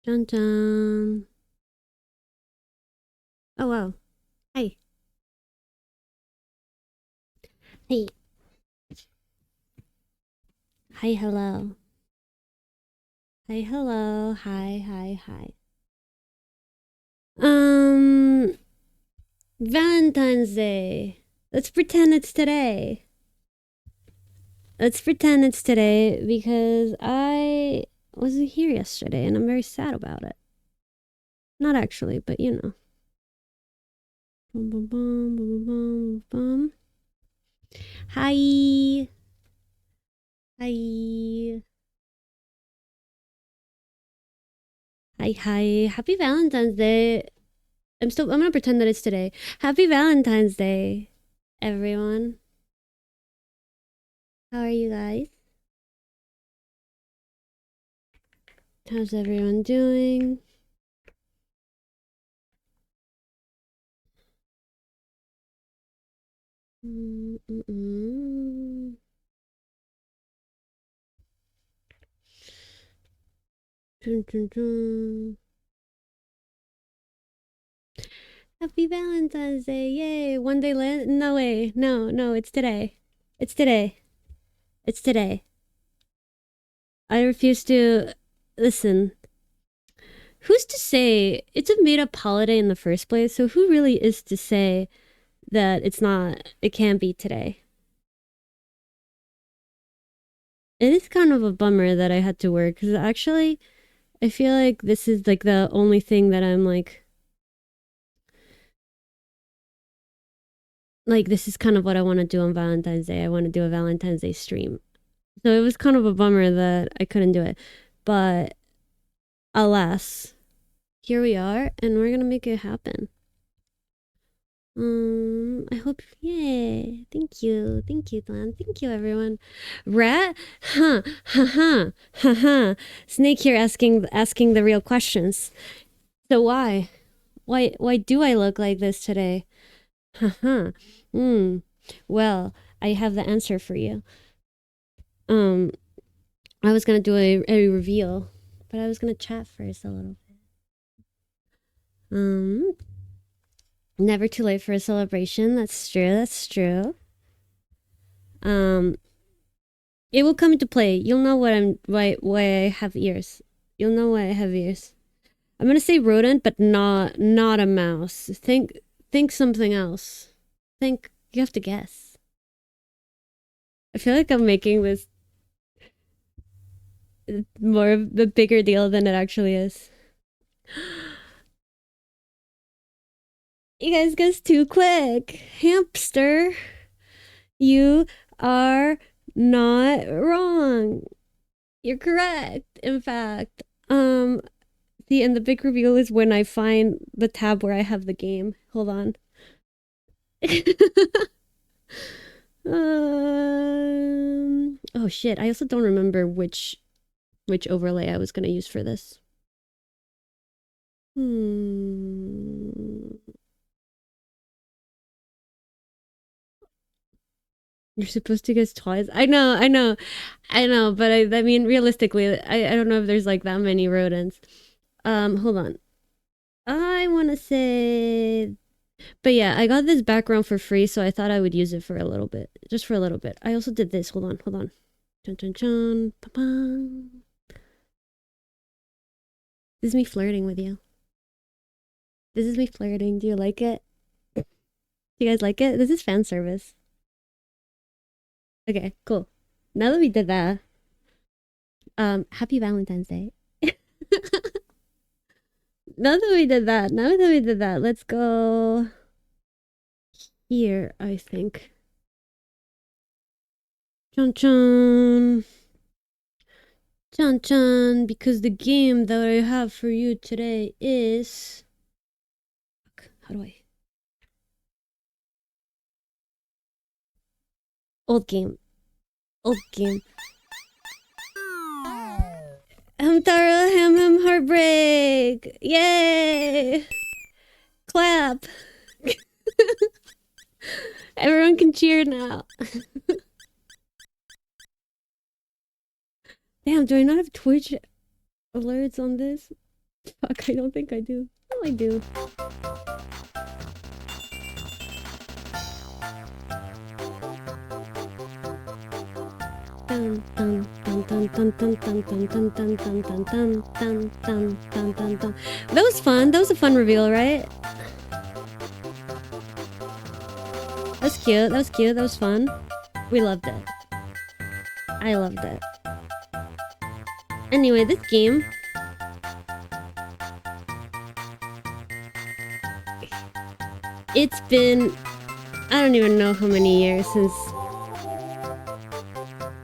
Dun dun. Oh wow. Hi. Hey. Hi, hello. Hi, hello. Hi, hi, hi. Valentine's Day. Let's pretend it's today. Let's pretend it's today because I wasn't here yesterday and I'm very sad about it. Not actually, but you know. Bum, bum, bum, bum, bum, bum. Hi. Hi. Hi, hi. Happy Valentine's Day. I'm gonna pretend that it's today. Happy Valentine's Day, everyone. How are you guys? How's everyone doing? Mm-mm. Dun, dun, dun. Happy Valentine's Day. Yay. One day late? No way. No, no, it's today. It's today. It's today. I refuse to listen. Who's to say it's a made up holiday in the first place? So who really is to say that it can't be today? It is kind of a bummer that I had to work because actually I feel like this is like the only thing that I'm like this is kind of what I want to do on Valentine's Day. I want to do a Valentine's Day stream. So it was kind of a bummer that I couldn't do it. But alas, here we are and we're going to make it happen. I hope, yay. Thank you. Thank you, Glenn. Thank you, everyone. Rat? Huh. Ha ha. Ha ha. Snake here asking the real questions. So why? Why do I look like this today? Haha. Well, I have the answer for you. I was gonna do a reveal, but I was gonna chat first a little bit. Never too late for a celebration. That's true. That's true. It will come into play. You'll know why I have ears. You'll know why I have ears. I'm gonna say rodent, but not a mouse. Think something else. Think you have to guess. I feel like I'm making this more of a bigger deal than it actually is. You guys guessed too quick. Hamster, you are not wrong. You're correct. In fact, the big reveal is when I find the tab where I have the game. Hold on. Oh shit, I also don't remember which overlay I was gonna use for this. You're supposed to guess twice. I know, but I mean, realistically, I don't know if there's like that many rodents. Hold on. I want to say, but yeah, I got this background for free, so I thought I would use it for a little bit, just for a little bit. I also did this. Hold on. Chun chun chun. Pa-pam. This is me flirting with you. This is me flirting. Do you like it? Do you guys like it? This is fan service. Okay, cool. Now that we did that, happy Valentine's Day. Now that we did that, let's go here, I think. Chun chun. Chun chun, because the game that I have for you today is. How do I? Old game. Hamtaro, Heartbreak! Yay! Clap! Everyone can cheer now. Damn, do I not have Twitch alerts on this? Fuck, I don't think I do. Oh, I do. Dun dun dun dun dun dun dun dun dun dun dun dun dun dun dun dun dun dun. That was fun. That was a fun reveal, right? That was cute. That was cute. That was fun. We loved it. I loved it. Anyway, this game. It's been... I don't even know how many years since...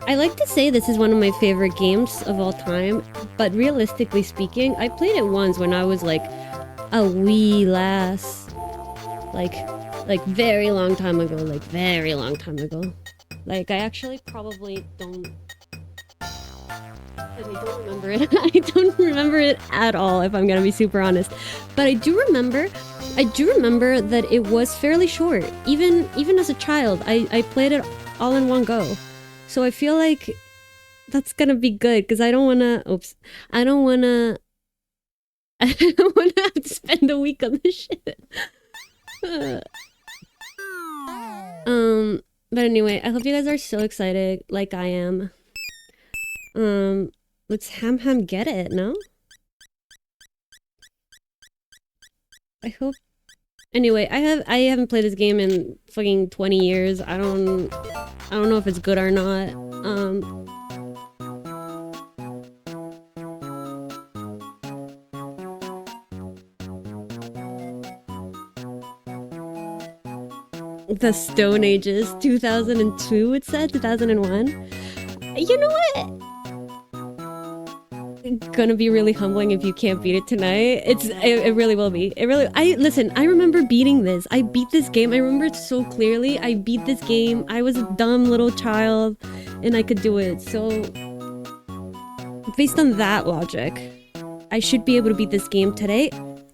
I like to say this is one of my favorite games of all time, but realistically speaking, I played it once when I was like a wee lass. Like very long time ago, like very long time ago. Like I actually probably don't... I don't remember it. I don't remember it at all, if I'm gonna be super honest. But I do remember that it was fairly short. Even as a child, I played it all in one go. So I feel like that's gonna be good, because I don't wanna... Oops. I don't wanna have to spend a week on this shit. But anyway, I hope you guys are so excited, like I am. Let's ham get it, no? I hope... Anyway, I haven't played this game in fucking 20 years. I don't know if it's good or not. The Stone Ages, 2002 it said, 2001. You know what? Gonna be really humbling if you can't beat it tonight. It really will be. Listen, I remember beating this. I beat this game. I remember it so clearly. I beat this game. I was a dumb little child and I could do it. So based on that logic, I should be able to beat this game today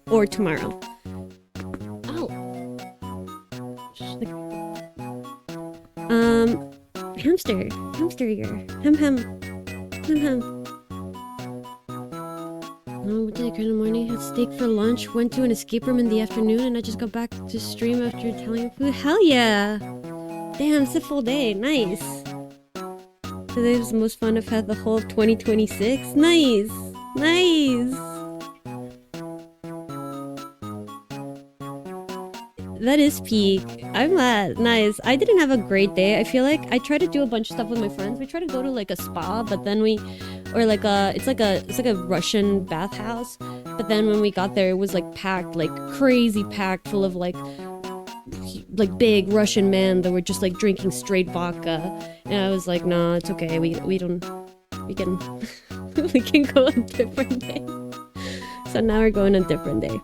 or tomorrow. Hamster ear. Ham. Oh, what did I cry in the morning? Had steak for lunch, went to an escape room in the afternoon, and I just got back to stream after Italian food. Hell yeah! Damn, it's a full day. Nice. Today was the most fun I've had the whole of 2026. Nice! Nice! That is peak. I'm glad. Nice. I didn't have a great day. I feel like I tried to do a bunch of stuff with my friends. We tried to go to like a spa, but then or like it's like a Russian bathhouse. But then when we got there, it was like packed, like crazy packed, full of like big Russian men that were just like drinking straight vodka. And I was like, nah, it's okay. We can we can go a different day. So now we're going a different day.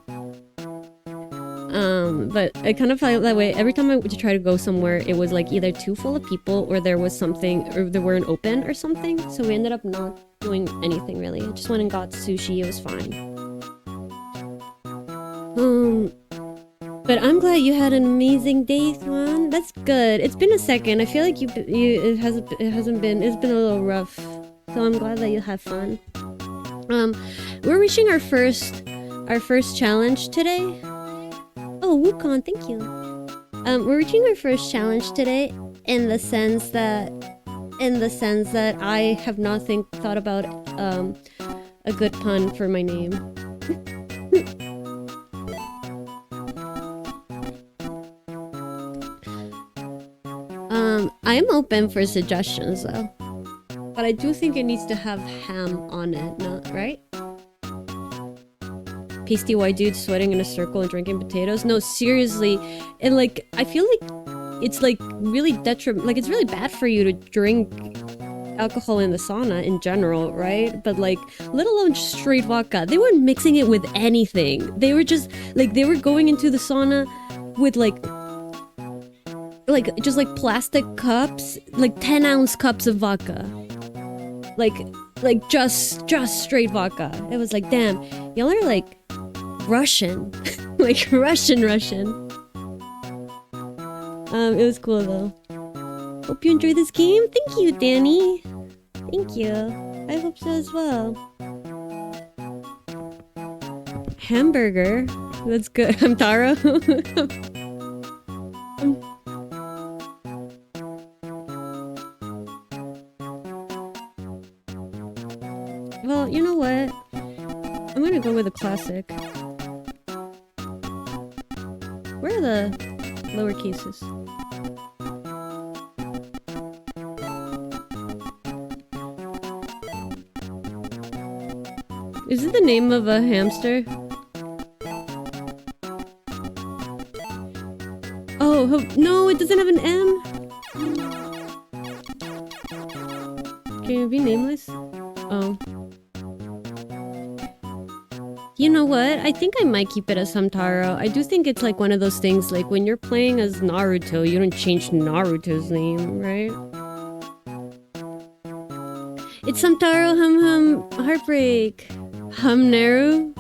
But I kind of felt that way every time I would try to go somewhere. It was like either too full of people, or there was something, or they weren't open or something. So we ended up not doing anything really. I just went and got sushi. It was fine. But I'm glad you had an amazing day, Swan. That's good. It's been a second. I feel like it's been a little rough. So I'm glad that you had fun. We're reaching our first challenge today. Oh, Wukong, thank you. We're reaching our first challenge today in the sense that I have not thought about a good pun for my name. I am open for suggestions though, but I do think it needs to have ham on it, not right? Pasty white dude sweating in a circle and drinking potatoes. No, seriously. And like, I feel like it's like really like it's really bad for you to drink alcohol in the sauna in general, right? But like, let alone straight vodka. They weren't mixing it with anything. They were just like, they were going into the sauna with like just like plastic cups, like 10-ounce cups of vodka. Like just straight vodka. It was like, damn, y'all are like Russian. Like Russian. It was cool though. Hope you enjoyed this game. Thank you, Danny. Thank you. I hope so as well. Hamburger. That's good. Hamtaro. Well, you know what? I'm gonna go with a classic. Where are the lower cases? Is it the name of a hamster? Oh, no, it doesn't have an M. Can it be nameless? Oh. You know what? I think I might keep it as Hamtaro. I do think it's like one of those things, like when you're playing as Naruto, you don't change Naruto's name, right? It's Hamtaro, Heartbreak. Neru?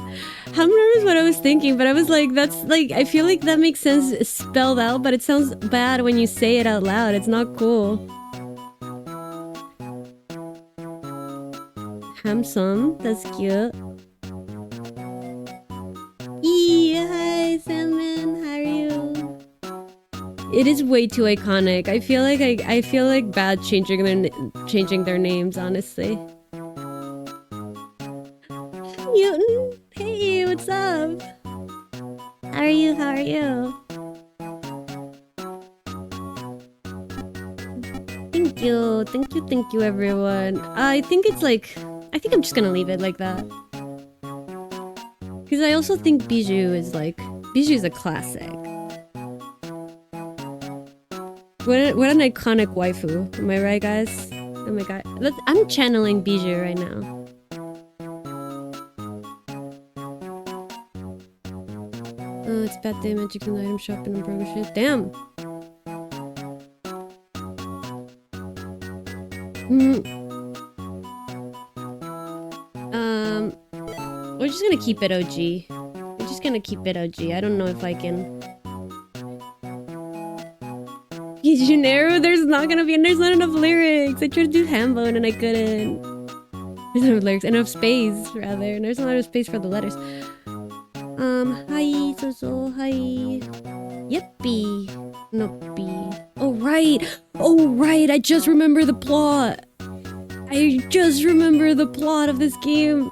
Neru is what I was thinking, but I was like, that's like, I feel like that makes sense spelled out, but it sounds bad when you say it out loud. It's not cool. Hamsum, that's cute. Hi, Salmon. How are you? It is way too iconic. I feel like bad changing their names. Honestly. Newton, hey, what's up? How are you? How are you? Thank you, everyone. I think I'm just gonna leave it like that. Because I also think Bijou is a classic. What an iconic waifu. Am I right, guys? Oh my god. I'm channeling Bijou right now. Oh, it's bad day magic in the item shop and umbrella shit. Damn! We're just gonna keep it OG. We're just gonna keep it OG. I don't know if I can... Neru, there's not enough lyrics. I tried to do Hambone and I couldn't. There's not enough lyrics, enough space, rather. And there's not enough space for the letters. Hi, so, hi. Yippee. Noppy. Oh, right, I just remember the plot. Of this game.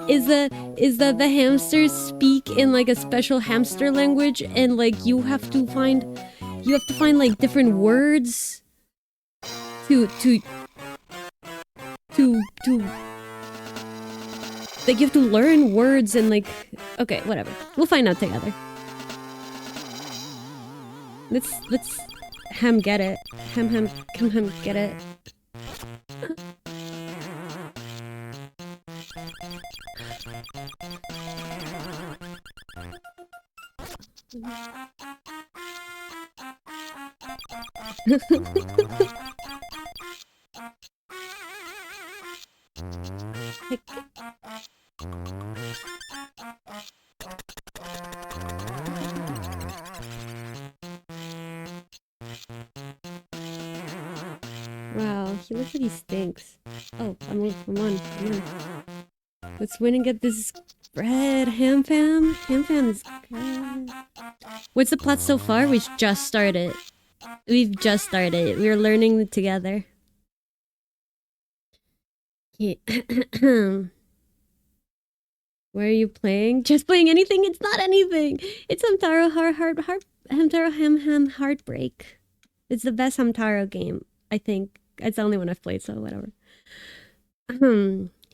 Is that the hamsters speak in like a special hamster language, and like you have to find like different words to like you have to learn words and like, okay, whatever. We'll find out together. Let's get it. Get it. Wow, he looks like he stinks. Oh, come on. Let's win and get this bread. Ham fam is good. What's the plot so far? We've just started. We're learning together. Okay. Where are you playing? Just playing anything? It's not anything. It's Hamtaro Hamtaro Heartbreak. It's the best Hamtaro game, I think. It's the only one I've played, so whatever.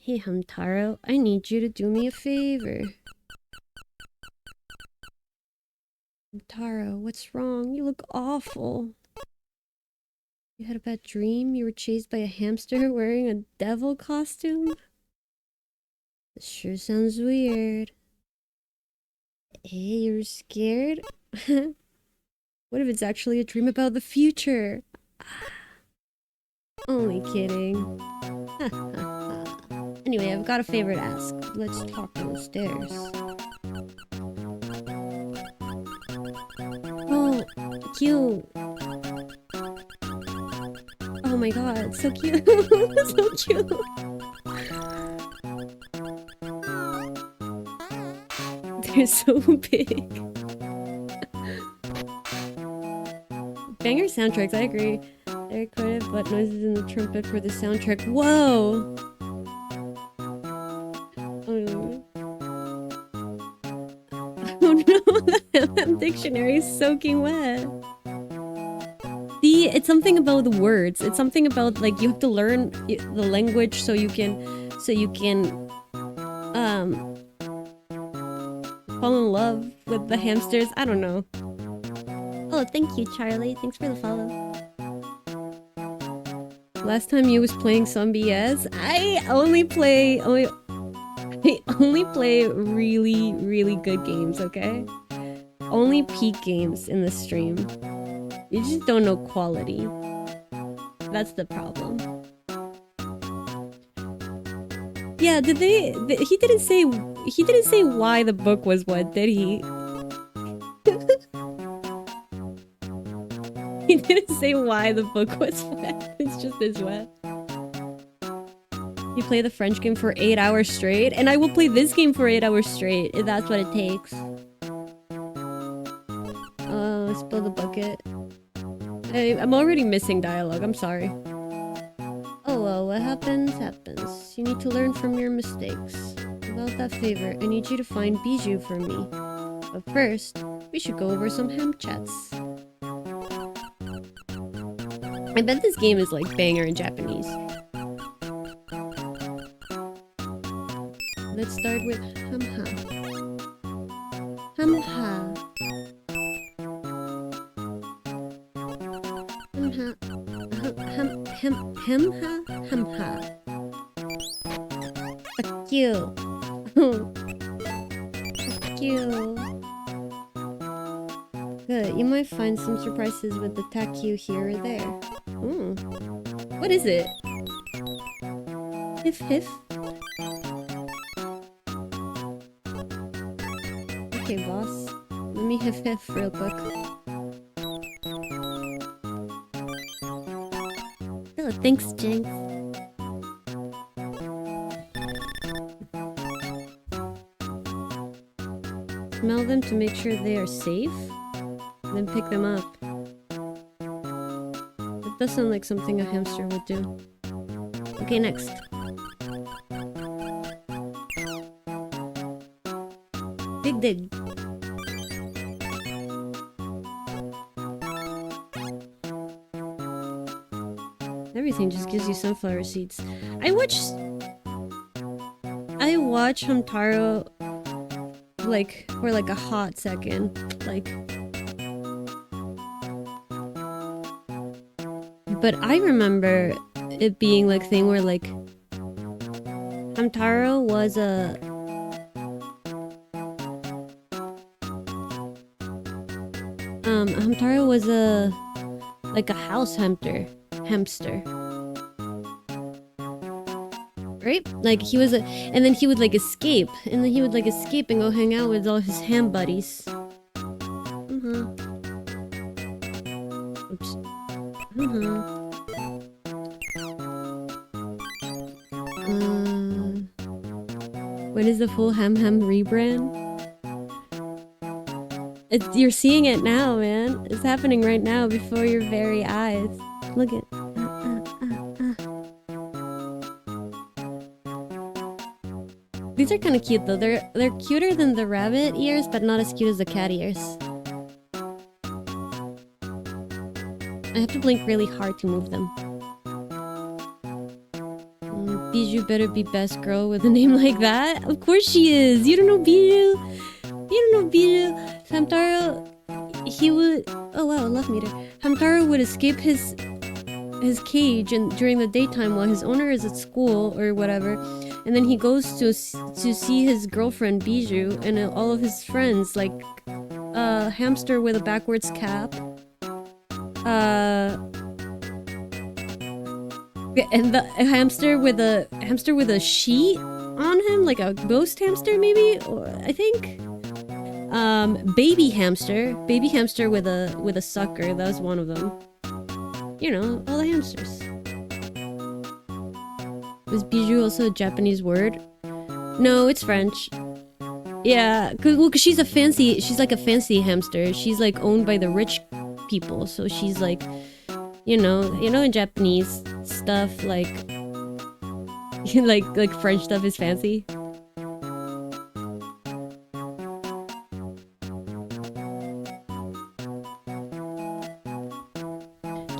Hey Hamtaro, I need you to do me a favor. Hamtaro, what's wrong? You look awful. You had a bad dream? You were chased by a hamster wearing a devil costume? This sure sounds weird. Hey, you're scared? What if it's actually a dream about the future? Only kidding. Anyway, I've got a favor to ask. Let's talk downstairs. Oh, cute. Oh my god, so cute. So cute. They're so big. Banger soundtracks, I agree. They're quite butt noises in the trumpet for the soundtrack. Whoa! Oh no, the dictionary is soaking wet. See, it's something about the words. It's something about, like, you have to learn the language so you can fall in love with the hamsters. I don't know. Oh, thank you, Charlie. Thanks for the follow. Last time you was playing some BS. I only play really, really good games, okay? Only peak games in the stream. You just don't know quality. That's the problem. Yeah, did they? He didn't say why the book was what, did he? He didn't say why the book was wet. It's just as wet. You play the French game for 8 hours straight, and I will play this game for 8 hours straight if that's what it takes. Oh, spill the bucket. I'm already missing dialogue. I'm sorry. Oh well, what happens, happens. You need to learn from your mistakes. About that favor, I need you to find Bijou for me. But first, we should go over some ham chats. I bet this game is like banger in Japanese. Let's start with Hamha. Hamha. Hamha. Hamha. Fuck you. Fuck you. Good. You might find some surprises with the taku here or there. Ooh. What is it? Hiff hiff. Okay, boss. Let me hiff hiff real quick. Oh, thanks, Jinx. Smell them to make sure they are safe, then pick them up. That does sound like something a hamster would do. Okay, next. Dig dig. Everything just gives you sunflower seeds. I watch Hamtaro like for like a hot second, like, but I remember it being like thing where like Hamtaro was a like a house hamster. Right? Like he was and then he would like escape, and then he would like escape and go hang out with all his ham buddies. Oops. When is the full Ham rebrand? You're seeing it now, man. It's happening right now before your very eyes. Look at. These are kind of cute though. They're cuter than the rabbit ears, but not as cute as the cat ears. I have to blink really hard to move them. Bijou better be best girl with a name like that. Of course she is. You don't know Bijou. You don't know Bijou. Hamtaro, he would. Oh wow, love meter. Hamtaro would escape his cage and during the daytime while his owner is at school or whatever. And then he goes to see his girlfriend Bijou and all of his friends, like a hamster with a backwards cap, and the hamster with a sheet on him, like a ghost hamster maybe, or I think. Baby hamster with a sucker. That was one of them. You know, all the hamsters. Was bijou also a Japanese word? No, it's French. Yeah, cause she's like a fancy hamster. She's like owned by the rich people, so she's like, you know, in Japanese stuff, like, like French stuff is fancy.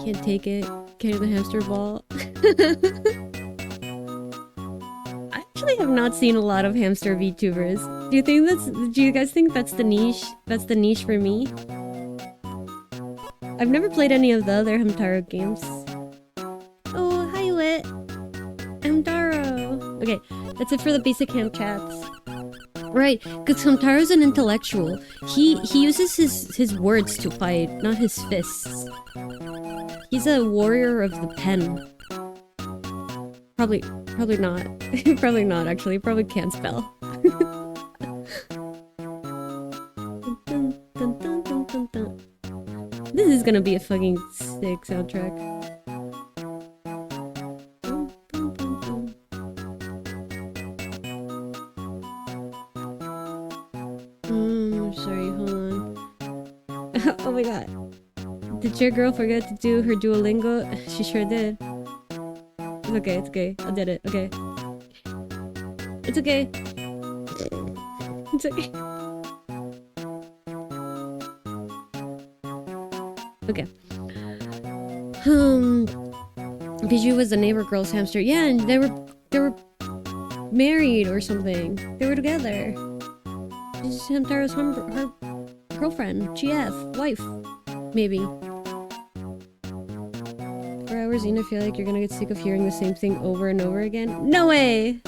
Can't take it. Carry the hamster ball. I actually have not seen a lot of hamster VTubers. Do you guys think that's the niche? That's the niche for me? I've never played any of the other Hamtaro games. Oh, hi Wit! Hamtaro! Okay, that's it for the basic ham chats. Right, because Hamtaro's an intellectual. He uses his words to fight, not his fists. He's a warrior of the pen. Probably not. Probably not, actually. Probably can't spell. This is gonna be a fucking sick soundtrack. Sorry, hold on. Oh my god. Did your girl forget to do her Duolingo? She sure did. It's okay, it's okay. I did it, okay. It's okay. It's okay. Okay. Bijou was the neighbor girl's hamster. Yeah, and they were married or something. They were together. This is Hamtaro's her girlfriend, GF, wife, maybe. For hours in, I feel like you're gonna get sick of hearing the same thing over and over again. No way!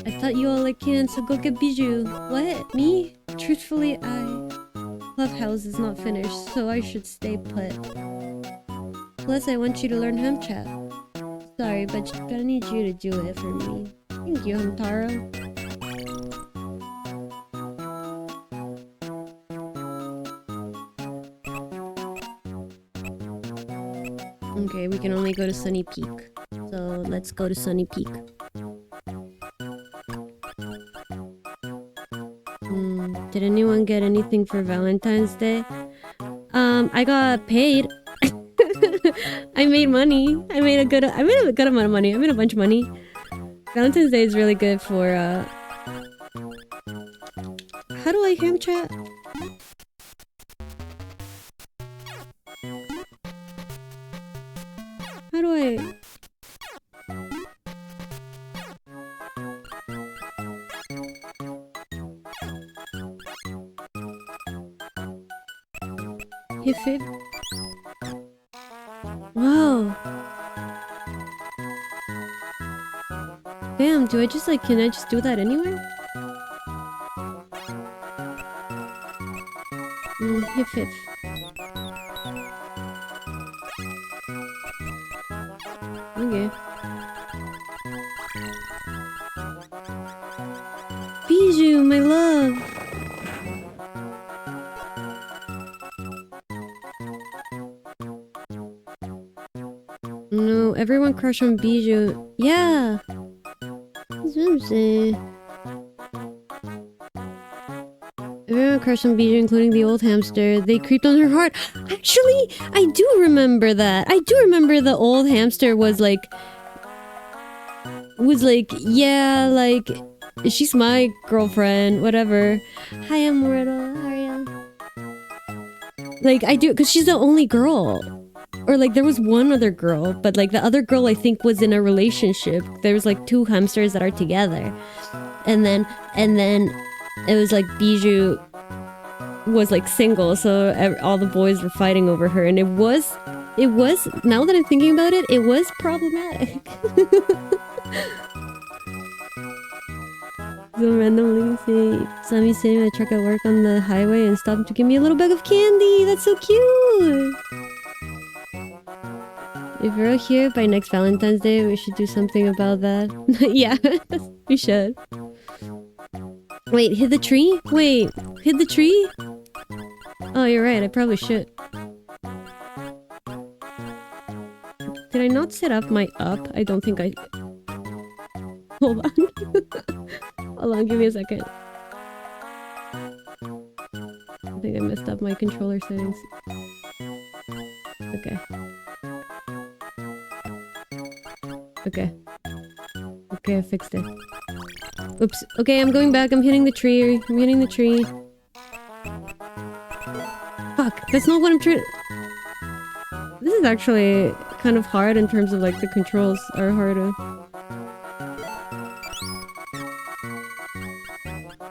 I thought you all like cans, so go get Bijou. What? Me? Truthfully, Clubhouse is not finished, so I should stay put. Plus, I want you to learn Ham Chat. Sorry, but I need you to do it for me. Thank you, Hamtaro. Okay, we can only go to Sunny Peak. So let's go to Sunny Peak. Did anyone get anything for Valentine's Day? I got paid. I made money. I made a good amount of money. I made a bunch of money. Valentine's Day is really good for how do I ham chat? How do I... Hit 50? Wow. Damn, can I just do that anywhere? Hit 50. Okay. Bijou, my love! No, everyone crush on Bijou. Yeah! That's what I'm saying. Everyone crushed on Bijou, including the old hamster. They creeped on her heart. Actually, I do remember that. I do remember the old hamster was like, yeah, like, she's my girlfriend, whatever. Hi, I'm Myrtle. How are you? Like, I do, because she's the only girl. Or like, there was one other girl, but like the other girl I think was in a relationship. There was like two hamsters that are together. And then it was like Bijou was like single, so all the boys were fighting over her, and it was, now that I'm thinking about it, it was problematic. So randomly saw me sitting in a truck at work on the highway and stopped to give me a little bag of candy. That's so cute! If we're all here by next Valentine's Day, we should do something about that. Yeah, we should. Wait, hit the tree? Wait, hit the tree? Oh, you're right, I probably should. Did I not set up my up? I don't think I... Hold on. Hold on, give me a second. I think I messed up my controller settings. Okay. Okay. Okay, I fixed it. Oops. Okay, I'm going back. I'm hitting the tree. I'm hitting the tree. Fuck, that's not what I'm trying. This is actually kind of hard in terms of like the controls are harder.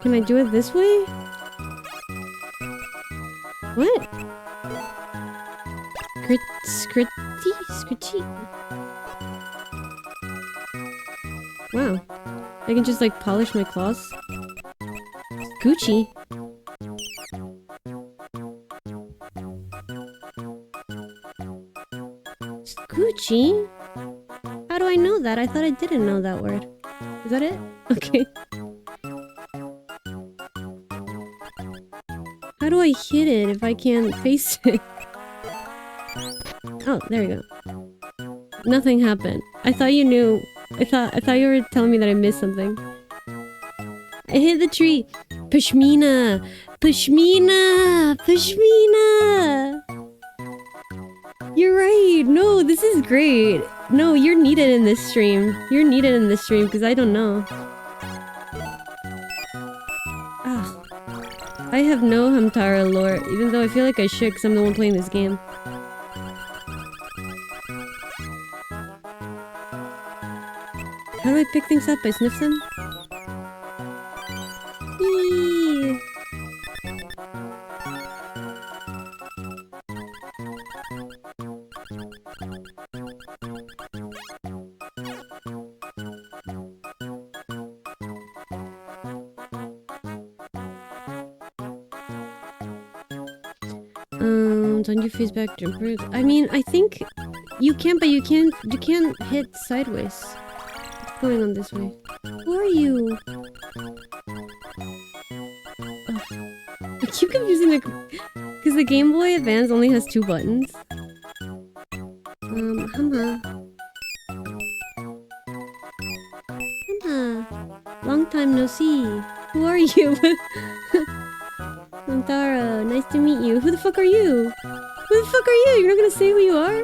Can I do it this way? What? Scritchy? Wow. I can just like polish my claws. Gucci. Gucci? How do I know that? I thought I didn't know that word. Is that it? Okay. How do I hit it if I can't face it? Oh, there we go. Nothing happened. I thought you knew. I thought you were telling me that I missed something. I hit the tree. Pashmina! Pashmina! Pashmina! You're right. No, this is great. No, you're needed in this stream. You're needed in this stream because I don't know. Ah. I have no Hamtaro lore, even though I feel like I should because I'm the one playing this game. How do I pick things up? I sniff them? Eee. On your face back jumpers. I mean, I think you can, but you can't hit sideways. What's going on this way? Who are you? Oh. I keep confusing the... Because the Game Boy Advance only has 2 buttons. Hamha. Hamha. Long time no see. Who are you? Hamtaro, nice to meet you. Who the fuck are you? Who the fuck are you? You're not gonna say who you are?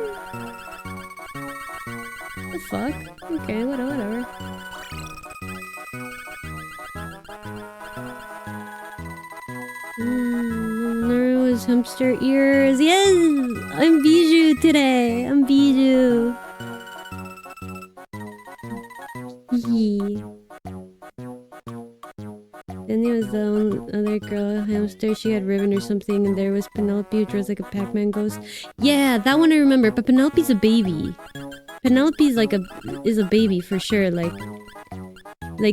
The fuck? Okay, whatever. Neru is hamster ears. Yes! I'm Bijou today. I'm Bijou. Hee. Then there was the other girl, hamster, she had ribbon or something, and there was Penelope, who dressed like a Pac-Man ghost. Yeah, that one I remember, but Penelope's a baby. Penelope's like is a baby for sure, like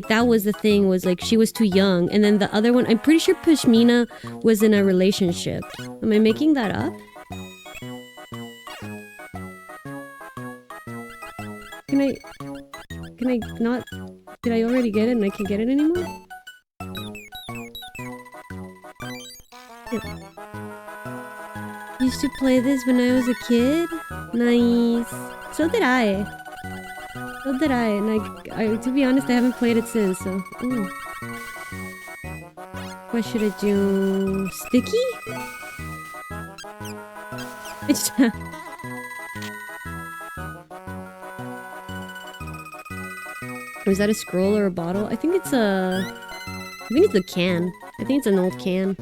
that was the thing, was like she was too young, and then the other one, I'm pretty sure Pashmina was in a relationship. Am I making that up? Can I not, did I already get it and I can't get it anymore? Used to play this when I was a kid? Nice. So did I. And I to be honest, I haven't played it since, so... Ooh. What should I do? Sticky? Or is that a scroll or a bottle? I think it's a... I think it's a can. I think it's an old can.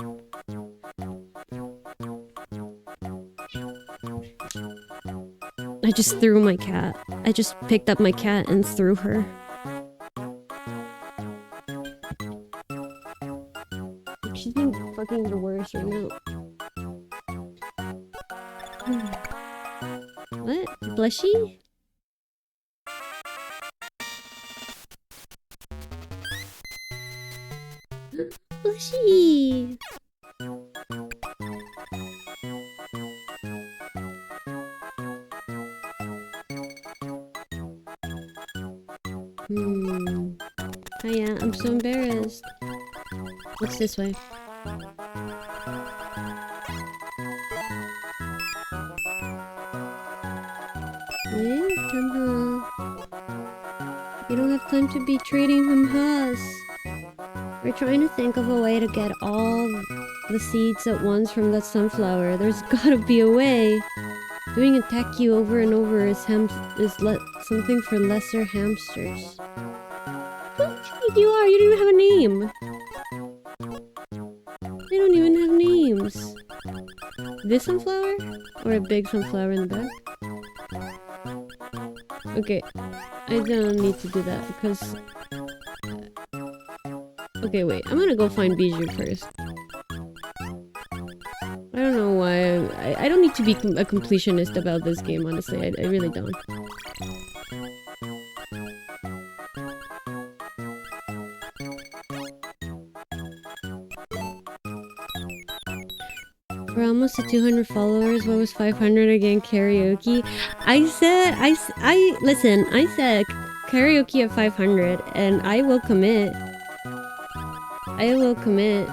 I just threw my cat. I just picked up my cat and threw her. She's being fucking the worst right now. What? Blushy? Blushy! Oh yeah, I'm so embarrassed. What's this way? You don't have time to be trading from us. We're trying to think of a way to get all the seeds at once from that sunflower. There's gotta be a way. Doing a tacky over and over is something for lesser hamsters. Who do you think you are? You don't even have a name. They don't even have names. This sunflower? Or a big sunflower in the back? Okay, I don't need to do that because... Okay, wait. I'm gonna go find Bijou first. I don't know why. I don't need to be a completionist about this game, honestly. I really don't. We're almost at 200 followers. What was 500 again? Karaoke. Listen, I said karaoke at 500 and I will commit. I will commit.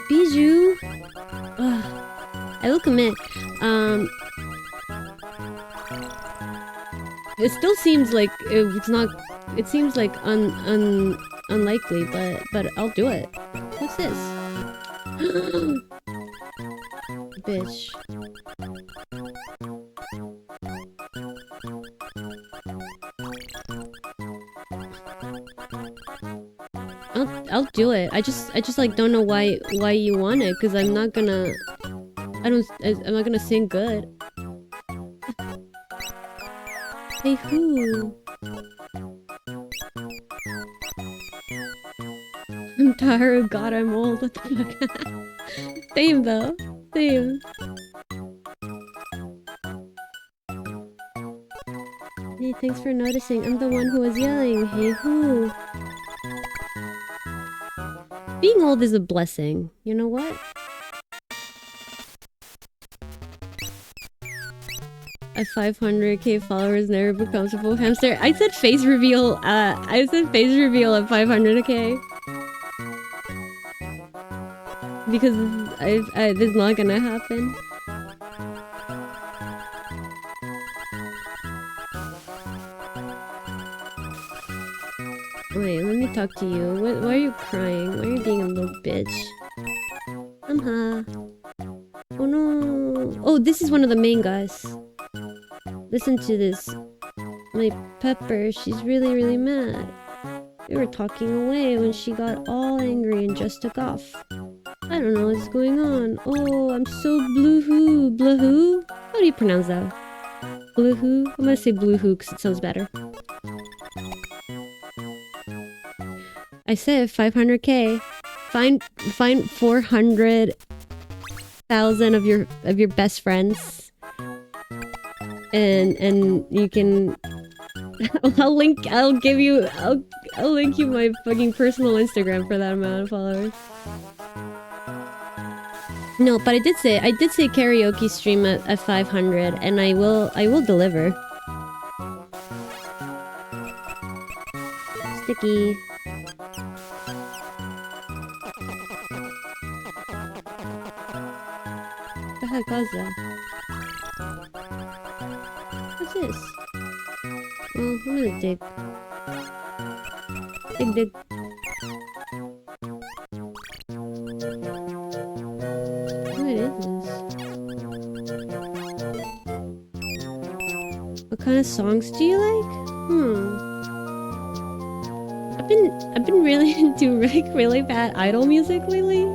Bijou. Ugh. I will commit. It still seems like it's not. It seems like unlikely, but I'll do it. What's this? Bitch. I'll do it. I just like don't know why you want it, because I'm not gonna I'm not gonna sing good. Hey who? Hamtaro, god I'm old. What the fuck? Same though. Same. Hey, thanks for noticing. I'm the one who was yelling. Hey who? Being old is a blessing. You know what? At 500k followers never becomes a full hamster. I said face reveal. I said face reveal at 500k. Because this is not gonna happen. Wait, let me talk to you. Why are you crying? Why are you being a little bitch? Oh no. Oh, this is one of the main guys. Listen to this. My Pepper, she's really mad. We were talking away when she got all angry and just took off. I don't know what's going on. Oh, I'm so blue-hoo. Blue-hoo? How do you pronounce that? Blue-hoo? I'm gonna say blue-hoo because it sounds better. I said 500k. Find 400,000 of your best friends, and you can. I'll link you my fucking personal Instagram for that amount of followers. No, but I did say karaoke stream at 500, and I will deliver. Sticky. What the heck was that? What's this? Oh, I'm gonna dig. Dig. What is this? What kind of songs do you like? I've been really into really bad idol music lately.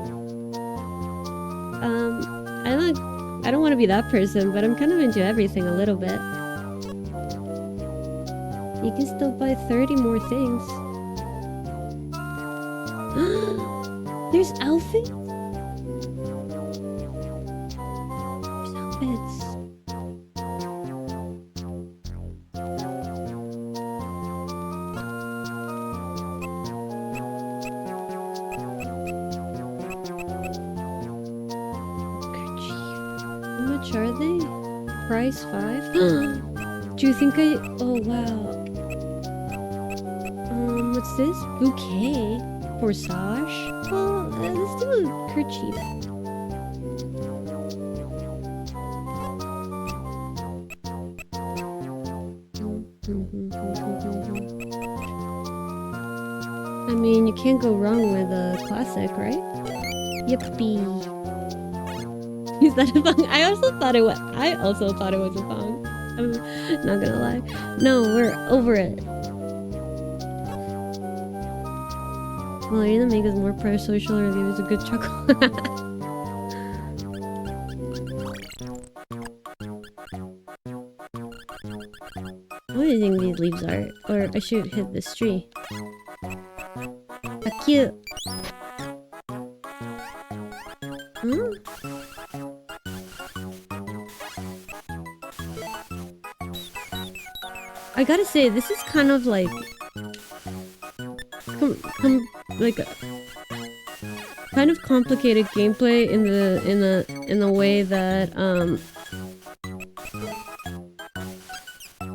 I don't want to be that person, but I'm kind of into everything a little bit. You can still buy 30 more things. There's outfits? There's outfits. How much are they? Price 5? Do you think oh wow. What's this? Bouquet? Corsage? Well, let's do a kerchief. I mean, you can't go wrong with a classic, right? Yippee. Is that a thong? I also thought it was a thong. I'm not gonna lie. No, we're over it. Well, are you gonna make us more pro-social or give us a good chuckle? What do you think these leaves are? Or I should hit this tree. Ah, cute. Huh? I gotta say, this is kind of like... like a kind of complicated gameplay in the way that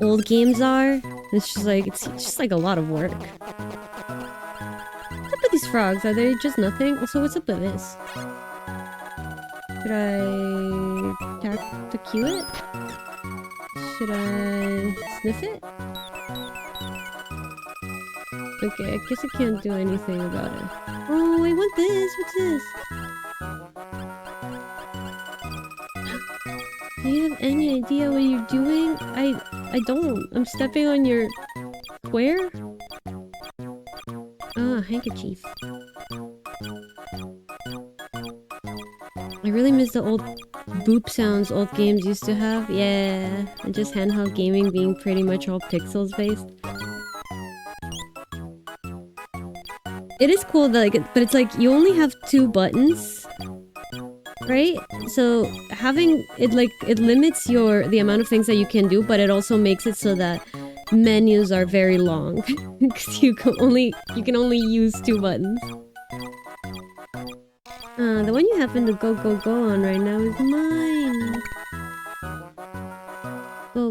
old games are. It's just like a lot of work. What's up with these frogs? Are they just nothing? Also, what's up with this? Should I tap to cue it? Should I sniff it? Okay, I guess I can't do anything about it. Oh, I want this! What's this? Do you have any idea what you're doing? I don't. I'm stepping on your... Where? Ah, handkerchief. I really miss the old boop sounds old games used to have. Yeah, and just handheld gaming being pretty much all pixels based. It is cool that but it's like you only have 2 buttons, right? So having it it limits the amount of things that you can do, but it also makes it so that menus are very long because you can only use 2 buttons. The one you happen to go on right now is mine.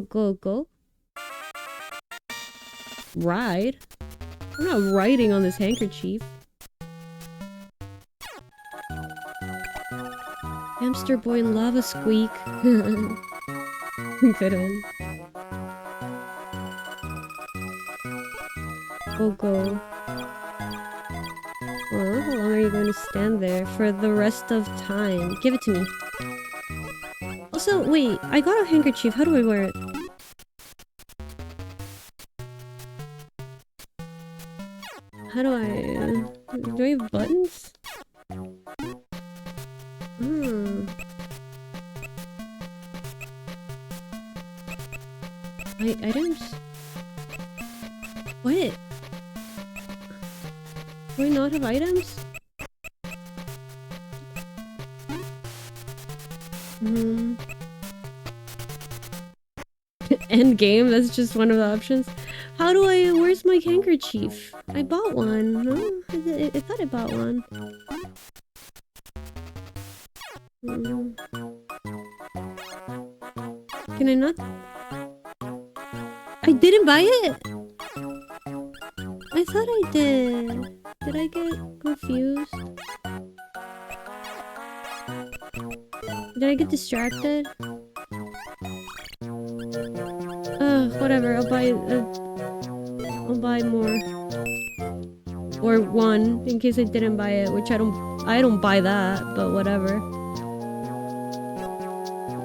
Go. Ride? I'm not riding on this handkerchief. Hamster boy and lava squeak. Good one. Go. Well, how long are you going to stand there? For the rest of time. Give it to me. Also, wait, I got a handkerchief. How do I wear it? How do I... do I have buttons? Items? What? Do I not have items? End game, that's just one of the options. How do I... where's my handkerchief? I bought one. No? I thought I bought one. Can I not? I didn't buy it? I thought I did. Did I get confused? Did I get distracted? Whatever. I'll buy more. Or one, in case I didn't buy it, which I don't buy that, but whatever.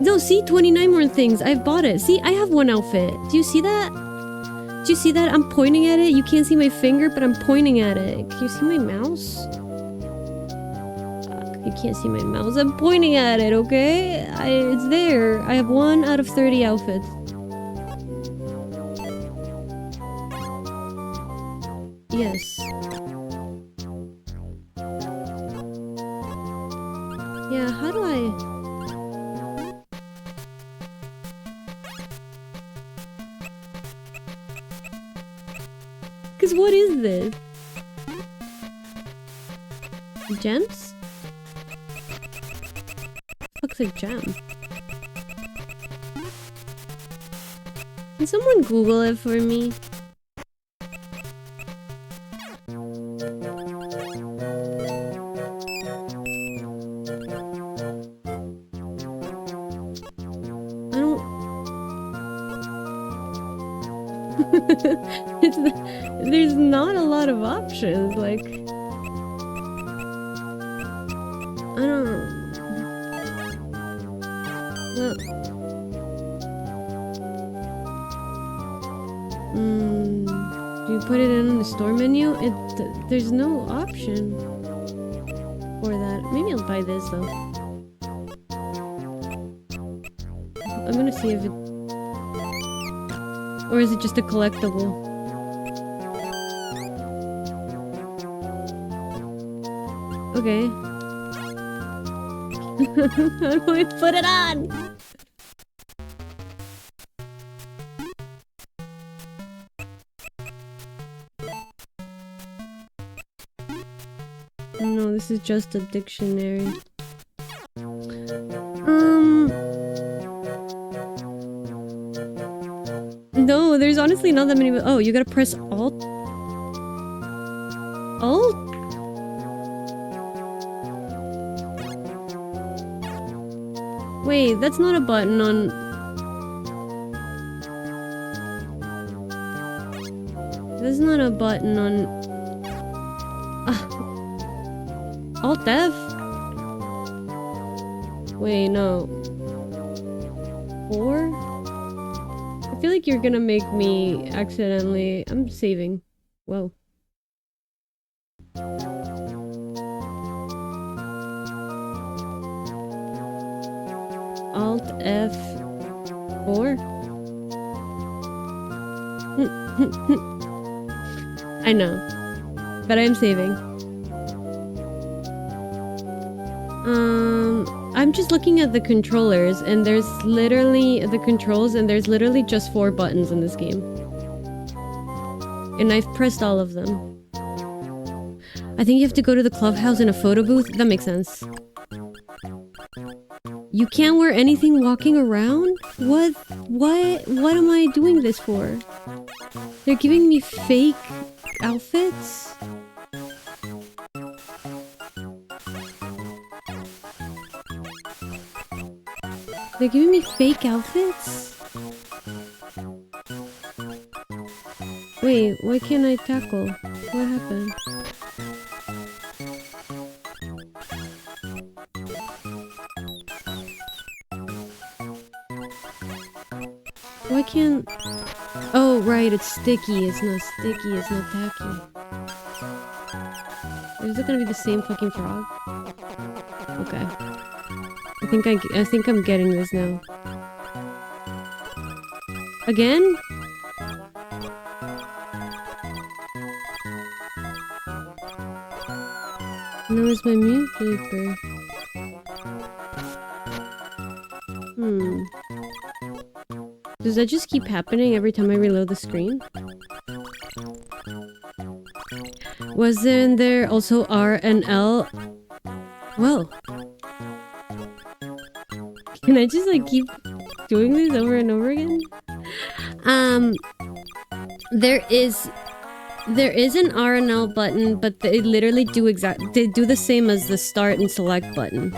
No, see? 29 more things. I've bought it. See? I have one outfit. Do you see that? Do you see that? I'm pointing at it. You can't see my finger, but I'm pointing at it. Can you see my mouse? You can't see my mouse. I'm pointing at it, okay? It's there. I have 1 out of 30 outfits. Yes. Yeah, how do I... Cause what is this? Gems? Looks like gem. Can someone Google it for me? There's not a lot of options, like... I don't... Well... Do you put it in the store menu? There's no option for that. Maybe I'll buy this, though. I'm gonna see if it... Or is it just a collectible? Okay. How do I put it on? No, this is just a dictionary. No, there's honestly not that many. Oh, you gotta press Alt? Alt? Wait, that's not a button on... That's not a button on... Alt F? Wait, no. 4? I feel like you're gonna make me accidentally... I'm saving. Whoa. Alt F4? I know. But I'm saving. I'm just looking at the controllers, and there's literally the controls, and there's literally just 4 buttons in this game. And I've pressed all of them. I think you have to go to the clubhouse in a photo booth. That makes sense. You can't wear anything walking around? What am I doing this for? They're giving me fake outfits? They're giving me fake outfits? Wait, why can't I tackle? What happened? Why can't... Oh, right, it's sticky. It's not sticky, it's not tacky. Is it gonna be the same fucking frog? Okay. I think I'm getting this now. Again? No, it's my mute paper. Does that just keep happening every time I reload the screen? Wasn't there also R and L? Whoa. Can I just like keep doing this over and over again? There is an R and L button, but they literally do they do the same as the start and select button.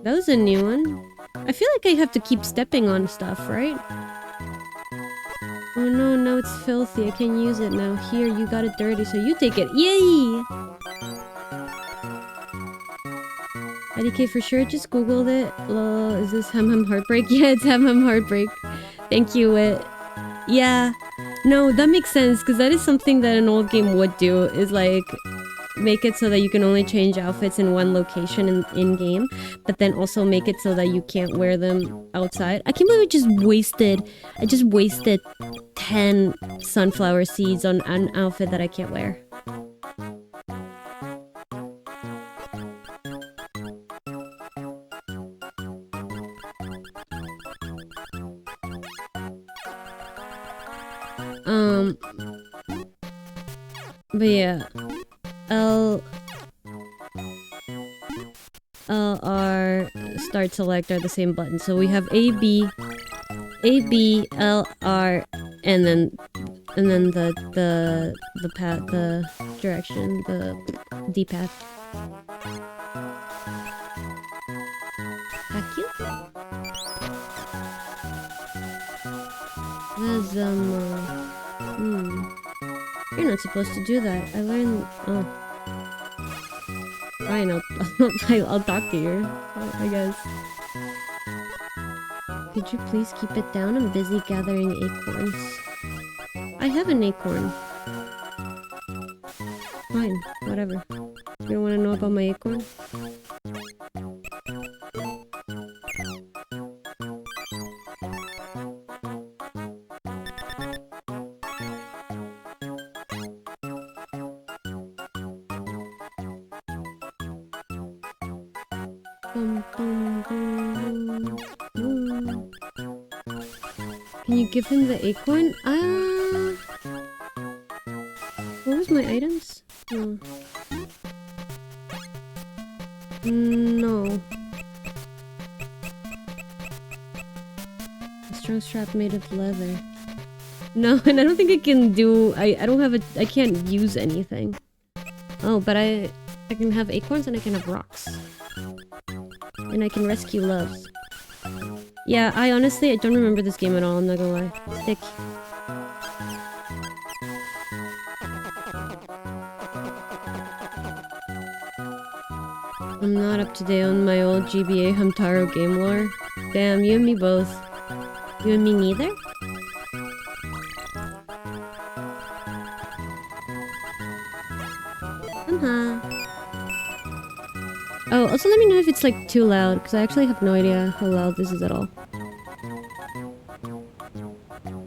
That was a new one. I feel like I have to keep stepping on stuff, right? Oh no, no, it's filthy. I can't use it now. Here, you got it dirty, so you take it. Yay! IDK for sure, just googled it. Lol, is this Heartbreak? Yeah, it's Heartbreak. Thank you, Wit. Yeah. No, that makes sense, because that is something that an old game would do, is like... make it so that you can only change outfits in one location in-game, but then also make it so that you can't wear them outside. I can't believe I just wasted 10 sunflower seeds on an outfit that I can't wear. But yeah. L, R, start, select are the same button. So we have A, B, L, R, and then the path, the direction, the D path. There's, You're not supposed to do that. I learned... Oh. Fine, I'll talk to you, I guess. Could you please keep it down? I'm busy gathering acorns. I have an acorn. Fine, whatever. You don't want to know about my acorn? Can you give him the acorn? What was my items? No. No. A strong strap made of leather. No, and I don't think I can do... I don't have a... I can't use anything. Oh, but I can have acorns and I can have rocks. And I can rescue loves. Yeah, I honestly don't remember this game at all, I'm not gonna lie. Stick. I'm not up to date on my old GBA Hamtaro game lore. Damn, you and me both. You and me neither? Oh, also let me know if it's like too loud, because I actually have no idea how loud this is at all.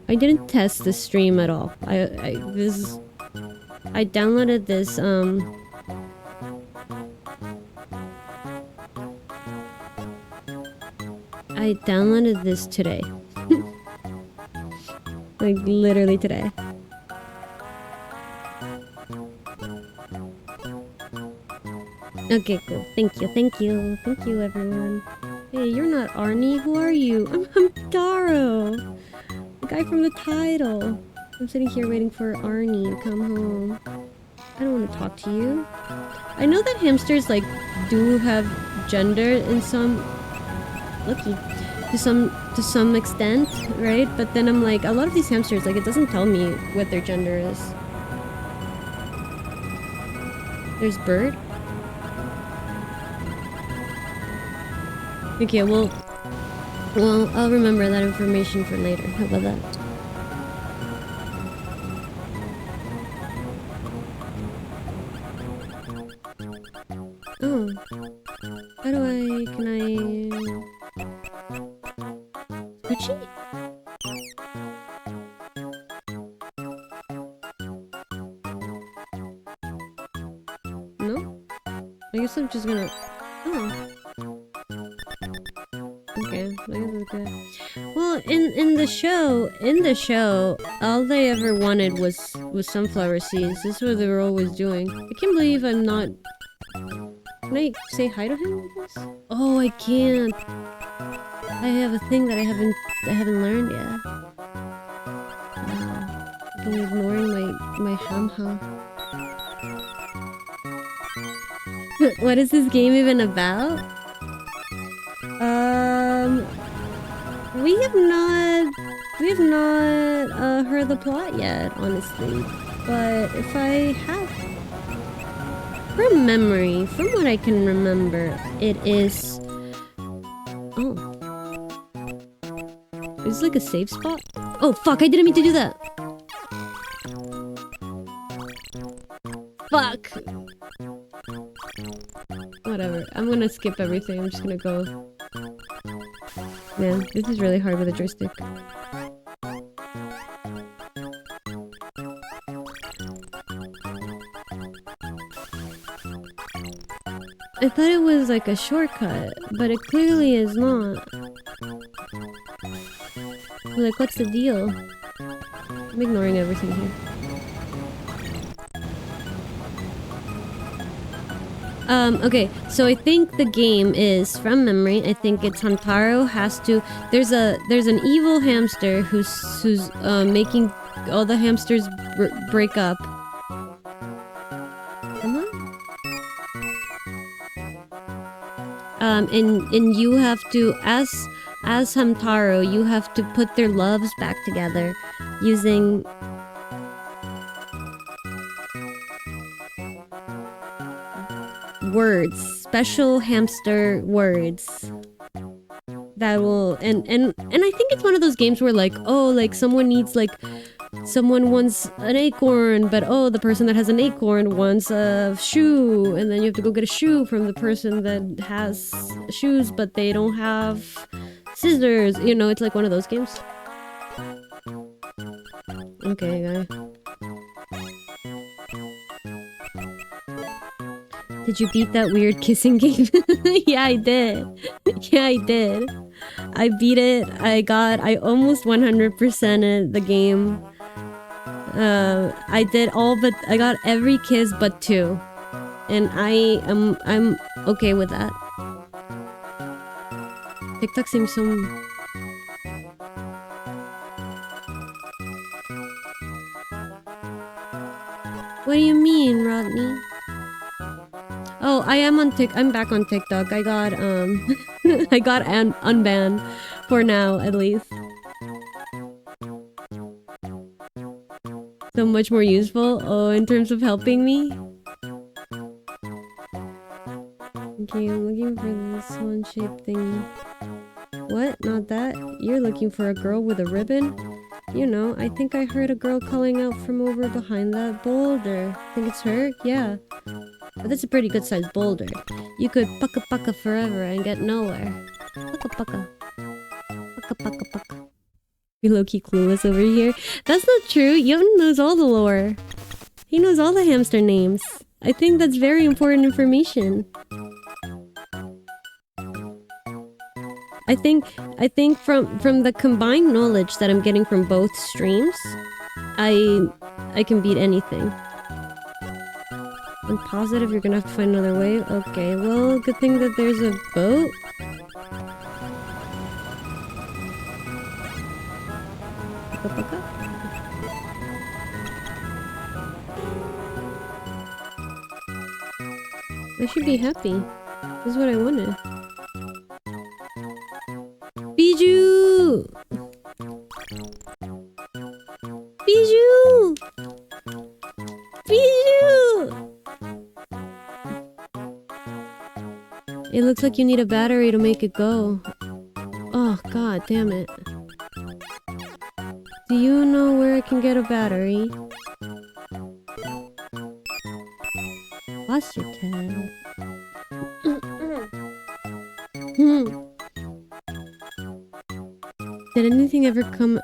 I didn't test the stream at all. I downloaded this, I downloaded this today. Like, literally today. Okay, cool. Thank you, thank you. Thank you, everyone. Hey, you're not Arnie. Who are you? I'm Hamtaro. The guy from the title. I'm sitting here waiting for Arnie to come home. I don't want to talk to you. I know that hamsters, like, do have gender in some... Lucky. To some extent, right? But then I'm like, a lot of these hamsters, like, it doesn't tell me what their gender is. There's bird. Okay, well, I'll remember that information for later. How about that? Oh. How do can I... Squishy? No? I guess I'm just gonna... Oh. Okay, well, in the show, all they ever wanted was sunflower seeds. This is what they were always doing. I can't believe I'm not... Can I say hi to him, I guess? Oh, I can't. I have a thing that I haven't learned yet. Wow. I've been ignoring my hamha. What is this game even about? We have not heard the plot yet, honestly. But if I have... From memory, from what I can remember, it is... Oh. Is this like a safe spot? Oh, fuck, I didn't mean to do that! Fuck! Whatever, I'm gonna skip everything, I'm just gonna go... Man, this is really hard with a joystick. I thought it was like a shortcut, but it clearly is not. Like, what's the deal? I'm ignoring everything here. Okay, so I think the game is, from memory, I think it's Hamtaro has to... There's an evil hamster who's making all the hamsters break up. And you have to, as Hamtaro, you have to put their loves back together using words, special hamster words that will, and I think it's one of those games where like, oh, like someone needs, like someone wants an acorn, but oh, the person that has an acorn wants a shoe, and then you have to go get a shoe from the person that has shoes, but they don't have scissors. You know, it's like one of those games. Okay, guy. Did you beat that weird kissing game? Yeah, I did. Yeah, I did. I beat it. I almost 100%ed the game. I did all but, I got every kiss but 2. And I'm okay with that. TikTok seems so... What do you mean, Rodney? Oh, I am on I'm back on TikTok. I got I got unbanned for now, at least. So much more useful. Oh, in terms of helping me. Okay, I'm looking for this one-shaped thing. What? Not that? You're looking for a girl with a ribbon? You know, I think I heard a girl calling out from over behind that boulder. Think it's her? Yeah. But that's a pretty good sized boulder. You could pucka forever and get nowhere. Pucka. Be low-key clueless over here. That's not true. Young knows all the lore. He knows all the hamster names. I think that's very important information. I think from the combined knowledge that I'm getting from both streams, I can beat anything. I'm positive you're gonna have to find another way. Okay, well, good thing that there's a boat. I should be happy. This is what I wanted. Bijou! Bijou! Bijou! It looks like you need a battery to make it go. Oh, god damn it. Do you know where I can get a battery? Lost your tag. Did anything ever come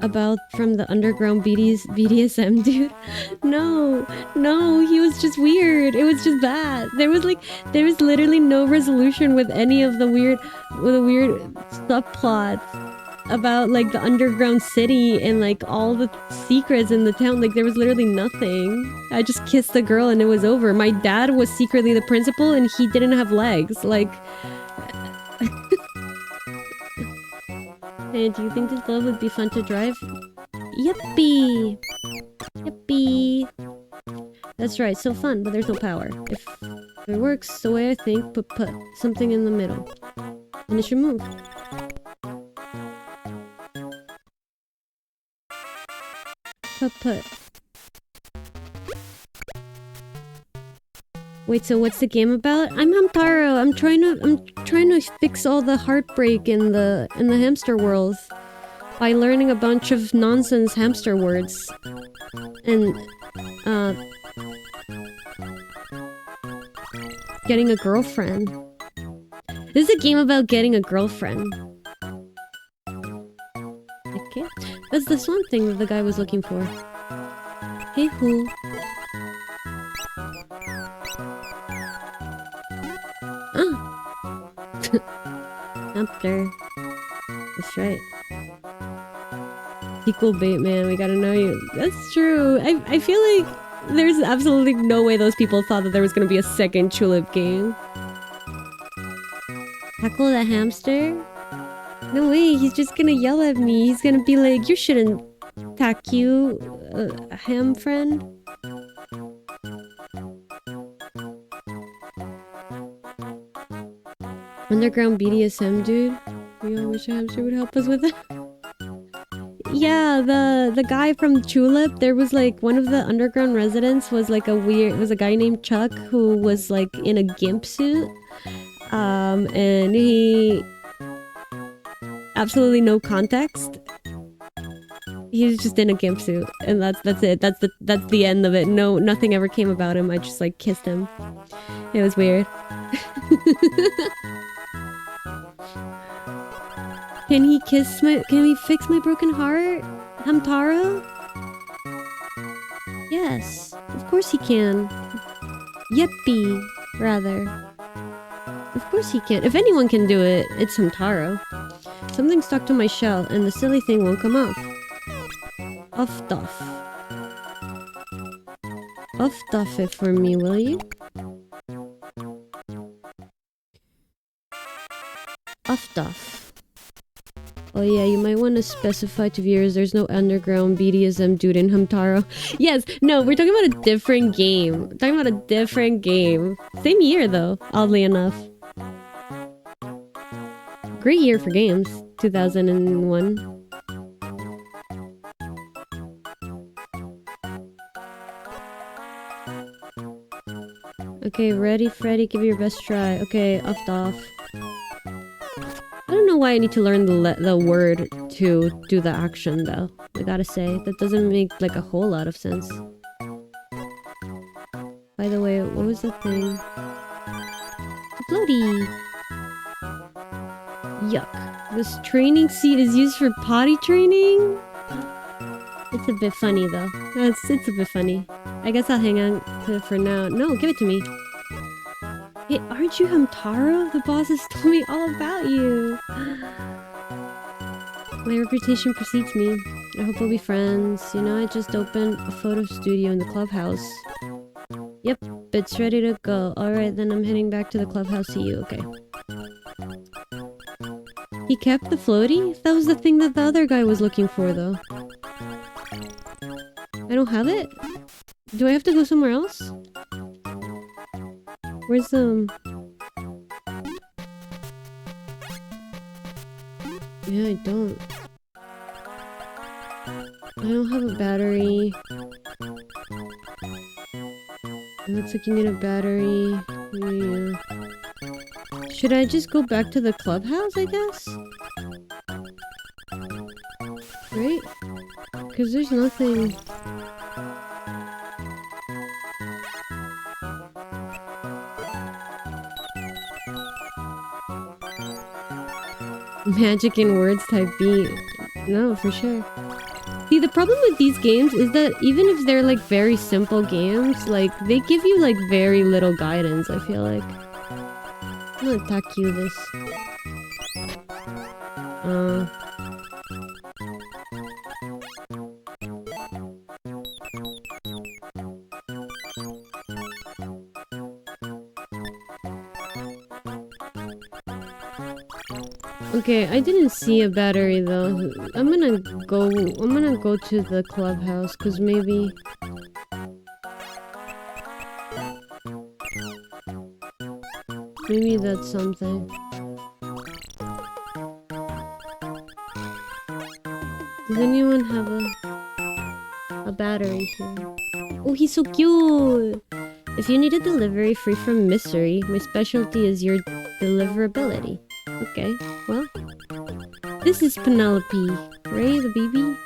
about from the underground BDSM dude? No, he was just weird. It was just bad. There was literally no resolution with any of the weird subplots about like the underground city and like all the secrets in the town. Like there was literally nothing. I just kissed the girl and it was over. My dad was secretly the principal and he didn't have legs. Like hey, do you think this love would be fun to drive? Yippee! Yippee! That's right, so fun, but there's no power. If it works the way I think, put something in the middle. And it should move. Put. Wait, so what's the game about? I'm Hamtaro. I'm trying to fix all the heartbreak in the hamster world by learning a bunch of nonsense hamster words. And getting a girlfriend. This is a game about getting a girlfriend. Okay. That's the swan thing that the guy was looking for. Hey who? After. That's right. Equal bait, man. We gotta know you. That's true. I feel like there's absolutely no way those people thought that there was gonna be a second Tulip game. Tackle the hamster? No way. He's just gonna yell at me. He's gonna be like, you shouldn't attack you, ham friend. underground BDSM dude. We all wish a hamster would help us with that. Yeah, the guy from Tulip, there was like one of the underground residents was like a guy named Chuck who was like in a gimp suit. And he absolutely no context. He was just in a gimp suit, and that's it. That's the end of it. No, nothing ever came about him. I just like kissed him. It was weird. Can he fix my broken heart? Hamtaro? Yes, of course he can. Yeppy, rather. Of course he can. If anyone can do it, it's Hamtaro. Something stuck to my shell, and the silly thing won't come off. Off-duff. Off-duff it for me, will you? Off-duff. Oh yeah, you might want to specify to viewers there's no underground BDSM dude in Hamtaro. Yes, no, we're talking about a different game. We're talking about a different game. Same year though, oddly enough. Great year for games, 2001. Okay, ready, Freddy, give it your best try. Okay, off. I don't know why I need to learn the word to do the action, though. I gotta say, that doesn't make, like, a whole lot of sense. By the way, what was that thing? Floaty! Yuck. This training seat is used for potty training? It's a bit funny, though. It's a bit funny. I guess I'll hang on to it for now. No, give it to me. Hey, aren't you Hamtaro? The boss has told me all about you. My reputation precedes me. I hope we'll be friends. You know, I just opened a photo studio in the clubhouse. Yep, it's ready to go. Alright, then I'm heading back to the clubhouse. See you, okay. He kept the floaty? That was the thing that the other guy was looking for, though. I don't have it? Do I have to go somewhere else? Where's the... Yeah, I don't. I don't have a battery. It looks like you need a battery. Yeah. Should I just go back to the clubhouse, I guess? Right? Because there's nothing... Magic in words type B. No, for sure. See, the problem with these games is that even if they're like very simple games, like they give you like very little guidance, I feel like. I'm gonna attack you this. Okay, I didn't see a battery though. I'm gonna go to the clubhouse, cause maybe that's something. Does anyone have a battery here? Oh, he's so cute! If you need a delivery free from mystery, my specialty is your deliverability. Okay, well, this is Penelope, right? The baby?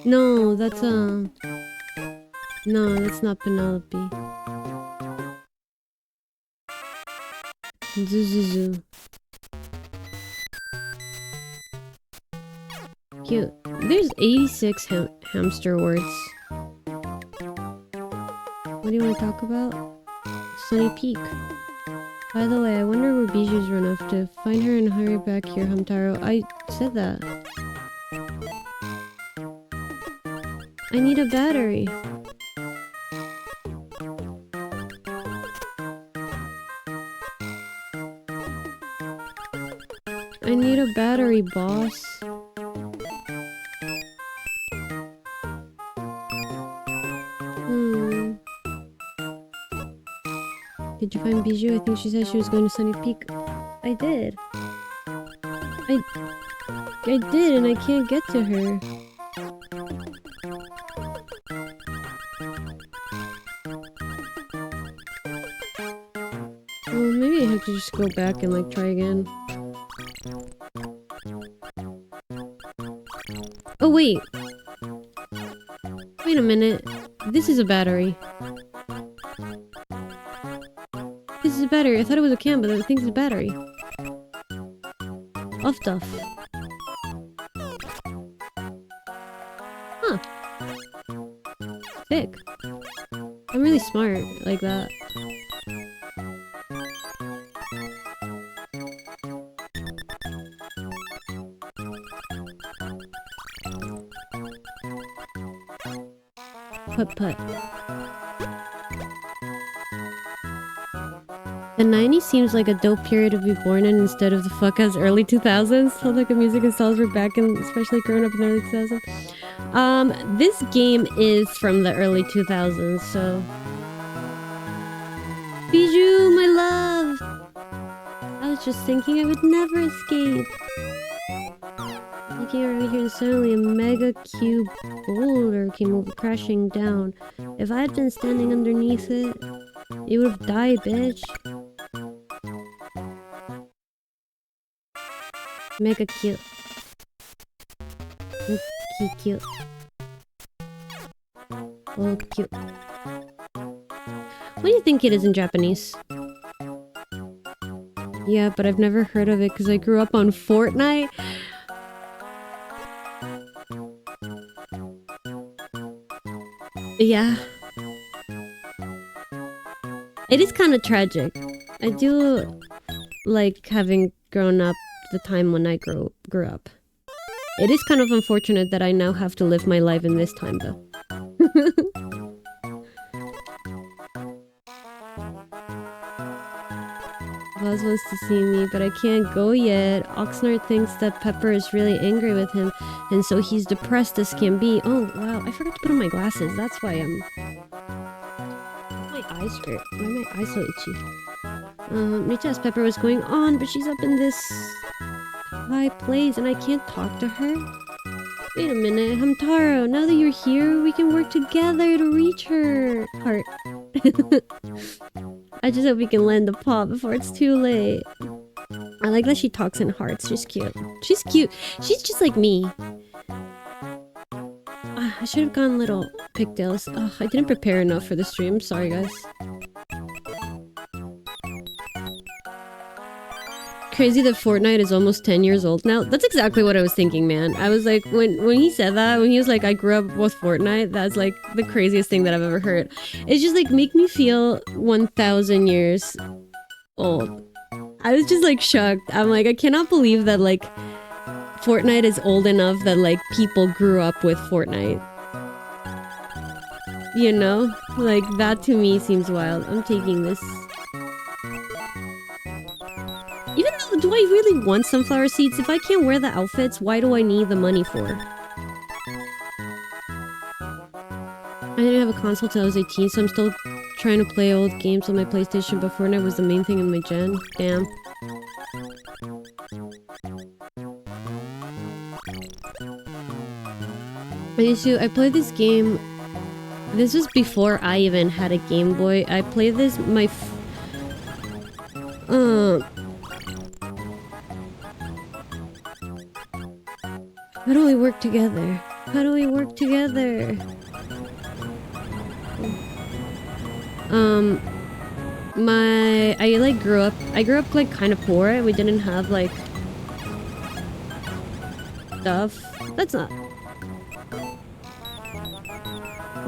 No, that's no, that's not Penelope. Zuzuzu. Cute. There's 86 hamster words. What do you want to talk about? Sunny Peak. By the way, I wonder where Bijou's run off to. Find her and hurry back here, Hamtaro. I said that. I need a battery. I need a battery, boss. Did you find Bijou? I think she said she was going to Sunny Peak. I did. I did, and I can't get to her. Well, maybe I have to just go back and like try again. Oh wait! Wait a minute. This is a battery. This is a battery. I thought it was a can, but I think it's a battery. Off stuff. Huh. Sick. I'm really smart like that. Putt. The 90s seems like a dope period to be born in instead of the fuck-ass early 2000s. Felt like the music and styles were back in, especially growing up in the early 2000s. This game is from the early 2000s, so... Bijou, my love! I was just thinking I would never escape. Looking around here, suddenly a mega cube boulder came over crashing down. If I had been standing underneath it, you would have died, bitch. Mega cute. Cute. Oh, cute. What do you think it is in Japanese? Yeah, but I've never heard of it because I grew up on Fortnite. Yeah. It is kind of tragic. I do like having grown up the time when I grew up. It is kind of unfortunate that I now have to live my life in this time though. Buzz wants to see me, but I can't go yet. Oxnard thinks that Pepper is really angry with him, and so he's depressed as can be. Oh, wow, I forgot to put on my glasses. That's why my eyes hurt. Why are my eyes so itchy? Rita asked Pepper what's going on, but she's up in this high place, and I can't talk to her. Wait a minute, Hamtaro, now that you're here, we can work together to reach her heart. I just hope we can land the paw before it's too late. I like that she talks in hearts. She's cute. She's cute. She's just like me. I should have gone little pigtails. I didn't prepare enough for the stream. Sorry, guys. Crazy that Fortnite is almost 10 years old now. That's exactly what I was thinking, man. I was like, when he said that, when he was like, I grew up with Fortnite, that's like the craziest thing that I've ever heard. It's just like, make me feel 1,000 years old. I was just like shocked. I'm like, I cannot believe that like Fortnite is old enough that like people grew up with Fortnite. You know? Like that to me seems wild. I'm taking this. Even though, do I really want sunflower seeds? If I can't wear the outfits, why do I need the money for? I didn't have a console till I was 18, so I'm still trying to play old games on my PlayStation, but Fortnite was the main thing in my gen. Damn. I played this game... This was before I even had a Game Boy. I played this, How do we work together? How do we work together? I grew up like kind of poor. We didn't have like stuff. That's not.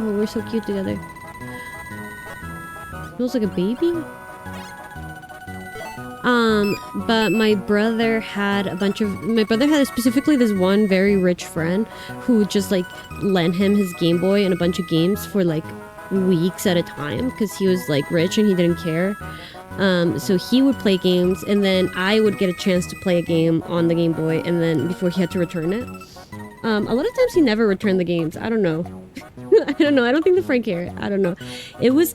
Oh, we're so cute together. Smells like a baby? But my brother had specifically this one very rich friend who just like lent him his Game Boy and a bunch of games for like weeks at a time because he was like rich and he didn't care. So he would play games and then I would get a chance to play a game on the Game Boy and then before he had to return it. A lot of times he never returned the games. I don't know. I don't know. I don't think the Frank cared. I don't know. It was,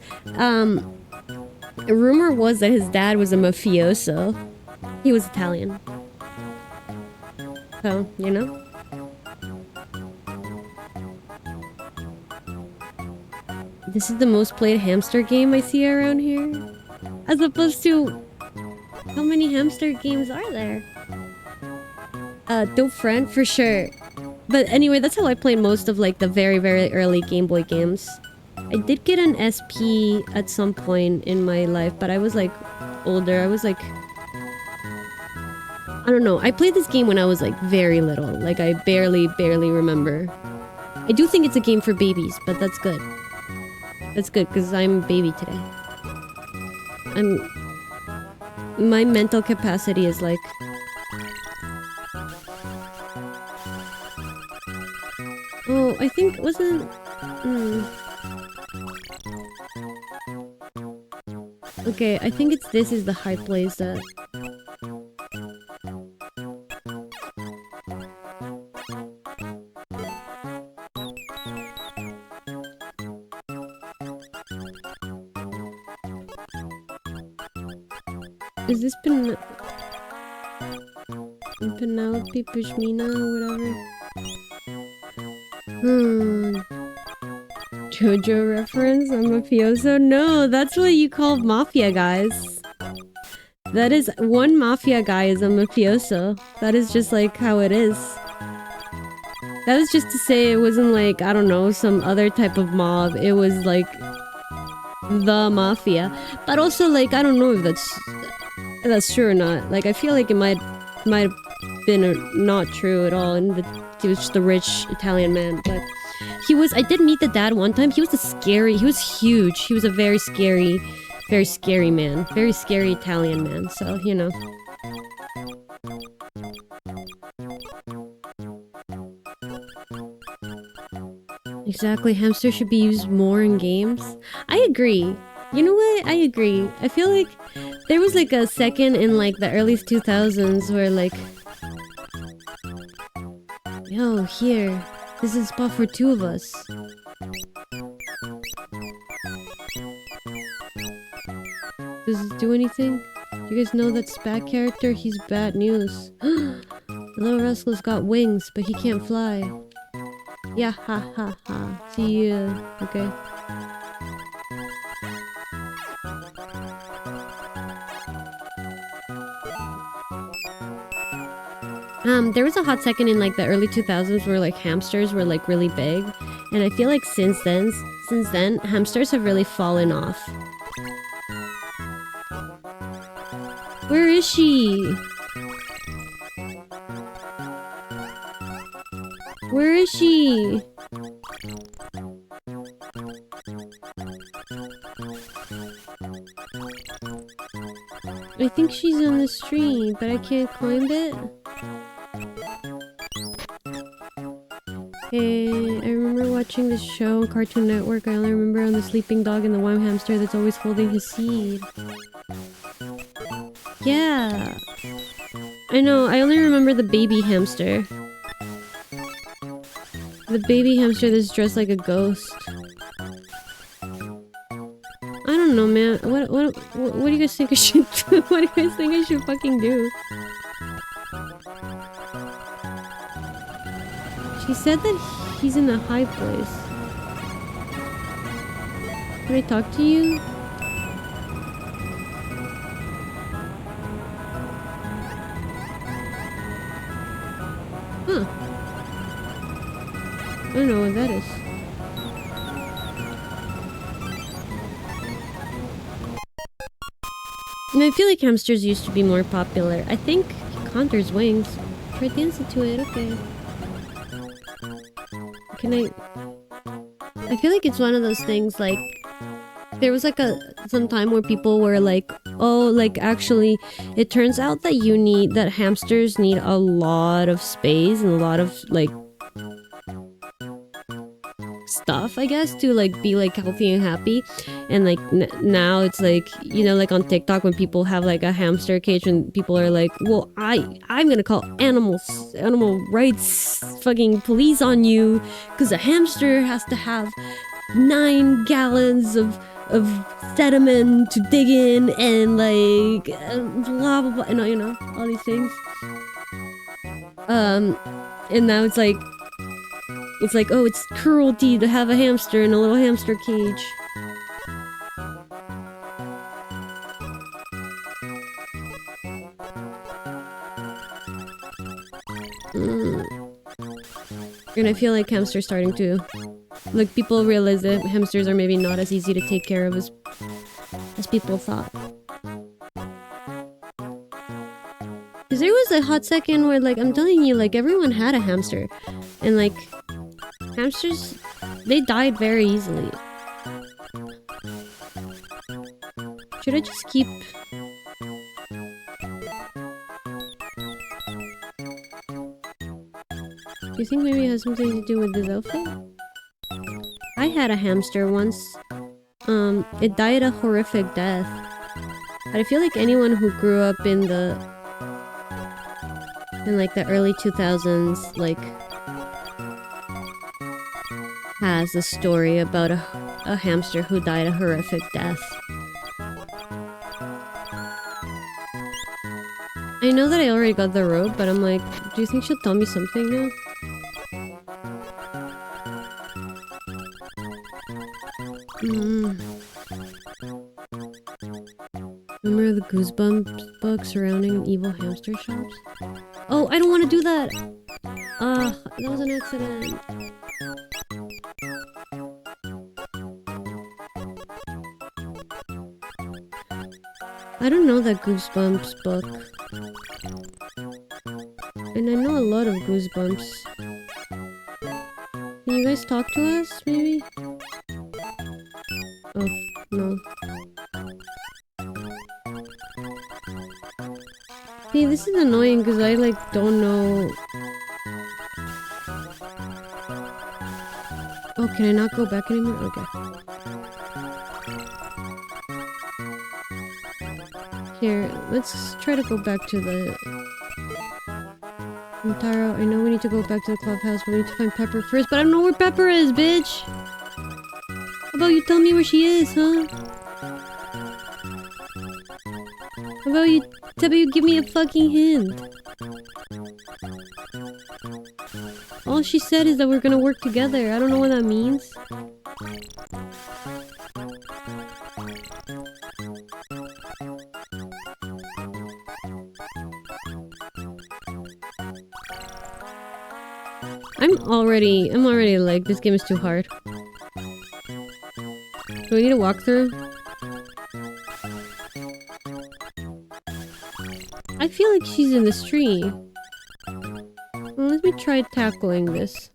A rumor was that his dad was a mafioso. He was Italian. So, you know? This is the most played hamster game I see around here. As opposed to... How many hamster games are there? Dope Friend, for sure. But anyway, that's how I played most of like the very, very early Game Boy games. I did get an SP at some point in my life, but I was like older. I was like... I don't know. I played this game when I was like very little. Like I barely remember. I do think it's a game for babies, but that's good. That's good, because I'm a baby today. My mental capacity is like... Oh, I think wasn't... Okay, I think this is the high place that... Is this Penelope Pushmina or whatever? JoJo reference? I'm a mafioso? No, that's what you call mafia guys. That is, one mafia guy is a mafioso. That is just like how it is. That was just to say it wasn't like, I don't know, some other type of mob. It was like the mafia. But also like, I don't know if that's true or not. Like, I feel like it might have been not true at all, and he was just a rich Italian man. But I did meet the dad one time. He was huge. He was a very scary man. Very scary Italian man. So, you know. Exactly. Hamster should be used more in games. I agree. You know what? I agree. I feel like there was like a second in like the early 2000s where like... Yo, here. This is a spot for two of us. Does it do anything? You guys know that Spat character? He's bad news. The little rascal's got wings, but he can't fly. Yeah, ha ha ha. See ya. Okay. There was a hot second in like the early 2000s where like hamsters were like really big, and I feel like since then hamsters have really fallen off. Where is she? Where is she? I think she's on the stream, but I can't climb it. Hey, I remember watching this show on Cartoon Network. I only remember on the sleeping dog and the one hamster that's always holding his seed. Yeah. I know, I only remember the baby hamster. The baby hamster that's dressed like a ghost. I don't know, man. What do you guys think I should do? What do you guys think I should fucking do? She said that he's in a high place. Can I talk to you? Huh. I don't know what that is. And I feel like hamsters used to be more popular. I think Contor's wings. Try dancing to it, okay. I feel like it's one of those things like... There was like some time where people were like, oh, like actually, it turns out that hamsters need a lot of space and a lot of like stuff, I guess, to like be like healthy and happy. And like now it's like, you know, like on TikTok when people have like a hamster cage and people are like, well, I'm gonna call animal rights fucking police on you because a hamster has to have 9 gallons of of sediment to dig in and like blah blah blah, and you know, all these things. And now it's like oh, it's cruelty to have a hamster in a little hamster cage. And I feel like hamsters starting to... Like, people realize that hamsters are maybe not as easy to take care of as people thought. Because there was a hot second where, like, I'm telling you, like, everyone had a hamster. And, like, hamsters, they died very easily. Should I just keep... Do you think maybe it has something to do with this outfit? I had a hamster once. It died a horrific death. But I feel like anyone who grew up in like the early 2000s, like, has a story about a hamster who died a horrific death. I know that I already got the robe, but I'm like, do you think she'll tell me something now? Remember the Goosebumps book surrounding evil hamster shops? Oh, I don't want to do that! That was an accident. I don't know that Goosebumps book. And I know a lot of Goosebumps. Can you guys talk to us, maybe? Oh, no. See, this is annoying because I, like, don't know... Oh, can I not go back anymore? Okay. Here, let's try to go back to the... Hamtaro, I know we need to go back to the clubhouse, but we need to find Pepper first, but I don't know where Pepper is, bitch! How about you tell me where she is, huh? How about you give me a fucking hint? All she said is that we're gonna work together. I don't know what that means. I'm already like, this game is too hard. Do we need a walkthrough? I feel like she's in this tree. Well, let me try tackling this.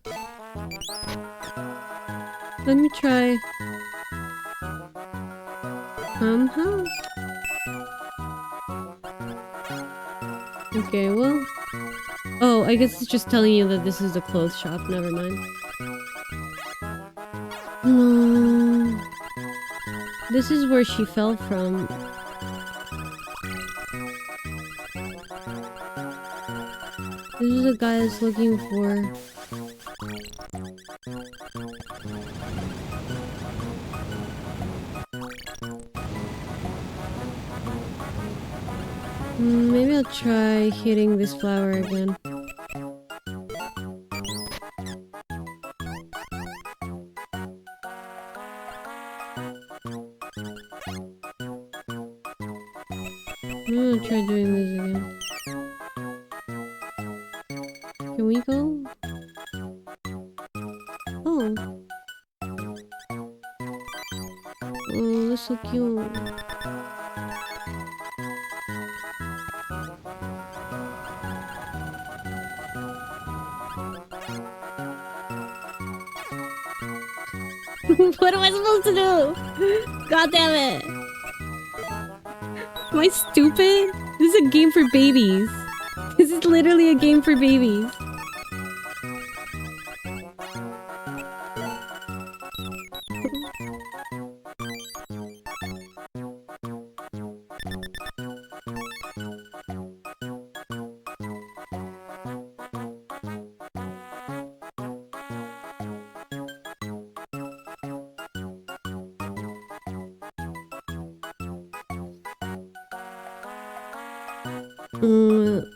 Let me try... house? Okay, well... Oh, I guess it's just telling you that this is a clothes shop. Never mind. No. This is where she fell from. This is a guy that's looking for... Maybe I'll try hitting this flower again. I'm gonna try doing this again. Can we go? Oh. Oh, that's so cute. What am I supposed to do? God damn it. Am I stupid? This is a game for babies. This is literally a game for babies. Mm.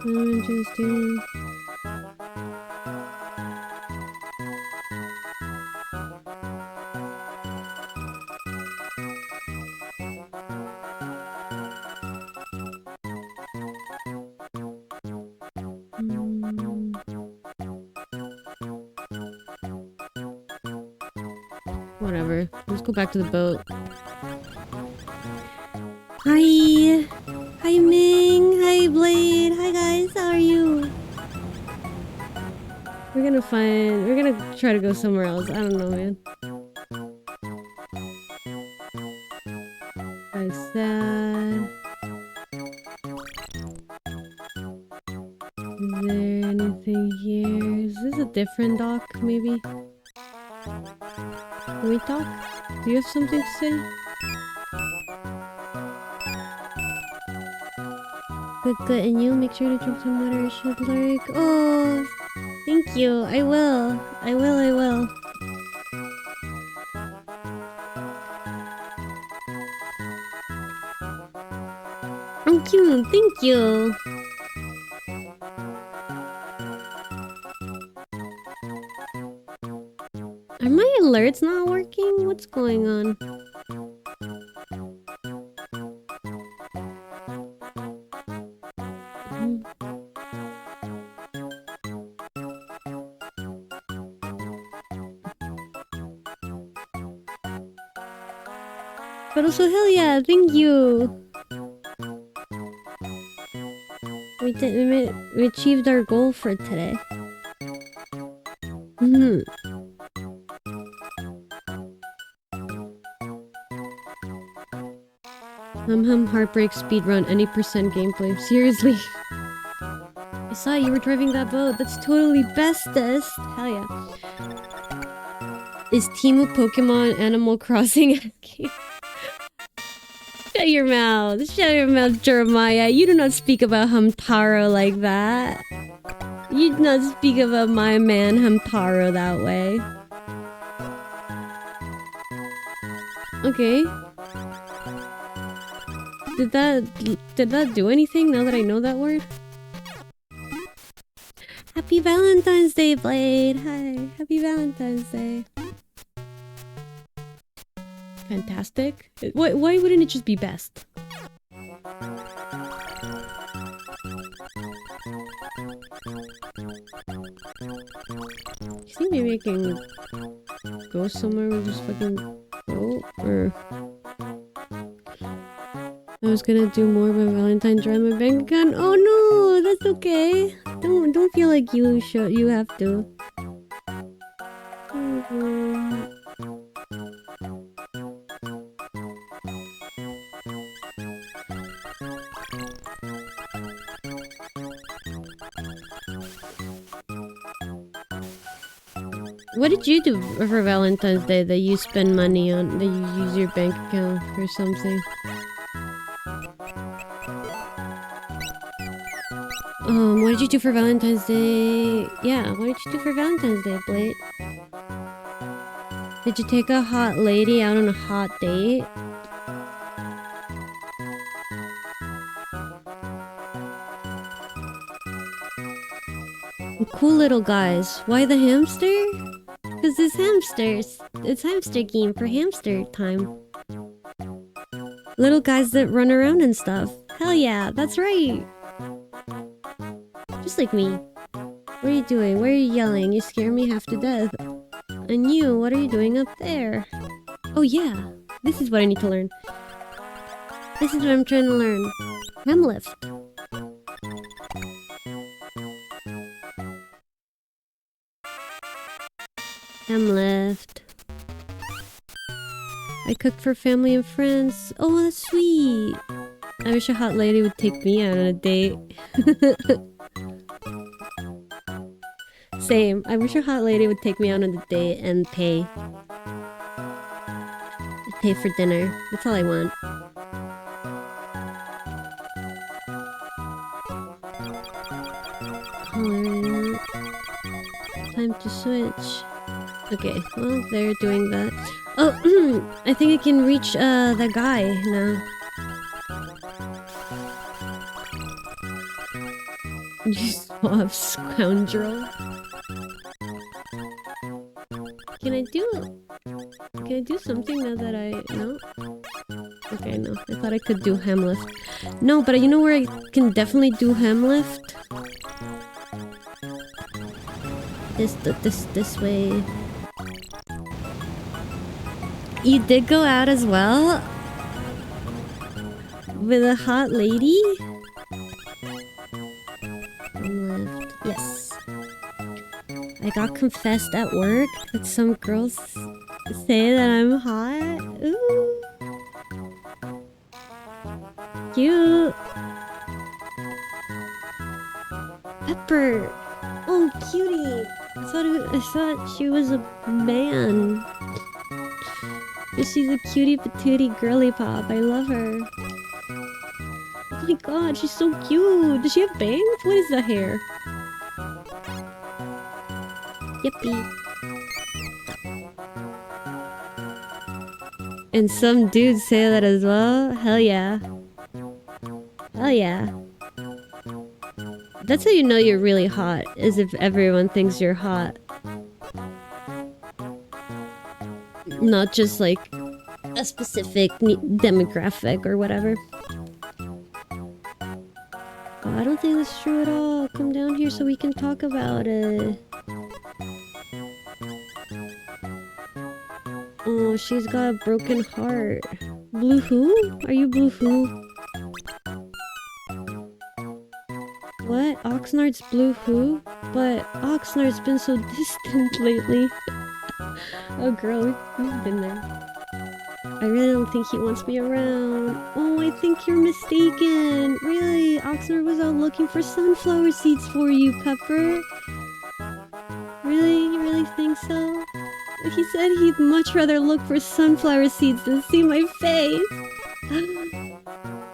Interesting. Whatever. Let's go back to the boat. Hi! Hi Ming! Hi Blade! Hi guys, how are you? We're gonna try to go somewhere else. I don't know, man. I'm sad. Is there anything here? Is this a different dock, maybe? Can we talk? Do you have something to say? Good, and you make sure to drink some water. Should lurk. Oh, thank you. I will. I will. Thank you. Thank you. Are my alerts not working? What's going on? But also, hell yeah, thank you. We achieved our goal for today. Heartbreak speedrun any percent gameplay. Seriously. I saw you were driving that boat. That's totally bestest. Hell yeah. Is Timu Pokemon Animal Crossing? Shut your mouth. Shut your mouth, Jeremiah. You do not speak about Hamtaro like that. You do not speak about my man Hamtaro that way. Okay. Did that do anything now that I know that word? Happy Valentine's Day, Blade! Hi, happy Valentine's Day. Fantastic. Why wouldn't it just be best? You think maybe I can go somewhere with just fucking go? Or I was gonna do more by Valentine, dry my bank account. Oh no, that's okay. Don't feel like you have to. What did you do for Valentine's Day that you spend money on, that you use your bank account for something? What did you do for Valentine's Day? Yeah, what did you do for Valentine's Day, Blade? Did you take a hot lady out on a hot date? Cool little guys. Why the hamster? Because it's hamsters. It's hamster game for hamster time. Little guys that run around and stuff. Hell yeah, that's right. Just like me. What are you doing? Why are you yelling? You scare me half to death. And you, what are you doing up there? Oh yeah, this is what I need to learn. This is what I'm trying to learn. Hamlift. Hamlift. I cooked for family and friends. Oh, that's sweet. I wish a hot lady would take me out on a date. Same. I wish a hot lady would take me out on a date and pay. Pay for dinner. That's all I want. Alright. Time to switch. Okay, well, they're doing that. Oh, I think I can reach that guy now. You suave scoundrel. Can I do something now that I... No? Okay, no. I thought I could do ham lift. No, but you know where I can definitely do ham lift? This way. You did go out as well? With a hot lady? Ham lift. Yes. I got confessed at work that some girls say that I'm hot. Ooh. Cute. Pepper. Oh, cutie. I thought she was a man. She's a cutie patootie girly pop. I love her. Oh my god, she's so cute. Does she have bangs? What is the hair? Yippee. And some dudes say that as well. Hell yeah. Hell yeah. That's how you know you're really hot, is if everyone thinks you're hot. Not just like a specific demographic or whatever. Oh, I don't think that's true at all. Come down here so we can talk about it. Oh, she's got a broken heart. Blue who? Are you Blue who? What? Oxnard's Blue who? But Oxnard's been so distant lately. Oh girl, we've been there. I really don't think he wants me around. Oh, I think you're mistaken. Really? Oxnard was out looking for sunflower seeds for you, Pepper. Really? You really think so? He said he'd much rather look for sunflower seeds than see my face.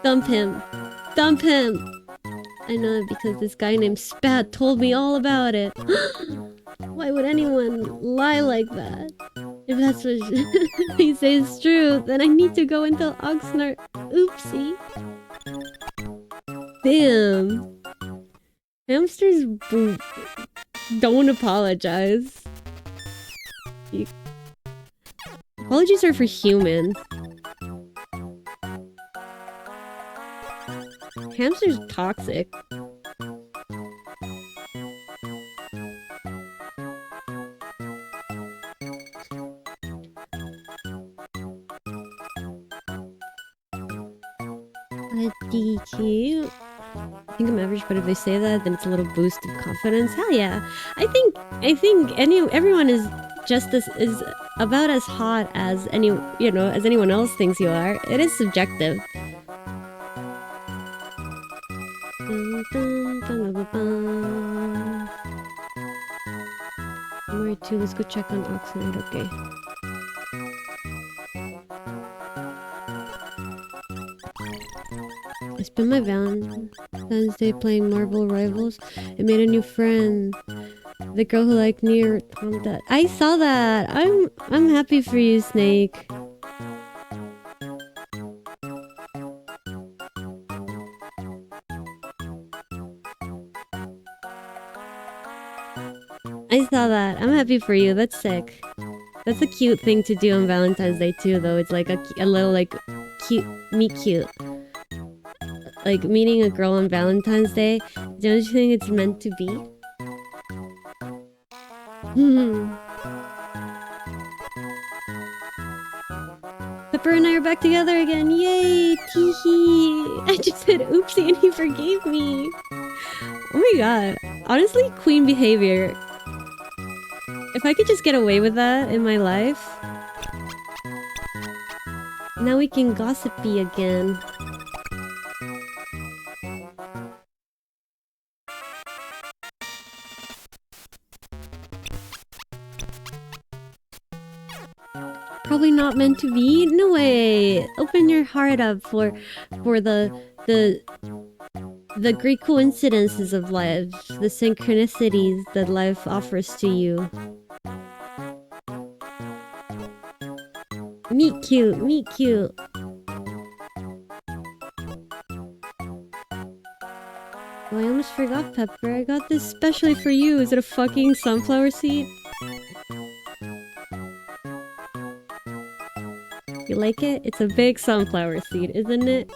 Dump him. Dump him. I know it because this guy named Spat told me all about it. Why would anyone lie like that? If that's what he says is true, then I need to go and tell Oxnard. Oopsie. Damn. Hamsters don't apologize. Apologies are for humans. Hamsters toxic. DQ. I think I'm average, but if they say that, then it's a little boost of confidence. Hell yeah! I think everyone is is about as hot as as anyone else thinks you are. It is subjective. More too. Let's go check on Oxnard. Okay. I spent my Valentine's Day playing Marvel Rivals. I made a new friend. The girl who liked neru. I saw that. I'm happy for you, Snake. I saw that. I'm happy for you. That's sick. That's a cute thing to do on Valentine's Day too, though. It's like a little like cute, meet cute. Like meeting a girl on Valentine's Day. Don't you think it's meant to be? Pepper and I are back together again. Yay! Teehee! I just said oopsie and he forgave me. Oh my god. Honestly, queen behavior. If I could just get away with that in my life. Now we can gossipy again. probably not meant to be? No way. Open your heart up for the great coincidences of life, the synchronicities that life offers to you. Meet cute, meet cute. Oh, I almost forgot, Pepper. I got this specially for you. Is it a fucking sunflower seed? You like it? It's a big sunflower seed, isn't it?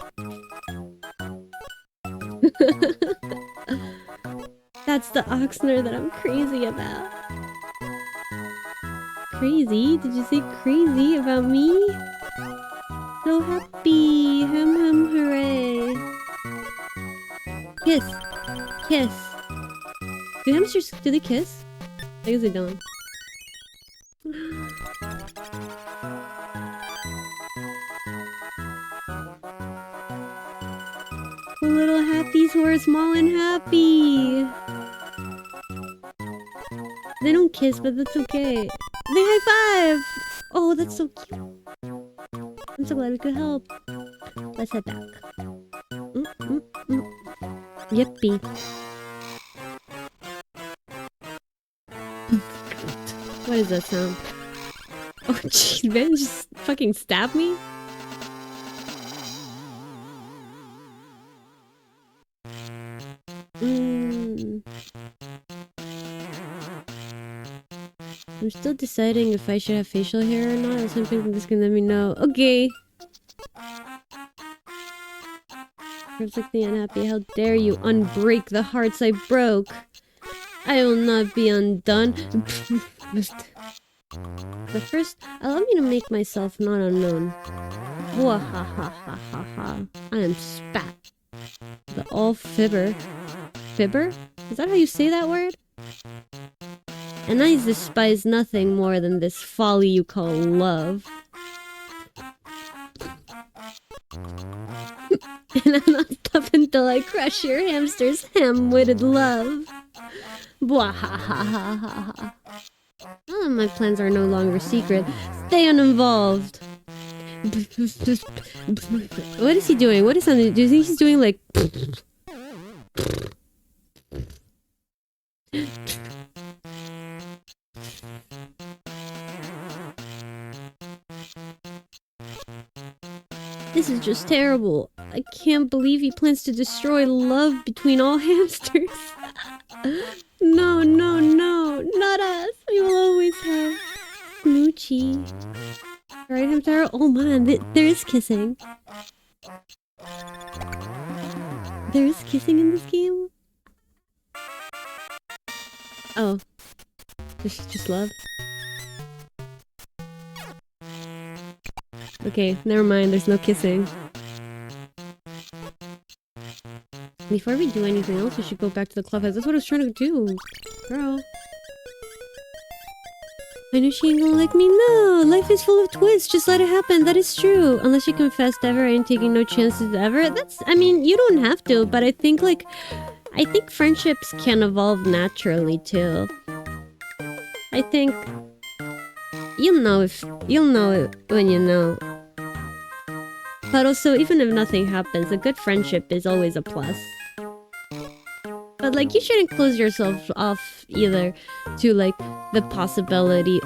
That's the Oxner that I'm crazy about. Crazy? Did you say crazy about me? So happy! Hem hem hooray! Kiss! Kiss! Do hamsters, do they kiss? I guess they don't. The little happies who are small and happy! They don't kiss, but that's okay. They high five! Oh, that's so cute. I'm so glad we could help. Let's head back. Yippee. What is that sound? Oh jeez, man just fucking stabbed me? I'm still deciding if I should have facial hair or not. Or something that's gonna let me know. Okay. Perfectly unhappy. How dare you unbreak the hearts I broke? I will not be undone. But first, allow me to make myself not unknown. Wahahahaha. I am Spat. The all fibber. Fibber? Is that how you say that word? And I despise nothing more than this folly you call love. And I'm not tough until I crush your hamster's ham-witted love. Bwahahahaha. Oh, my plans are no longer secret. Stay uninvolved. What is he doing? What is something? Do you think he's doing like... This is just terrible. I can't believe he plans to destroy love between all hamsters. No, no, no. Not us. We will always have Smoochie. Right, Hamtaro? Oh man, there is kissing. There is kissing in this game? Oh. Just love? Okay, never mind, there's no kissing. Before we do anything else, we should go back to the clubhouse. That's what I was trying to do. Girl. I knew she ain't gonna like me. No, life is full of twists. Just let it happen. That is true. Unless you confess ever, I ain't taking no chances ever. That's, I mean, you don't have to, but I think friendships can evolve naturally too. I think you'll know it when you know. But also, even if nothing happens, a good friendship is always a plus. But like, you shouldn't close yourself off either to like the possibility.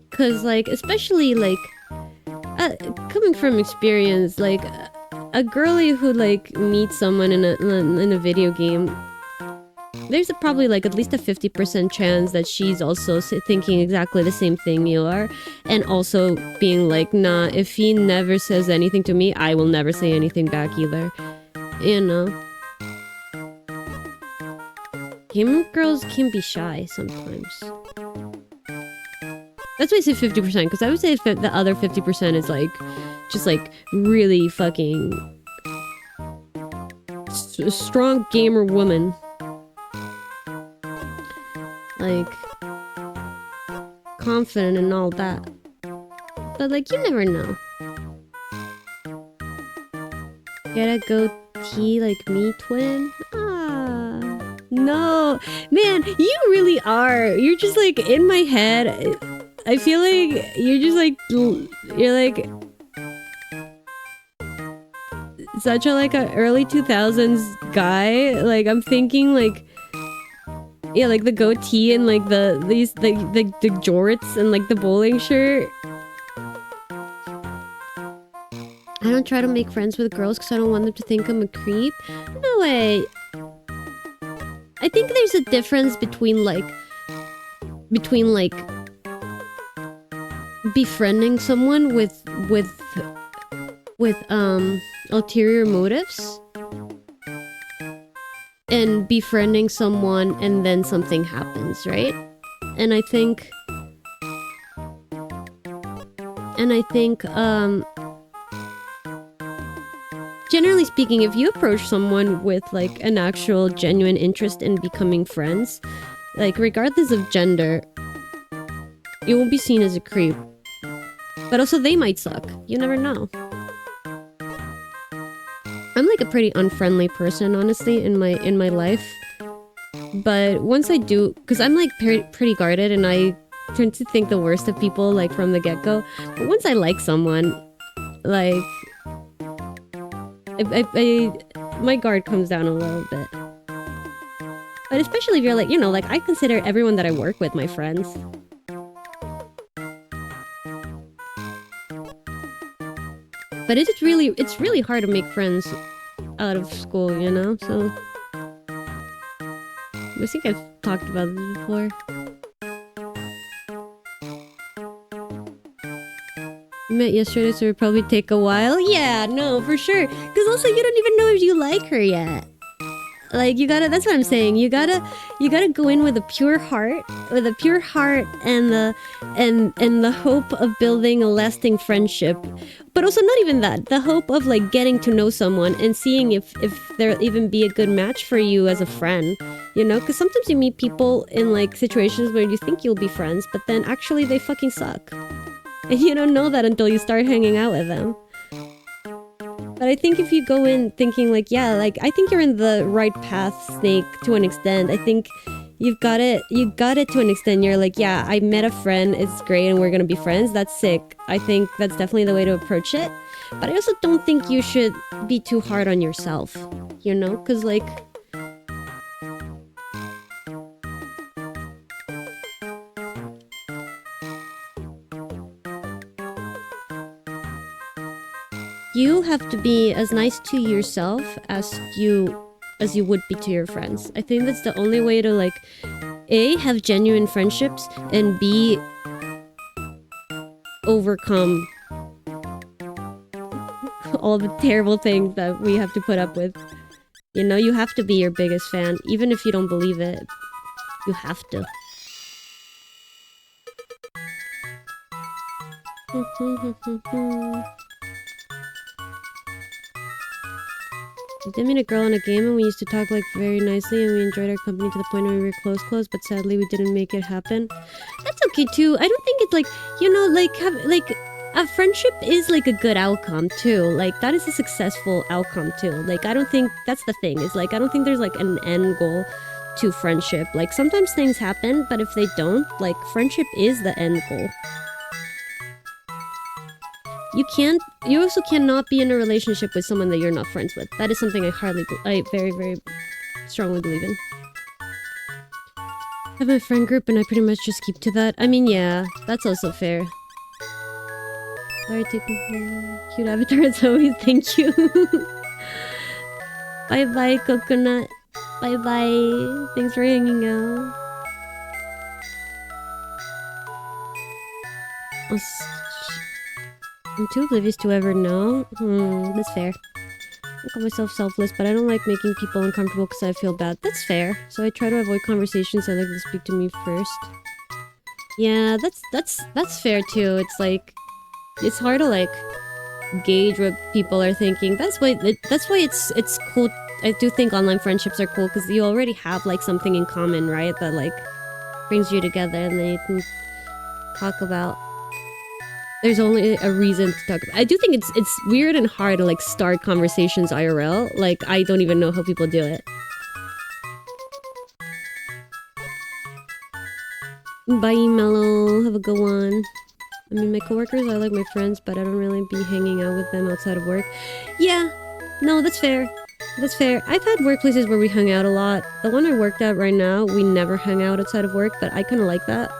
Cause like, especially like, coming from experience, like a girly who like meets someone in a video game, there's probably like at least a 50% chance that she's also thinking exactly the same thing you are, and also being like, nah, if he never says anything to me, I will never say anything back either. You know. Gamer girls can be shy sometimes. That's why I say 50%, because I would say the other 50% is like, just like really fucking strong gamer woman. Like, confident and all that. But like, you never know. Get a goatee like me, twin? Ah, no. Man, you really are. You're just like in my head. I feel like you're just like you're like such a like a early 2000s guy. Like I'm thinking like yeah, like the goatee and like the jorts and like the bowling shirt. I don't try to make friends with girls because I don't want them to think I'm a creep. No way. I think there's a difference between like befriending someone with ulterior motives and befriending someone and then something happens, right? And I think generally speaking, if you approach someone with like an actual genuine interest in becoming friends, like regardless of gender, you won't be seen as a creep. But also they might suck. You never know. I'm like a pretty unfriendly person, honestly, in my life. But once I do, because I'm like pretty guarded and I tend to think the worst of people like from the get-go. But once I like someone, like my guard comes down a little bit. But especially if you're like, you know, like I consider everyone that I work with my friends. But it's really hard to make friends out of school, you know? So I think I've talked about this before. We met yesterday, so it'll probably take a while. Yeah, no, for sure. Because also you don't even know if you like her yet. Like you gotta, that's what I'm saying. You gotta go in with a pure heart, and the hope of building a lasting friendship. But also not even that, the hope of like getting to know someone and seeing if there'll even be a good match for you as a friend, you know? Because sometimes you meet people in like situations where you think you'll be friends, but then actually they fucking suck. And you don't know that until you start hanging out with them. But I think if you go in thinking like, yeah, like I think you're in the right path, Snake, to an extent. I think you got it to an extent. You're like, yeah, I met a friend, it's great and we're gonna be friends. That's sick. I think that's definitely the way to approach it. But I also don't think you should be too hard on yourself, you know? Because like, you have to be as nice to yourself as you would be to your friends. I think that's the only way to like A, have genuine friendships, and B, overcome all the terrible things that we have to put up with. You know, you have to be your biggest fan, even if you don't believe it. You have to. I did meet a girl in a game and we used to talk like very nicely and we enjoyed our company to the point where we were close, but sadly we didn't make it happen. That's okay too. I don't think it's like, you know, like a friendship is like a good outcome too. Like that is a successful outcome too. Like I don't think that's the thing. Is like I don't think there's like an end goal to friendship. Like sometimes things happen, but if they don't, like friendship is the end goal. You also cannot be in a relationship with someone that you're not friends with. That is something I very, very strongly believe in. I have my friend group and I pretty much just keep to that. I mean, yeah, that's also fair. Sorry, taking cute avatar as always, thank you. Bye-bye, coconut. Bye-bye. Thanks for hanging out. I'm too oblivious to ever know. That's fair. I call myself selfless, but I don't like making people uncomfortable because I feel bad. That's fair. So I try to avoid conversations that like to speak to me first. Yeah, that's fair too. It's like, it's hard to like gauge what people are thinking. That's why it's cool. I do think online friendships are cool because you already have like something in common, right? That like brings you together and then you can talk about. There's only a reason to talk about. I do think it's weird and hard to like start conversations IRL. Like I don't even know how people do it. Bye, Mellow. Have a good one. I mean, my coworkers are like my friends, but I don't really be hanging out with them outside of work. Yeah, no, that's fair. That's fair. I've had workplaces where we hung out a lot. The one I worked at right now, we never hung out outside of work, but I kind of like that.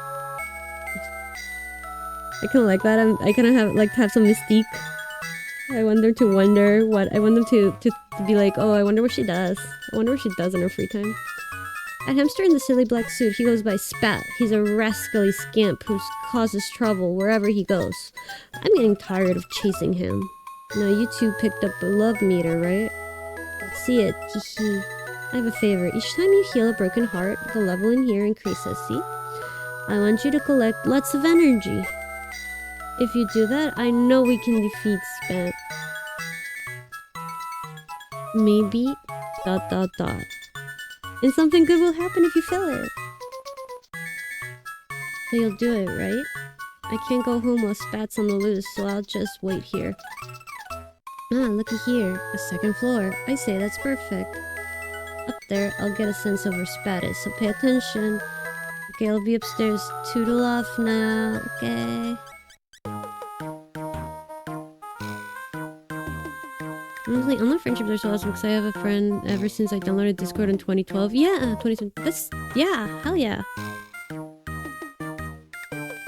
I kind of like that. I kind of like to have some mystique. I want them to wonder what... I want them to be like, oh, I wonder what she does. I wonder what she does in her free time. At Hamster in the silly black suit, he goes by Spat. He's a rascally scamp who causes trouble wherever he goes. I'm getting tired of chasing him. Now you two picked up a love meter, right? Let's see it. Hehe. I have a favor. Each time you heal a broken heart, the level in here increases, see? I want you to collect lots of energy. If you do that, I know we can defeat Spat. Maybe... ... And something good will happen if you fill it. So you'll do it, right? I can't go home while Spat's on the loose, so I'll just wait here. Ah, looky here. A second floor. I say that's perfect. Up there, I'll get a sense of where Spat is, so pay attention. Okay, I'll be upstairs. Toodle off now, okay? Honestly, online friendships are so awesome because I have a friend ever since I downloaded Discord in 2012. Yeah, 2012. That's... yeah, hell yeah.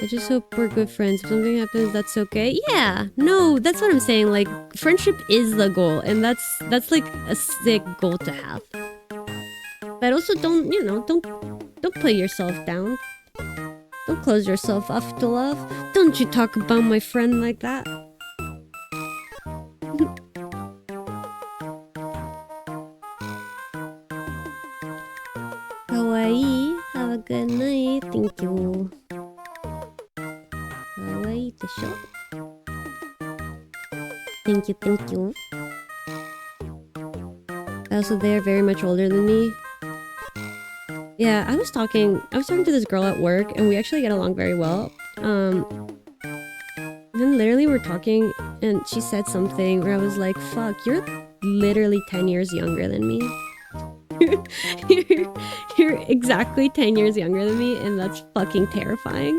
I just hope we're good friends. If something happens, that's okay. Yeah, no, that's what I'm saying. Like, friendship is the goal, and that's like a sick goal to have. But also don't, you know, don't put yourself down. Don't close yourself off to love. Don't you talk about my friend like that. Kawaii, have a good night. Thank you. Kawaii the show. Thank you, thank you. Also, they're very much older than me. Yeah, I was talking to this girl at work, and we actually get along very well. Then literally we're talking, and she said something where I was like, fuck, you're literally 10 years younger than me. You're exactly 10 years younger than me, and that's fucking terrifying.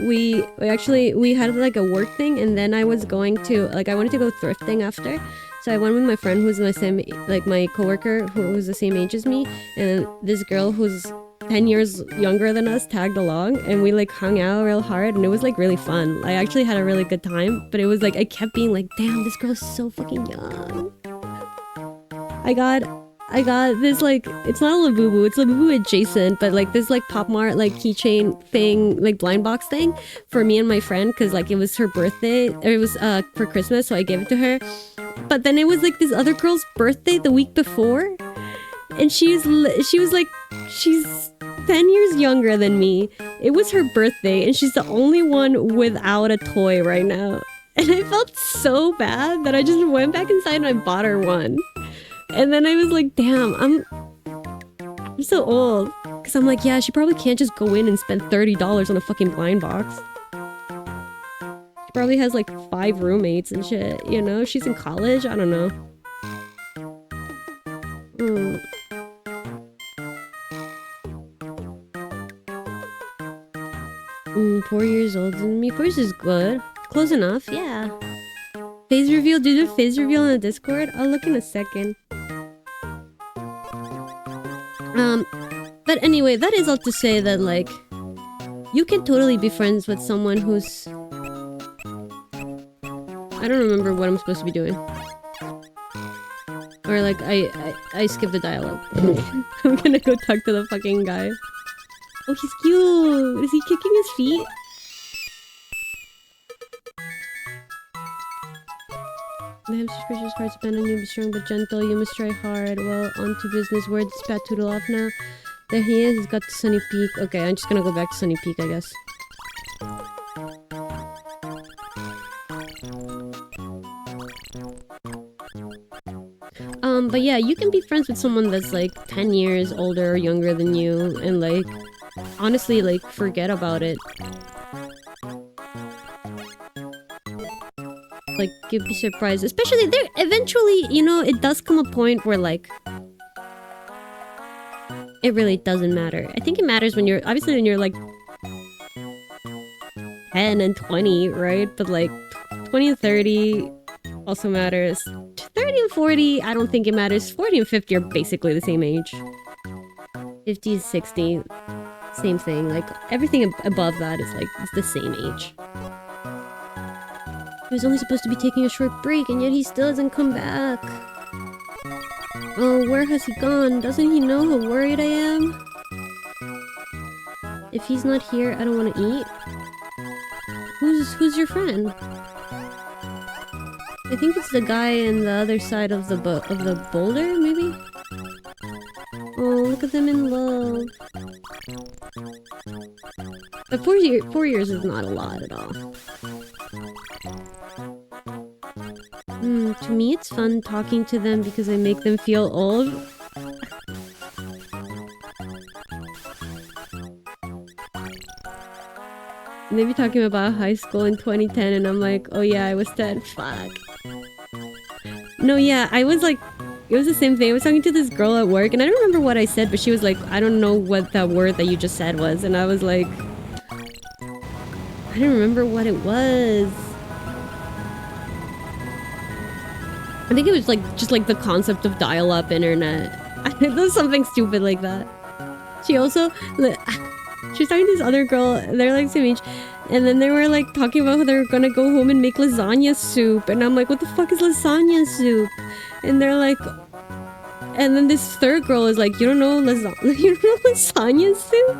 We had like a work thing, and then I was going to, like, I wanted to go thrifting after. So I went with my friend who's my same, like my coworker who was the same age as me, and this girl who's 10 years younger than us tagged along, and we like hung out real hard, and it was like really fun. I actually had a really good time, but it was like I kept being like, damn, this girl's so fucking young. I got this, like, it's not a Labubu, it's Labubu adjacent, but like this like Pop Mart like keychain thing, like blind box thing for me and my friend, because like it was her birthday, or it was for Christmas, so I gave it to her. But then it was like this other girl's birthday the week before, and she was like, she's 10 years younger than me. It was her birthday, and she's the only one without a toy right now. And I felt so bad that I just went back inside and I bought her one. And then I was like, damn, I'm so old. Because I'm like, yeah, she probably can't just go in and spend $30 on a fucking blind box. She probably has like 5 roommates and shit, you know? She's in college? I don't know. 4 years older than me. 4 years is good. Close enough, yeah. Phase reveal? Did you do a phase reveal on the Discord? I'll look in a second. But anyway, that is all to say that, like, you can totally be friends with someone who's... I don't remember what I'm supposed to be doing. Or, like, I skipped the dialogue. I'm gonna go talk to the fucking guy. Oh, he's cute! Is he kicking his feet? The hamster's precious heart's bent on you, be strong but gentle, you must try hard. Well, on to business, where'd Spat toodle off now? There he is, he's got the Sunny Peak. Okay, I'm just gonna go back to Sunny Peak, I guess. But yeah, you can be friends with someone that's like 10 years older or younger than you, and like, honestly, like, forget about it. Like, you'd be surprised. Especially there, eventually, you know, it does come a point where, like, it really doesn't matter. I think it matters when you're, obviously when you're, like, 10 and 20, right? But, like, 20 and 30 also matters. 30 and 40, I don't think it matters. 40 and 50 are basically the same age. 50, 60, same thing. Like, everything above that is, like, it's the same age. He was only supposed to be taking a short break, and yet he still hasn't come back. Oh, where has he gone? Doesn't he know how worried I am? If he's not here, I don't want to eat. Who's your friend? I think it's the guy on the other side of the boulder, maybe? Oh, look at them in love. But 4 years is not a lot at all. To me it's fun talking to them because I make them feel old. Maybe talking about high school in 2010 and I'm like, oh yeah, I was 10. Fuck. No, yeah, I was like, it was the same thing. I was talking to this girl at work and I don't remember what I said, but she was like, I don't know what that word that you just said was. And I was like, I don't remember what it was. I think it was like, just like the concept of dial-up internet. It was something stupid like that. She also, she was talking to this other girl, they're like same age, and then they were like talking about how they were gonna go home and make lasagna soup, and I'm like, what the fuck is lasagna soup? And they're like, and then this third girl is like, you don't know lasagna soup?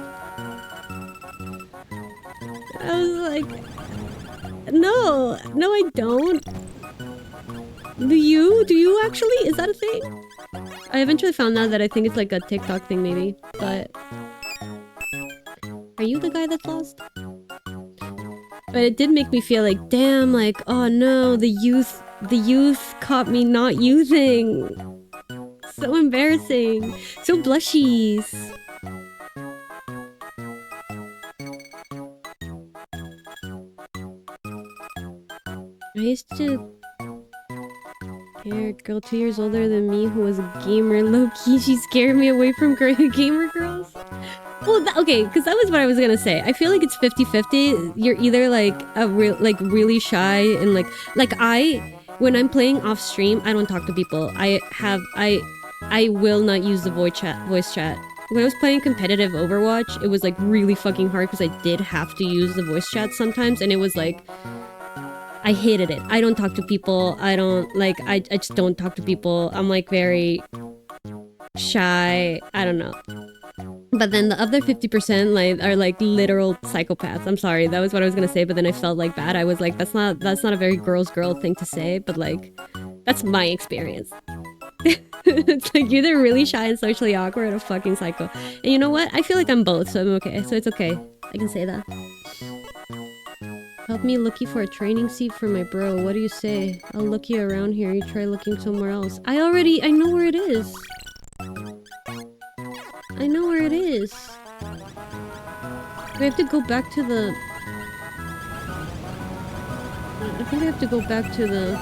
I was like, no, I don't. Do you actually? Is that a thing? I eventually found out that I think it's like a TikTok thing maybe, but... Are you the guy that's lost? But it did make me feel like, damn, like, oh no, the youth caught me not using. So embarrassing. So blushies. I used to... girl 2 years older than me who was a gamer. Low-key, she scared me away from gamer girls. Well, okay, because that was what I was gonna say. I feel like it's 50-50. You're either like really shy and like when I'm playing off stream, I don't talk to people. I will not use the voice chat. When I was playing competitive Overwatch, it was like really fucking hard because I did have to use the voice chat sometimes, and it was like, I hated it. I don't talk to people. I just don't talk to people. I'm like very shy. I don't know. But then the other 50% like are like literal psychopaths. I'm sorry, that was what I was gonna say, but then I felt like bad. I was like, that's not a very girl thing to say, but like, that's my experience. It's like you're either really shy and socially awkward or fucking psycho. And you know what? I feel like I'm both, so I'm okay. So it's okay. I can say that. Help me looking for a training seat for my bro. What do you say? I'll look you around here. You try looking somewhere else. I know where it is. I know where it is. We have to go back to the... I think I have to go back to the...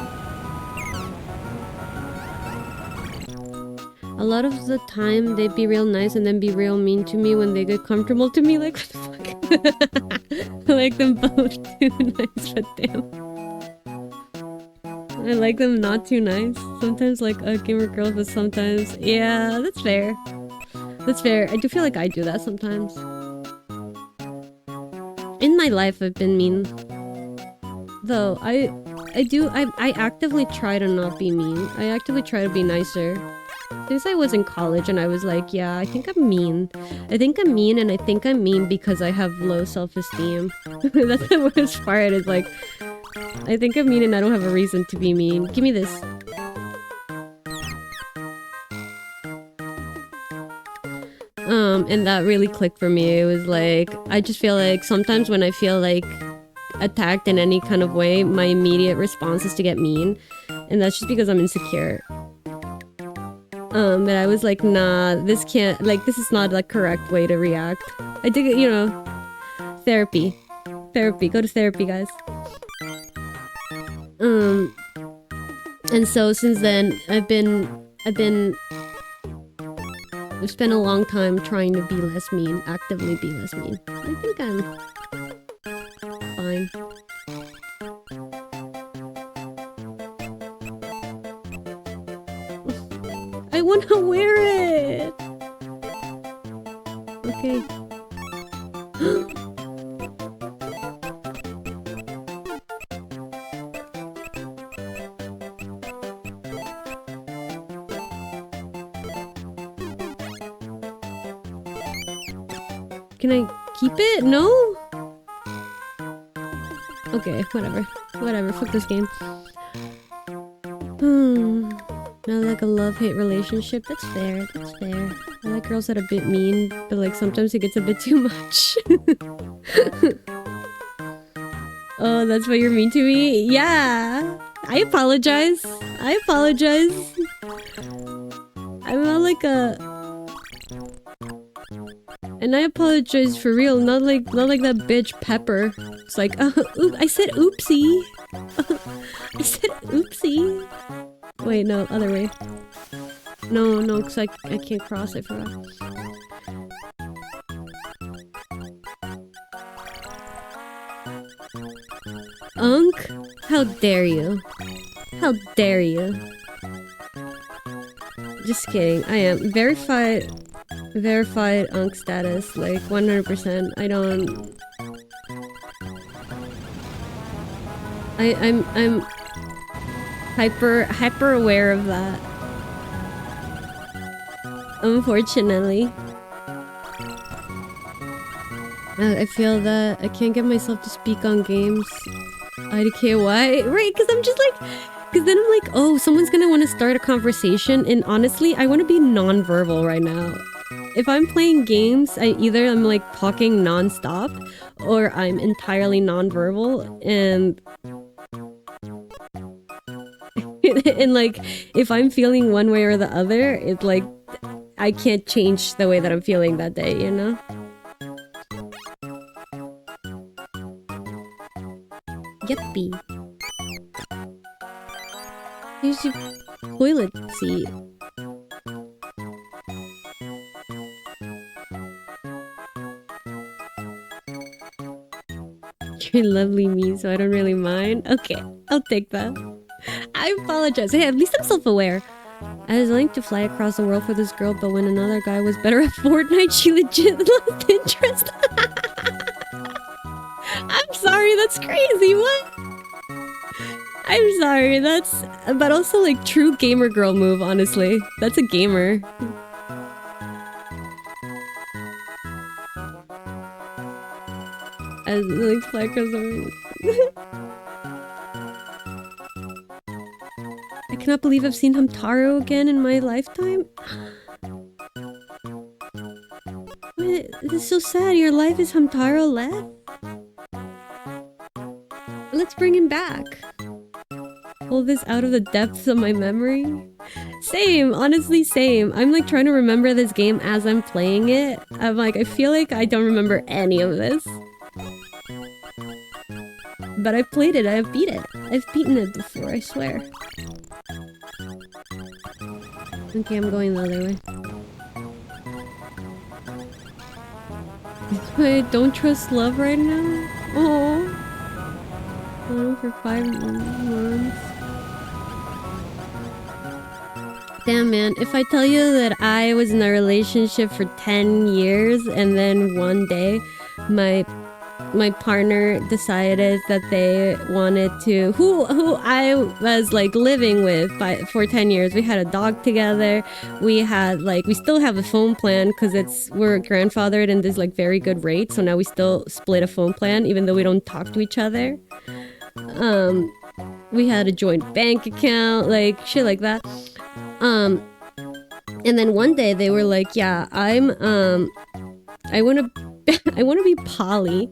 A lot of the time, they'd be real nice and then be real mean to me when they get comfortable to me. Like, what the fuck? I like them both too nice, but damn. I like them not too nice. Sometimes like a gamer girl, but sometimes... Yeah, that's fair. That's fair. I do feel like I do that sometimes. In my life, I've been mean. Though, I actively try to not be mean. I actively try to be nicer. Since I was in college and I was like, yeah, I think I'm mean. I think I'm mean and I think I'm mean because I have low self-esteem. That's the worst part, is like, I think I'm mean and I don't have a reason to be mean. Give me this. And that really clicked for me. It was like, I just feel like sometimes when I feel like attacked in any kind of way, my immediate response is to get mean. And that's just because I'm insecure. But I was like, nah, this can't, like, this is not the correct way to react. I dig it, you know, therapy. Therapy, go to therapy, guys. And so since then, I've spent a long time trying to be less mean, actively be less mean. I think I'm fine. I wanna wear it! Okay. Can I keep it? No? Okay, whatever. Whatever, fuck this game. Not like a love-hate relationship. That's fair, that's fair. I like girls that are a bit mean, but like sometimes it gets a bit too much. Oh, that's what you're mean to me? Yeah! I apologize. I apologize. I'm not like a... And I apologize for real, not like that bitch Pepper. It's like, I said oopsie. I said oopsie. Wait, no, other way. No, cause I can't cross, I forgot. Unk? How dare you? How dare you? Just kidding, I am verified Unk status, like 100%. I'm hyper aware of that. Unfortunately. I feel that I can't get myself to speak on games. IDK, why? Right, because I'm just like... Because then I'm like, oh, someone's gonna want to start a conversation, and honestly, I want to be non-verbal right now. If I'm playing games, either I'm like talking non-stop, or I'm entirely non-verbal, and... and like, if I'm feeling one way or the other, it's like, I can't change the way that I'm feeling that day, you know? Yuppie. Here's your toilet seat. You're lovely me, so I don't really mind. Okay, I'll take that. I apologize. Hey, at least I'm self-aware. I was willing to fly across the world for this girl, but when another guy was better at Fortnite, she legit lost interest. I'm sorry, that's crazy, what? I'm sorry, that's... But also, like, true gamer girl move, honestly. That's a gamer. I like to fly across the world. I cannot believe I've seen Hamtaro again in my lifetime. What? This is so sad. Your life is Hamtaro left? Let's bring him back. Pull this out of the depths of my memory. Same, honestly same. I'm like trying to remember this game as I'm playing it. I'm like, I feel like I don't remember any of this. But I've played it, I've beat it. I've beaten it before, I swear. Okay, I'm going the other way. I don't trust love right now? Oh, for 5 months. Damn, man. If I tell you that I was in a relationship for 10 years and then one day my partner decided that they wanted to... Who I was like living with for 10 years. We had a dog together. We had like... We still have a phone plan because we're grandfathered in this like very good rate. So now we still split a phone plan even though we don't talk to each other. We had a joint bank account, like shit like that. And then one day they were like, yeah, I want to be poly.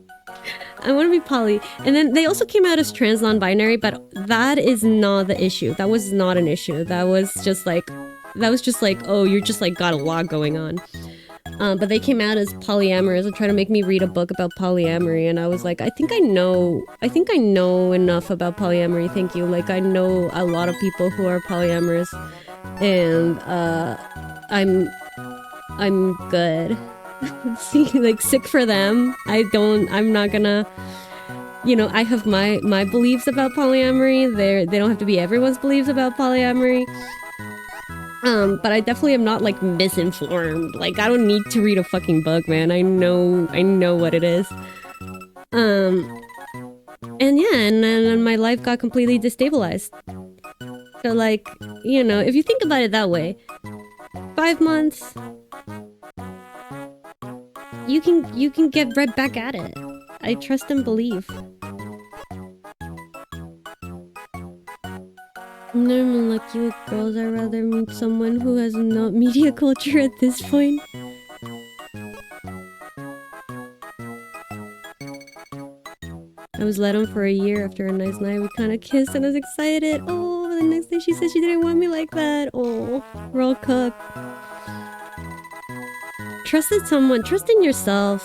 I want to be poly. And then they also came out as trans non-binary, but that is not the issue. That was not an issue. That was just like, oh, you're just like got a lot going on. But they came out as polyamorous and tried to make me read a book about polyamory, and I was like, I think I know enough about polyamory, thank you. Like, I know a lot of people who are polyamorous, and I'm good. See, like, sick for them. I'm not gonna, you know, I have my beliefs about polyamory. They don't have to be everyone's beliefs about polyamory. But I definitely am not, like, misinformed. Like, I don't need to read a fucking book, man. I know what it is. And yeah, and then my life got completely destabilized. So, like, you know, if you think about it that way, 5 months, you can get right back at it. I trust and believe. I'm lucky with girls. I'd rather meet someone who has no media culture at this point. I was let on for a year after a nice night. We kind of kissed and I was excited. Oh, the next day she said she didn't want me like that. Oh, we're all cooked. Trusted someone. Trust in yourself.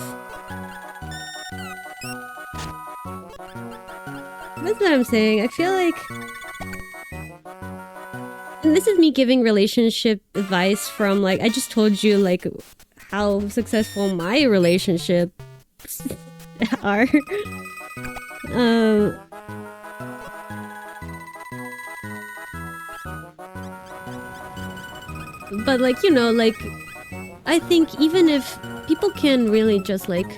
That's what I'm saying. I feel like... And this is me giving relationship advice from, like, I just told you, like, how successful my relationships are. But, like, you know, like, I think even if people can really just, like,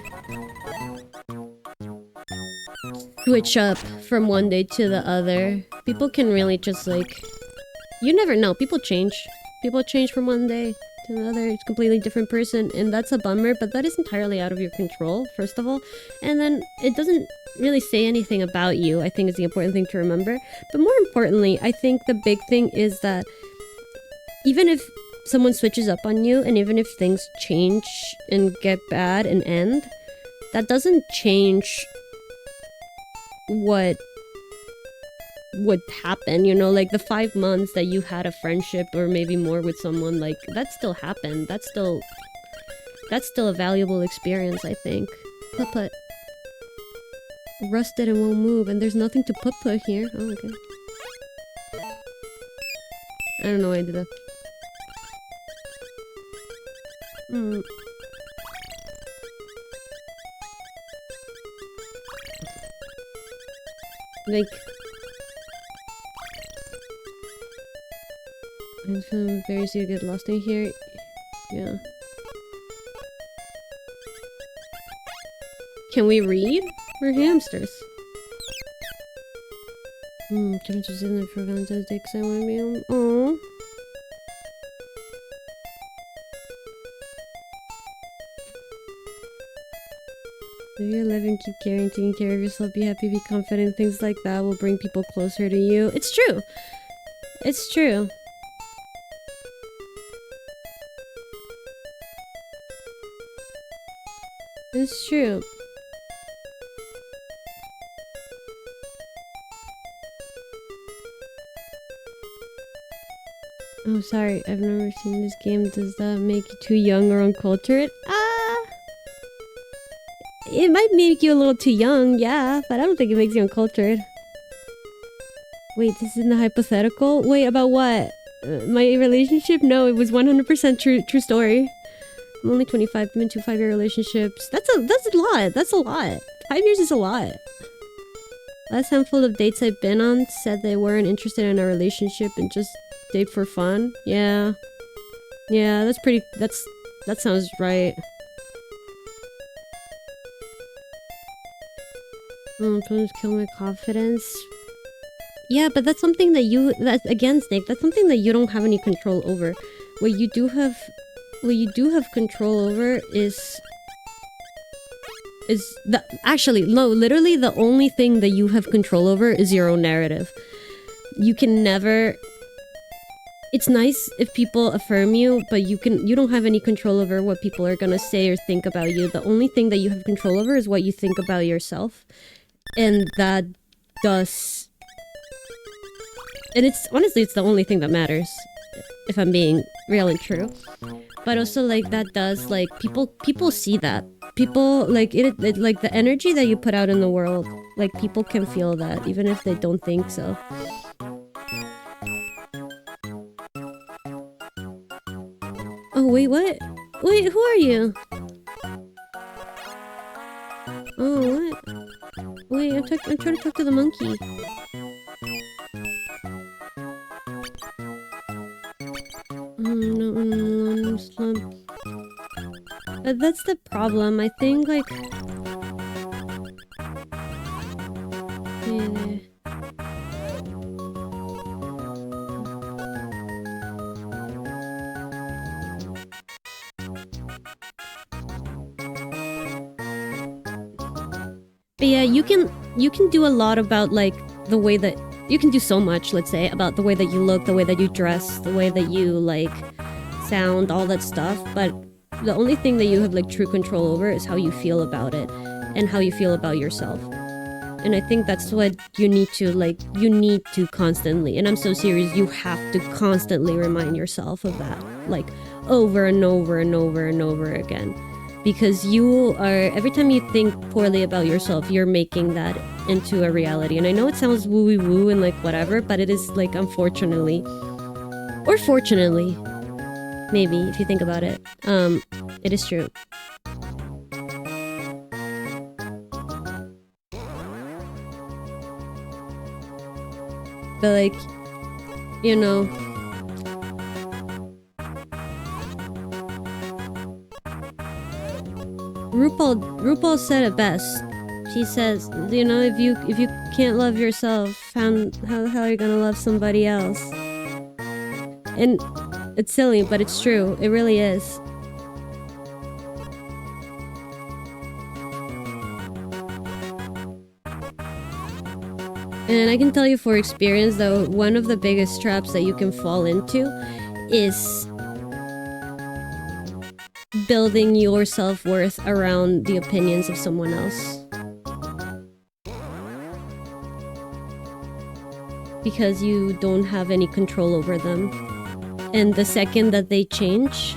switch up from one day to the other, people can really just, like... You never know. People change. People change from one day to the other. It's a completely different person, and that's a bummer, but that is entirely out of your control, first of all. And then it doesn't really say anything about you, I think is the important thing to remember. But more importantly, I think the big thing is that even if someone switches up on you, and even if things change and get bad and end, that doesn't change what would happen, you know, like the 5 months that you had a friendship or maybe more with someone, like that still happened. That's still a valuable experience, I think. Put rusted and won't move, and there's nothing to put here. Oh, okay. I don't know why I did that. Like, I'm feeling very easy to get lost in here. Yeah. Can we read? We're hamsters. Can I just in there for Valentine's Day because I want to be home? Aww. Live your life and keep caring, taking care of yourself, be happy, be confident, things like that will bring people closer to you. It's true. It's true. It's true. Oh, sorry, I've never seen this game. Does that make you too young or uncultured? It might make you a little too young, yeah, but I don't think it makes you uncultured. Wait, this is in the hypothetical? Wait, about what? My relationship? No, it was 100% true story. I'm only 25, I'm in 2 5-year relationships. That's a lot. That's a lot. 5 years is a lot. Last handful of dates I've been on said they weren't interested in a relationship and just date for fun. Yeah. Yeah, that sounds right. Please kill my confidence. Yeah, but that's something that that's again, Snake, that's something that you don't have any control over. What you do have control over is actually, no, literally the only thing that you have control over is your own narrative. You can never... It's nice if people affirm you, but you don't have any control over what people are gonna say or think about you. The only thing that you have control over is what you think about yourself. And that does... And it's honestly, it's the only thing that matters, if I'm being real and true. but also like that does like people see that. People like it like the energy that you put out in the world, like people can feel that even if they don't think so. Oh wait, what? Wait, who are you? Oh, what? Wait, I'm trying to talk to the monkey. No, slump. That's the problem. I think like. Yeah. But yeah, you can do a lot about like the way that you can do so much, let's say, about the way that you look, the way that you dress, the way that you like sound, all that stuff, but the only thing that you have like true control over is how you feel about it and how you feel about yourself. And I think that's what you need to constantly, and I'm so serious, you have to constantly remind yourself of that, like over and over and over and over again. Because you are, every time you think poorly about yourself, you're making that into a reality. And I know it sounds woo-woo and like whatever, but it is like, unfortunately, or fortunately, maybe if you think about it, it is true. But like, you know, RuPaul said it best. She says, you know, if you can't love yourself, how the hell are you gonna love somebody else? And it's silly, but it's true. It really is. And I can tell you for experience, though, one of the biggest traps that you can fall into is building your self-worth around the opinions of someone else. Because you don't have any control over them. And the second that they change...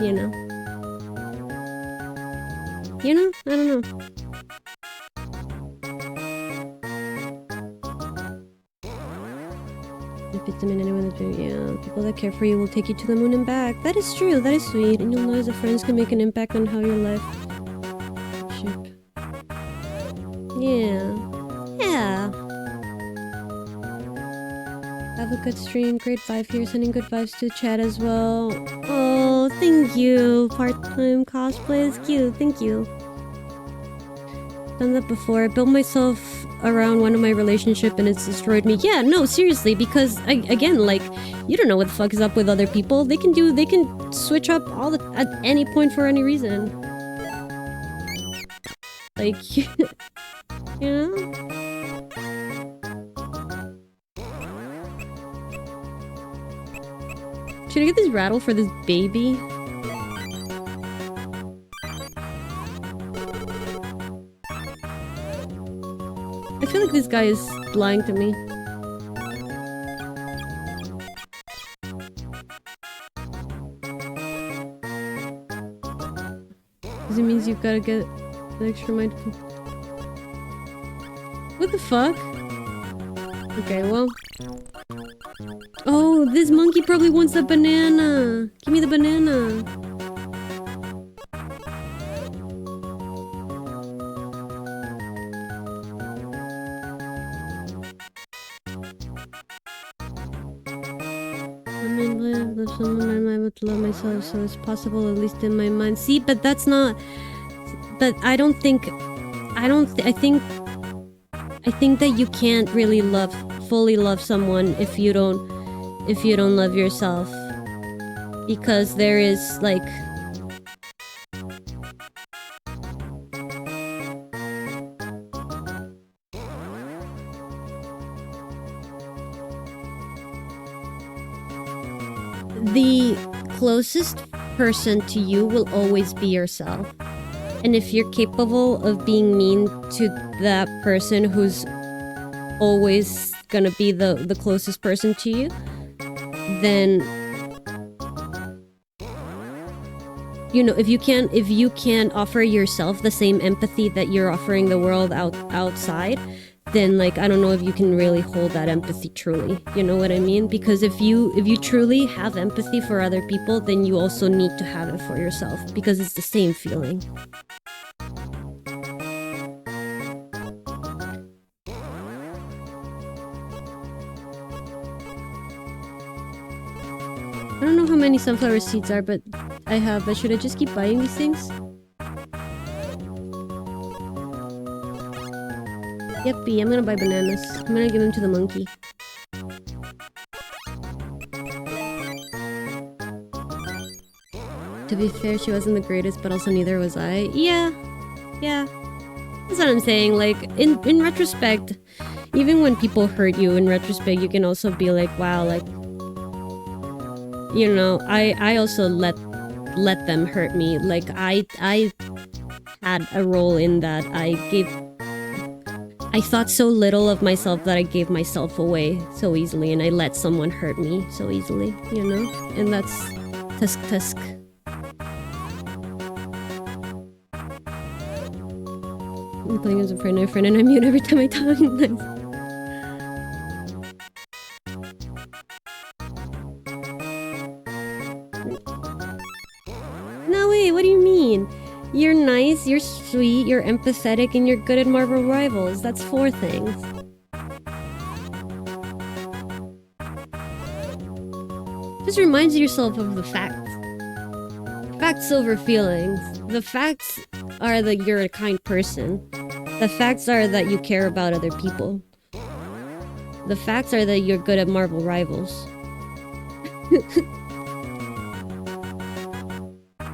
You know? You know? I don't know. Yeah, people that care for you will take you to the moon and back. That is true, that is sweet. And you'll notice that friends can make an impact on how your life... Ship. Yeah. Yeah. Have a good stream. Great vibe here. Sending good vibes to chat as well. Oh, thank you. Part-time cosplay is cute. Thank you. Done that before. I built myself around one of my relationship and it's destroyed me. Yeah, no, seriously, because again, like, you don't know what the fuck is up with other people. They can switch up at any point for any reason. Like, you know? Should I get this rattle for this baby? I feel like this guy is lying to me. Because it means you've got to get an extra mindful. What the fuck? Okay, well. Oh, this monkey probably wants the banana. Give me the banana. Someone I'm able to love myself, so it's possible, at least in my mind. See, but that's not. But I think that you can't really fully love someone if you don't love yourself, because there is like. The closest person to you will always be yourself. And if you're capable of being mean to that person who's always gonna be the closest person to you, then you know, if you can't offer yourself the same empathy that you're offering the world outside, then like I don't know if you can really hold that empathy truly. You know what I mean? Because if you truly have empathy for other people, then you also need to have it for yourself, because it's the same feeling. I don't know how many sunflower seeds are, but I have. But should I just keep buying these things? Yuppie, I'm gonna buy bananas. I'm gonna give them to the monkey. To be fair, she wasn't the greatest, but also neither was I. Yeah. That's what I'm saying. Like, in retrospect, even when people hurt you, in retrospect, you can also be like, wow, like, you know, I also let them hurt me. Like, I had a role in that. I thought so little of myself that I gave myself away so easily, and I let someone hurt me so easily, you know? And that's tusk. I'm playing as a friend and I mute every time I talk. Nice. No way, what do you mean? You're nice, you're sweet, you're empathetic, and you're good at Marvel Rivals. That's 4 things. Just reminds yourself of the facts. Facts over feelings. The facts are that you're a kind person. The facts are that you care about other people. The facts are that you're good at Marvel Rivals.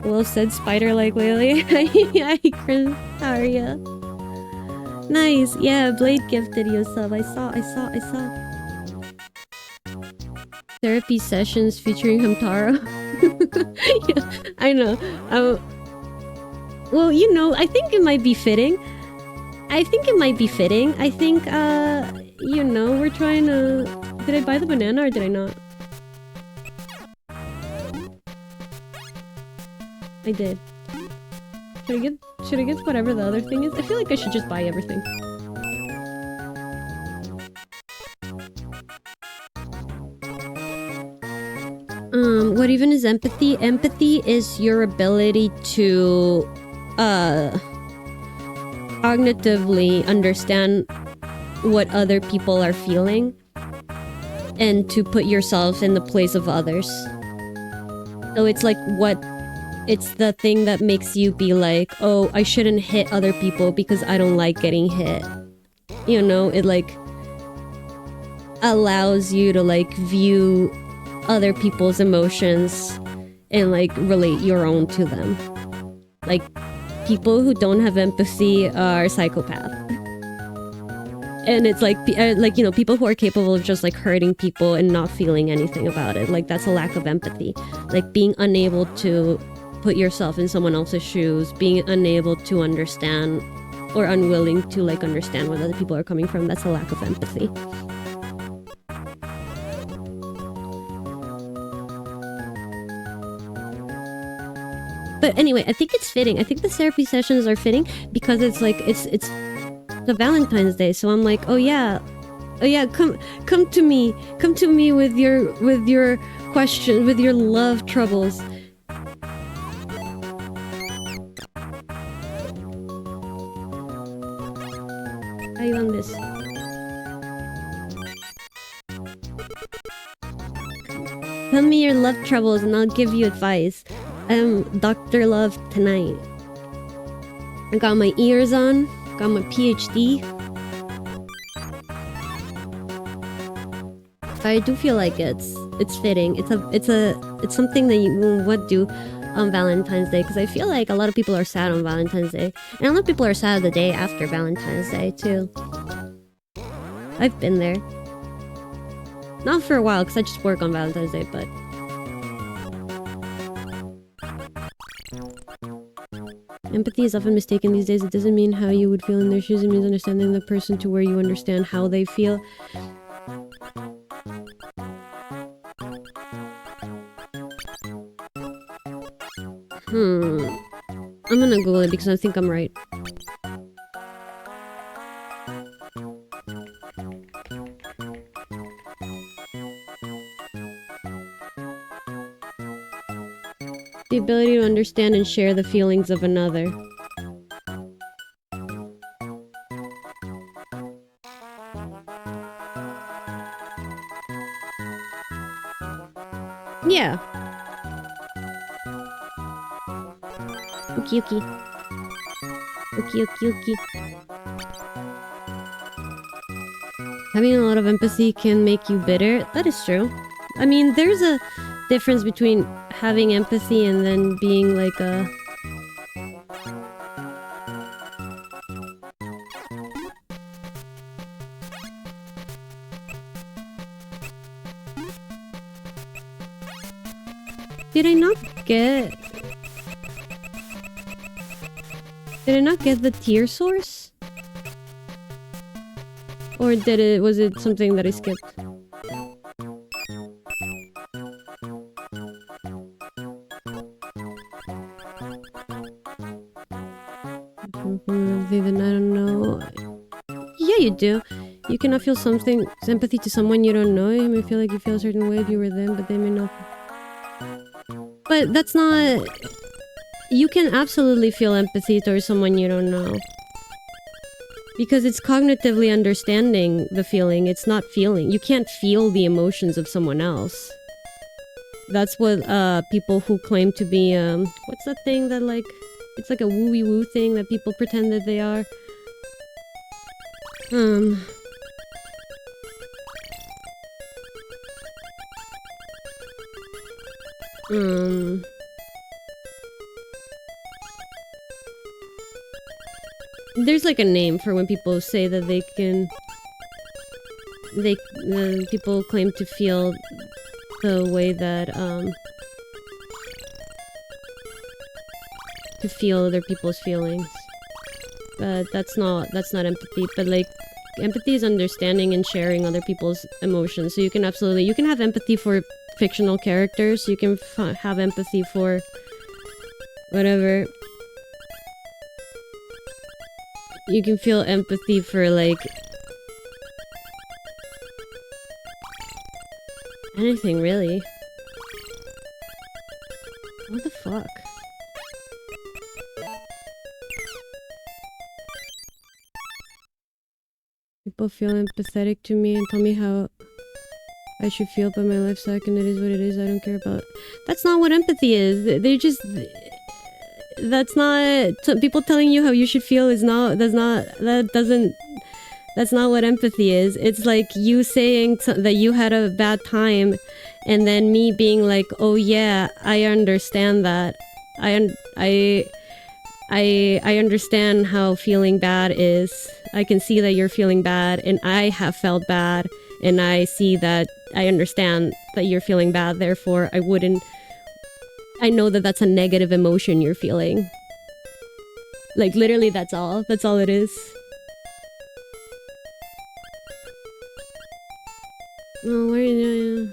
Well said, spider-like Lily. Hi, Chris. How are ya? Nice. Yeah, Blade gifted you a sub. I saw. Therapy sessions featuring Hamtaro. Yeah, I know. Well, you know, I think it might be fitting. I think, you know, we're trying to... Did I buy the banana or did I not? I did. Should I get whatever the other thing is? I feel like I should just buy everything. What even is empathy? Empathy is your ability to cognitively understand what other people are feeling and to put yourself in the place of others. So it's like it's the thing that makes you be like, oh, I shouldn't hit other people because I don't like getting hit. You know, it like allows you to like view other people's emotions and like relate your own to them. Like, people who don't have empathy are psychopaths. And it's like, you know, people who are capable of just like hurting people and not feeling anything about it. Like, that's a lack of empathy. Like, being unable to put yourself in someone else's shoes, being unable to understand or unwilling to like understand where other people are coming from, that's a lack of empathy. But anyway, I think it's fitting. I think the therapy sessions are fitting because it's like it's the Valentine's Day, so I'm like, oh yeah, come to me with your question, with your love troubles. How you on this? Tell me your love troubles and I'll give you advice. Dr. Love tonight. I got my ears on, got my PhD. I do feel like it's fitting. It's something that you would do on Valentine's Day, because I feel like a lot of people are sad on Valentine's Day, and a lot of people are sad the day after Valentine's Day too. I've been there. Not for a while, because I just work on Valentine's Day, but Empathy is often mistaken these days. It doesn't mean how you would feel in their shoes. It means understanding the person to where you understand how they feel. I'm gonna Google it because I think I'm right. The ability to understand and share the feelings of another. Yeah. Okie okie. Okie okie okie. Having a lot of empathy can make you bitter. That is true. I mean, there's a difference between having empathy and then being like a... Did I not get the tear source? Or was it something that I skipped? Then I don't know. Yeah, you do. You cannot feel sympathy to someone you don't know. You may feel like you feel a certain way if you were them, but they may not. But that's not... You can absolutely feel empathy towards someone you don't know. Because it's cognitively understanding the feeling, it's not feeling. You can't feel the emotions of someone else. That's what people who claim to be, what's that thing that like... It's like a woo-wee-woo thing that people pretend that they are. There's like a name for when people say that they can... people claim to feel the way that, to feel other people's feelings. But that's not empathy, but like, empathy is understanding and sharing other people's emotions. So you can have empathy for fictional characters, you can have empathy for whatever. You can feel empathy for like anything really. What the fuck? People feel empathetic to me and tell me how I should feel, but my life sucks and it is what it is. I don't care about... That's not what empathy is. They just... That's not... People telling you how you should feel is not... That's not what empathy is. It's like you saying that you had a bad time and then me being like, oh yeah, I understand that. I understand how feeling bad is. I can see that you're feeling bad and I have felt bad and I see that I understand that you're feeling bad, therefore I know that that's a negative emotion you're feeling. Like literally that's all it is. Oh, where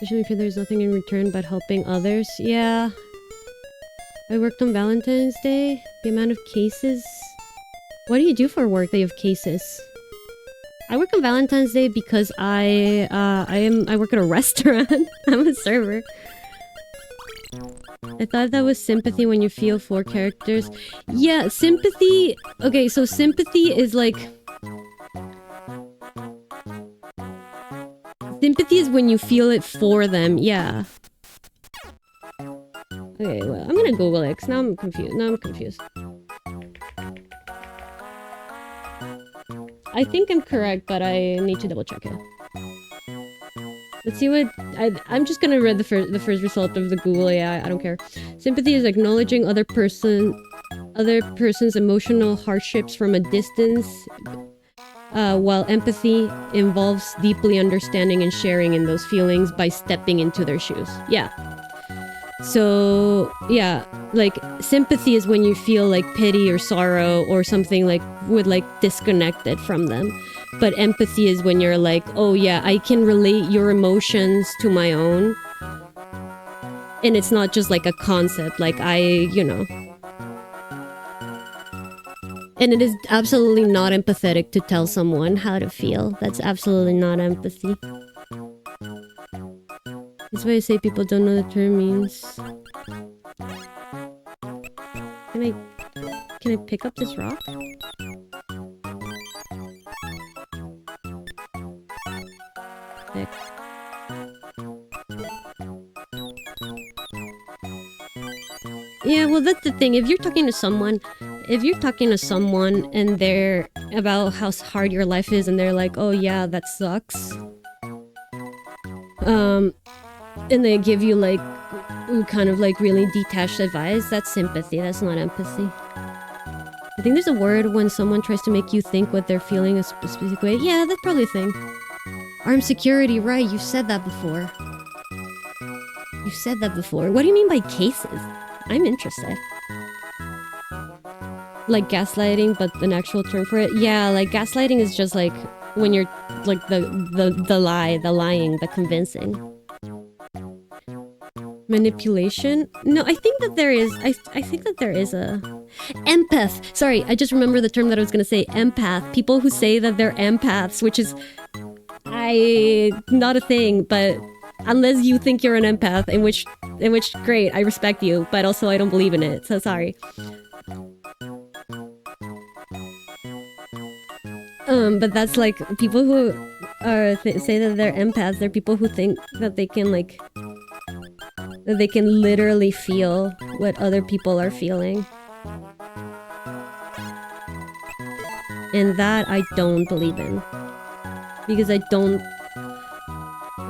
especially if there's nothing in return but helping others. Yeah. I worked on Valentine's Day. The amount of cases. What do you do for work that you have cases? I work on Valentine's Day because I work at a restaurant. I'm a server. I thought that was sympathy when you feel for characters. Yeah, sympathy... Okay, so sympathy is like... Sympathy is when you feel it for them, yeah. Okay, well, I'm gonna Google it, 'cause now I'm confused. I think I'm correct, but I need to double check it. Let's see what... I'm just gonna read the first result of the Google AI, I don't care. Sympathy is acknowledging other person's emotional hardships from a distance, while empathy involves deeply understanding and sharing in those feelings by stepping into their shoes. Yeah. So yeah, like sympathy is when you feel like pity or sorrow or something like would like disconnected from them. But empathy is when you're like, oh yeah, I can relate your emotions to my own. And it's not just like a concept, like you know. And it is absolutely not empathetic to tell someone how to feel. That's absolutely not empathy. That's why I say people don't know the term means. Can I pick up this rock? Pick. Yeah, well that's the thing. If you're talking to someone and they're about how hard your life is and they're like, oh yeah, that sucks. And they give you like kind of like really detached advice, that's sympathy, that's not empathy. I think there's a word when someone tries to make you think what they're feeling a specific way. Yeah, that's probably a thing. Armed security, right, you said that before. You said that before. What do you mean by cases? I'm interested. Like gaslighting, but an actual term for it? Yeah, like gaslighting is just like when you're like the lying, the convincing. Manipulation? No, I think that there is. I think that there is a empath. Sorry, I just remember the term that I was gonna say. Empath. People who say that they're empaths, which is not a thing. But unless you think you're an empath, in which great, I respect you. But also I don't believe in it. So sorry. But that's like people who say that they're empaths. They're people who think that they can like. That they can literally feel what other people are feeling. And that I don't believe in. Because I don't...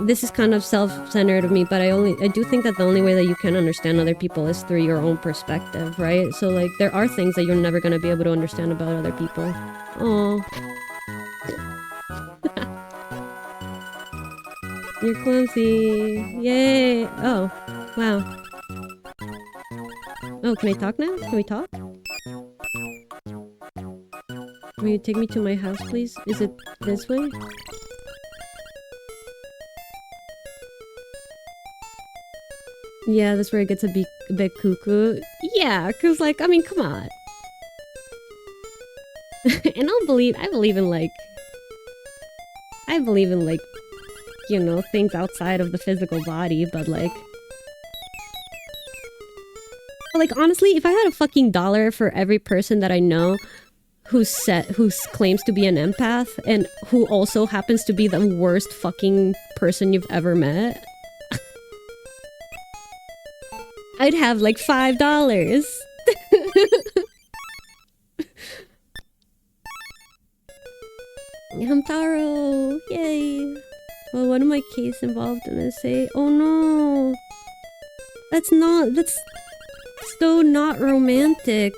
This is kind of self-centered of me, but I do think that the only way that you can understand other people is through your own perspective, right? So like, there are things that you're never gonna be able to understand about other people. Oh. You're clumsy. Yay! Oh. Wow. Oh, can I talk now? Can we talk? Will you take me to my house, please? Is it this way? Yeah, that's where it gets a bit cuckoo. Yeah, cause like, I mean, come on. And I believe in like, you know, things outside of the physical body, but like, honestly, if I had a fucking dollar for every person that I know who claims to be an empath and who also happens to be the worst fucking person you've ever met, I'd have like $5. Hamtaro! Yay! Well, one of my case involved in a say, oh no! That's so not romantic.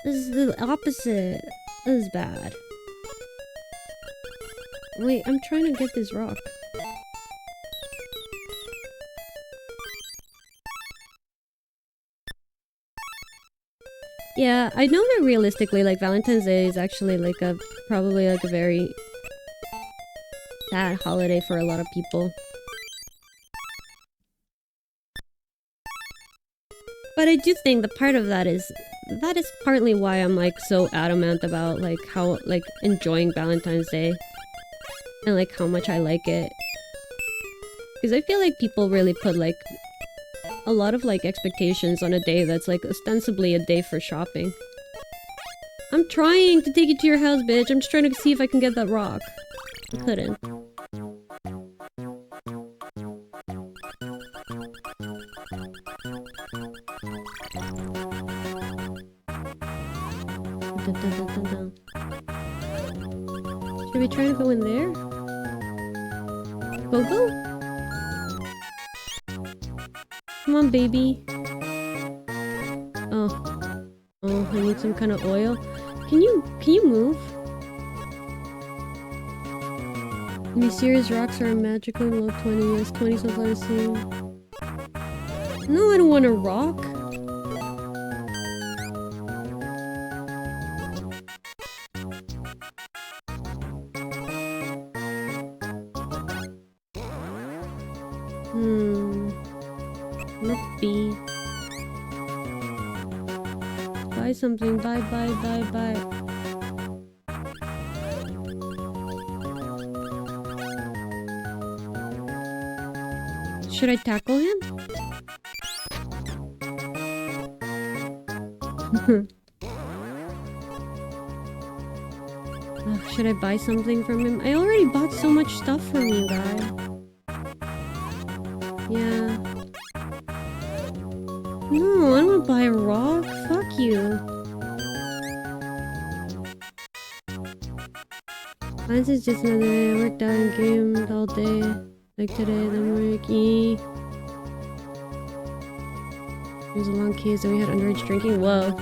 This is the opposite. This is bad. Wait, I'm trying to get this rock. Yeah, I know that realistically, like, Valentine's Day is actually like probably like a very sad holiday for a lot of people. But I do think the part of that is partly why I'm like so adamant about like how like enjoying Valentine's Day and like how much I like it. Because I feel like people really put like a lot of like expectations on a day that's like ostensibly a day for shopping. I'm trying to take you to your house, bitch. I'm just trying to see if I can get that rock. I couldn't. Should we try to go in there? Go? Come on, baby. Oh, I need some kind of oil. Can you move? Mysterious rocks are magical. Below 20 years. 20 so far seen. No, I don't want a rock. Not B. Buy something. Buy. Should I tackle him? Should I buy something from him? I already bought so much stuff from you, guy. Yeah. No, I don't want to buy a rock. Fuck you. Mine's is just another day. I worked out and gamed all day. Like today, then work. It was a long case and we had underage drinking. Whoa.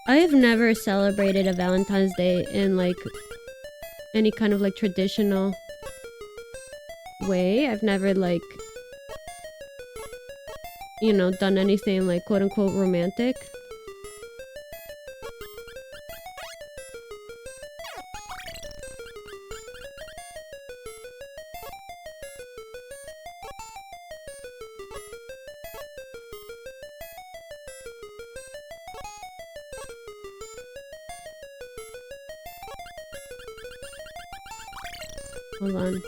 I have never celebrated a Valentine's Day in like any kind of like traditional way. I've never like, you know, done anything like quote unquote romantic. Hold on.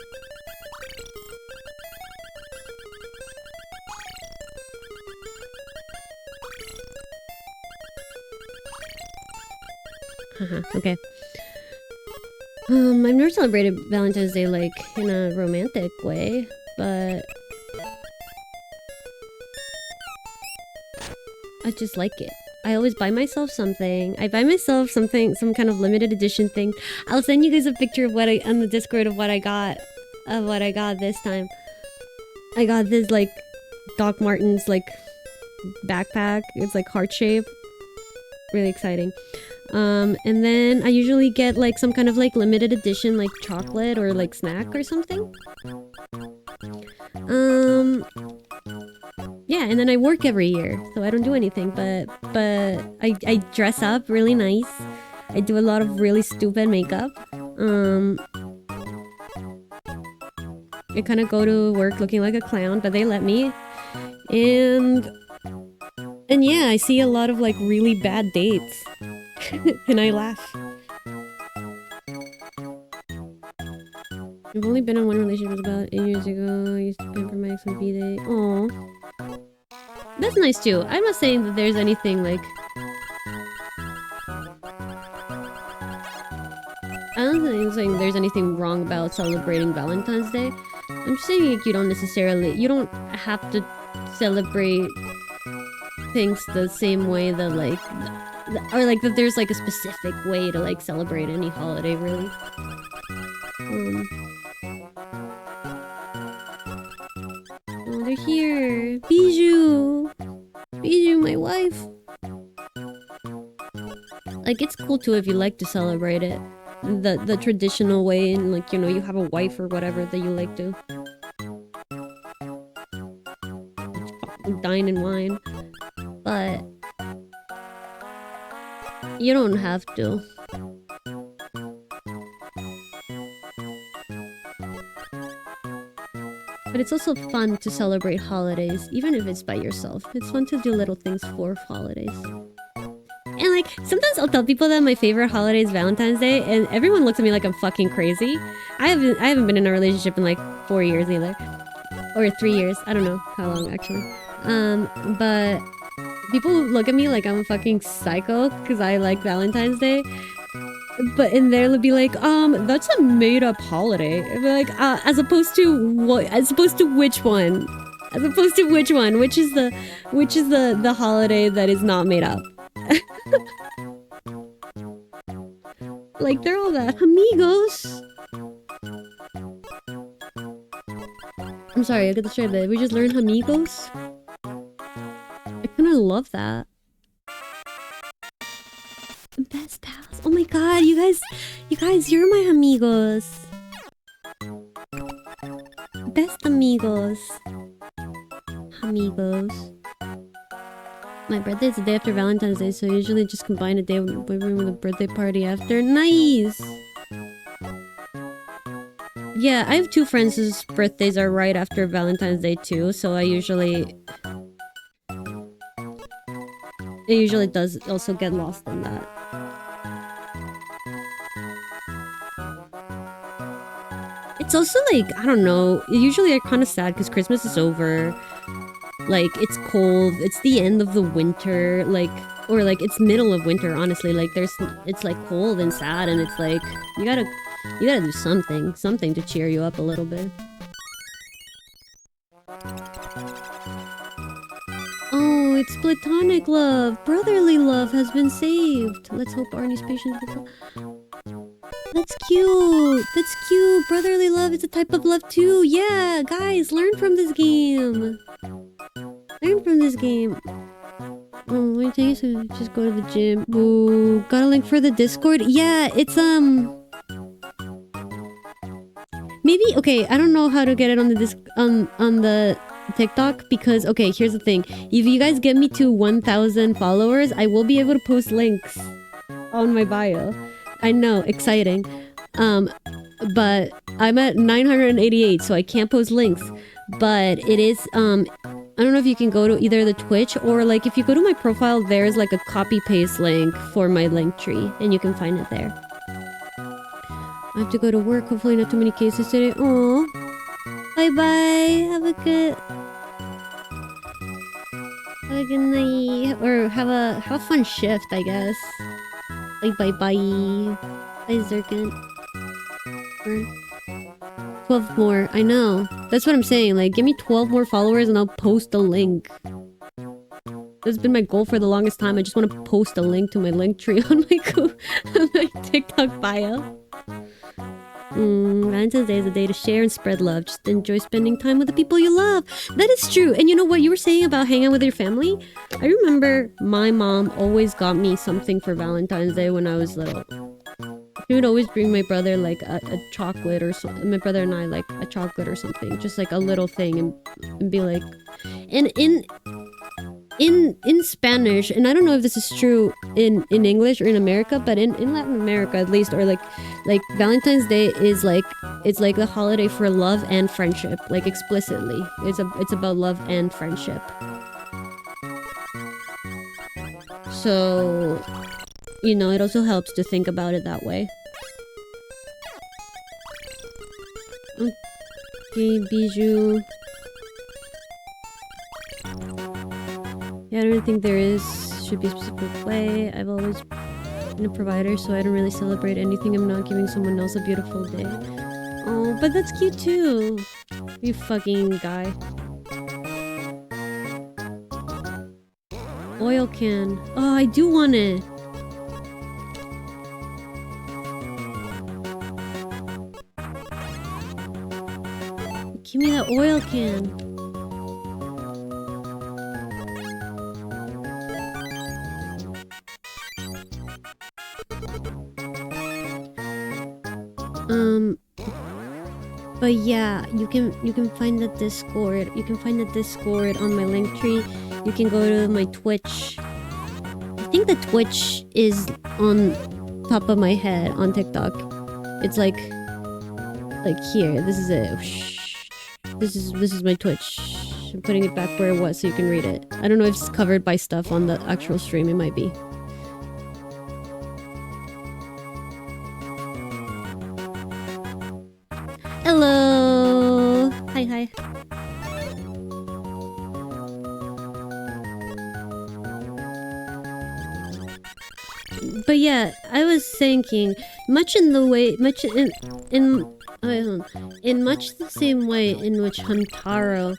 Okay. I've never celebrated Valentine's Day like in a romantic way, but I just like it. I always buy myself something. I buy myself something, some kind of limited edition thing. I'll send you guys a picture of what I on the Discord of what I got this time. I got this like Doc Martens like backpack. It's like heart shape. Really exciting. And then I usually get like some kind of like limited edition like chocolate or like snack or something. Yeah, and then I work every year, so I don't do anything, but I dress up really nice. I do a lot of really stupid makeup. I kind of go to work looking like a clown, but they let me. And yeah, I see a lot of like really bad dates. And I laugh. I've only been in one relationship about 8 years ago. I used to pay for my ex on B-Day. Aww. That's nice too. I'm not saying that there's anything like... I don't think there's anything wrong about celebrating Valentine's Day. I'm just saying like, you don't have to celebrate things the same way that like... Or like that there's like a specific way to like celebrate any holiday, really. Oh, they're here! Bijou! Bijou, my wife! Like, it's cool too if you like to celebrate it. The traditional way, and like, you know, you have a wife or whatever that you like to. Dine and wine. But... you don't have to. But it's also fun to celebrate holidays, even if it's by yourself. It's fun to do little things for holidays. And like, sometimes I'll tell people that my favorite holiday is Valentine's Day, and everyone looks at me like I'm fucking crazy. I haven't been in a relationship in like 4 years either. Or 3 years. I don't know how long, actually. But people look at me like I'm a fucking psycho because I like Valentine's Day. But in there they'll be like, that's a made-up holiday. And they're like, as opposed to what? As opposed to which one? As opposed to which one? Which is the holiday that is not made up? Like, they're all that. Amigos! I'm sorry, I got distracted. We just learned amigos? I kind I love that. Best pals. Oh my god, you guys, you're my amigos. Best amigos. Amigos. My birthday is the day after Valentine's Day, so I usually just combine a day with a birthday party after. Nice! Yeah, I have 2 friends whose birthdays are right after Valentine's Day too, so it usually does also get lost in that. It's also like, I don't know, usually I'm kind of sad because Christmas is over. Like, it's cold, it's the end of the winter, like, or like, it's middle of winter, honestly. Like, it's like cold and sad, and it's like, you gotta do something to cheer you up a little bit. Oh, it's platonic love. Brotherly love has been saved. Let's hope Arnie's patience will... That's cute. That's cute. Brotherly love is a type of love too. Yeah, guys, learn from this game. Learn from this game. Oh, wait, I guess I just go to the gym. Ooh, got a link for the Discord? Yeah, it's maybe, okay, I don't know how to get it on the on the TikTok because, okay, here's the thing. If you guys get me to 1,000 followers, I will be able to post links on my bio. I know, exciting. But I'm at 988, so I can't post links. But it is, I don't know if you can go to either the Twitch or like if you go to my profile, there's like a copy-paste link for my link tree and you can find it there. I have to go to work, hopefully not too many cases today. Aww. Bye-bye. Have a good night. Or have a fun shift, I guess. Bye-bye. Bye, Zirkin. 12 more. I know. That's what I'm saying. Like, give me 12 more followers and I'll post a link. That's been my goal for the longest time. I just want to post a link to my link tree on my TikTok bio. Valentine's Day is a day to share and spread love. Just enjoy spending time with the people you love. That is true. And you know what you were saying about hanging out with your family? I remember my mom always got me something for Valentine's Day when I was little. She would always bring my brother like a chocolate or something. My brother and I like a chocolate or something. Just like a little thing and be like... And in Spanish, and I don't know if this is true in English or in America, but in Latin America at least, or like Valentine's Day is like, it's like the holiday for love and friendship, like explicitly. It's about love and friendship. So, you know, it also helps to think about it that way. Okay, Bijou. Yeah, I don't think there should be a specific way. I've always been a provider, so I don't really celebrate anything I'm not giving someone else a beautiful day. Oh, but that's cute too. You fucking guy. Oil can. Oh, I do want it. Give me that oil can. But yeah, you can find the Discord. You can find the Discord on my link tree. You can go to my Twitch. I think the Twitch is on top of my head on TikTok. It's like here. This is it. This is my Twitch. I'm putting it back where it was so you can read it. I don't know if it's covered by stuff on the actual stream. It might be. Hello! Hi. But yeah, I was thinking, much in much the same way in which Hamtaro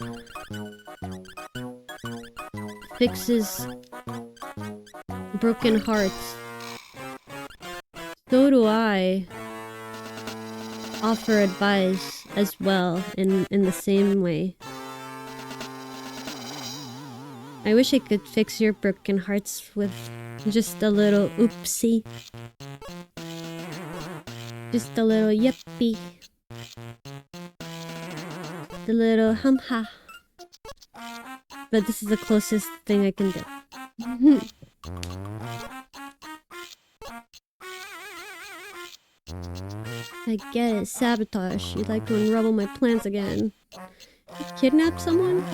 fixes broken hearts, so do I offer advice as well in the same way. I wish I could fix your broken hearts with just a little oopsie. Just a little yippee. The little hum-ha. But this is the closest thing I can do. I get it, sabotage. You'd like to unravel my plans again. You kidnap someone?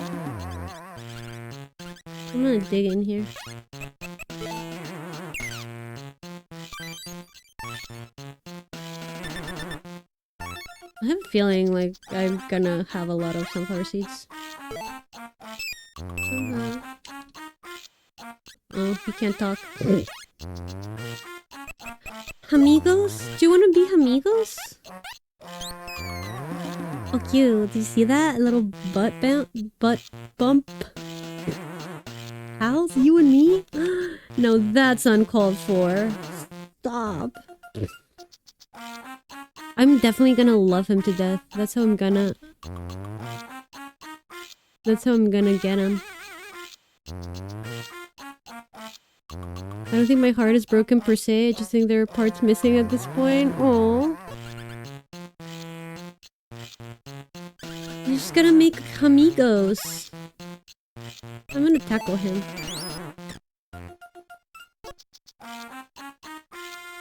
I'm gonna dig in here. I have a feeling like I'm gonna have a lot of sunflower seeds. Oh, he can't talk. Amigos? Do you want to be amigos? Oh, cute. Do you see that? A little butt bump. Pals? You and me? No, that's uncalled for. Stop. I'm definitely gonna love him to death. That's how I'm gonna get him. I don't think my heart is broken per se. I just think there are parts missing at this point. Aww. You just gotta make amigos. I'm gonna tackle him.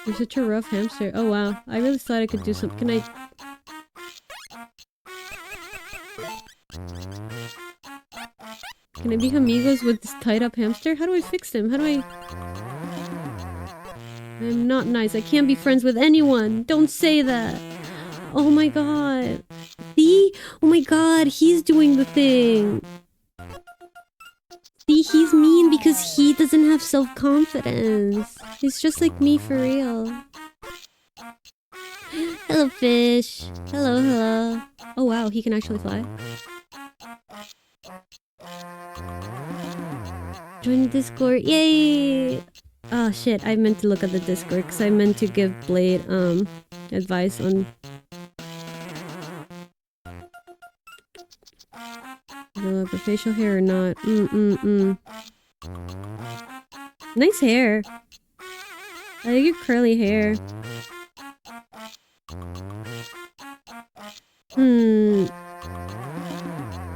You're such a rough hamster. Oh wow. I really thought I could do something. Can I... Can I be amigos with this tied up hamster? How do I fix him? How do I... I'm not nice. I can't be friends with anyone. Don't say that. Oh my god. See? Oh my god. He's doing the thing. See, he's mean because he doesn't have self-confidence. He's just like me for real. Hello, fish. Hello, hello. Oh wow, he can actually fly. Join the Discord. Yay! Oh shit, I meant to look at the Discord because I meant to give Blade advice on the facial hair or not. Nice hair. I like your curly hair.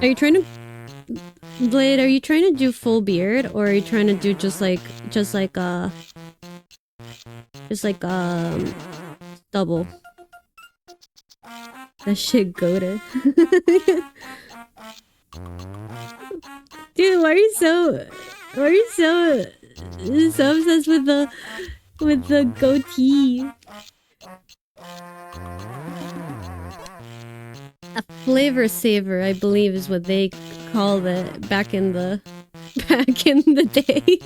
Are you trying to... Blade, are you trying to do full beard? Or are you trying to do just like double? That shit goated. Dude, why are you so obsessed with the goatee? A flavor saver, I believe, is what they called it back in the day.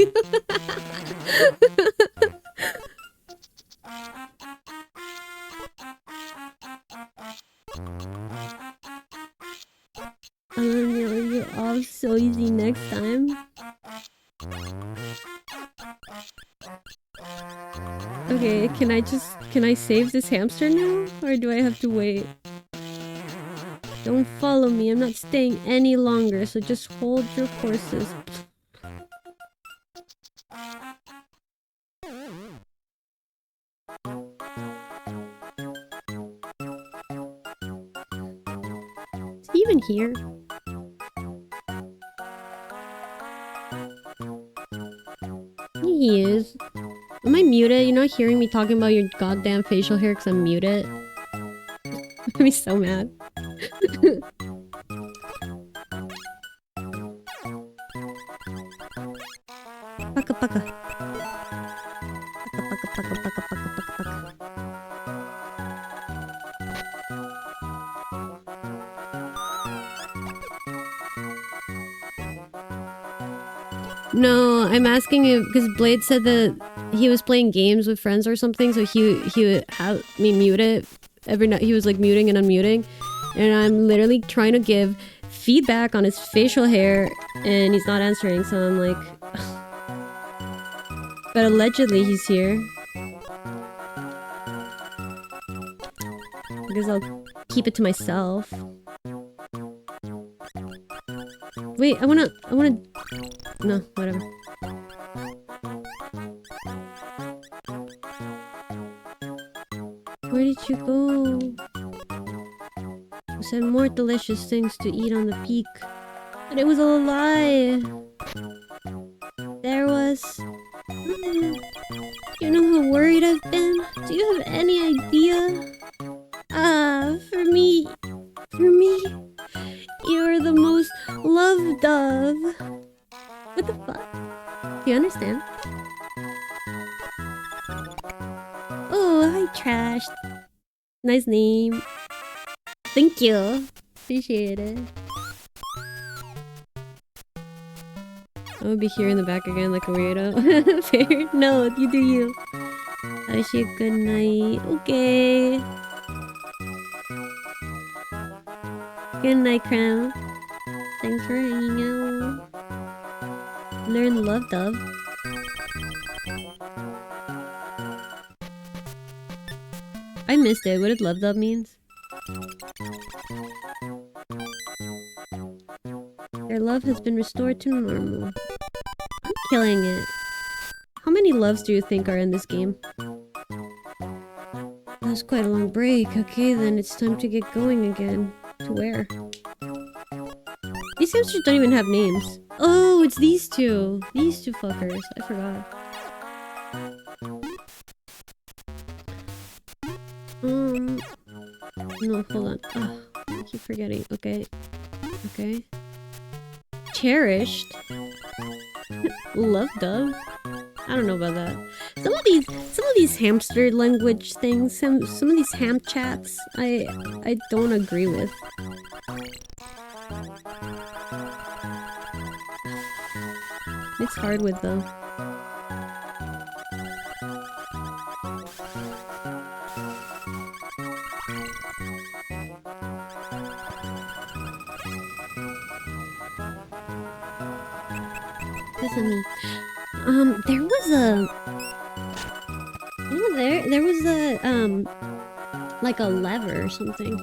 I'm gonna nail you off so easy next time. Okay, can I save this hamster now? Or do I have to wait? Don't follow me, I'm not staying any longer, so just hold your horses. Is he even here? He is. Am I muted? You're not hearing me talking about your goddamn facial hair because I'm muted? I'd be so mad. Paka paka. Paka paka paka paka paka paka. No, I'm asking him because Blade said that he was playing games with friends or something, so he would have me mute it every night. He was like muting and unmuting, and I'm literally trying to give feedback on his facial hair, and he's not answering. So I'm like, but allegedly he's here. Because I'll keep it to myself. Wait, I wanna No, whatever. Where did you go? You said more delicious things to eat on the peak. But it was a lie. There was... You know how worried I've been? Do you have any idea? For me, you're the most loved of. What the fuck? Do you understand? Oh, hi, Trash. Nice name. Thank you. Appreciate it. I would be here in the back again like a weirdo. Fair? No, you do you. I wish you a good night. Okay. Good night, Crown. Thanks for hanging out. Learn love, dove. I missed it. What did love, dove means? Their love has been restored to normal. I'm killing it. How many loves do you think are in this game? That's quite a long break. Okay, then it's time to get going again. To where? These hamsters don't even have names. Oh, it's these two. These two fuckers. I forgot. No, hold on. Oh, I keep forgetting. Okay. Okay. Cherished? Love dove? I don't know about that. Some of these hamster language things, some of these ham chats, I don't agree with. It's hard with though. Me. There was a... Oh, there was a, like a lever or something.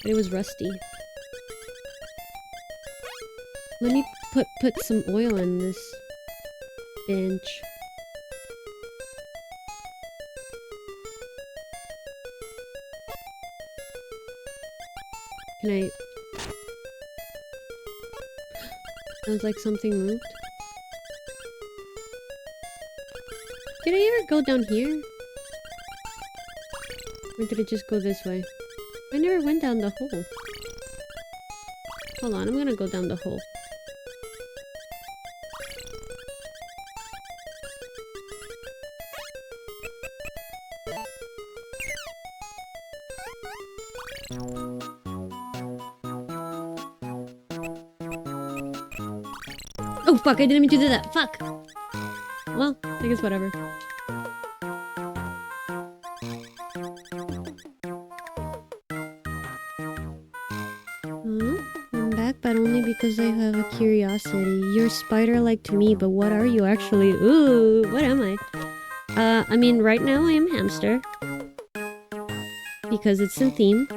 It was rusty. Let me put some oil in this bench. Can I... Sounds like something moved. Did I ever go down here? Or did it just go this way? I never went down the hole. Hold on, I'm gonna go down the hole. Oh fuck, I didn't mean to do that. Fuck! Well, I guess whatever. I'm back, but only because I have a curiosity. You're spider-like to me, but what are you actually? Ooh, what am I? I mean, right now I am hamster. Because it's in theme.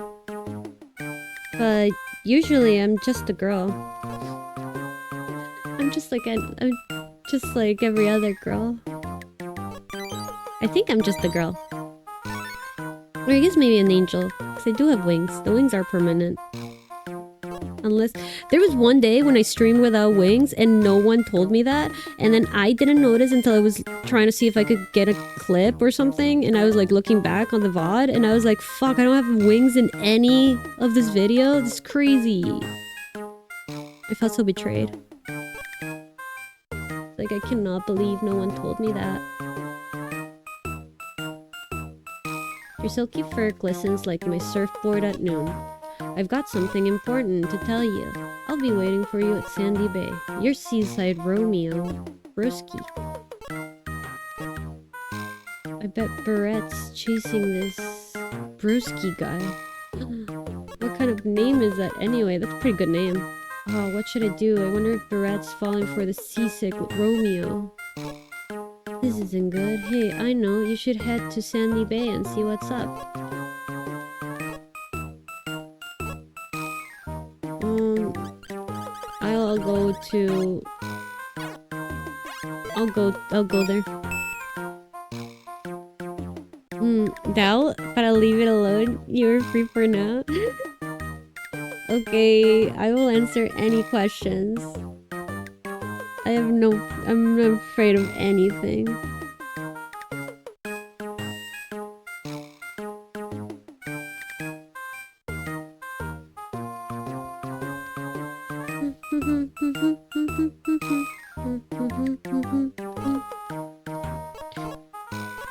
But usually I'm just a girl. I'm just like every other girl. I think I'm just a girl. Or I guess maybe an angel. Because I do have wings. The wings are permanent. Unless... There was one day when I streamed without wings and no one told me that. And then I didn't notice until I was trying to see if I could get a clip or something. And I was like looking back on the VOD and I was like, fuck, I don't have wings in any of this video. This is crazy. I felt so betrayed. Like, I cannot believe no one told me that. Your silky fur glistens like my surfboard at noon. I've got something important to tell you. I'll be waiting for you at Sandy Bay. Your seaside Romeo. Broski. I bet Barrett's chasing this Broski guy. What kind of name is that anyway? That's a pretty good name. Oh, what should I do? I wonder if Barrett's falling for the seasick Romeo. This isn't good. Hey, I know. You should head to Sandy Bay and see what's up. I'll go to... I'll go there. Doubt, but I'll leave it alone. You're free for now. Okay, I will answer any questions. I'm not afraid of anything.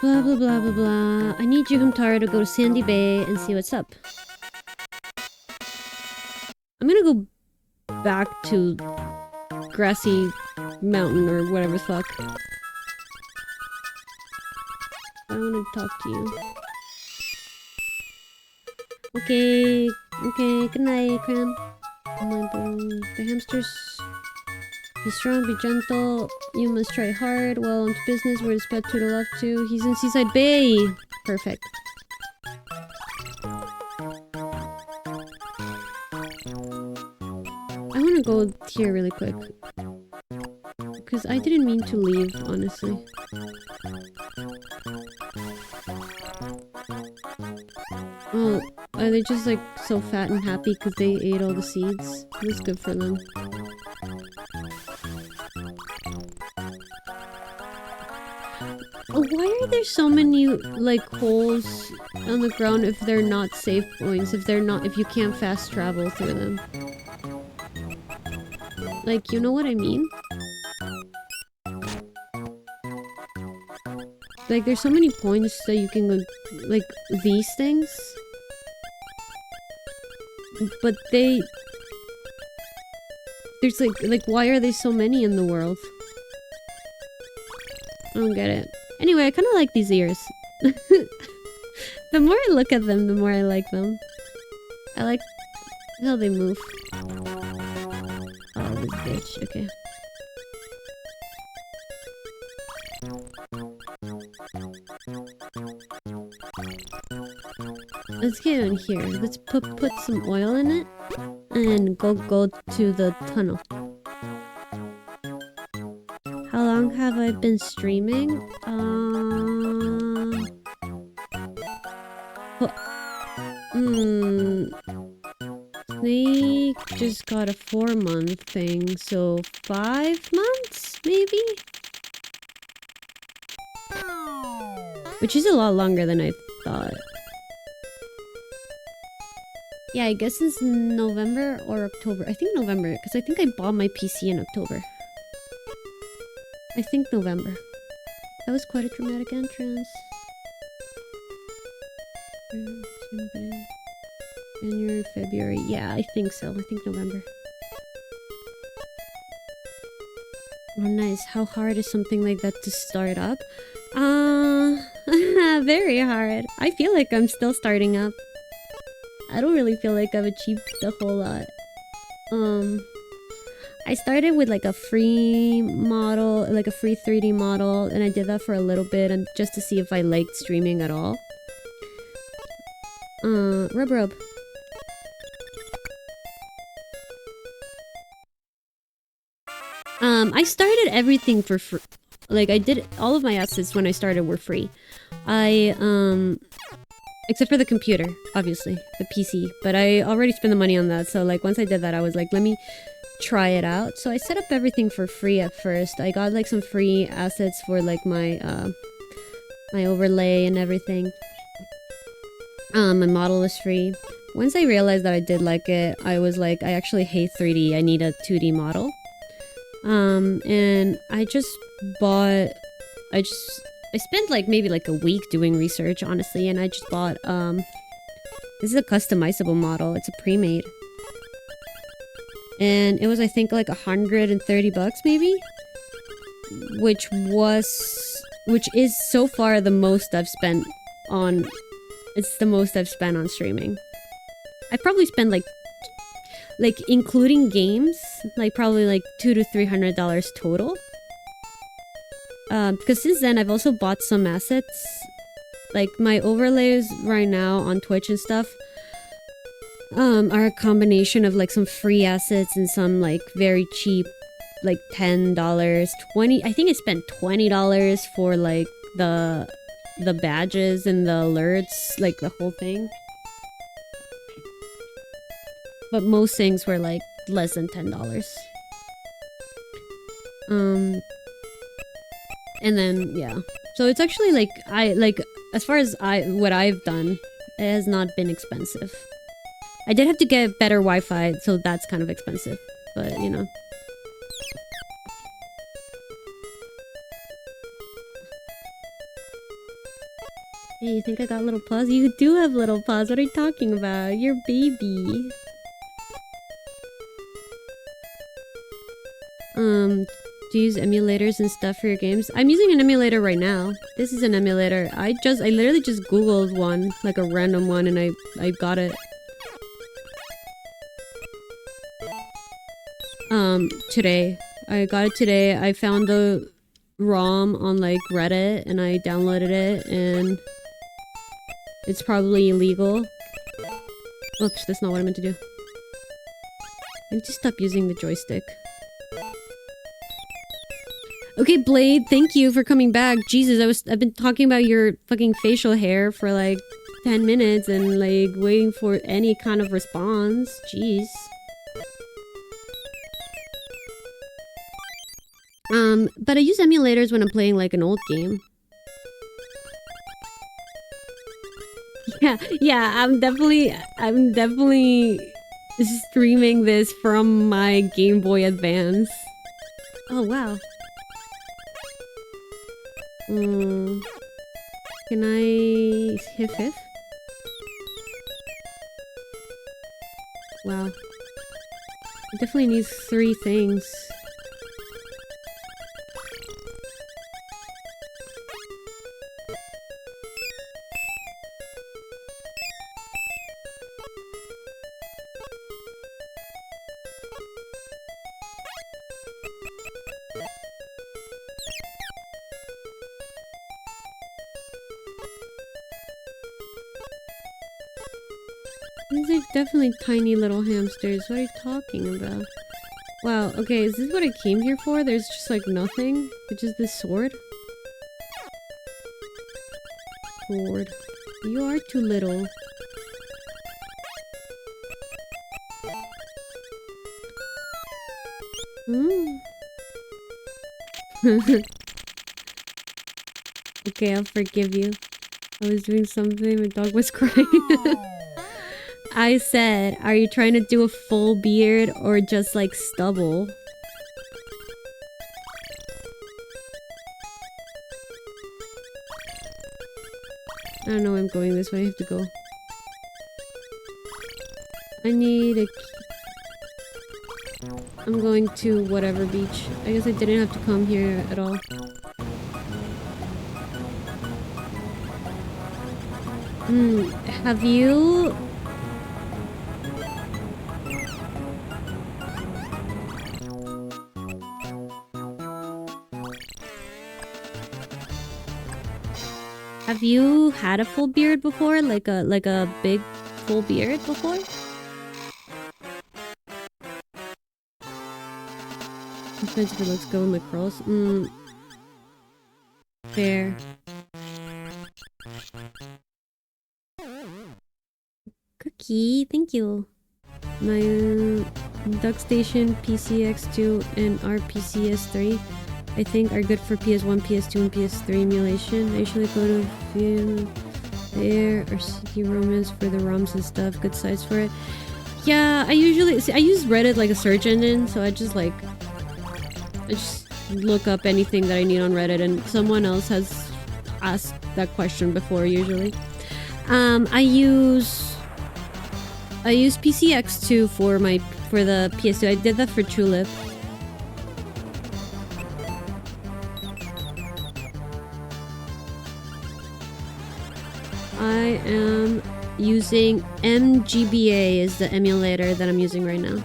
Blah blah blah blah blah. I need you, Hamtaro, to go to Sandy Bay and see what's up. I'm gonna go back to Grassy Mountain or whatever the fuck. I wanna talk to you. Okay, good night, Cram. The hamsters. Be strong, be gentle. You must try hard. Well, into business. Where's Pet to the left to? He's in Seaside Bay. Perfect. I want to go here really quick. Because I didn't mean to leave, honestly. Oh, are they just like so fat and happy because they ate all the seeds? That's good for them. Why are there so many, like, holes on the ground if they're not save points? If you can't fast travel through them? Like, you know what I mean? Like, there's so many points that you can go, like, these things. But there's like, why are there so many in the world? I don't get it. Anyway, I kind of like these ears. The more I look at them, the more I like them. I like how they move. Oh, this bitch. Okay. Let's get in here. Let's put some oil in it and go to the tunnel. How long have I been streaming? Snake just got a 4-month thing, so 5 months, maybe? Which is a lot longer than I thought. Yeah, I guess it's November or October. I think November, because I think I bought my PC in October. I think November. That was quite a dramatic entrance. January, February. Yeah, I think so. I think November. Oh, nice. How hard is something like that to start up? Very hard. I feel like I'm still starting up. I don't really feel like I've achieved a whole lot. I started with like a free model, like a free 3D model, and I did that for a little bit and just to see if I liked streaming at all. Rub. I started everything for free. Like, I did all of my assets when I started were free. Except for the computer, obviously, the PC. But I already spent the money on that, so like once I did that, I was like, let me try it out. So I set up everything for free at first. I got like some free assets for like my my overlay and everything. My model was free. Once I realized that I did like it, I was like, I actually hate 3D. I need a 2D model. And I just bought. I spent like maybe like a week doing research, honestly, and I just bought this is a customizable model. It's a pre-made. And it was, I think, like $130 maybe? Which is so far the most I've spent on... It's the most I've spent on streaming. I probably spent like including games, like probably like $200 to $300 total. Because since then I've also bought some assets. Like my overlays right now on Twitch and stuff are a combination of like some free assets and some like very cheap like $10, 20. I think I spent $20 for like the badges and the alerts, like the whole thing. But most things were like less than $10. And then yeah. So it's actually like as far as what I've done, it has not been expensive. I did have to get better Wi-Fi, so that's kind of expensive. But you know. Hey, you think I got little paws? You do have little paws. What are you talking about? You're a baby. Do you use emulators and stuff for your games? I'm using an emulator right now. This is an emulator. I literally just googled one, like a random one, and I got it. Today. I got it today. I found the ROM on like Reddit and I downloaded it, and it's probably illegal. Oops, that's not what I meant to do. I need to stop using the joystick. Okay, Blade, thank you for coming back. Jesus, I've been talking about your fucking facial hair for like 10 minutes and like waiting for any kind of response. Jeez. But I use emulators when I'm playing like an old game. Yeah, I'm definitely streaming this from my Game Boy Advance. Oh, wow. Can I hit fifth? Wow. It definitely needs 3 things. These are definitely tiny little hamsters. What are you talking about? Wow, okay, is this what I came here for? There's just like nothing? Which is this sword? Sword. You are too little. Okay, I'll forgive you. I was doing something, my dog was crying. I said, are you trying to do a full beard or just like stubble? I don't know where I'm going this way, I have to go. I need a... I'm going to whatever beach. I guess I didn't have to come here at all. Have you... Have you had a full beard before? Like a big full beard before? Depends if it looks good with my curls. Fair. Cookie, thank you. My DuckStation PCX2 and RPCS3 I think are good for PS1, PS2, and PS3 emulation. I usually go to Film Air or CD Romance for the ROMs and stuff. Good sites for it. Yeah, I use Reddit like a search engine, so I just look up anything that I need on Reddit, and someone else has asked that question before usually. I use PCX2 for the PS2. I did that for Tulip. I am using MGBA is the emulator that I'm using right now.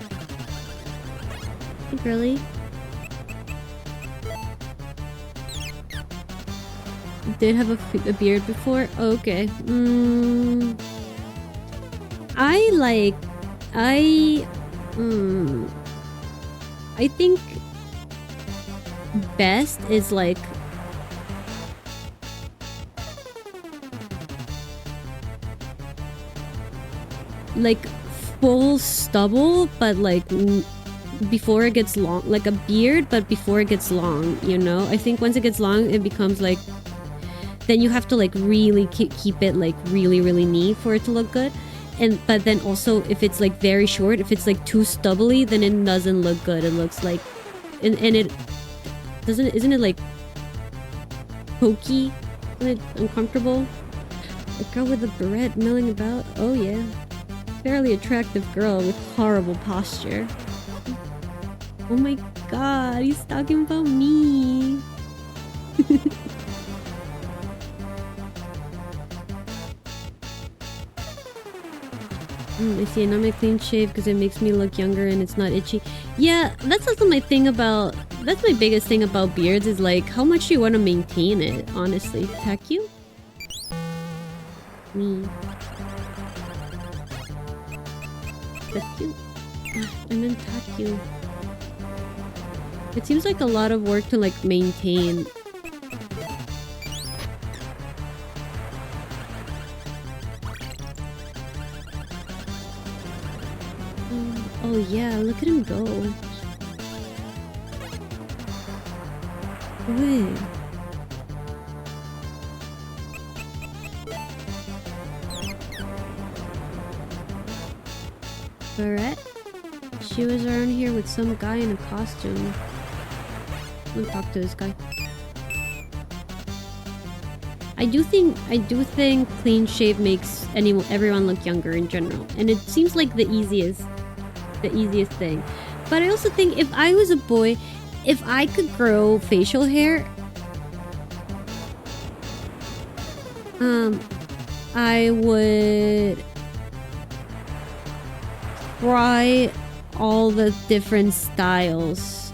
Hey, girly. Did have a beard before? Oh, okay. I think best is like full stubble, but like before it gets long, like a beard, but before it gets long, you know? I think once it gets long, it becomes like, then you have to like really keep it like really neat for it to look good. But then also if it's like very short, if it's like too stubbly, then it doesn't look good. It looks like, and it doesn't, isn't it like pokey? Isn't it uncomfortable? A girl with a barrette milling about? Oh yeah. Fairly attractive girl with horrible posture. Oh my god, he's talking about me. I see, and I'm a clean shave because it makes me look younger and it's not itchy. Yeah, that's also my thing about... That's my biggest thing about beards is like, how much do you want to maintain it, honestly? Tack you? Me. Tack you? I meant tack you. It seems like a lot of work to like maintain. Oh yeah, look at him go. Wait. Barrette? She was around here with some guy in a costume. I'm gonna talk to this guy. I do think clean shave makes everyone look younger in general, and it seems like the easiest thing. But I also think if I was a boy, if I could grow facial hair, I would try all the different styles,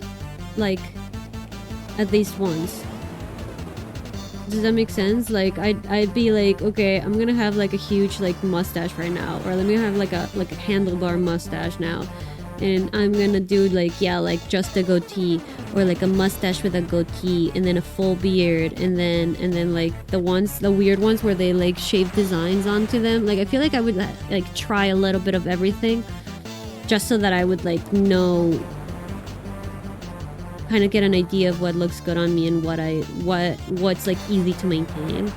like at least once. Does that make sense? Like I'd be like, okay, I'm gonna have like a huge like mustache right now, or let me have like a handlebar mustache now, and I'm gonna do like, yeah, like just a goatee, or like a mustache with a goatee, and then a full beard, and then like the weird ones where they like shave designs onto them. Like I feel like I would like try a little bit of everything, just so that I would like know, kind of get an idea of what looks good on me and what's like easy to maintain.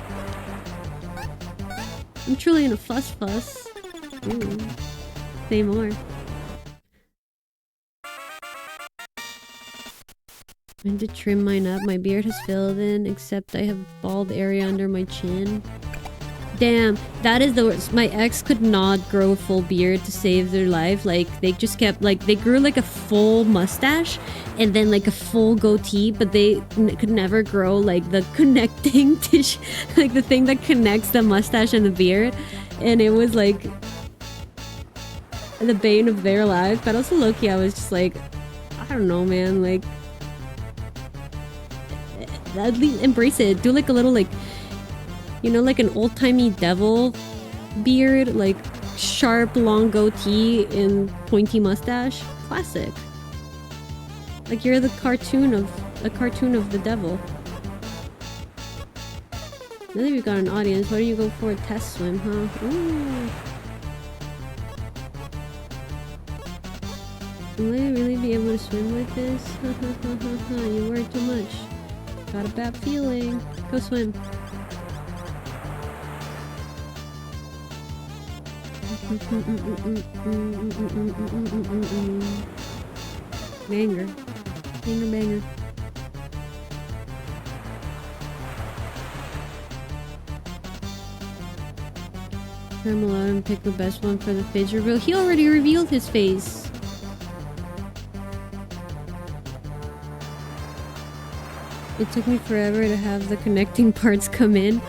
I'm truly in a fuss. Ooh. Say more. I need to trim mine up. My beard has filled in, except I have bald area under my chin. Damn, that is the worst. My ex could not grow a full beard to save their life. Like, they just kept, like, they grew like a full mustache and then like a full goatee, but they could never grow like the connecting tissue, like the thing that connects the mustache and the beard. And it was like the bane of their life. But also low-key, I was just like, I don't know, man, like, at least embrace it. Do like a little, like, you know, like an old-timey devil beard, like sharp, long goatee and pointy mustache. Classic. Like you're the cartoon of the devil. Now that we've got an audience, why don't you go for a test swim, huh? Ooh. Will I really be able to swim with this? You worry too much. Got a bad feeling. Go swim. Banger. Banger. I'm allowed him to pick the best one for the face reveal. He already revealed his face. It took me forever to have the connecting parts come in.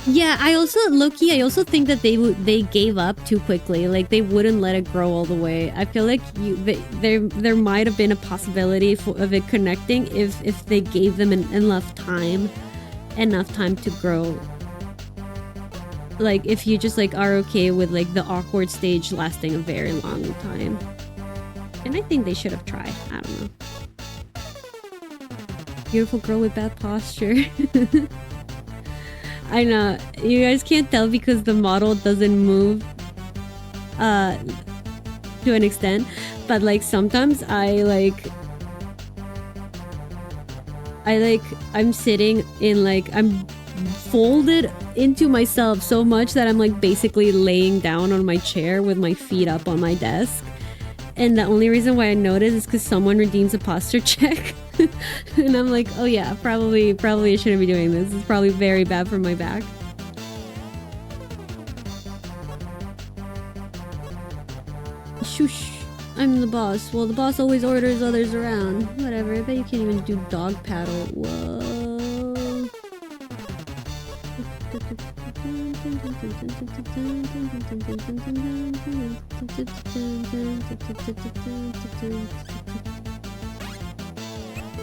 Yeah, I also, low-key, I also think that they gave up too quickly. Like, they wouldn't let it grow all the way. I feel like there might have been a possibility of it connecting if they gave them enough time to grow. Like, if you just, like, are okay with, like, the awkward stage lasting a very long time. And I think they should have tried. I don't know. Beautiful girl with bad posture. I know. You guys can't tell because the model doesn't move to an extent. But like sometimes I'm sitting in like I'm folded into myself so much that I'm like basically laying down on my chair with my feet up on my desk. And the only reason why I notice is because someone redeems a posture check. And I'm like, oh yeah, probably I shouldn't be doing this. It's probably very bad for my back. Shush. I'm the boss. Well, the boss always orders others around. Whatever. I bet you can't even do dog paddle. Whoa.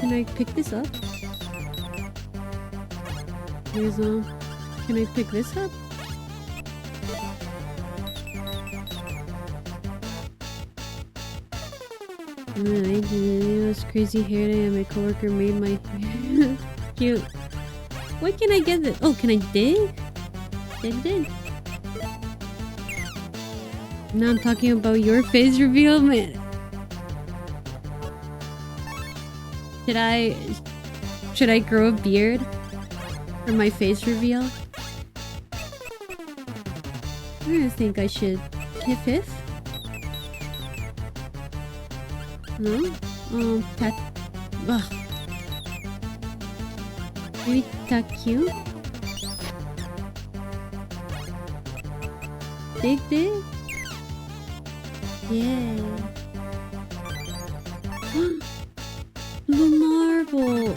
Can I pick this up? Can I pick this up? I did this crazy hair day and my coworker made my hair cute. What can I get this? Oh, can I dig? Dig. Now I'm talking about your face reveal, man. Should I grow a beard for my face reveal? I think I should. Hiff? No? Maybe cute? Dig? Yeah. The marble!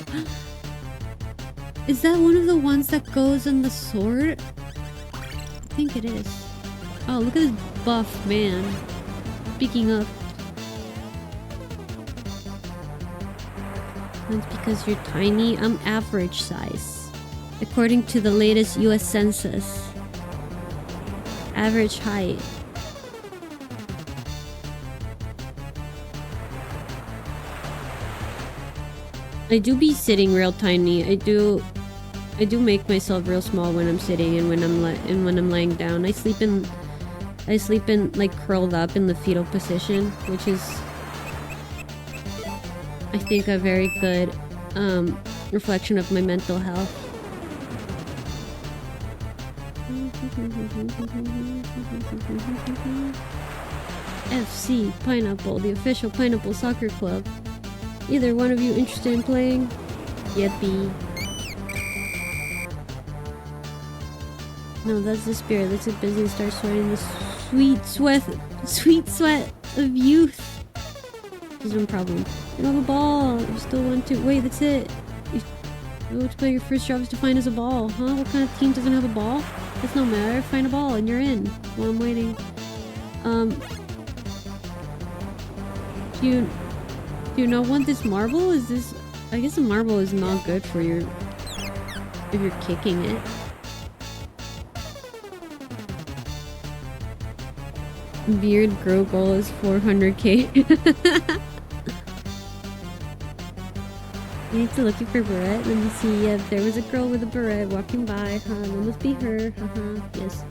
Is that one of the ones that goes on the sword? I think it is. Oh, look at this buff man. Speaking of. That's because you're tiny. I'm average size. According to the latest US Census. Average height. I do be sitting real tiny. I do make myself real small when I'm sitting and when I'm laying down. I sleep in like curled up in the fetal position, which is I think a very good reflection of my mental health. FC Pineapple, the official Pineapple Soccer Club. Either one of you interested in playing? Yippee. No, that's the spirit. Let's get busy and start sweating the sweet sweat of youth. There's no problem. You don't have a ball. You still want to. Wait, that's it. You want to play. Your first job is to find us a ball, huh? What kind of team doesn't have a ball? It's no matter. Find a ball and you're in. While I'm waiting. Do you not want this marble? Is this... I guess a marble is not good for your... if you're kicking it. Beard grow goal is 400k. You need to look for beret. Let me see. Yeah, there was a girl with a beret walking by. Huh, that must be her. Yes.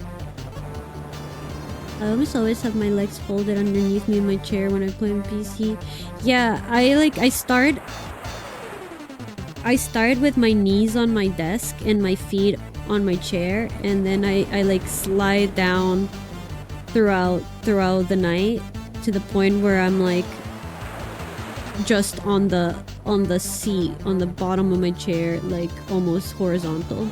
I always have my legs folded underneath me in my chair when I play on PC. Yeah, I start with my knees on my desk and my feet on my chair, and then I like slide down throughout the night to the point where I'm like just on the seat on the bottom of my chair, like almost horizontal,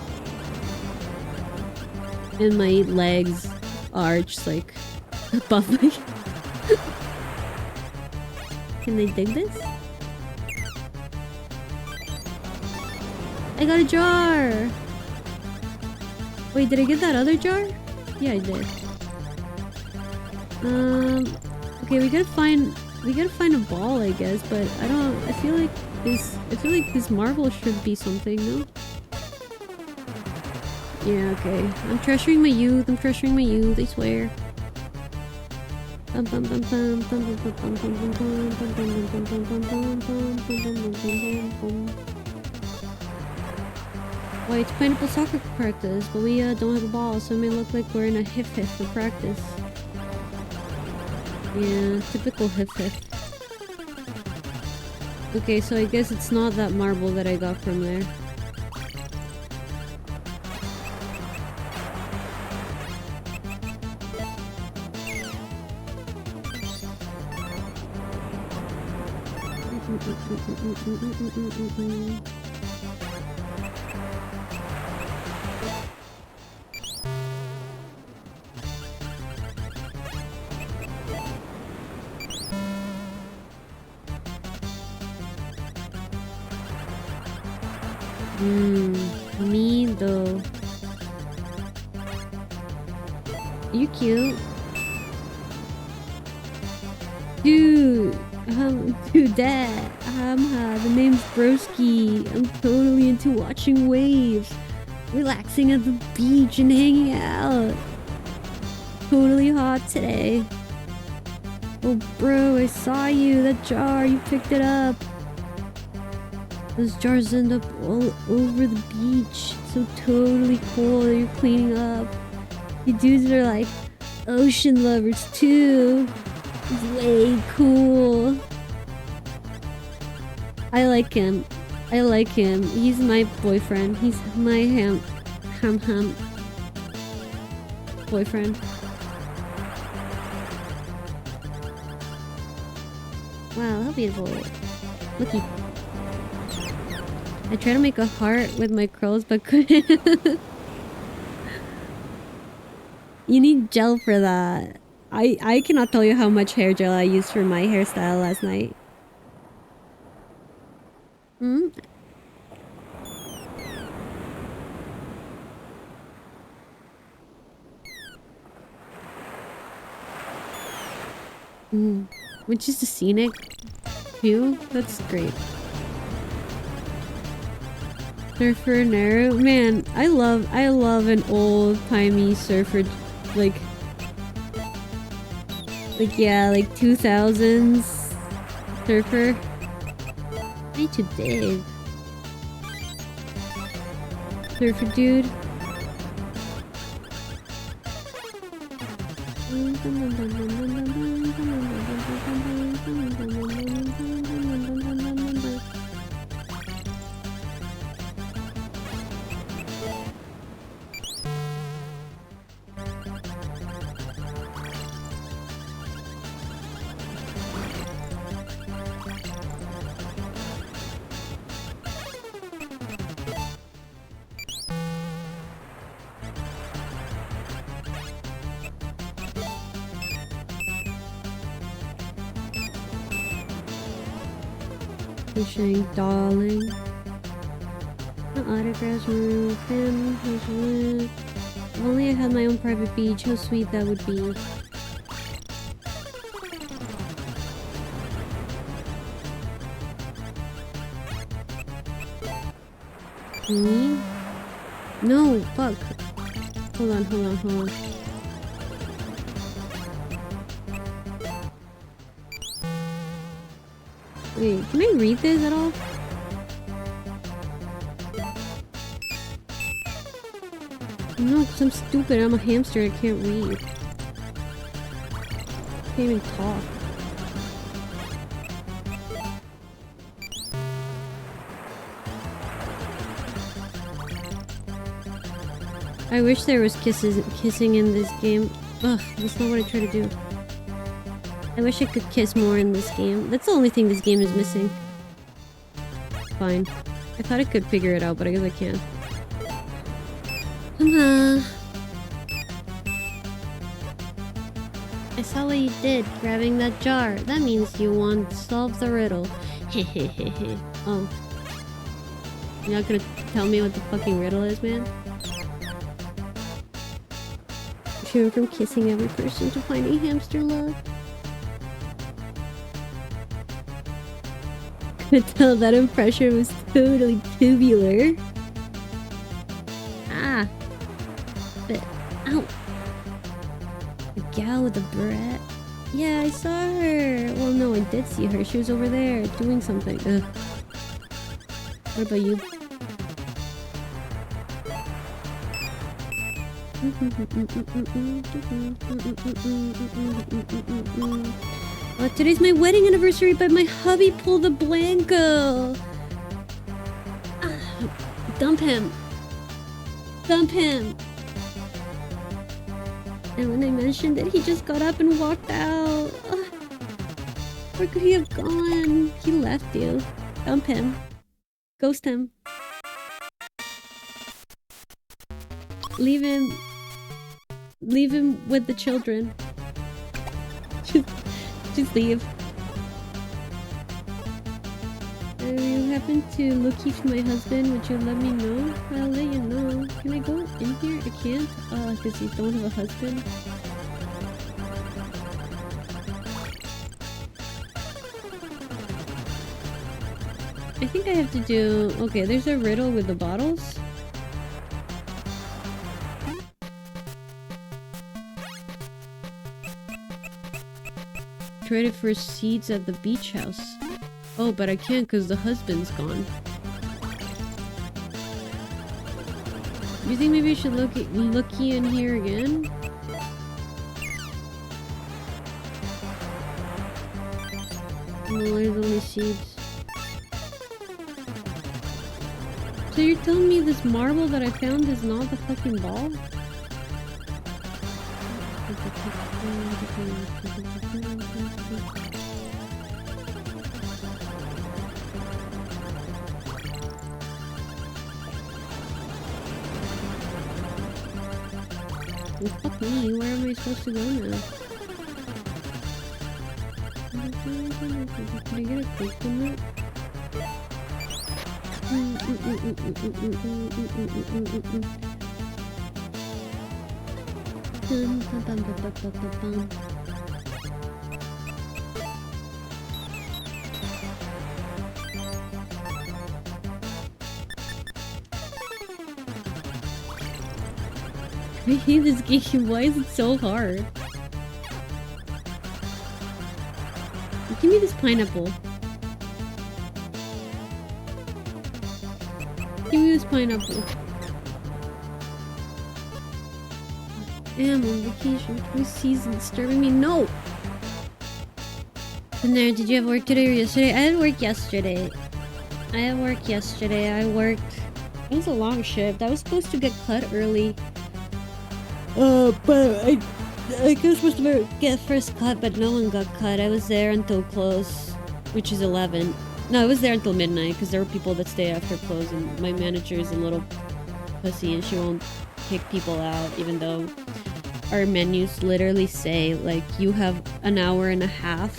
and my legs arch like above me. Can they dig this? I got a jar! Wait, did I get that other jar? Yeah, I did. Okay, we gotta find a ball, I guess, but I feel like this marble should be something, no? Yeah, okay. I'm treasuring my youth, I swear. Why, it's pineapple soccer practice, but we don't have a ball, so it may look like we're in a hif-hif for practice. Yeah, typical hif-hif. Okay, so I guess it's not that marble that I got from there. Me though. You cute. Dude, Dad, the name's Broski. I'm totally into watching waves, relaxing at the beach and hanging out. Totally hot today. Oh bro, I saw you, that jar, you picked it up. Those jars end up all over the beach. So totally cool that you're cleaning up. You dudes are like ocean lovers too. It's way cool. I like him. He's my boyfriend. He's my ham boyfriend. Wow, how beautiful. Looky. I tried to make a heart with my curls, but couldn't. You need gel for that. I cannot tell you how much hair gel I used for my hairstyle last night. Which is the scenic view? That's great. Surfer Neru, man, I love an old-timey surfer, like yeah, like 2000s surfer. Hi to Dave. Surfer dude. Fishing, darling. No autographs, maroon fan. If only I had my own private beach, how sweet that would be. Me? No, fuck. Hold on. Wait, can I read this at all? No, because I'm stupid. I'm a hamster. I can't read. I can't even talk. I wish there was kissing in this game. Ugh, that's not what I try to do. I wish I could kiss more in this game. That's the only thing this game is missing. Fine. I thought I could figure it out, but I guess I can't. I saw what you did, grabbing that jar. That means you want to solve the riddle. Hehehehe. Oh. You're not gonna tell me what the fucking riddle is, man? She went from kissing every person to finding hamster love. Could tell that impression was totally tubular. Ah. But, ow. The gal with the beret. Yeah, I saw her. Well, no, I did see her. She was over there doing something. Ugh. What about you? Oh, today's my wedding anniversary, but my hubby pulled a blanco. Dump him. Dump him. And when I mentioned it, he just got up and walked out. Where could he have gone? He left you. Dump him. Ghost him. Leave him. Leave him with the children. Just leave. If you happen to look for my husband, would you let me know? I'll let you know. Can I go in here? I can't? Oh, because you don't have a husband? I think I have to do... Okay, there's a riddle with the bottles. Traded for seeds at the beach house. Oh, but I can't because the husband's gone. Do you think maybe I should look in here again? No, there's only seeds. So you're telling me this marble that I found is not the fucking ball? Well, fuck me, where am I supposed to go now? Can I get a quick on that? I hate this game. Why is it so hard? Give me this pineapple. Give me this pineapple. I'm on vacation. 2 seasons disturbing me. No! And there, did you have work today or yesterday? I had work yesterday. I worked... It was a long shift. I was supposed to get cut early. But I was supposed to get first cut, but no one got cut. I was there until close, which is 11. No, I was there until midnight because there were people that stay after close, and my manager is a little pussy and she won't kick people out, even though our menus literally say, like, you have an hour and a half.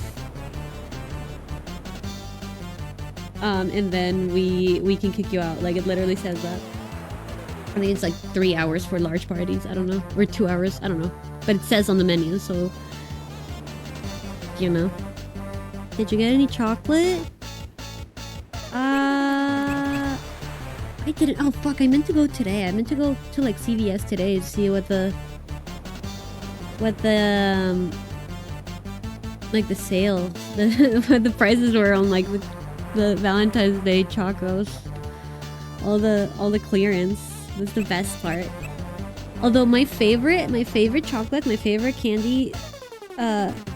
And then we can kick you out. Like, it literally says that. I think it's like 3 hours for large parties. I don't know. Or 2 hours. I don't know. But it says on the menu, so... You know. Did you get any chocolate? I didn't. Oh, fuck. I meant to go today. I meant to go to, like, CVS today to see what the... like, the sale... what the prices were on, like, the Valentine's Day chocos. All the clearance. Was the best part. Although my favorite chocolate, my favorite candy,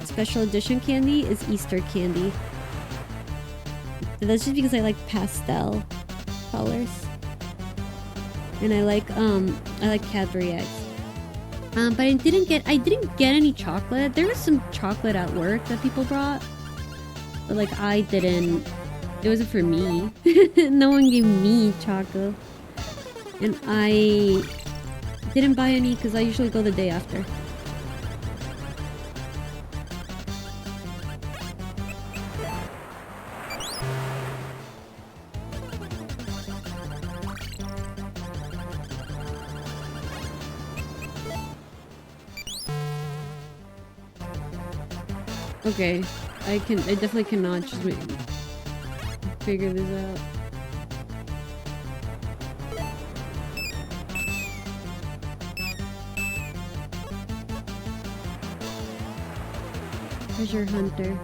special edition candy is Easter candy. But that's just because I like pastel colors. And I like Cadbury eggs. But I didn't get any chocolate. There was some chocolate at work that people brought. But like I didn't. It wasn't for me. No one gave me chocolate. And I didn't buy any because I usually go the day after. Okay, I definitely cannot just figure this out. Treasure hunter.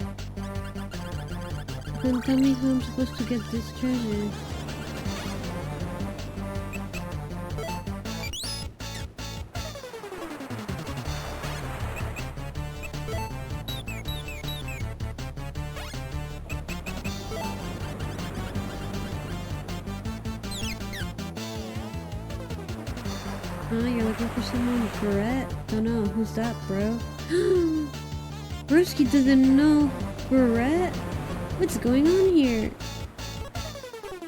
Then tell me how I'm supposed to get this treasure. You're looking for someone? Brett? Don't know. Who's that, bro? Broski doesn't know Brett? What's going on here?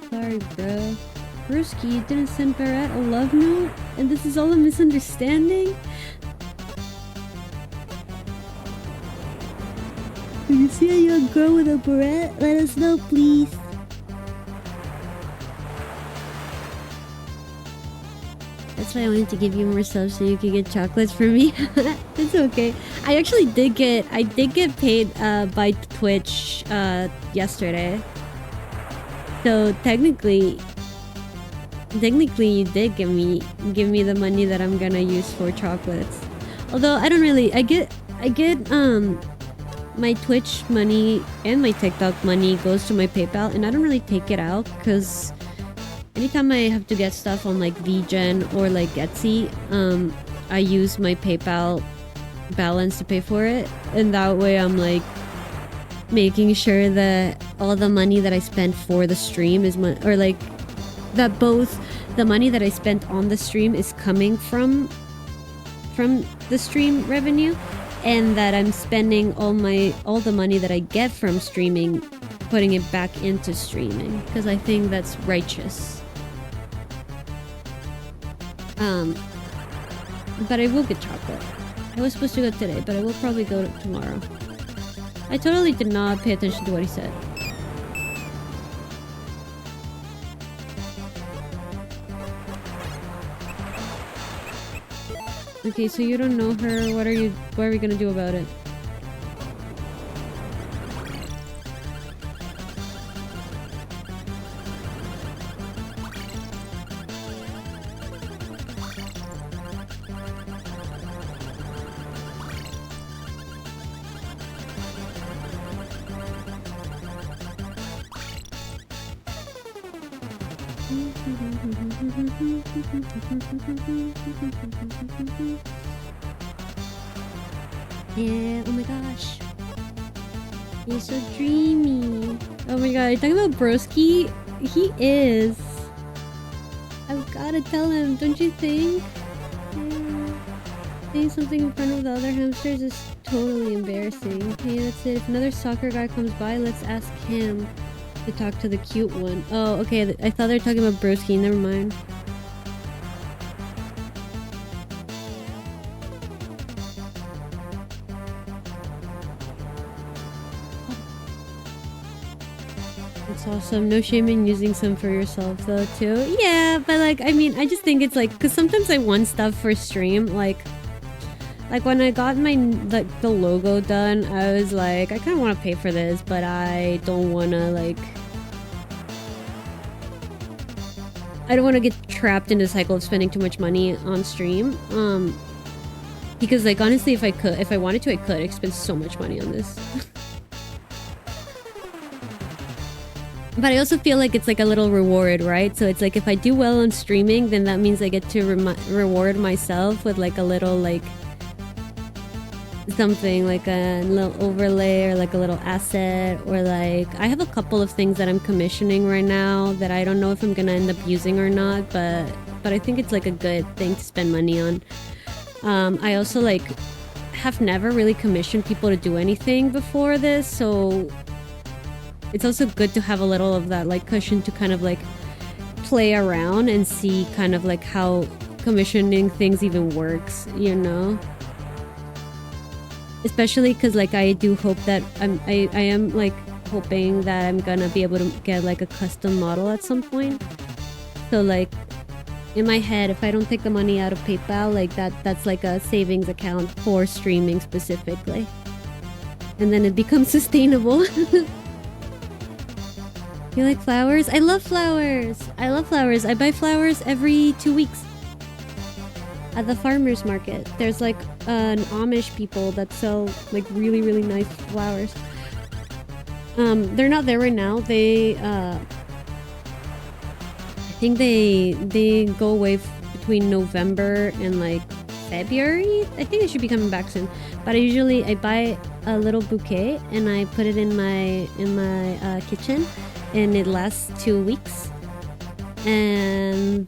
Sorry, bro. Broski, you didn't send Barrett a love note? And this is all a misunderstanding? If you see a young girl with a Barrett, let us know, please. That's why I wanted to give you more subs so you could get chocolates for me. It's okay. I actually did get paid by Twitch yesterday. So technically you did give me the money that I'm gonna use for chocolates. Although I don't really I get my Twitch money and my TikTok money goes to my PayPal, and I don't really take it out because anytime I have to get stuff on like VGen or like Etsy, I use my PayPal balance to pay for it, and that way I'm like making sure that all the money that I spent for the stream is that both the money that I spent on the stream is coming from the stream revenue, and that I'm spending all the money that I get from streaming, putting it back into streaming, because I think that's righteous. But I will get chocolate. I was supposed to go today, but I will probably go tomorrow. I totally did not pay attention to what he said. Okay, so you don't know her. What are we gonna do about it? Yeah, oh my gosh. You're so dreamy. Oh my god, are you talking about Broski? He is. I've gotta tell him, don't you think? Yeah. Saying something in front of the other hamsters is totally embarrassing. Okay, that's it. If another soccer guy comes by, let's ask him to talk to the cute one. Oh, okay. I thought they were talking about Broski. Never mind. That's awesome. No shame in using some for yourself though too. Yeah, but like, I mean, I just think it's like, because sometimes I want stuff for stream, like when I got the logo done, I was like, I kind of want to pay for this, but I don't want to like, I don't want to get trapped in the cycle of spending too much money on stream. Because like, honestly, if I wanted to, I could. I spend so much money on this. But I also feel like it's like a little reward, right? So it's like if I do well on streaming, then that means I get to reward myself with like a little like something, like a little overlay or like a little asset, or like I have a couple of things that I'm commissioning right now that I don't know if I'm gonna end up using or not, but I think it's like a good thing to spend money on. I also like have never really commissioned people to do anything before this, so it's also good to have a little of that like cushion to kind of like play around and see kind of like how commissioning things even works, you know? Especially because like I do hope that I am like hoping that I'm gonna be able to get like a custom model at some point. So like in my head, if I don't take the money out of PayPal, like that's like a savings account for streaming specifically. And then it becomes sustainable. You like flowers? I love flowers! I love flowers. I buy flowers every 2 weeks. At the farmer's market. There's like an Amish people that sell like really, really nice flowers. They're not there right now. They, I think they go away between November and like February. I think they should be coming back soon. But I buy a little bouquet and I put it in my kitchen. And it lasts 2 weeks, and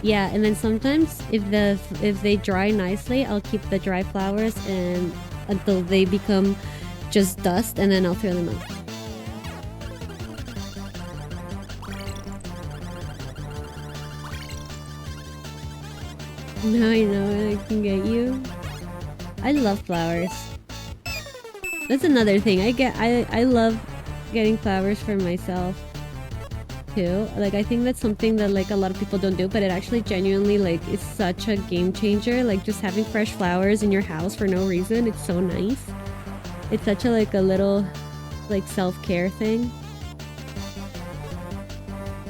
Yeah, and then sometimes if they dry nicely, I'll keep the dry flowers and until they become just dust, and then I'll throw them out. Now I know I can get you. I love flowers. That's another thing. I love getting flowers for myself too. Like, I think that's something that like a lot of people don't do, but it actually genuinely like is such a game changer. Like, just having fresh flowers in your house for no reason, it's so nice. It's such a like a little like self-care thing.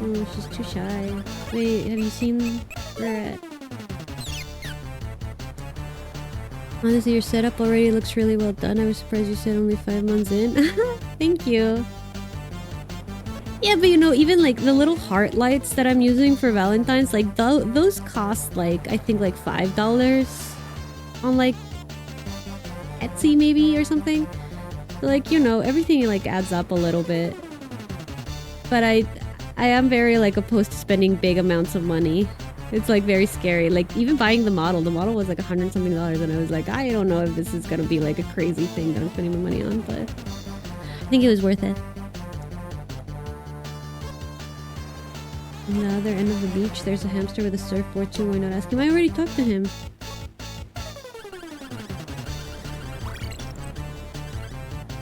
Oh, she's too shy. Wait, have you seen her at... Honestly, your setup already looks really well done. I was surprised you said only 5 months in. Thank you. Yeah, but you know, even like the little heart lights that I'm using for Valentine's, like those cost like, I think like $5 on like Etsy maybe or something. So, like, you know, everything like adds up a little bit. But I am very like opposed to spending big amounts of money. It's like very scary. Like, even buying the model was like $100 something, and I was like, I don't know if this is gonna be like a crazy thing that I'm spending my money on, but I think it was worth it. On the other end of the beach, there's a hamster with a surfboard too. Why not ask him? I already talked to him.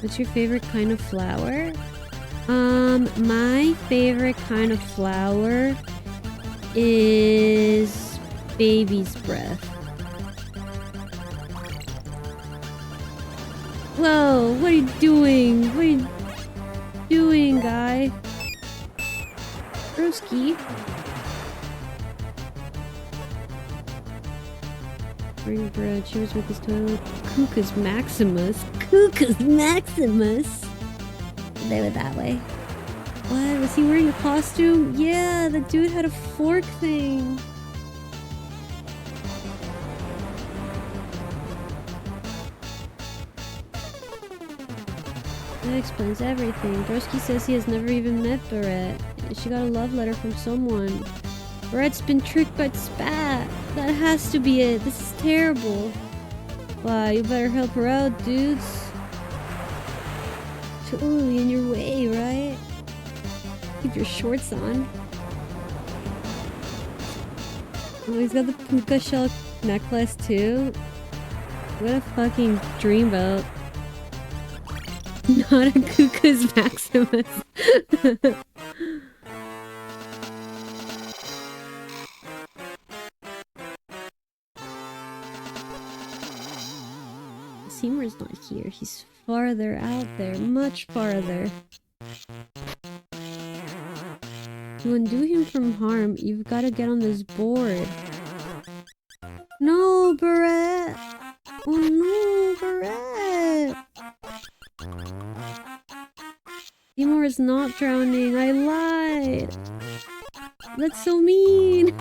What's your favorite kind of flower? My favorite kind of flower is baby's breath. Whoa, what are you doing? What are you doing, guy? Broski. Bring bread. Cheers with his toilet. Cucus Maximus. Cucus Maximus. They were that way. What? Was he wearing a costume? Yeah, the dude had a fork thing. That explains everything. Broski says he has never even met Barrett. She got a love letter from someone. Barrett's been tricked by Spat. That has to be it. This is terrible. Wow, you better help her out, dudes. Totally in your way, right? Keep your shorts on. Oh, he's got the puka shell necklace too. What a fucking dreamboat. Not a Cucus Maximus. Seymour's not here. He's farther out there. Much farther. To undo him from harm, you've got to get on this board. No, Barrett! Oh no, Barrett! Seymour is not drowning. I lied. That's so mean.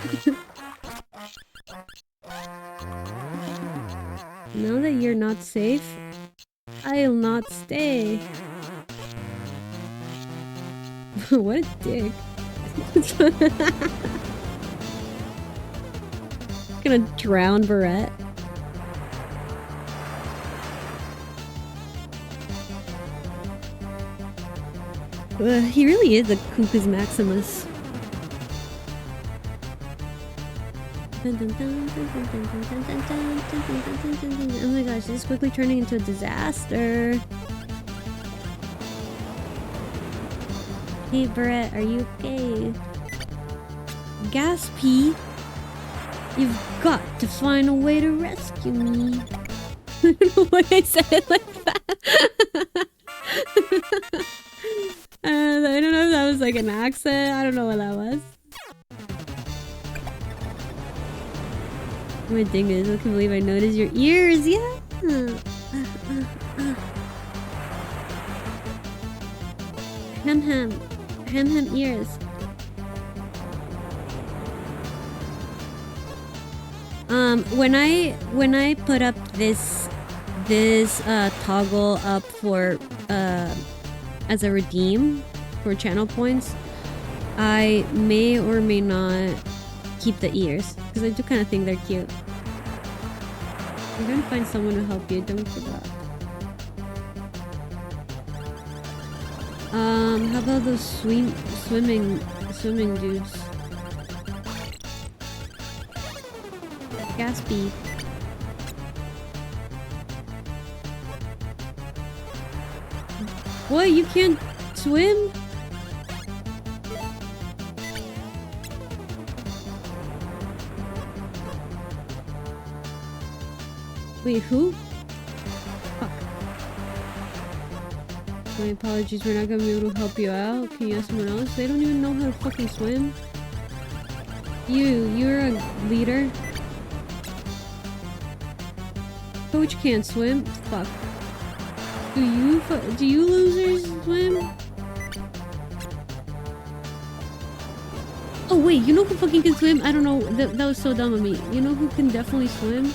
Now that you're not safe, I'll not stay. What a dick. Gonna drown Barrett. He really is a Cucus Maximus. Oh my gosh, this is quickly turning into a disaster. Hey Barrett, are you okay? Gaspy, you've got to find a way to rescue me. I don't know why I said it like that. I don't know if that was like an accent. I don't know what that was. My thing is, I can't believe I noticed your ears. Yeah. Ham ears. When I put up this toggle up for as a redeem for channel points, I may or may not keep the ears, because I do kind of think they're cute. You're gonna find someone to help you, don't forget. How about those swimming dudes? Gaspy. What? You can't swim? Wait, who? Fuck. My apologies, we're not gonna be able to help you out. Can you ask someone else? They don't even know how to fucking swim. You're a leader. Coach can't swim? Fuck. Do you losers swim? Oh wait, you know who fucking can swim? I don't know, that was so dumb of me. You know who can definitely swim?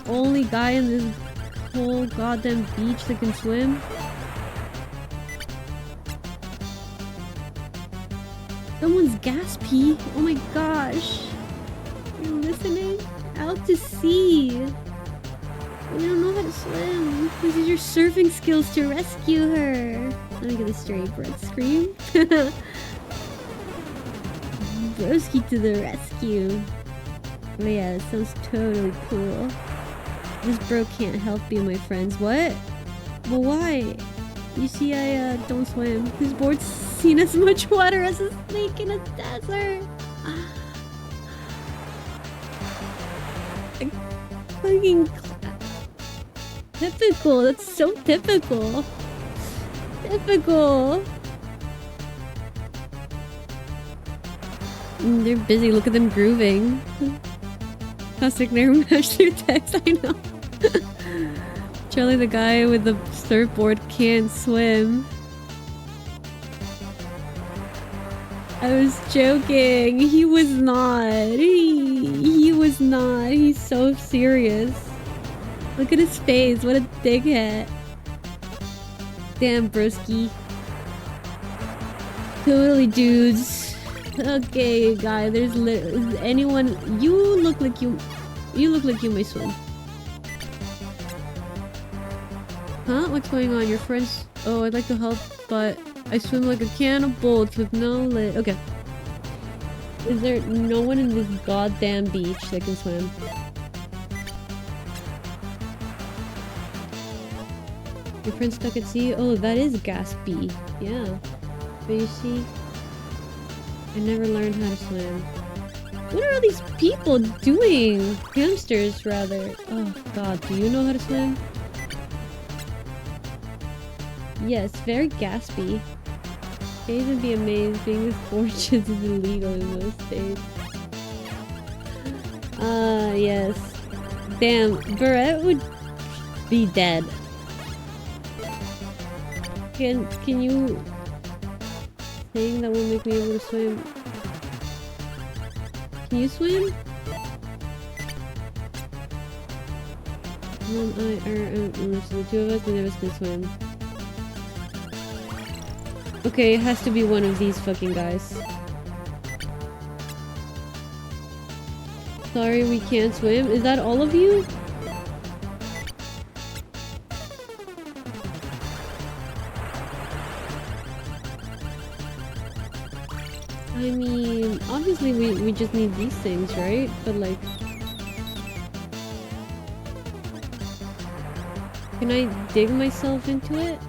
Only guy in this whole goddamn beach that can swim? Someone's gaspy. Oh my gosh. You're listening? Out to sea. You don't know how to swim. This is your surfing skills to rescue her. Let me get this straight. Brett scream. Broski to the rescue. Oh yeah, that sounds totally cool. This bro can't help you, my friends. What? Well, why? You see, I don't swim. This board's seen as much water as a snake in a desert. Fucking typical. That's so typical. Typical. They're busy. Look at them grooving. Classic neru match through text. I know. Charlie, the guy with the surfboard, can't swim. I was joking. He was not. He was not. He's so serious. Look at his face. What a dickhead. Damn, broski. Totally, dudes. Okay, guy. There's anyone. You look like you may swim. Huh? What's going on? Your friends? Oh, I'd like to help, but I swim like a can of bolts with no lid. Okay. Is there no one in this goddamn beach that can swim? Your friend's stuck at sea? Oh, that is gaspy. Yeah. But you see, I never learned how to swim. What are all these people doing? Hamsters, rather. Oh god, do you know how to swim? Yes, very gaspy. Days would be amazing if fortunes is illegal in those states. Yes. Damn, Barrett would be dead. Can you... Saying that will make me able to swim. Can you swim? The two of us, none of us can swim. Okay, it has to be one of these fucking guys. Sorry, we can't swim. Is that all of you? I mean, obviously we just need these things, right? But like... Can I dig myself into it?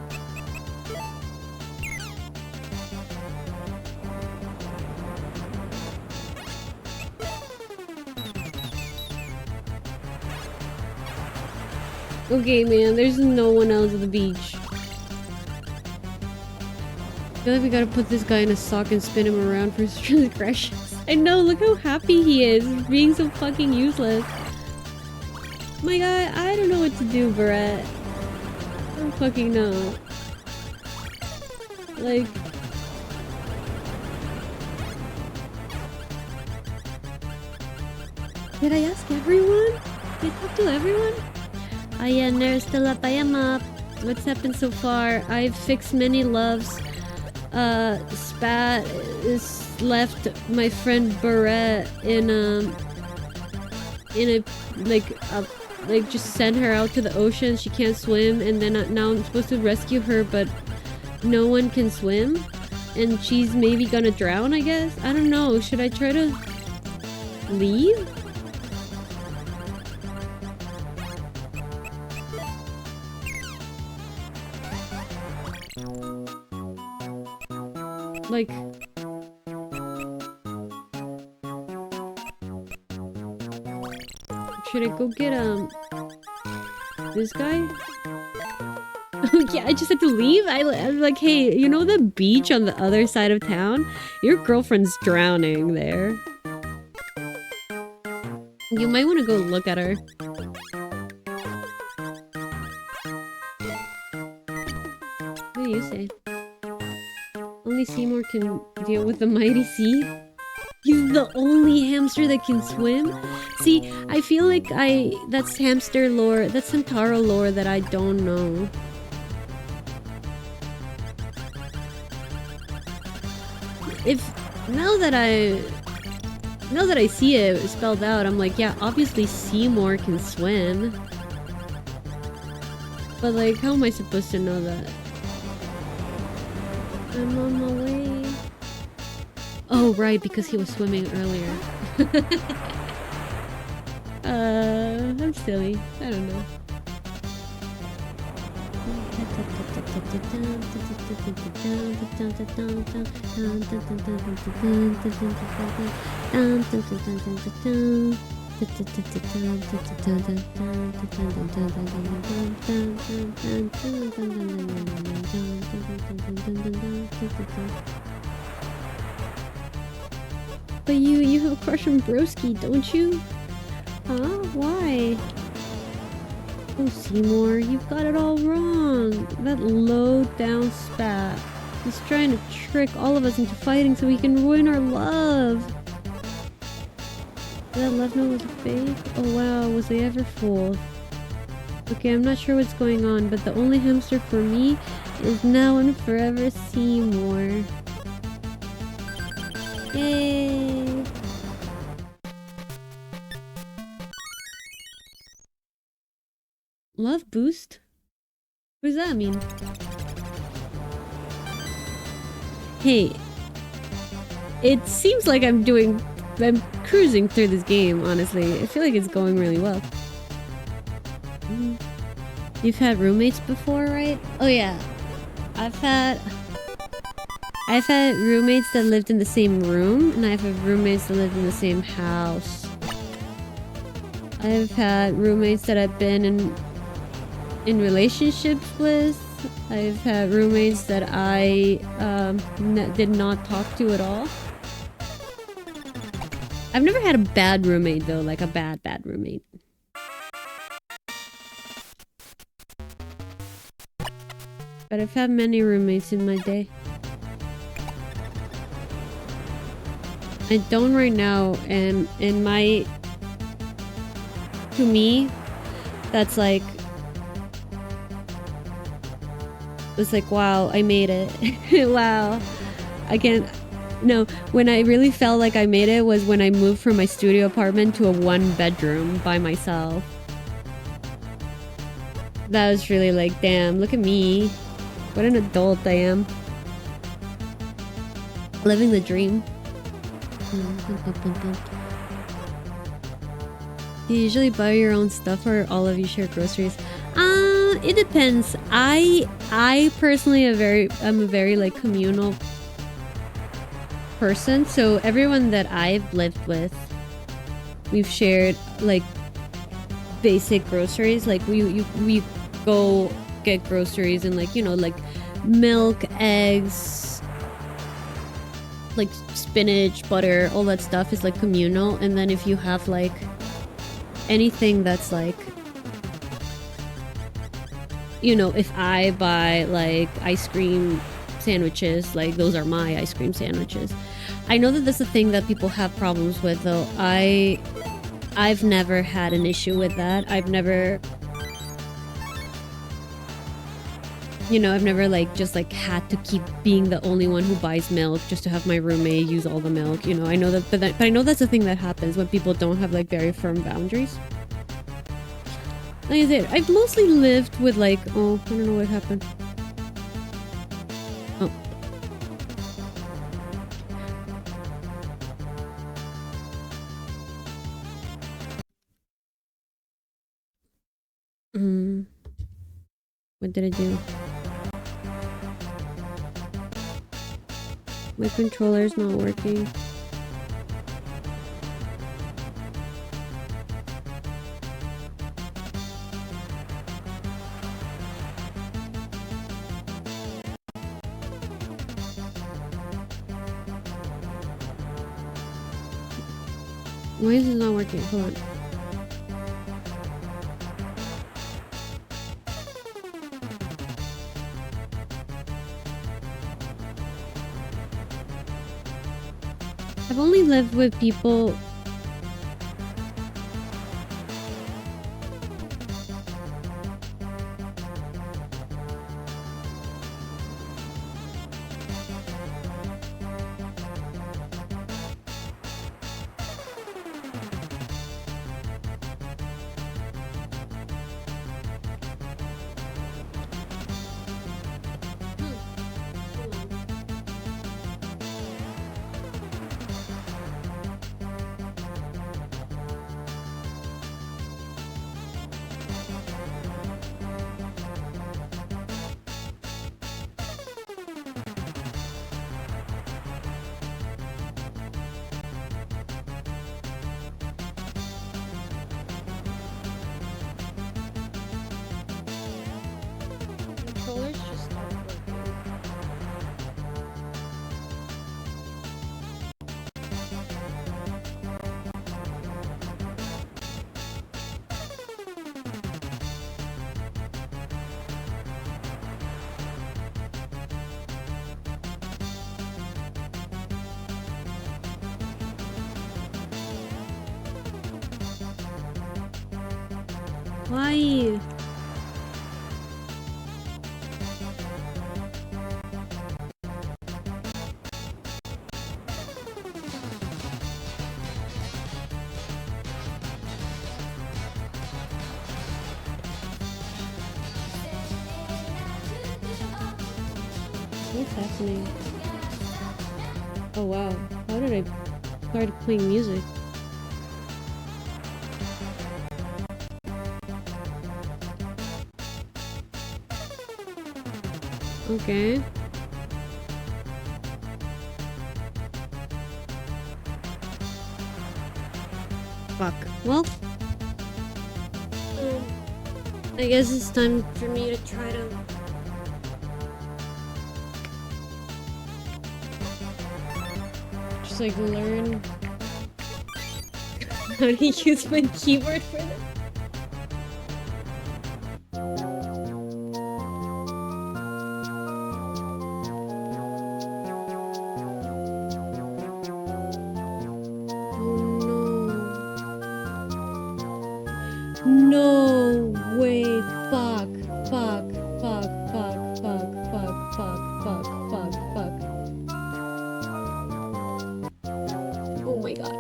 Okay, man, there's no one else at the beach. I feel like we gotta put this guy in a sock and spin him around for his transgressions. I know, look how happy he is, being so fucking useless. My god, I don't know what to do, Barrett. I don't fucking know. Like... Did I ask everyone? Did I talk to everyone? I am still up, I am up. What's happened so far? I've fixed many loves. Spat is left my friend Barrett in a like just send her out to the ocean. She can't swim, and then now I'm supposed to rescue her, but no one can swim, and she's maybe gonna drown, I guess. I don't know. Should I try to leave? Like, should I go get this guy? Yeah, I just had to leave. I'm like, hey, you know the beach on the other side of town? Your girlfriend's drowning there. You might want to go look at her. What do you say? Only Seymour can deal with the mighty sea. He's the only hamster that can swim? See, I feel like that's hamster lore, that's Hamtaro lore that I don't know. Now that I see it spelled out, I'm like, yeah, obviously Seymour can swim. But like, how am I supposed to know that? I'm on my way. Oh, right, because he was swimming earlier. I'm silly. I don't know. But you have a crush on Broski, don't you? Huh? Why? Oh, Seymour, you've got it all wrong. That low-down spat. He's trying to trick all of us into fighting so he can ruin our love. That love note was a fake? Oh wow, was I ever fooled? Okay, I'm not sure what's going on, but the only hamster for me is now and forever Seymour. Yay! Love boost? What does that mean? Hey, it seems like I'm cruising through this game, honestly. I feel like it's going really well. You've had roommates before, right? Oh yeah. I've had roommates that lived in the same room, and I've had roommates that lived in the same house. I've had roommates that I've been in relationships with. I've had roommates that I did not talk to at all. I've never had a bad roommate though, like a bad roommate. But I've had many roommates in my day. I don't right now, and in my... To me, that's like... It's like, wow, I made it. Wow. Again, no, when I really felt like I made it was when I moved from my studio apartment to a one-bedroom by myself. That was really like, damn, look at me. What an adult I am. Living the dream. Do you usually buy your own stuff or all of you share groceries? It depends. I personally I'm a very like communal person, so everyone that I've lived with, we've shared like basic groceries. Like we go get groceries and like, you know, like milk, eggs, like spinach, butter, all that stuff is like communal. And then if you have like anything that's like, you know, if I buy like ice cream sandwiches, like those are my ice cream sandwiches. I know that that's a thing that people have problems with though. I've never had an issue with that. I've never You know, I've never like just like had to keep being the only one who buys milk just to have my roommate use all the milk. You know, I know that, but I know that's a thing that happens when people don't have like very firm boundaries. Like I said, I've mostly lived with like, oh, I don't know what happened. Oh. What did I do? My controller's not working. Why is this not working? Hold on. I've only lived with people. Why? What's happening? Oh wow, how did I start playing music? Okay. Fuck. Well, I guess it's time for me to try to just like learn how to use my keyboard for this. No way, fuck, fuck, fuck, fuck, fuck, fuck, fuck, fuck, fuck, fuck. Oh my god.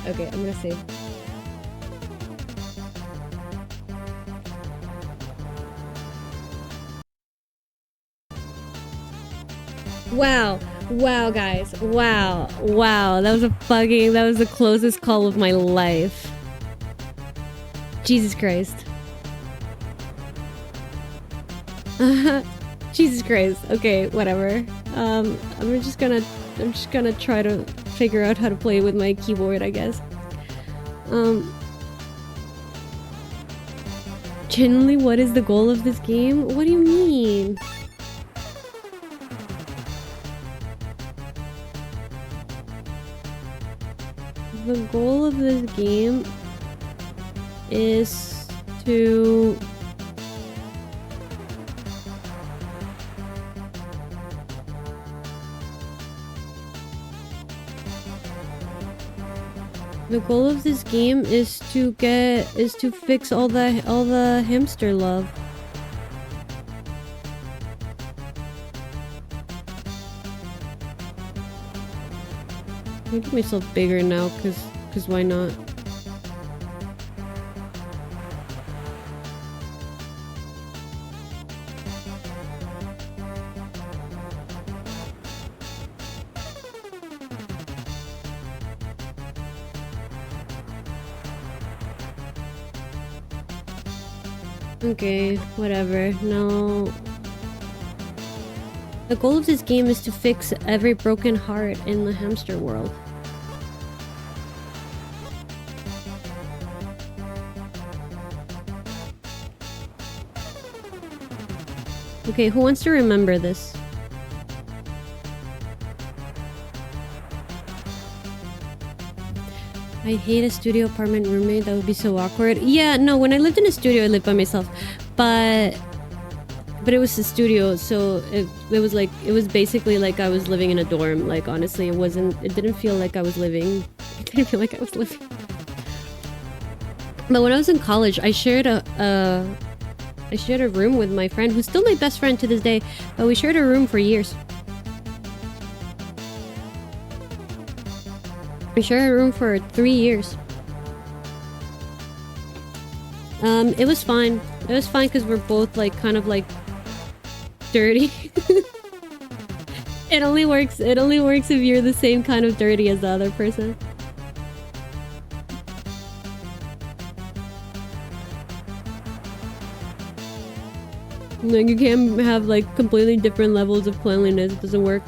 Okay, I'm gonna save. Wow. Wow, guys. Wow. Wow. That was the closest call of my life. Jesus Christ. Jesus Christ. Okay, whatever. I'm just gonna try to figure out how to play with my keyboard, I guess. Genuinely, what is the goal of this game? What do you mean? The goal of this game is to The goal of this game is to fix all the hamster love. I'll make myself bigger now, cause why not? Okay, whatever. No. The goal of this game is to fix every broken heart in the hamster world. Okay, who wants to remember this? I hate a studio apartment roommate. That would be so awkward. Yeah, no, when I lived in a studio, I lived by myself. But it was a studio, so it was basically like I was living in a dorm. Like, honestly, it didn't feel like I was living. It didn't feel like I was living. But when I was in college, I shared a room with my friend, who's still my best friend to this day, but we shared a room for years. We shared a room for 3 years. It was fine. It was fine because we're both like kind of like dirty. It only works if you're the same kind of dirty as the other person. Like, you can't have like completely different levels of cleanliness. It doesn't work.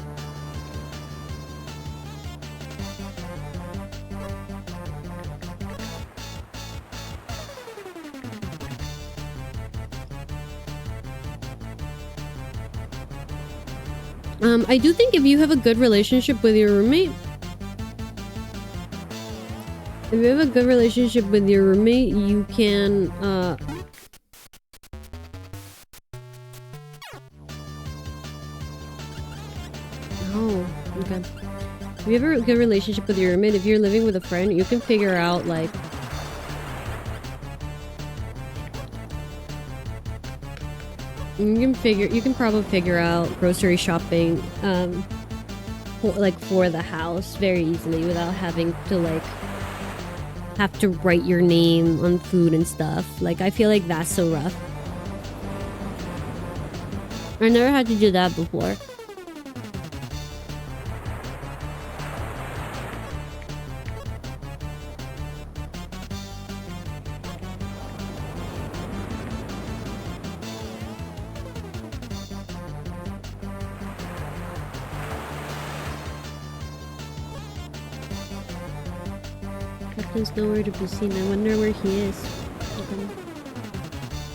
I do think if you have a good relationship with your roommate, you can, oh, okay. If you have a good relationship with your roommate, if you're living with a friend, you can figure out, like, you can probably figure out grocery shopping, for the house very easily without having to, like, have to write your name on food and stuff. Like, I feel like that's so rough. I never had to do that before. Captain's nowhere to be seen. I wonder where he is. Okay.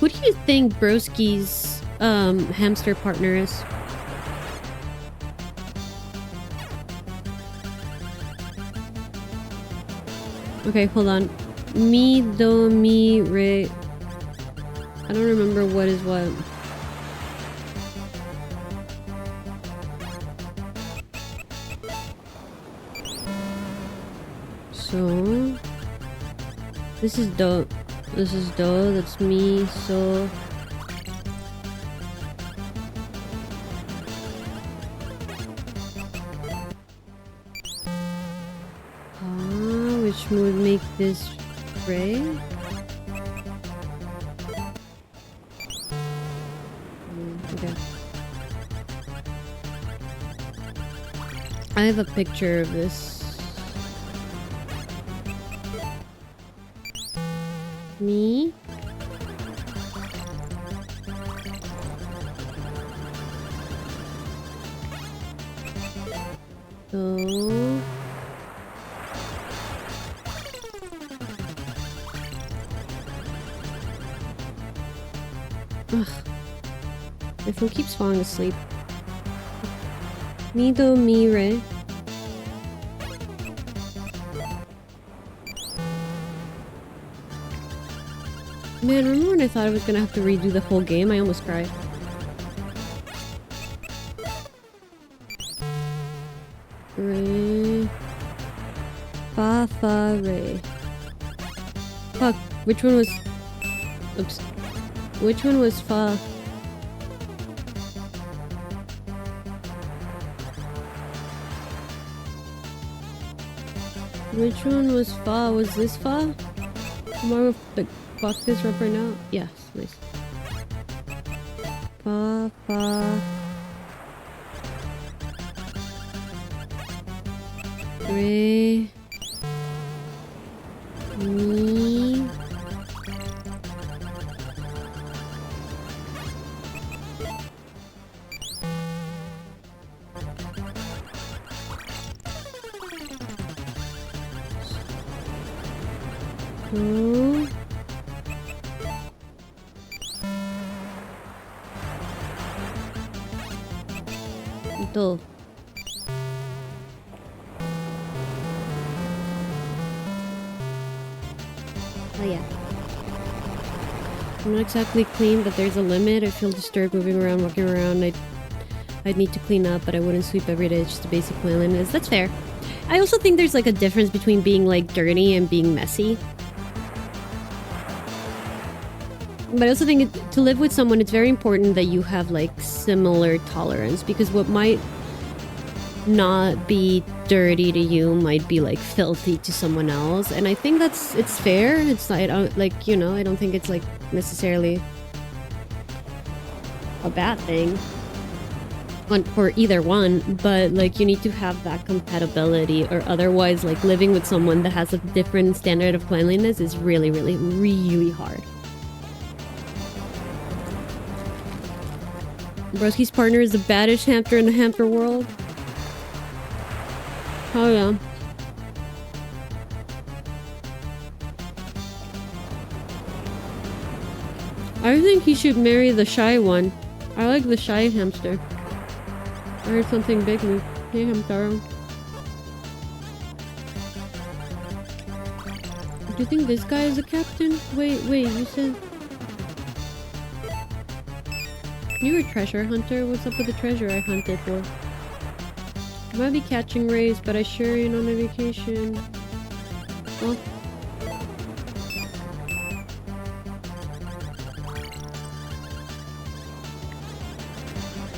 Who do you think Broski's hamster partner is? Okay, hold on. Mi, do, mi, re. I don't remember what is what. So this is do, that's me, so which would make this gray. Okay. I have a picture of this. Me. So ugh. My phone keeps falling asleep. Mi do mi re. Man, remember when I thought I was gonna have to redo the whole game? I almost cried. Re. Fa, fa, re. Fuck, which one was... Oops. Which one was fa? Which one was fa? Was this fa? Am I gonna fuck this up right now? Yes, nice. Fa, fa. Re. Mi. So. Do. Oh yeah. I'm not exactly clean, but there's a limit. I feel disturbed moving around, walking around. I'd need to clean up, but I wouldn't sweep every day. It's just a basic cleanliness. That's fair. I also think there's like a difference between being like dirty and being messy. But I also think to live with someone, it's very important that you have like similar tolerance, because what might not be dirty to you might be like filthy to someone else, and I think it's fair. It's not, I don't, like, you know, I don't think it's like necessarily a bad thing for either one, but like you need to have that compatibility, or otherwise like living with someone that has a different standard of cleanliness is really, really, really hard. Broski's partner is the baddest hamster in the hamster world. Oh yeah. I think he should marry the shy one. I like the shy hamster. I heard something big move. Hey Hamtaro. Do you think this guy is a captain? Wait, you said... You're a treasure hunter? What's up with the treasure I hunted for? I might be catching rays, but I sure ain't on a vacation. Well...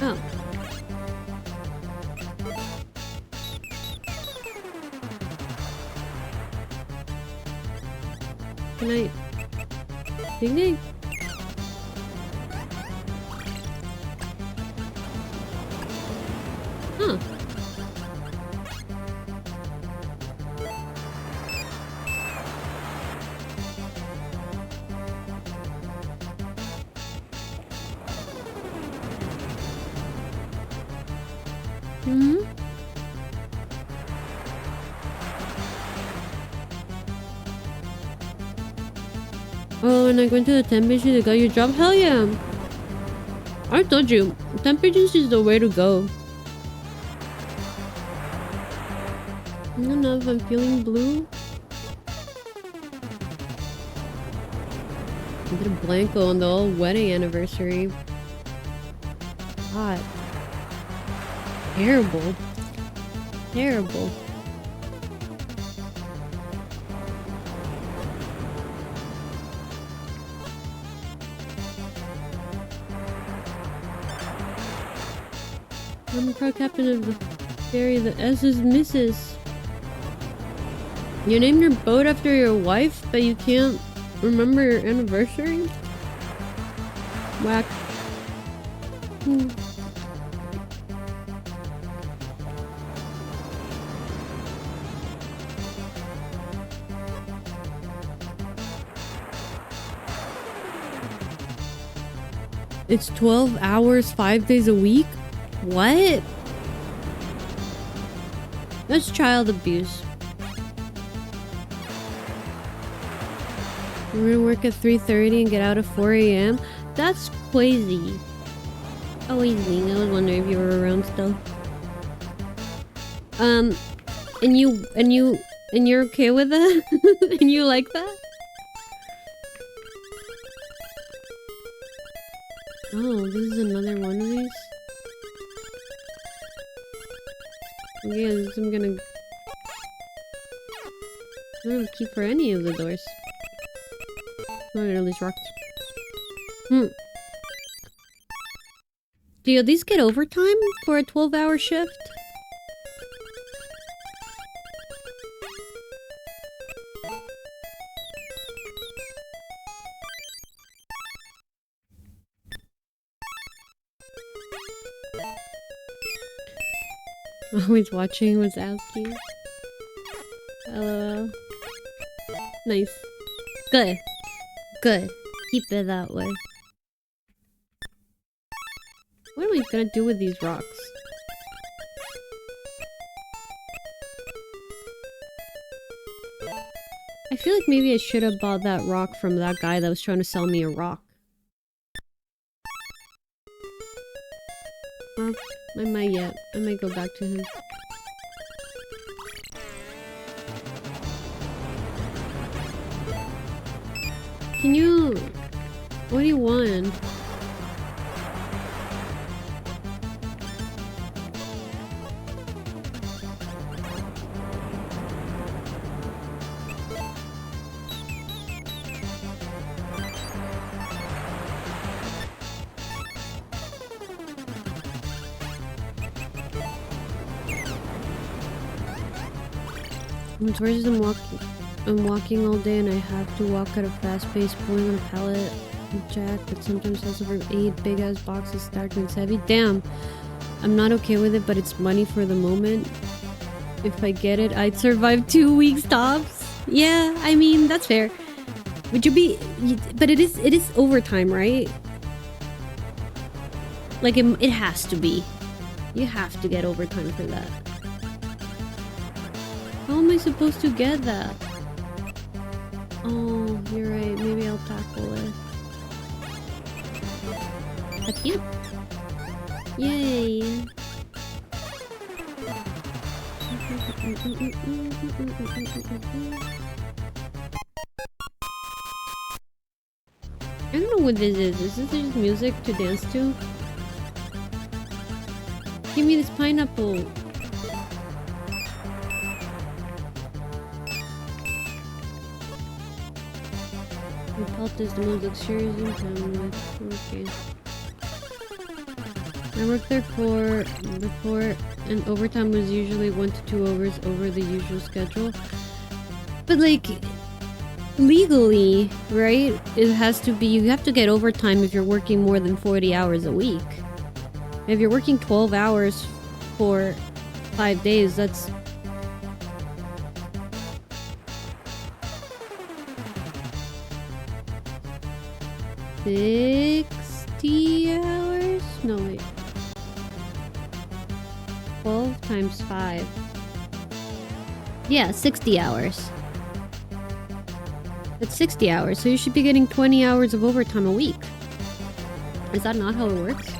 Oh. Good night. Ding ding. Huh. Hmm? Oh, and I went to the temp agency that got your job? Hell yeah! I told you, temp agency is the way to go. I don't know if I'm feeling blue. I did a blanco on the old wedding anniversary. God. Terrible. Terrible. I'm the proud captain of the ferry. The S is Mrs. You named your boat after your wife, but you can't remember your anniversary? Whack. It's 12 hours, 5 days a week? What? That's child abuse. We're gonna work at 3:30 and get out at 4 a.m. That's crazy. Oh, easy. I was wondering if you were around still. And you're okay with that? And you like that? Oh, this is another one of these? Okay, I'm gonna... I don't have a key for any of the doors. Oh, at least rocked. Do you at least get overtime for a 12-hour shift? Always watching Wazowski. LOL. Nice. Good. Good. Keep it that way. What am I gonna do with these rocks? I feel like maybe I should have bought that rock from that guy that was trying to sell me a rock. Well, I might yet. I might go back to him. Can you... What do you want? Towards I'm walking all day and I have to walk at a fast pace, pulling on a pallet jack, but sometimes also for 8 big ass boxes stacked and it's heavy. Damn! I'm not okay with it, but it's money for the moment. If I get it, I'd survive 2 weeks tops. Yeah, I mean, that's fair. Would you be... But it is overtime, right? Like, it has to be. You have to get overtime for that. How am I supposed to get that? Oh, you're right. Maybe I'll tackle it. That's you. Yay! I don't know what this is. Is this just music to dance to? Give me this pineapple. The pelt is the most luxurious in town with. Okay. I worked there before, and overtime was usually 1 to 2 hours over the usual schedule. But like, legally, right? It has to be, you have to get overtime if you're working more than 40 hours a week. If you're working 12 hours for 5 days, that's... $60 hours? No, wait. 12 times 5. Yeah, 60 hours. That's 60 hours, so you should be getting 20 hours of overtime a week. Is that not how it works?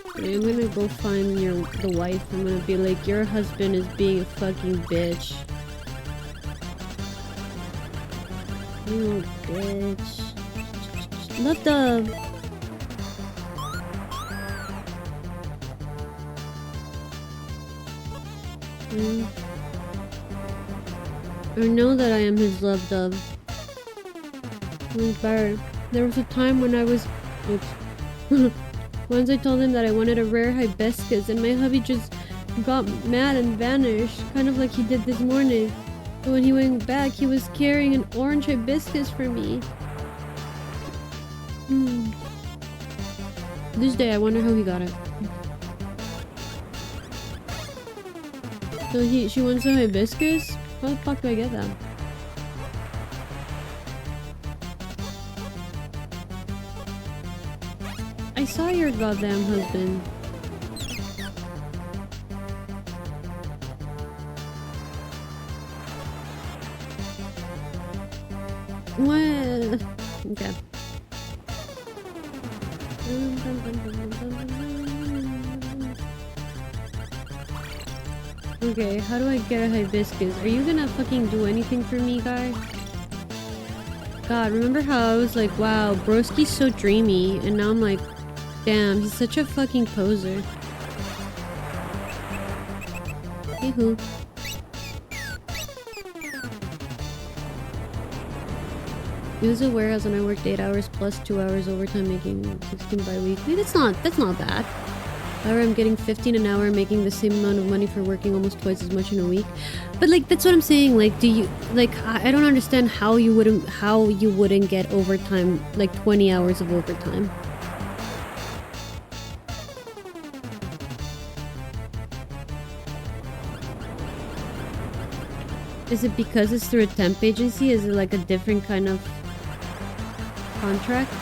Okay, I'm gonna go find the wife. I'm gonna be like, your husband is being a fucking bitch. You bitch. Love dove. I know that I am his love dove. He's better. There was a time when I was... Oops. Once I told him that I wanted a rare hibiscus and my hubby just got mad and vanished, kind of like he did this morning. But when he went back, he was carrying an orange hibiscus for me. This day, I wonder how he got it. So she wants a hibiscus? How the fuck do I get that? I saw your goddamn husband. What? Okay. Okay, how do I get a hibiscus? Are you gonna fucking do anything for me, guy? God, remember how I was like, wow, broski's so dreamy, and now I'm like, damn, he's such a fucking poser. Hey-hoo. It was a warehouse and I worked 8 hours plus 2 hours overtime, making 16 bi-weekly. That's not bad. However, I'm getting 15 an hour, making the same amount of money for working almost twice as much in a week. But like, that's what I'm saying. Like, do you like? I don't understand how you wouldn't get overtime, like 20 hours of overtime. Is it because it's through a temp agency? Is it like a different kind of contract?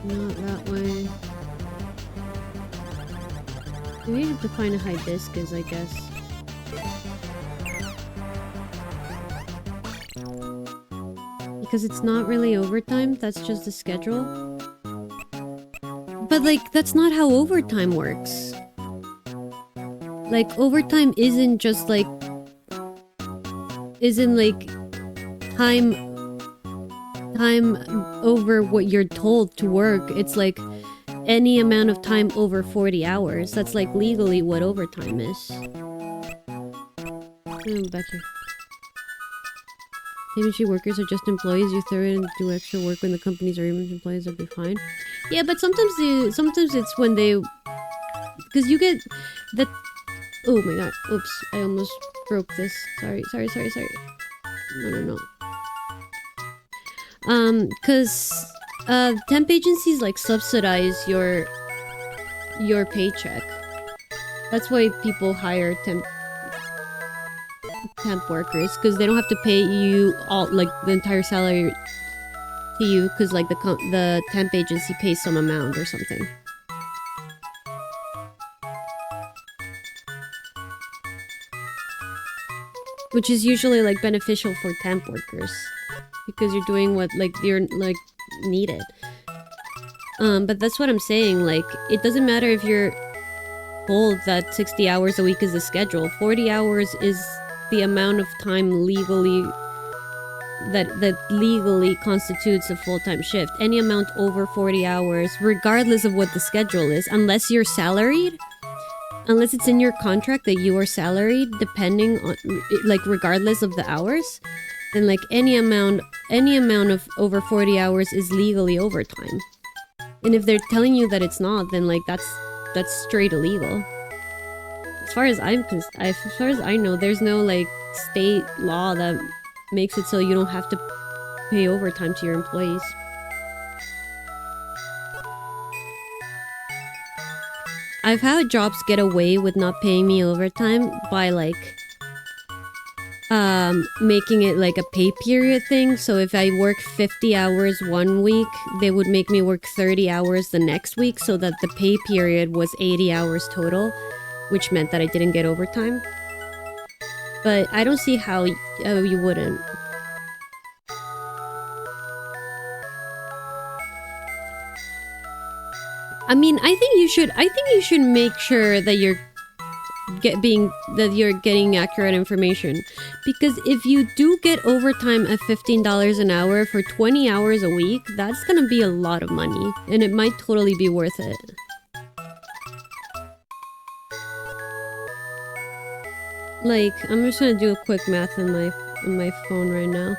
Not that way. We have to find a hibiscus, I guess. Because it's not really overtime, that's just the schedule. But like, that's not how overtime works. Like, overtime isn't just like... isn't like... time over what you're told to work. It's like any amount of time over 40 hours. That's like legally what overtime is. Back here. Agency workers are just employees. You throw in and do extra work when the companies are even employees, that'll be fine. Yeah, but sometimes it's when they... because you get that... oh my god. Oops. I almost broke this. Sorry. No. Cause temp agencies like subsidize your paycheck. That's why people hire temp workers, because they don't have to pay you all, like, the entire salary to you, because like the temp agency pays some amount or something. Which is usually like beneficial for temp workers. Because you're doing what, like, you're, like, needed. But that's what I'm saying, like, it doesn't matter if you're told that 60 hours a week is the schedule. 40 hours is the amount of time legally... that legally constitutes a full-time shift. Any amount over 40 hours, regardless of what the schedule is, unless you're salaried, unless it's in your contract that you are salaried, depending on, like, regardless of the hours, then like any amount of over 40 hours is legally overtime. And if they're telling you that it's not, then like that's straight illegal. As far as I know, there's no like state law that makes it so you don't have to pay overtime to your employees. I've had jobs get away with not paying me overtime by like making it like a pay period thing. So if I work 50 hours one week, they would make me work 30 hours the next week, so that the pay period was 80 hours total, which meant that I didn't get overtime. But I don't see how you wouldn't. I mean, I think you should make sure that you're getting accurate information, because if you do get overtime at $15 an hour for 20 hours a week, that's gonna be a lot of money, and it might totally be worth it. Like, I'm just gonna do a quick math on my phone right now.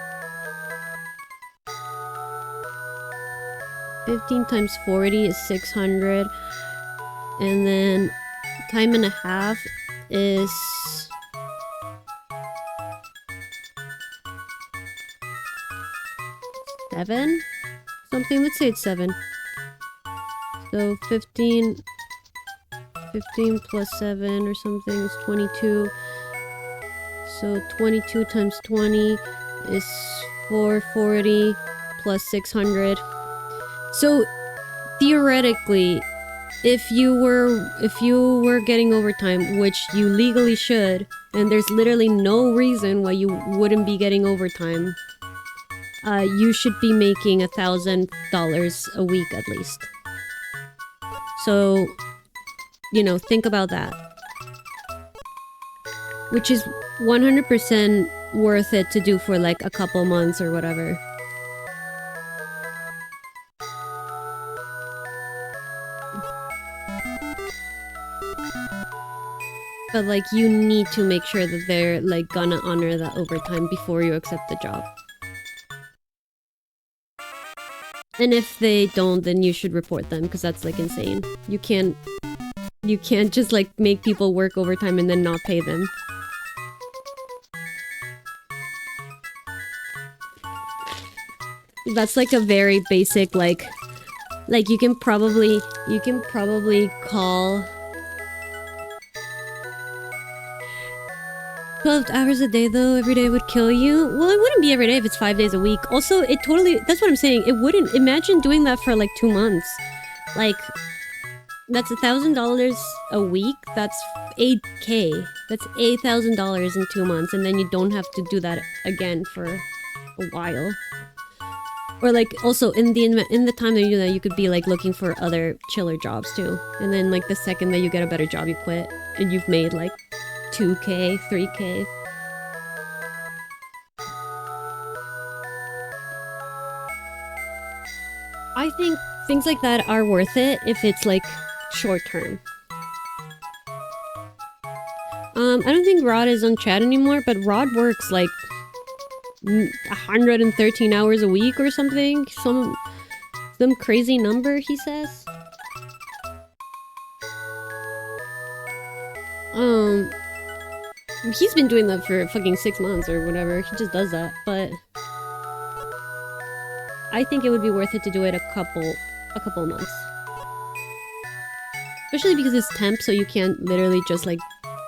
15 times 40 is 600, and then time and a half is 7 something. Let's say it's 7. So 15 plus 7 or something is 22. So 22 times 20 is 440 plus 600. So theoretically, if you were getting overtime, which you legally should, and there's literally no reason why you wouldn't be getting overtime, you should be making $1,000 a week at least. So you know, think about that. Which is 100% worth it to do for like a couple months or whatever. But like you need to make sure that they're like gonna honor that overtime before you accept the job. And if they don't, then you should report them because that's like insane. You can't just like make people work overtime and then not pay them. That's like a very basic like you can probably call 12 hours a day though, every day would kill you. Well, it wouldn't be every day if it's 5 days a week. Also, it totally, that's what I'm saying. It wouldn't, imagine doing that for like 2 months. Like, that's $1,000 a week. That's 8K. That's $8,000 in 2 months. And then you don't have to do that again for a while. Or like, also in the time that you do that, you could be like looking for other chiller jobs too. And then like the second that you get a better job, you quit. And you've made like 2K, 3K. I think things like that are worth it if it's like short term. I don't think Rod is on chat anymore, but Rod works like 113 hours a week or something. Some crazy number, he says. He's been doing that for fucking 6 months or whatever. He just does that, but I think it would be worth it to do it a couple months. Especially because it's temp, so you can't literally just like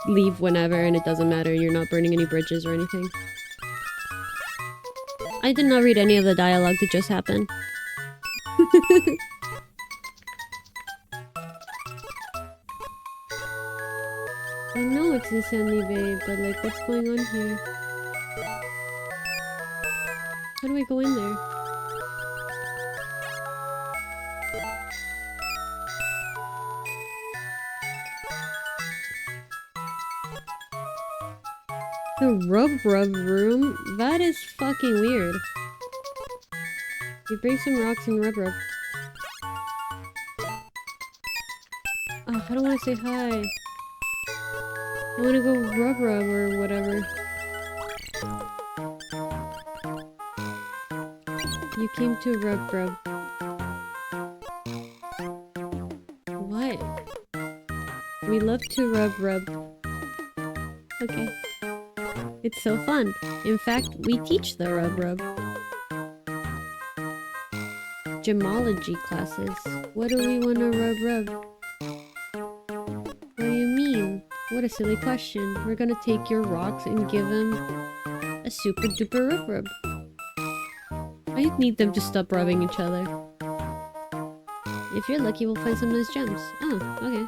leave whenever and it doesn't matter. You're not burning any bridges or anything. I did not read any of the dialogue that just happened. I know it's in Sandy Bay, but like, what's going on here? How do I go in there? The rub room? That is fucking weird. You bring some rocks and rub. Oh, I don't want to say hi. I want to go rub or whatever. You came to rub. What? We love to rub. Okay. It's so fun. In fact, we teach the rub. Gemology classes. What do we want to rub? What do you mean? What a silly question. We're gonna take your rocks and give them a super duper rub. I need them to stop rubbing each other. If you're lucky, we'll find some nice gems. Oh, okay.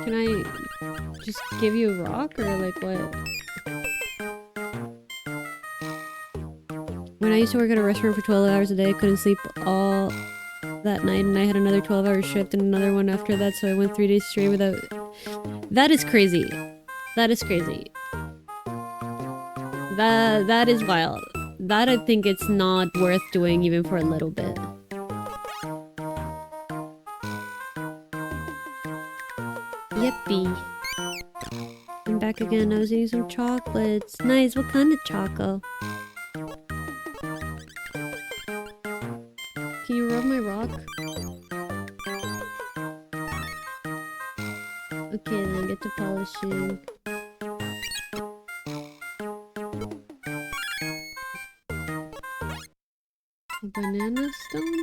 Can I just give you a rock, or like what? When I used to work at a restaurant for 12 hours a day, I couldn't sleep all that night, and I had another 12-hour shift and another one after that, so I went 3 days straight without... That is crazy. That is crazy. That is wild. That I think it's not worth doing even for a little bit. Yippee. I'm back again. I was eating some chocolates. Nice. What kind of choco? Can you rub my rock? Okay, then get to polishing. A banana stone?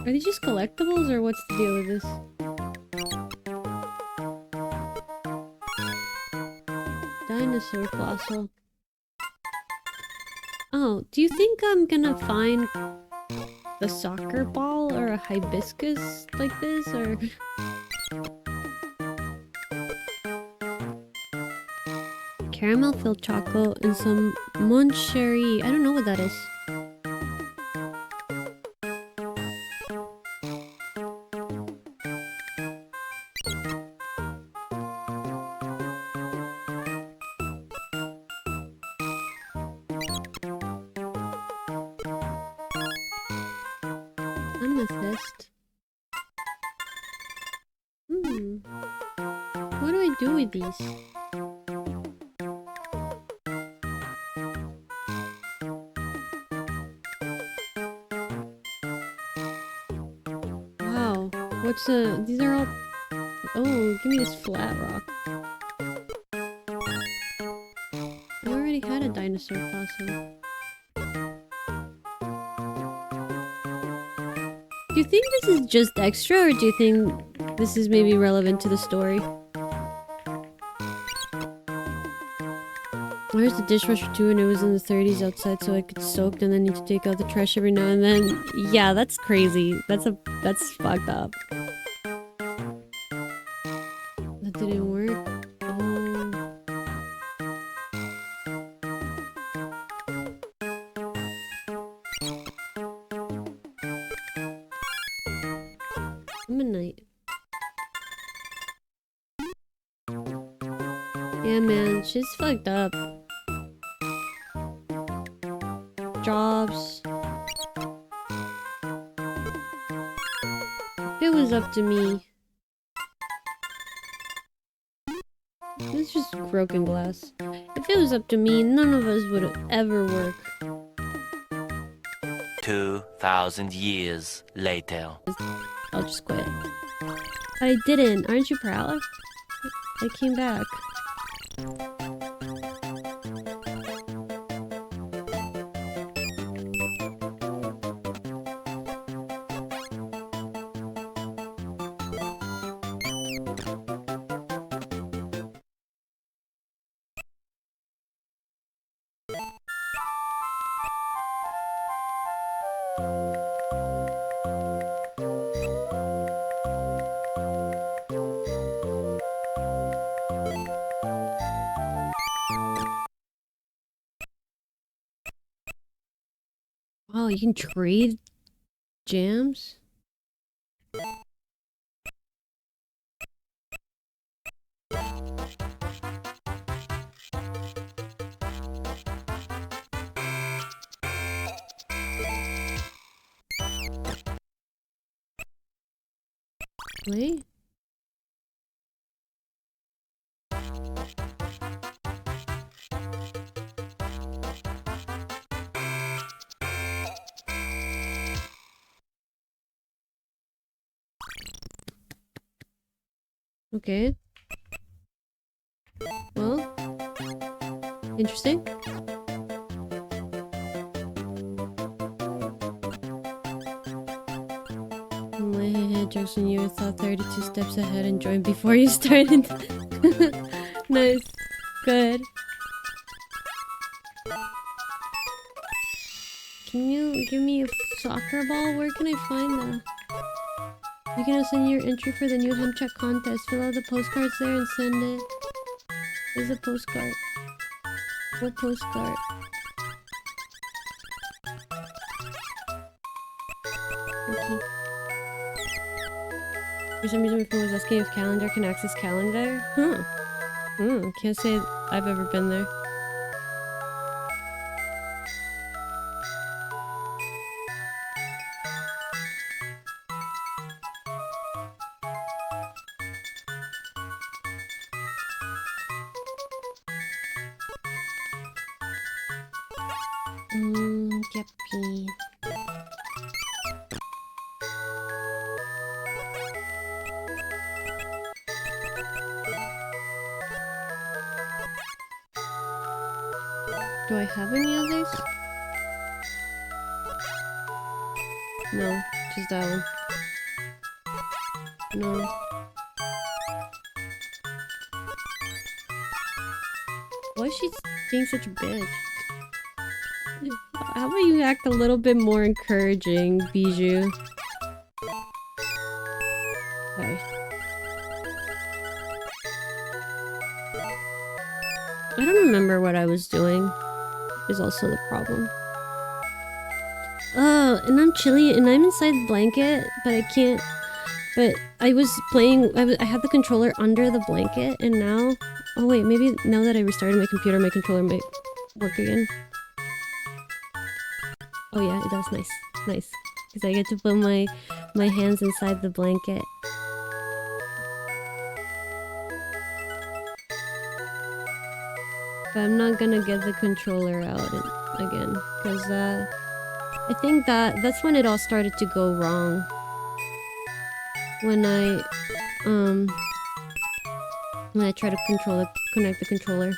Are these just collectibles, or what's the deal with this? Dinosaur fossil. Oh, do you think I'm gonna find the soccer ball or a hibiscus like this, or... Caramel filled chocolate and some moncherry. I don't know what that is. Amethyst. What do I do with these? Wow. What's these are all... Oh, give me this flat rock. I already had a dinosaur fossil. Do you think this is just extra, or do you think this is maybe relevant to the story? Where's the dishwasher too, and it was in the 30s outside so I could soak and then need to take out the trash every now and then. Yeah, that's crazy. That's fucked up. That didn't work. Oh. Midnight. Yeah, man, shit's fucked up. Jobs. If it was up to me. It's just broken glass. If it was up to me, none of us would ever work. 2,000 years later. I'll just quit. But I didn't. Aren't you proud? I came back. Wow, you can trade jams? Wait. Okay. Well, interesting. In my head, jokes on you. I thought 32 steps ahead and joined before you started. Nice. Good. Can you give me a soccer ball? Where can I find that? You can send your entry for the new Hamtaro contest. Fill out the postcards there and send it. There's a postcard. What postcard? Okay. For some reason my phone was asking if calendar can access calendar. Huh. Can't say I've ever been there. Yappy. Do I have any of these? No, just that one. No. Why is she being such a bitch? How about you act a little bit more encouraging, Bijou? Sorry. I don't remember what I was doing. Is also the problem. Oh, and I'm chilly and I'm inside the blanket, but I can't. But I was playing. I had the controller under the blanket, and now. Oh wait, maybe now that I restarted my computer, my controller might work again. Oh yeah, it does. Nice, nice. because I get to put my hands inside the blanket. But I'm not gonna get the controller out again, because I think that's when it all started to go wrong. When I try to connect the controller.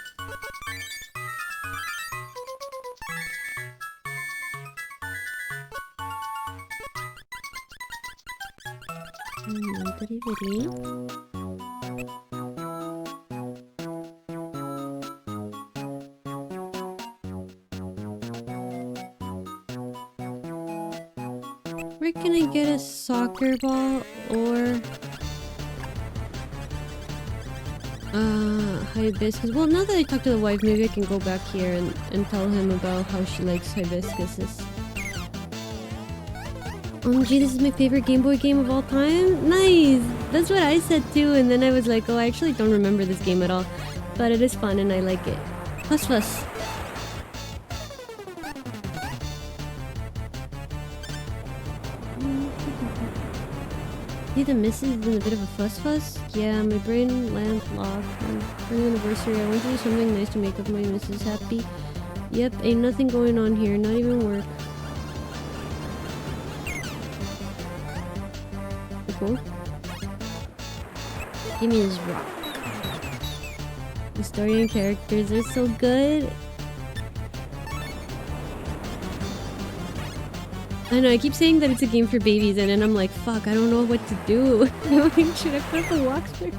Where can I get a soccer ball or hibiscus? Well, now that I talked to the wife, maybe I can go back here and tell him about how she likes hibiscuses. Gee, this is my favorite Game Boy game of all time? Nice! That's what I said too, and then I was like, oh, I actually don't remember this game at all. But it is fun and I like it. Fuss fuss. See, the missus is in a bit of a fuss fuss? Yeah, my brain landlocked. For the anniversary, I want to do something nice to make up my missus happy. Yep, ain't nothing going on here, not even work. Cool. Give me this rock. The story and characters are so good. I know, I keep saying that it's a game for babies, and then I'm like, fuck, I don't know what to do. Should I put up a walkthrough?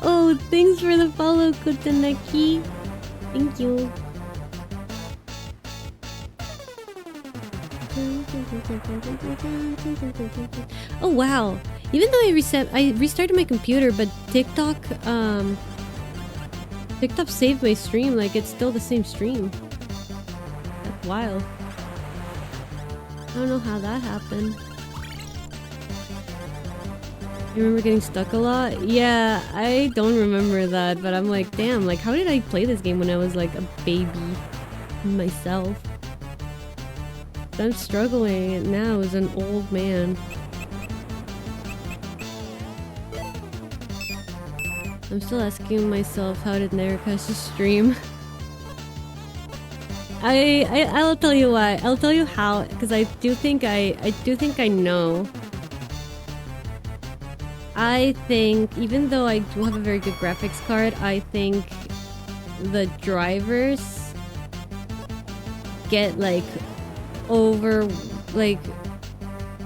Oh, thanks for the follow, Kutanaki. Thank you. Oh wow! Even though I restarted my computer, but TikTok saved my stream. Like, it's still the same stream. That's wild. I don't know how that happened. You remember getting stuck a lot? Yeah, I don't remember that, but I'm like, damn, like, how did I play this game when I was like a baby myself? I'm struggling now as an old man. I'm still asking myself, how did Neru catch the stream? I'll tell you why. I'll tell you how, because I do think I know. I think, even though I do have a very good graphics card, I think the drivers get like over, like,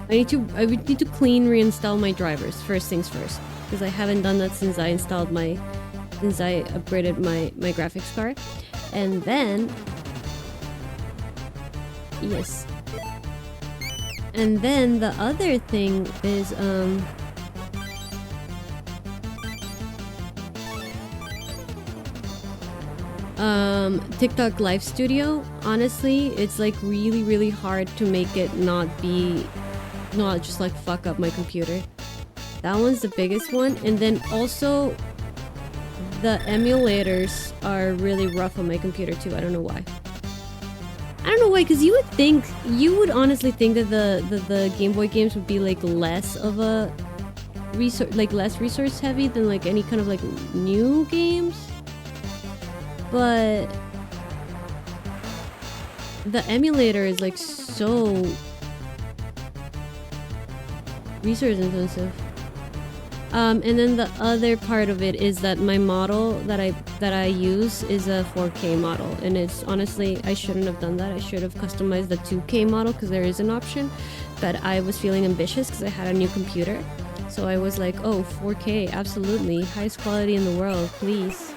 I would need to clean reinstall my drivers first things first, because I haven't done that since I upgraded my graphics card. And then yes, and then the other thing is TikTok Live Studio. Honestly, it's like really hard to make it not just like fuck up my computer. That one's the biggest one. And then also the emulators are really rough on my computer too. I don't know why. Because you would honestly think that the Game Boy games would be like less of a less resource heavy than like any kind of like new games. But the emulator is like so resource intensive. And then the other part of it is that my model that I use is a 4K model, and it's honestly, I shouldn't have done that. I should have customized the 2K model because there is an option, but I was feeling ambitious because I had a new computer. So I was like, oh, 4K, absolutely, highest quality in the world, please.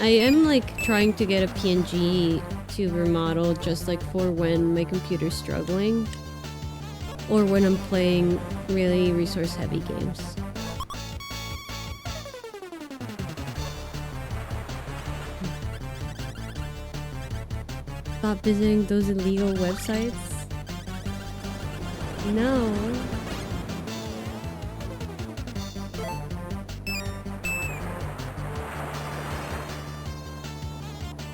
I am like trying to get a PNG tuber model just like for when my computer's struggling or when I'm playing really resource heavy games. Stop visiting those illegal websites. No.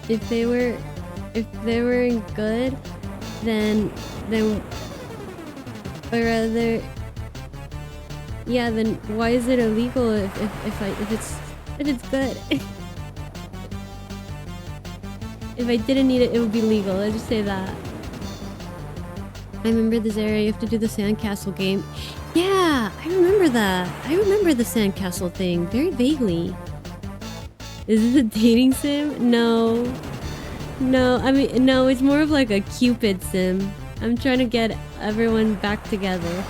if they were good, then or rather, yeah, then why is it illegal if it's good? If I didn't need it, it would be legal. Let's just say that. I remember this area. You have to do the sandcastle game. Yeah, I remember that. I remember the sandcastle thing very vaguely. Is this a dating sim? No. No, I mean, no, it's more of like a Cupid sim. I'm trying to get everyone back together.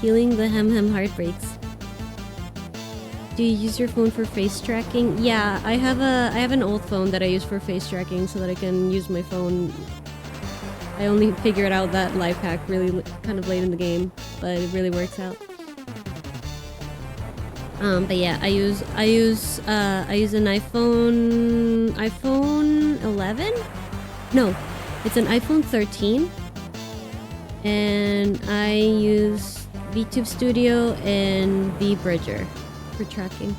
Healing the heartbreaks. Do you use your phone for face tracking? Yeah, I have an old phone that I use for face tracking so that I can use my phone. I only figured out that life hack really kind of late in the game, but it really works out. But yeah, I use an iPhone 11? No, it's an iPhone 13. And I use VTube Studio and VBridger for tracking.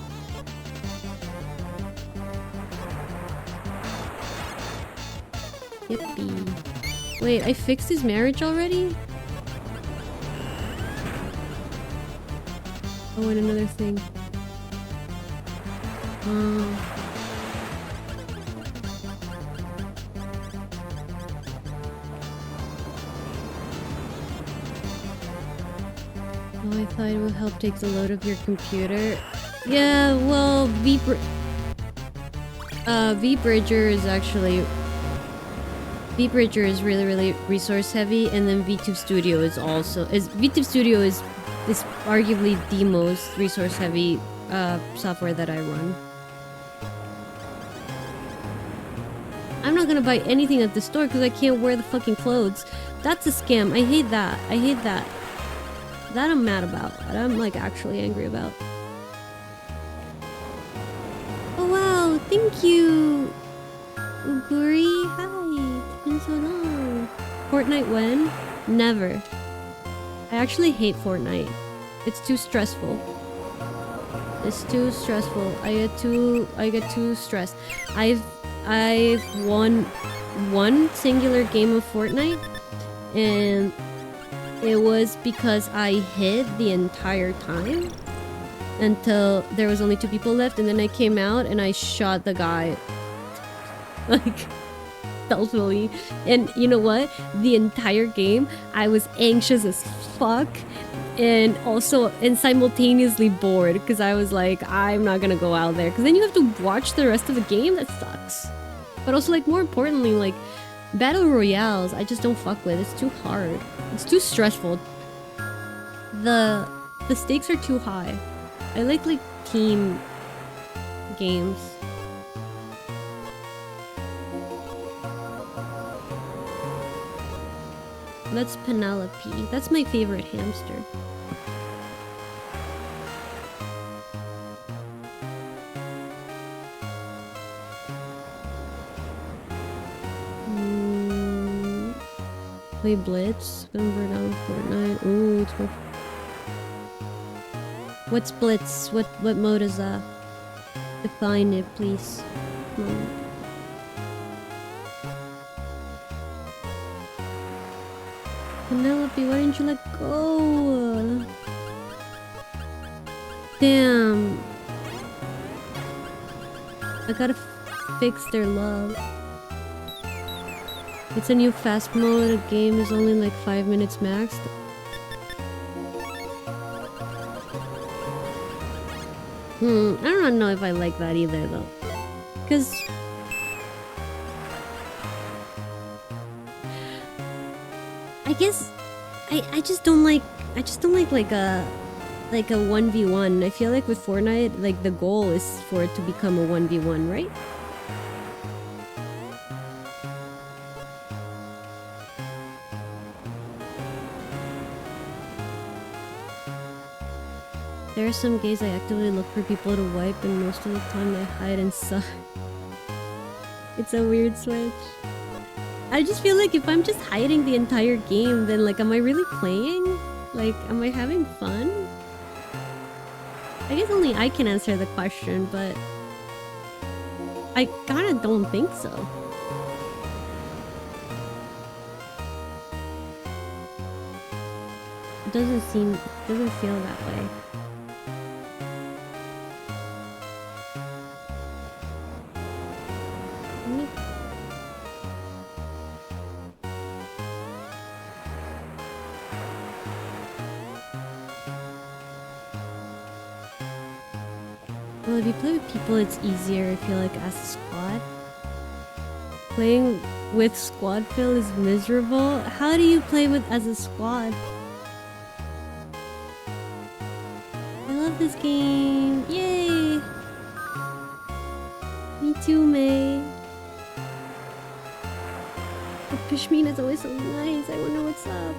Yippee. Wait, I fixed his marriage already? Oh, and another thing. Oh, I thought it would help take the load of your computer. Yeah, well, VBridger is actually... VBridger is really resource heavy, and then VTube Studio is also... VTube Studio is arguably the most resource heavy software that I run. I'm not gonna buy anything at the store because I can't wear the fucking clothes. That's a scam. I hate that. I hate that. That I'm mad about. That I'm like actually angry about. Oh wow, thank you! Uguri, hi! It's been so long. Fortnite when? Never. I actually hate Fortnite. It's too stressful. It's too stressful. I get too stressed. I've won one singular game of Fortnite, and it was because I hid the entire time until there was only 2 people left, and then I came out and I shot the guy like stealthily. And you know what? The entire game I was anxious as fuck and simultaneously bored because I was like, I'm not gonna go out there because then you have to watch the rest of the game. That sucks. But also, like, more importantly, like, battle royales I just don't fuck with. It's too hard. It's too stressful. The stakes are too high. I like team games. That's Penelope. That's my favorite hamster. Play Blitz. Remember down Fortnite. Ooh, it's more... What's Blitz? What mode is that? Define it, please. Penelope, why didn't you let go? Damn. I gotta fix their love. It's a new fast mode. The game is only like 5 minutes max. I don't know if I like that either though. Cause I guess I just don't like like a 1v1. I feel like with Fortnite, like the goal is for it to become a 1v1, right? There are some gays I actively look for people to wipe, and most of the time I hide and suck. It's a weird switch. I just feel like if I'm just hiding the entire game, then like, am I really playing? Like, am I having fun? I guess only I can answer the question, but I kinda don't think so. It doesn't feel that way. Well, if you play with people, it's easier, I feel like, as a squad. Playing with squad feel is miserable. How do you play with as a squad? I love this game. Yay! Me too, May. The Pishmin is always so nice. I wonder what's up.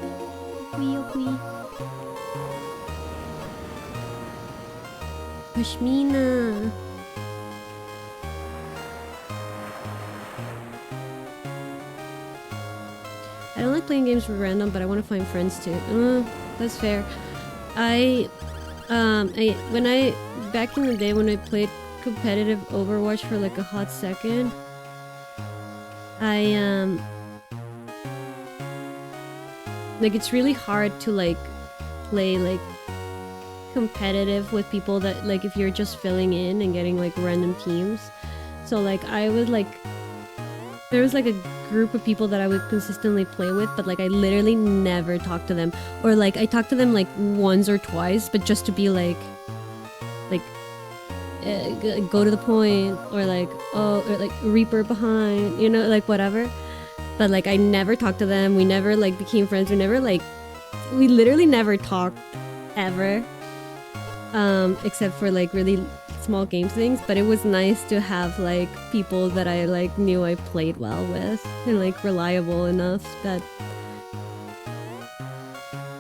Wee. Pashmina. I don't like playing games with random, but I want to find friends too. That's fair. Back in the day when I played competitive Overwatch for like a hot second, like it's really hard to like play like competitive with people that like if you're just filling in and getting like random teams. So like I would like there was like a group of people that I would consistently play with, but like I literally never talked to them, or like I talked to them like once or twice, but just to be like go to the point, or like or like Reaper behind, you know, like whatever. But like I never talked to them. We never like became friends. We literally never talked ever. Except for like really small game things, but it was nice to have like people that I like knew I played well with and like reliable enough that,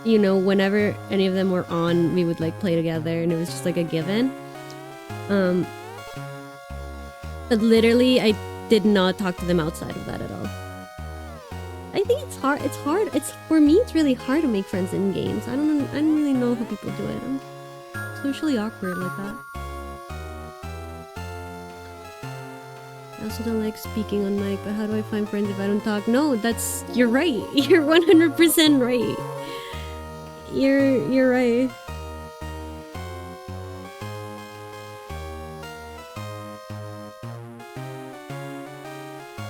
you know, whenever any of them were on, we would like play together and it was just like a given. But literally I did not talk to them outside of that at all. I think it's hard. For me, it's really hard to make friends in games. I don't really know how people do it. I'm socially awkward like that. I also don't like speaking on mic, but how do I find friends if I don't talk? No, you're right. You're 100% right. You're right.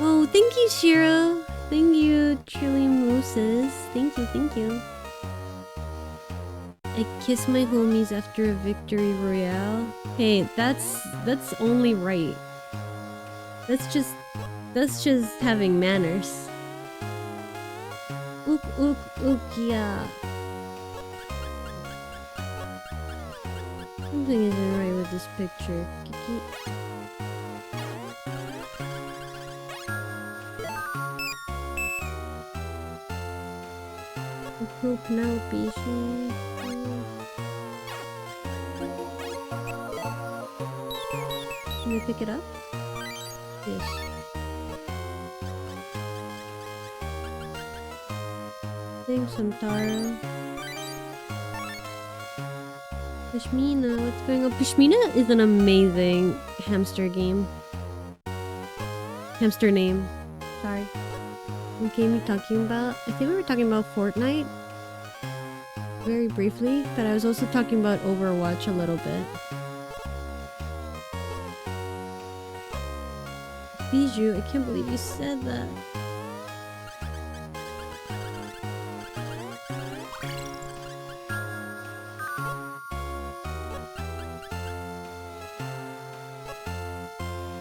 Oh, thank you, Shiro. Thank you, Chili Mooses. Thank you. I kiss my homies after a victory royale. Hey, that's only right. That's just having manners. Ook, yeah. Something isn't right with this picture. Kiki. Penelope, Can we pick it up? Yes. Thanks, Hamtaro. Pishmina, what's going on? Pishmina is an amazing hamster game. Hamster name. Sorry. What game are we talking about? I think we were talking about Fortnite. Very briefly, but I was also talking about Overwatch a little bit. Bijou, I can't believe you said that.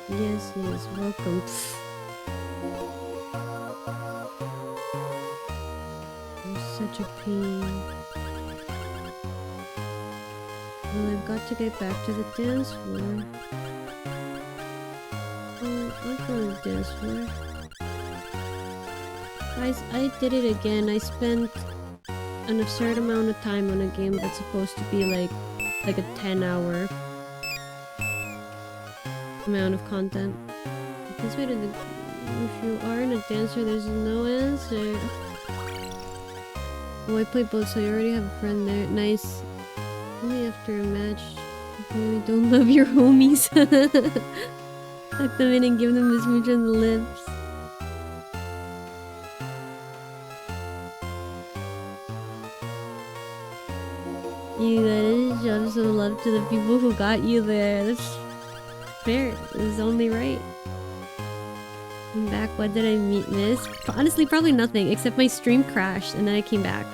Yes, welcome. You're such a pain. Well, I've got to get back to the dance floor. Oh, I'll go to the dance floor. Guys, I did it again. I spent an absurd amount of time on a game that's supposed to be like a 10-hour amount of content. This way to the... If you aren't a dancer, there's no answer. Oh, I play both, so you already have a friend there. Nice. Only after a match. You really don't love your homies. Tuck them in and give them a smooch on the lips. You gotta show some love to the people who got you there. That's fair. It's only right. I'm back. What did I miss? Honestly, probably nothing, except my stream crashed and then I came back.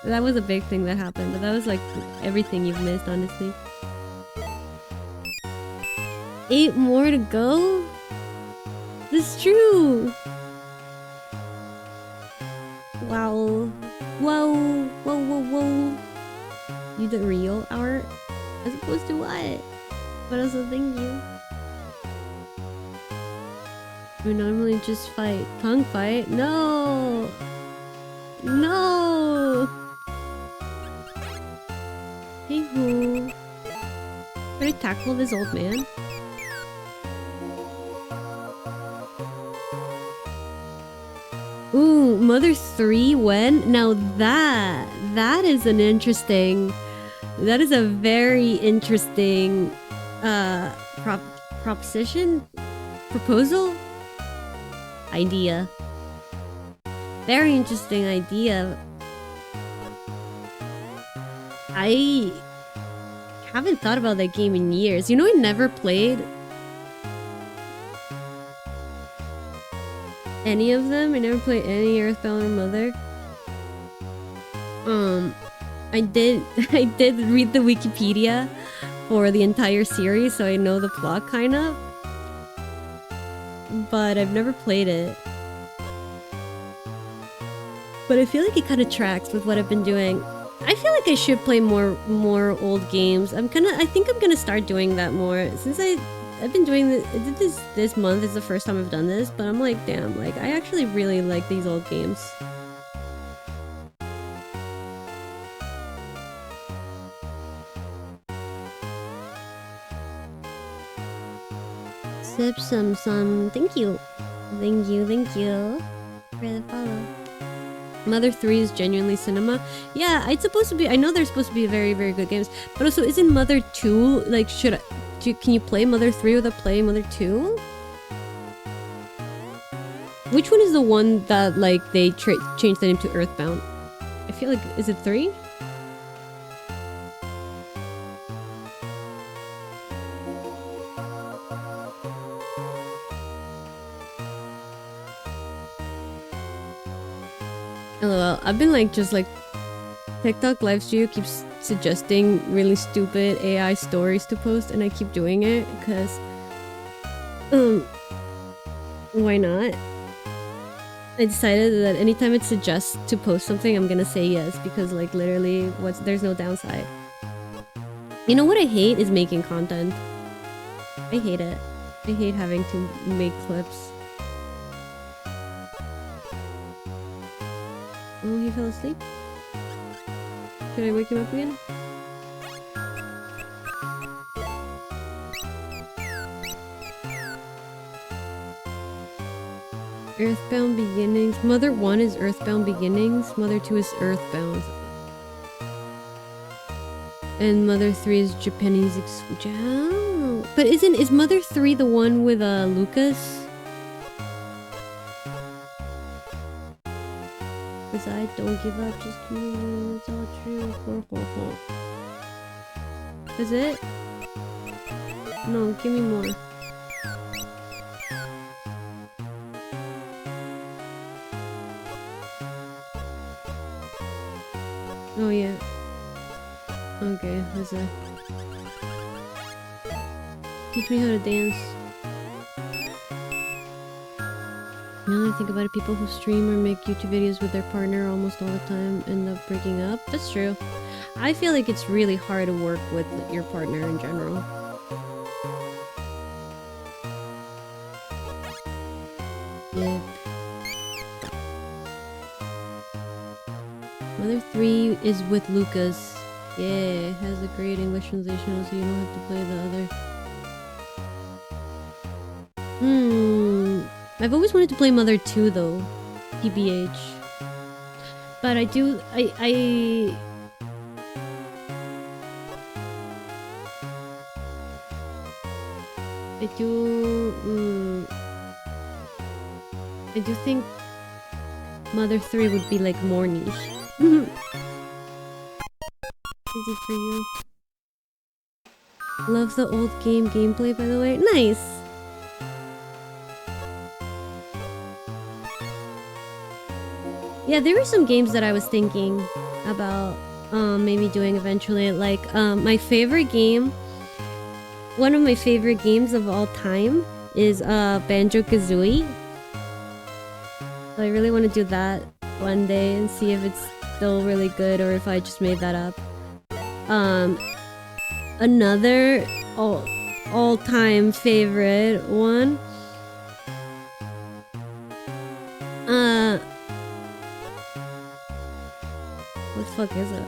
That was a big thing that happened, but that was like everything you've missed, honestly. 8 more to go? This is true! Wow. Whoa. Whoa, whoa, whoa. You the real art? As opposed to what? But also thank you. We normally just fight. Tongue fight? No! No! Hey who? Should I tackle this old man? Ooh, Mother 3 when? Now that is an interesting... That is a very interesting proposition? Proposal? Idea. Very interesting idea. I haven't thought about that game in years. You know, I never played any of them. I never played any Earthbound or Mother. I did read the Wikipedia for the entire series, so I know the plot kind of. But I've never played it. But I feel like it kind of tracks with what I've been doing. I feel like I should play more old games. I think I'm gonna start doing that more. Since I've been doing this, I did this month is the first time I've done this, but I'm like, damn, like I actually really like these old games. Sip some. Thank you for the follow. Mother 3 is genuinely cinema. Yeah, it's supposed to be. I know they're supposed to be very, very good games, but also isn't Mother 2 like? Can you play Mother 3 without playing Mother 2? Which one is the one that like they changed the name to Earthbound? I feel like, is it 3? LOL. I've been like just like TikTok live studio keeps suggesting really stupid AI stories to post, and I keep doing it because why not? I decided that anytime it suggests to post something, I'm gonna say yes, because like literally there's no downside. You know what I hate is making content. I hate it. I hate having to make clips. Oh, he fell asleep? Can I wake him up again? Earthbound Beginnings. Mother 1 is Earthbound Beginnings. Mother 2 is Earthbound. And Mother 3 is Japanese But is Mother 3 the one with Lucas? Cause I don't give up, just keep moving, it's all true. Is it? No, give me more. Oh yeah. Okay, that's it. Teach me how to dance. Now that I think about it, people who stream or make YouTube videos with their partner almost all the time end up breaking up. That's true. I feel like it's really hard to work with your partner in general. Yep. Mother 3 is with Lucas. Yeah, has a great English translation, so you don't have to play the other. I've always wanted to play Mother 2 though. TBH. But I do... I do... I do think Mother 3 would be like more niche. Easy for you. Love the old game gameplay, by the way. Nice! Yeah, there were some games that I was thinking about maybe doing eventually. Like, my favorite game... One of my favorite games of all time is Banjo-Kazooie. So I really want to do that one day and see if it's still really good or if I just made that up. Another all-time favorite one. What the fuck is it?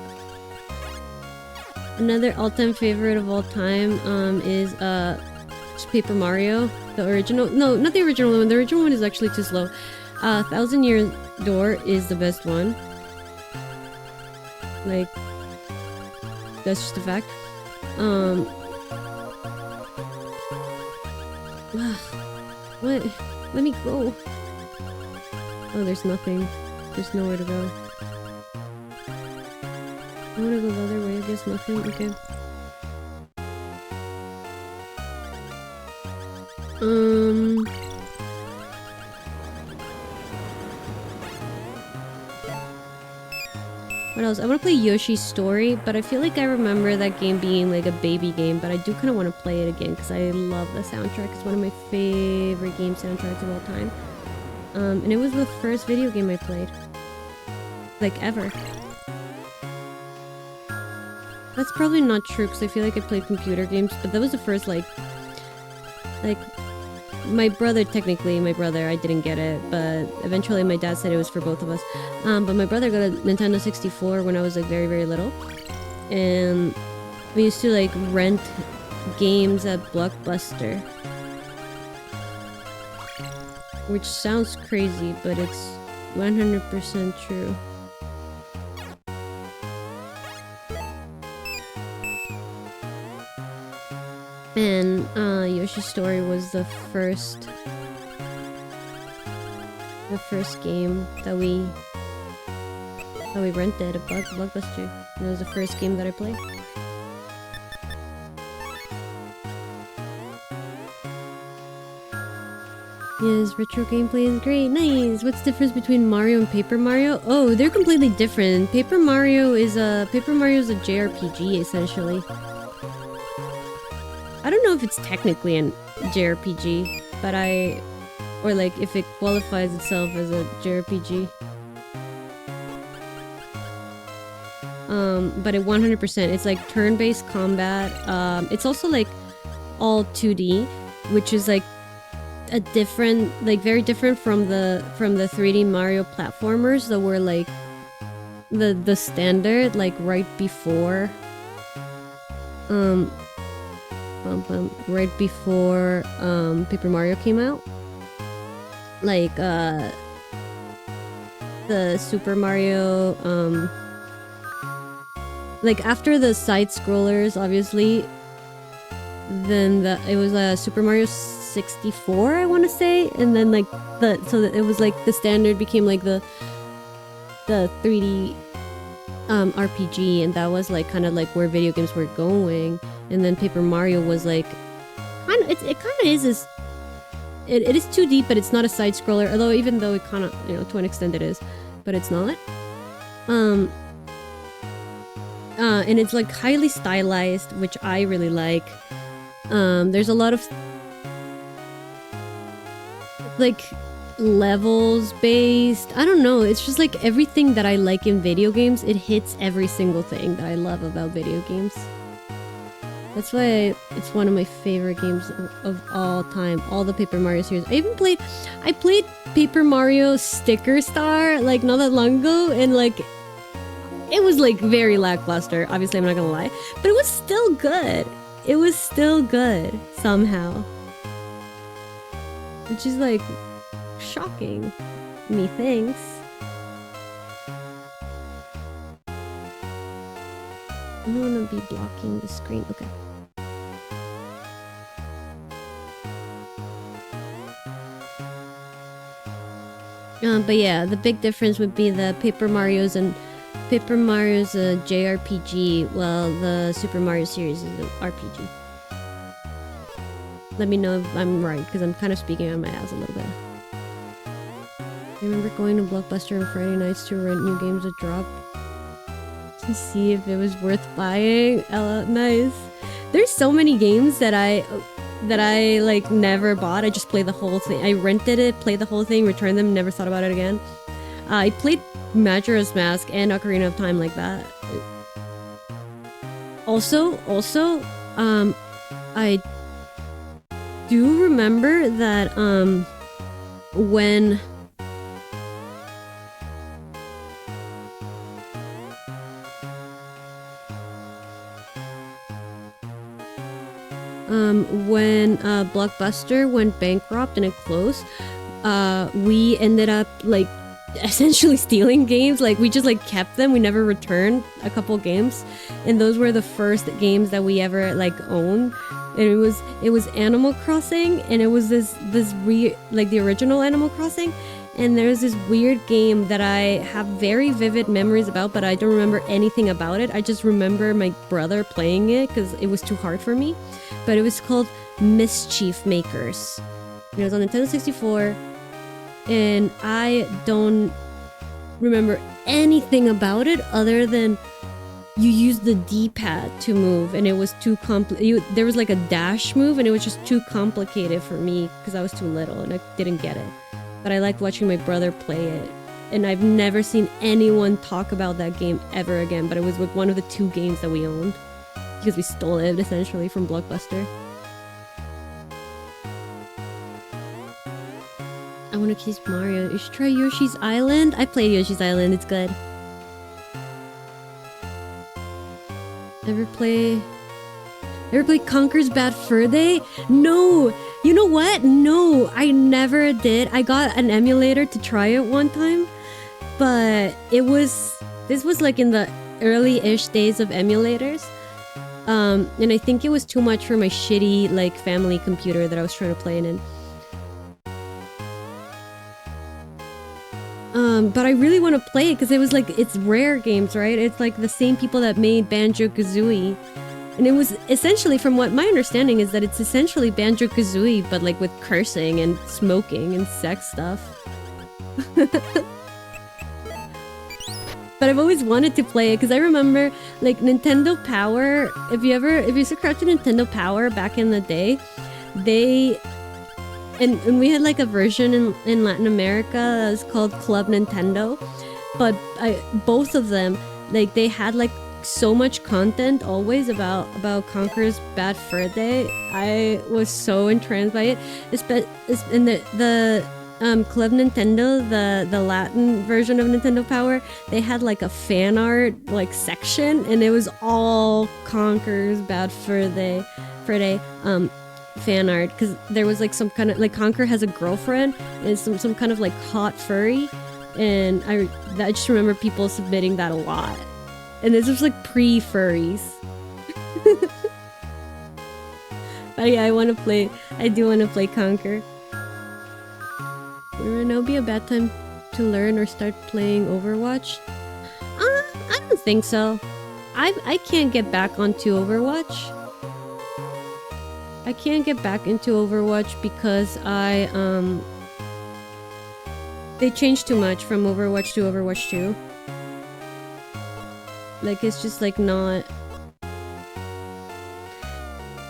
Another all-time favorite of all time is just Paper Mario, the original. No, not the original one. The original one is actually too slow. Thousand Year Door is the best one. Like, that's just a fact. What? Let me go. Oh, there's nothing. There's nowhere to go. I wanna go the other way, I guess nothing. Okay. What else? I want to play Yoshi's Story, but I feel like I remember that game being like a baby game, but I do kind of want to play it again because I love the soundtrack. It's one of my favorite game soundtracks of all time. And it was the first video game I played. Like, ever. That's probably not true because I feel like I played computer games, but that was the first, like, my brother, I didn't get it, but eventually my dad said it was for both of us. But my brother got a Nintendo 64 when I was, like, very, very little. And we used to, like, rent games at Blockbuster. Which sounds crazy, but it's 100% true. And Yoshi's Story was the first game that we rented at Blockbuster. And it was the first game that I played. Yes, retro gameplay is great. Nice. What's the difference between Mario and Paper Mario? Oh, they're completely different. Paper Mario is a JRPG essentially. I don't know if it's technically an JRPG, but or like if it qualifies itself as a JRPG. But it 100%, it's like turn-based combat. It's also like all 2D, which is like a different, like very different from the 3D Mario platformers that were like the standard, like right before Paper Mario came out. Like the Super Mario like after the side scrollers obviously, then it was Super Mario 64 I want to say, and then like it was like the standard became like the 3D RPG, and that was like kind of like where video games were going. And then Paper Mario was like it kind of is this, it is 2D, but it's not a side scroller, although even though it kind of, you know, to an extent it is, but it's not. And it's like highly stylized, which I really like. There's a lot of like levels based, I don't know, it's just like everything that I like in video games. It hits every single thing that I love about video games. That's why it's one of my favorite games of all time. All the Paper Mario series. I played Paper Mario Sticker Star like not that long ago, and like it was like very lackluster. Obviously, I'm not gonna lie, but it was still good. It was still good somehow, which is like shocking, methinks. I don't want to be blocking the screen. Okay. But yeah, the big difference would be the Paper Mario's a JRPG, while the Super Mario series is an RPG. Let me know if I'm right, because I'm kind of speaking on my ass a little bit. I remember going to Blockbuster on Friday nights to rent new games at drop to see if it was worth buying. Nice. There's so many games that I like never bought. I just played the whole thing. I rented it, played the whole thing, returned them, never thought about it again. I played Majora's Mask and Ocarina of Time like that. Also, I do remember that when Blockbuster went bankrupt and it closed, we ended up like essentially stealing games. Like we just like kept them. We never returned a couple games, and those were the first games that we ever like owned. And it was Animal Crossing, and it was this like the original Animal Crossing. And there's this weird game that I have very vivid memories about, but I don't remember anything about it. I just remember my brother playing it because it was too hard for me. But it was called Mischief Makers. It was on Nintendo 64, and I don't remember anything about it other than you used the D-pad to move, and it was too there was like a dash move, and it was just too complicated for me because I was too little and I didn't get it. But I liked watching my brother play it, and I've never seen anyone talk about that game ever again. But it was like one of the 2 games that we owned because we stole it essentially from Blockbuster. I want to kiss Mario. You should try Yoshi's Island. I played Yoshi's Island. It's good. Ever play Conker's Bad Fur Day? No! You know what? No, I never did. I got an emulator to try it one time, but this was like in the early-ish days of emulators. And I think it was too much for my shitty like family computer that I was trying to play it in. But I really want to play it because it was like, it's Rare Games, right? It's like the same people that made Banjo-Kazooie. And it was essentially, from what my understanding is, that it's essentially Banjo-Kazooie, but like with cursing and smoking and sex stuff. But I've always wanted to play it because I remember like Nintendo Power. If you subscribed to Nintendo Power back in the day, and we had like a version in Latin America that was called Club Nintendo, but both of them, like they had like so much content always about Conker's Bad Fur Day. I was so entranced by it. In the Club Nintendo, the Latin version of Nintendo Power, they had like a fan art like section, and it was all Conker's Bad Fur Day fan art, because there was like some kind of like Conker has a girlfriend and some kind of like hot furry, and I just remember people submitting that a lot. And this was like pre-furries. But yeah, I do want to play Conker. Would now be a bad time to learn or start playing Overwatch? I don't think so. I can't get back onto Overwatch. I can't get back into Overwatch because they changed too much from Overwatch to Overwatch 2. Like, it's just like not...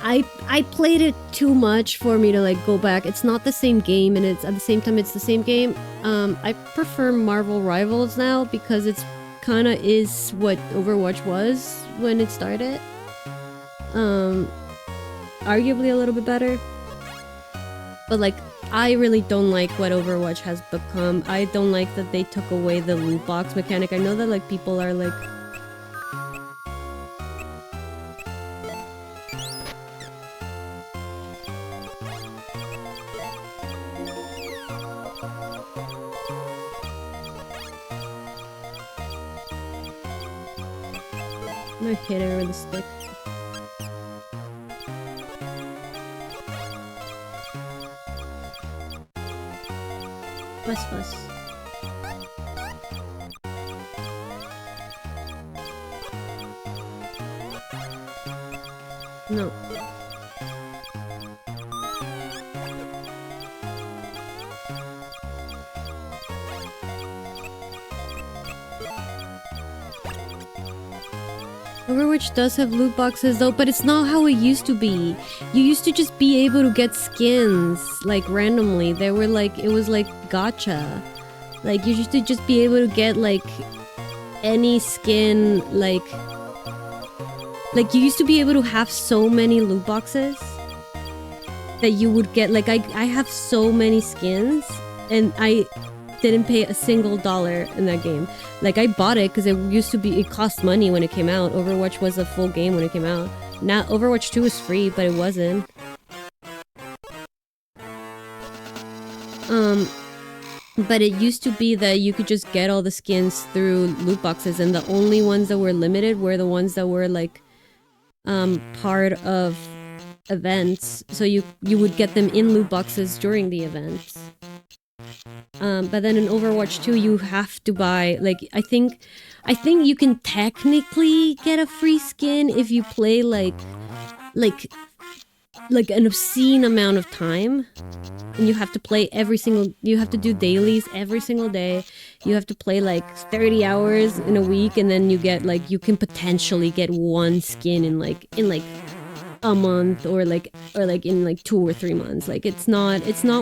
I played it too much for me to like go back. It's not the same game, and it's at the same time it's the same game. I prefer Marvel Rivals now because it's kind of is what Overwatch was when it started. Arguably a little bit better. But like, I really don't like what Overwatch has become. I don't like that they took away the loot box mechanic. I know that like people are like... I'm gonna hit her with a stick. Fuss. No. Overwatch does have loot boxes though, but it's not how it used to be. You used to just be able to get skins, like, randomly. They were like, it was like gacha. Like, you used to just be able to get, like, any skin, like, you used to be able to have so many loot boxes that you would get, like, I have so many skins, and I didn't pay a single dollar in that game. Like, I bought it because it cost money when it came out. Overwatch was a full game when it came out. Now, Overwatch 2 is free, but it wasn't. But it used to be that you could just get all the skins through loot boxes, and the only ones that were limited were the ones that were, like, part of events. So you would get them in loot boxes during the events. But then in Overwatch 2, you have to buy, like, I think you can technically get a free skin if you play, like an obscene amount of time. And you have to play you have to do dailies every single day. You have to play, like, 30 hours in a week, and then you get, like, you can potentially get one skin in a month, or in, like, 2 or 3 months. Like, it's not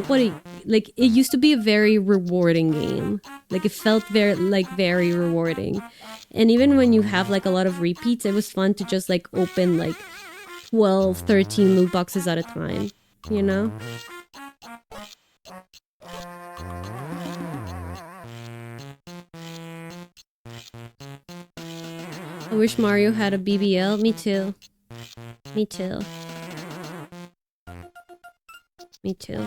what it, like, it used to be a very rewarding game. Like, it felt very rewarding. And even when you have, like, a lot of repeats, it was fun to just, like, open, like, 12, 13 loot boxes at a time, you know? I wish Mario had a BBL. Me too. Me too. Me too.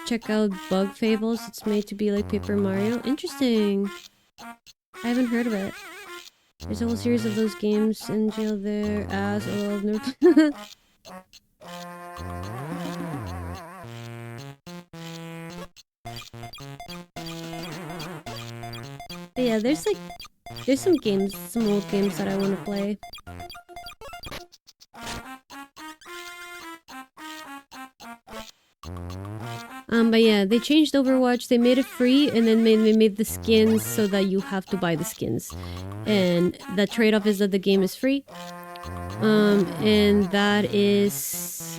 Check out Bug Fables. It's made to be like Paper Mario. Interesting. I haven't heard of it. There's a whole series of those games in jail there. Ass. Oh, I've never... But yeah, there's some games, some old games that I want to play. But yeah, they changed Overwatch. They made it free, and then they made the skins so that you have to buy the skins. And the trade-off is that the game is free. And that is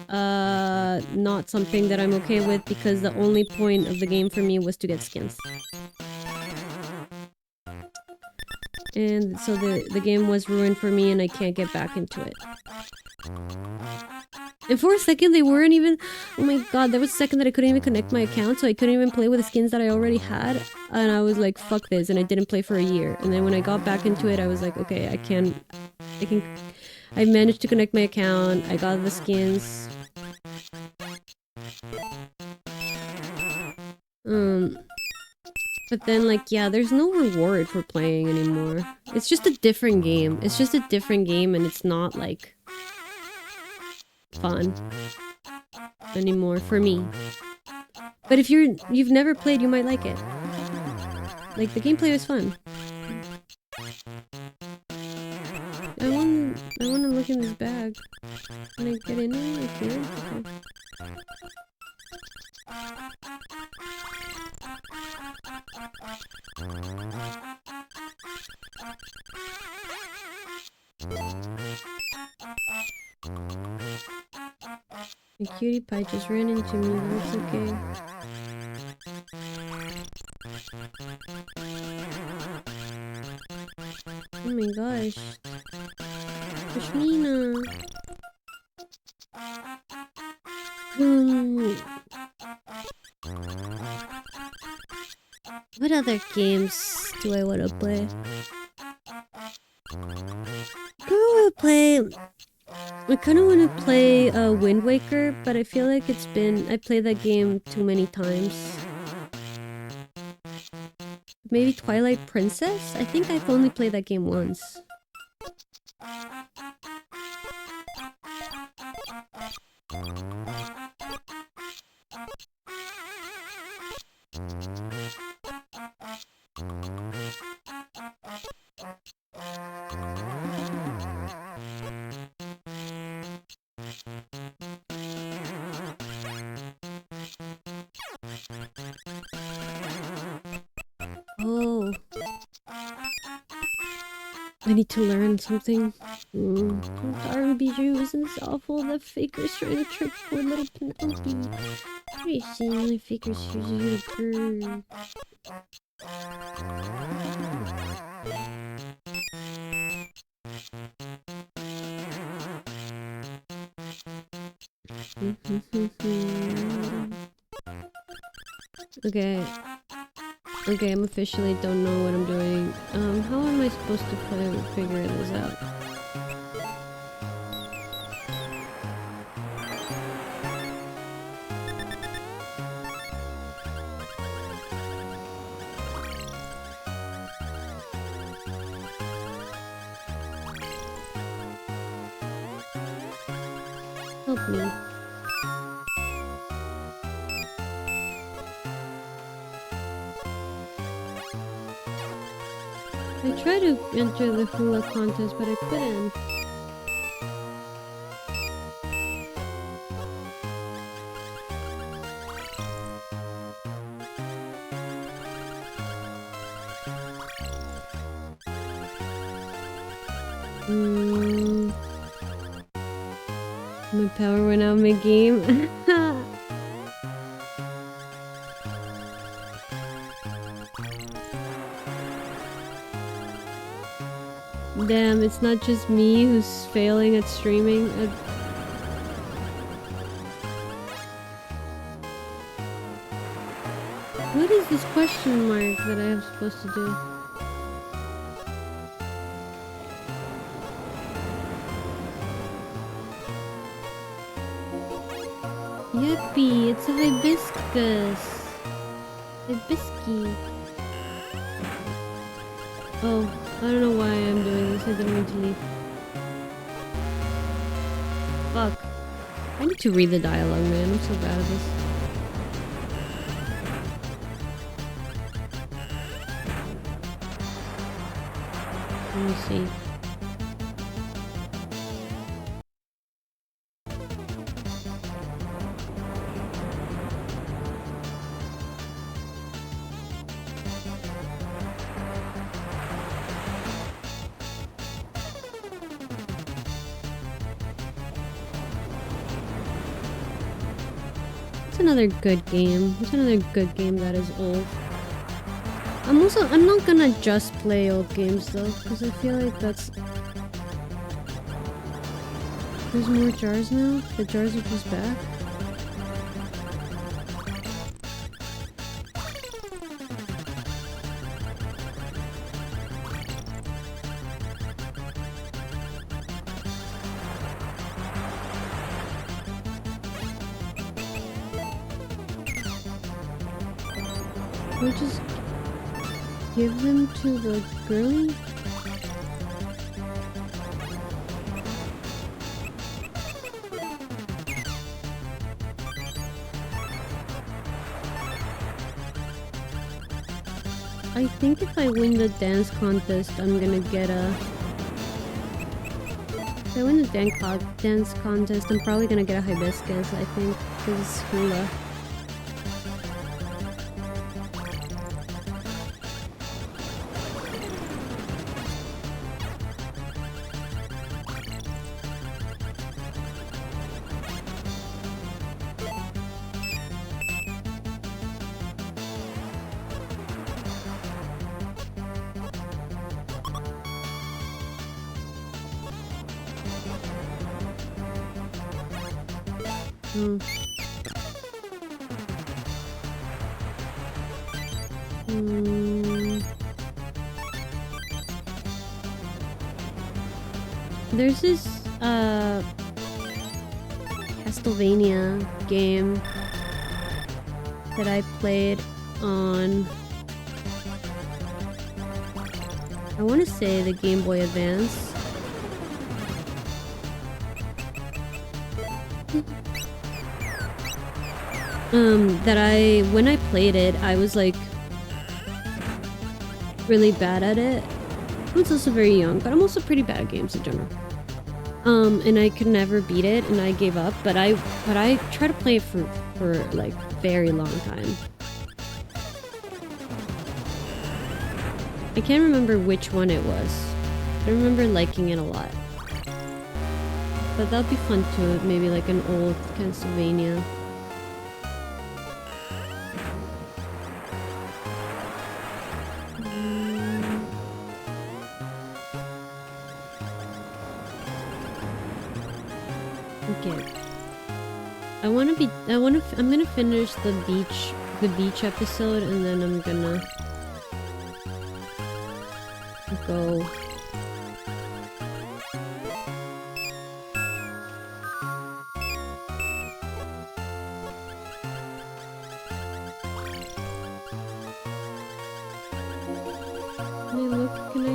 not something that I'm okay with, because the only point of the game for me was to get skins. And so the game was ruined for me, and I can't get back into it. And for a second, they weren't even... Oh my god, there was a second that I couldn't even connect my account, so I couldn't even play with the skins that I already had. And I was like, fuck this, and I didn't play for a year. And then when I got back into it, I was like, okay, I managed to connect my account, I got the skins. But then, like, yeah, there's no reward for playing anymore. It's just a different game. It's just a different game, and it's not, like, fun anymore for me. But if you've never played, you might like it. Like, the gameplay is fun. I wanna look in this bag. Can I get in there? I can. Okay. The cutie pie just ran into me, but it's okay. Oh my gosh. Pashmina. What other games do I want to play? I kind of want to play Wind Waker, but I feel like I played that game too many times. Maybe Twilight Princess? I think I've only played that game once. Oh. I need to learn something. Sorry, Bijou, isn't this awful? The faker's trying to trick poor little Penelope. What are you saying? My faker's here to bird. Okay. Okay, I'm officially don't know what I'm doing. How am I supposed to figure this out? Help me. I tried to enter the hula contest, but I couldn't. My power went out mid-game. Damn, it's not just me who's failing at streaming. What is this question mark that I am supposed to do? Yippee, it's a hibiscus. Hibisky. Oh, I don't know why I'm doing this. I didn't mean to leave. Fuck. I need to read the dialogue, man. I'm so bad at this. Let me see. Another good game. It's another good game that is old. I'm not gonna just play old games though, because I feel like that's... There's more jars now? The jars are just back? Or just give them to the girlie? I think if I win the dance contest, I'm gonna get a... If I win the dance contest, I'm probably gonna get a hibiscus, I think, because it's hula. There's this Castlevania game that I played on, I want to say, the Game Boy Advance. When I played it, I was like really bad at it. I was also very young, but I'm also pretty bad at games in general. And I could never beat it, and I gave up. But I tried to play it for like very long time. I can't remember which one it was. I remember liking it a lot. But that'd be fun too, maybe like an old Castlevania. Okay. I'm gonna finish the beach episode, and then I'm gonna go. Can I look? Can I?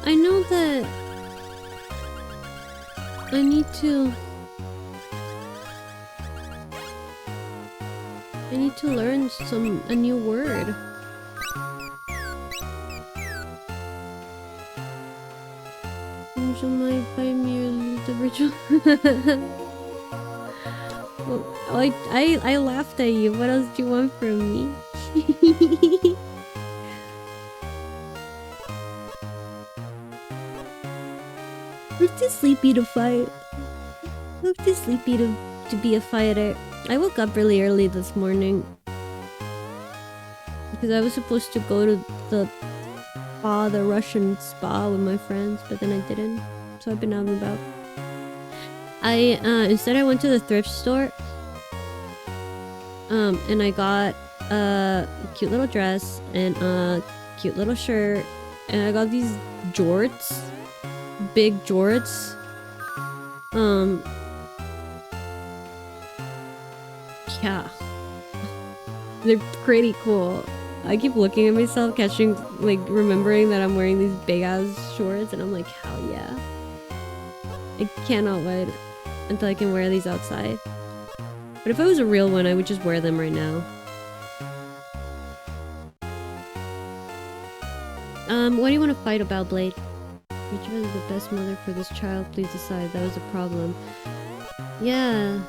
I know that I need to learn a new word. So my by merely the ritual. Well, I laughed at you. What else do you want from me? I'm too sleepy to fight. I'm too sleepy to be a fighter. I woke up really early this morning because I was supposed to go to the Russian spa with my friends, but then I didn't. So I've been out and about. Instead I went to the thrift store. And I got a cute little dress and a cute little shirt, and I got these jorts. Big jorts. Yeah. They're pretty cool. I keep looking at myself, remembering that I'm wearing these big ass shorts, and I'm like, hell yeah. I cannot wait until I can wear these outside. But if I was a real one, I would just wear them right now. What do you want to fight about, Blade? Which one is the best mother for this child? Please decide. That was a problem. Yeah.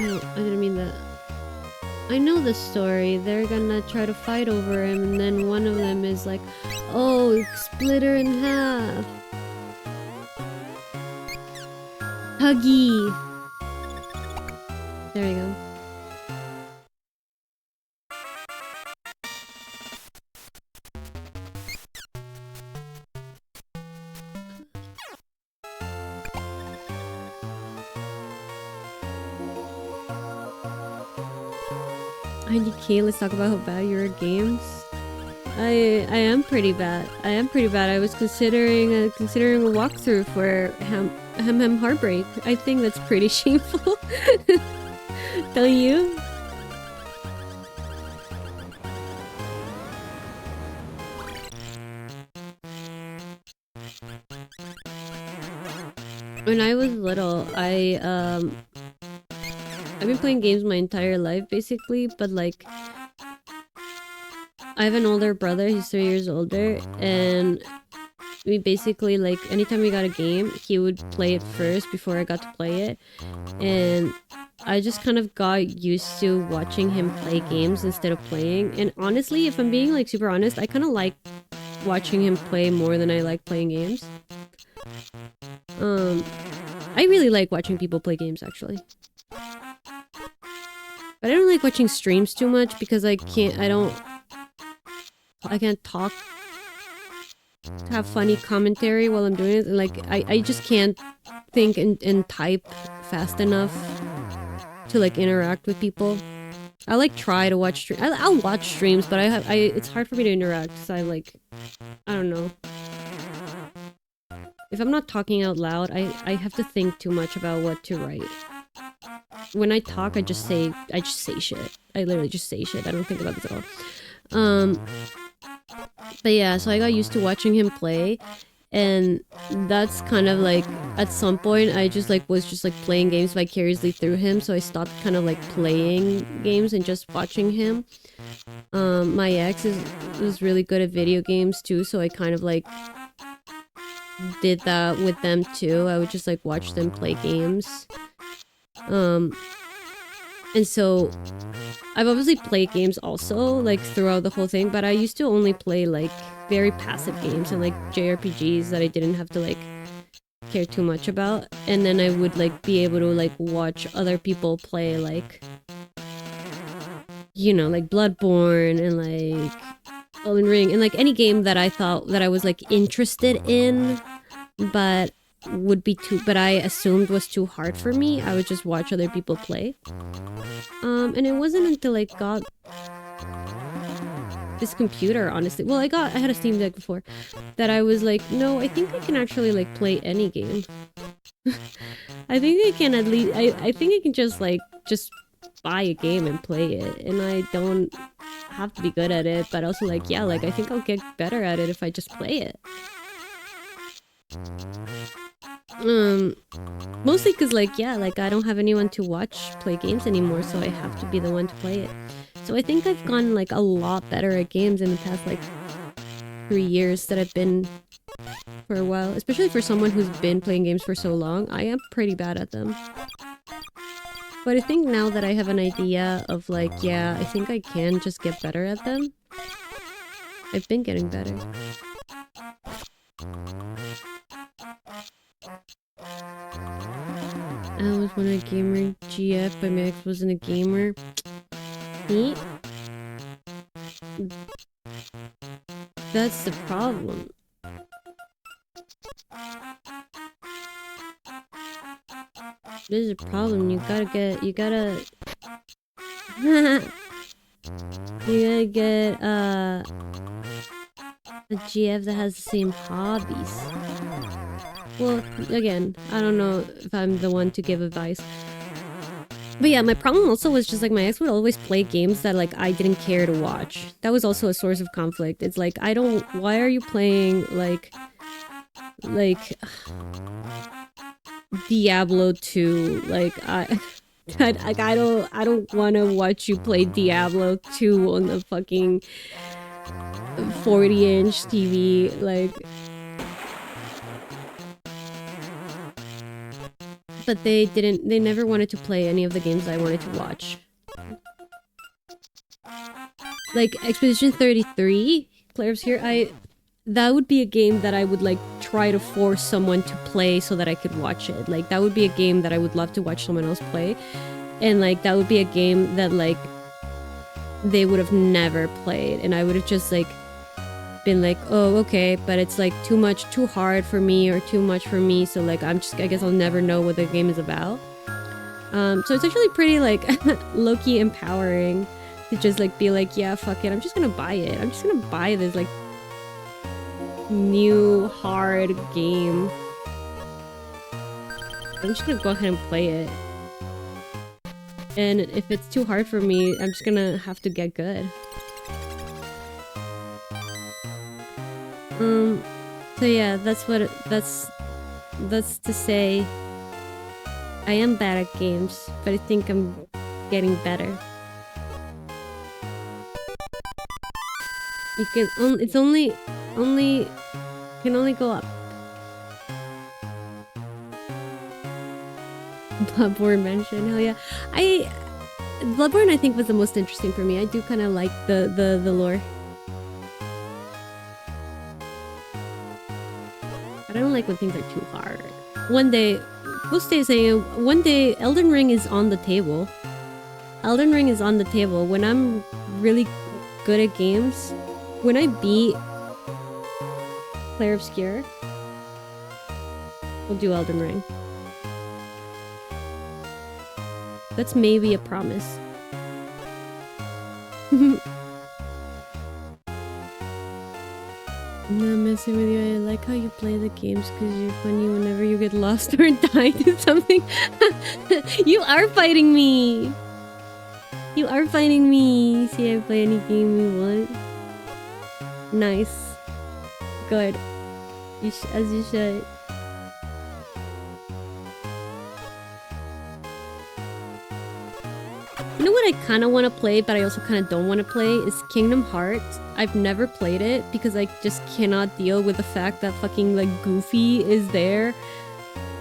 Oh, I didn't mean that. I know the story. They're gonna try to fight over him, and then one of them is like, oh, split her in half. Huggy. There you go. IDK, let's talk about how bad you're at games. I am pretty bad. I was considering a walkthrough for Heartbreak. I think that's pretty shameful. Don't you? When I was little, I've been playing games my entire life, basically, but like, I have an older brother, he's 3 years older, and we basically, like, anytime we got a game, he would play it first before I got to play it, and I just kind of got used to watching him play games instead of playing, and honestly, if I'm being, like, super honest, I kind of like watching him play more than I like playing games. I really like watching people play games, actually. But I don't like watching streams too much because I can't talk, have funny commentary while I'm doing it. Like, I just can't think and type fast enough to, like, interact with people. I, like, try to watch streams. I'll watch streams, but it's hard for me to interact because I don't know. If I'm not talking out loud, I have to think too much about what to write. when I talk, I just say shit. I literally just say shit. I don't think about this at all. But yeah, so I got used to watching him play, and that's kind of like, at some point I just like was just like playing games vicariously through him, so I stopped kind of like playing games and just watching him. My ex was really good at video games too, so I kind of like did that with them too. I would just like watch them play games. And so I've obviously played games also, like throughout the whole thing, but I used to only play like very passive games and like JRPGs that I didn't have to like care too much about. And then I would like be able to like watch other people play like, you know, like Bloodborne and like Elden Ring and like any game that I thought that I was like interested in, but I assumed was too hard for me. I would just watch other people play. And it wasn't until I got this computer, honestly. Well, I had a Steam Deck before, that I was like, no, I think I can actually like play any game. I think I can at least, I think I can just buy a game and play it, and I don't have to be good at it, but also like, yeah, like I think I'll get better at it if I just play it. Mostly because like, yeah, like I don't have anyone to watch play games anymore, so I have to be the one to play it. So I think I've gotten like a lot better at games in the past like 3 years that I've been for a while, especially for someone who's been playing games for so long. I am pretty bad at them. But I think now that I have an idea of like, yeah, I think I can just get better at them, I've been getting better. I always wanted a gamer GF, but my ex wasn't a gamer. Neat. That's the problem. This is a problem. You gotta get you gotta get a GF that has the same hobbies. Well, again, I don't know if I'm the one to give advice. But yeah, my problem also was just like my ex would always play games that like I didn't care to watch. That was also a source of conflict. It's like, why are you playing like Diablo 2? Like I don't want to watch you play Diablo 2 on the fucking 40-inch TV. Like, but they never wanted to play any of the games I wanted to watch. Like Expedition 33, Claire's here, that would be a game that I would like try to force someone to play so that I could watch it. Like that would be a game that I would love to watch someone else play. And like that would be a game that like they would have never played, and I would have just like been like, oh, okay, but it's like too hard for me or too much for me, so like I guess I'll never know what the game is about. So it's actually pretty like low-key empowering to just like be like, yeah, fuck it, I'm just gonna buy it. I'm just gonna buy this like new hard game. I'm just gonna go ahead and play it. And if it's too hard for me, I'm just gonna have to get good. So yeah, that's to say I am bad at games, but I think I'm getting better. You can it's only can only go up. Bloodborne mention, hell yeah. Bloodborne I think was the most interesting for me. I do kind of like the lore. I don't like when things are too hard. One day, one day Elden Ring is on the table. Elden Ring is on the table. When I'm really good at games, when I beat Clair Obscure, we'll do Elden Ring. That's maybe a promise. I'm not messing with you. I like how you play the games because you're funny whenever you get lost or die to something. You are fighting me! You are fighting me! See, I play any game you want. Nice. Good. As you should. You know what I kind of want to play, but I also kind of don't want to play, is Kingdom Hearts. I've never played it because I just cannot deal with the fact that fucking like Goofy is there.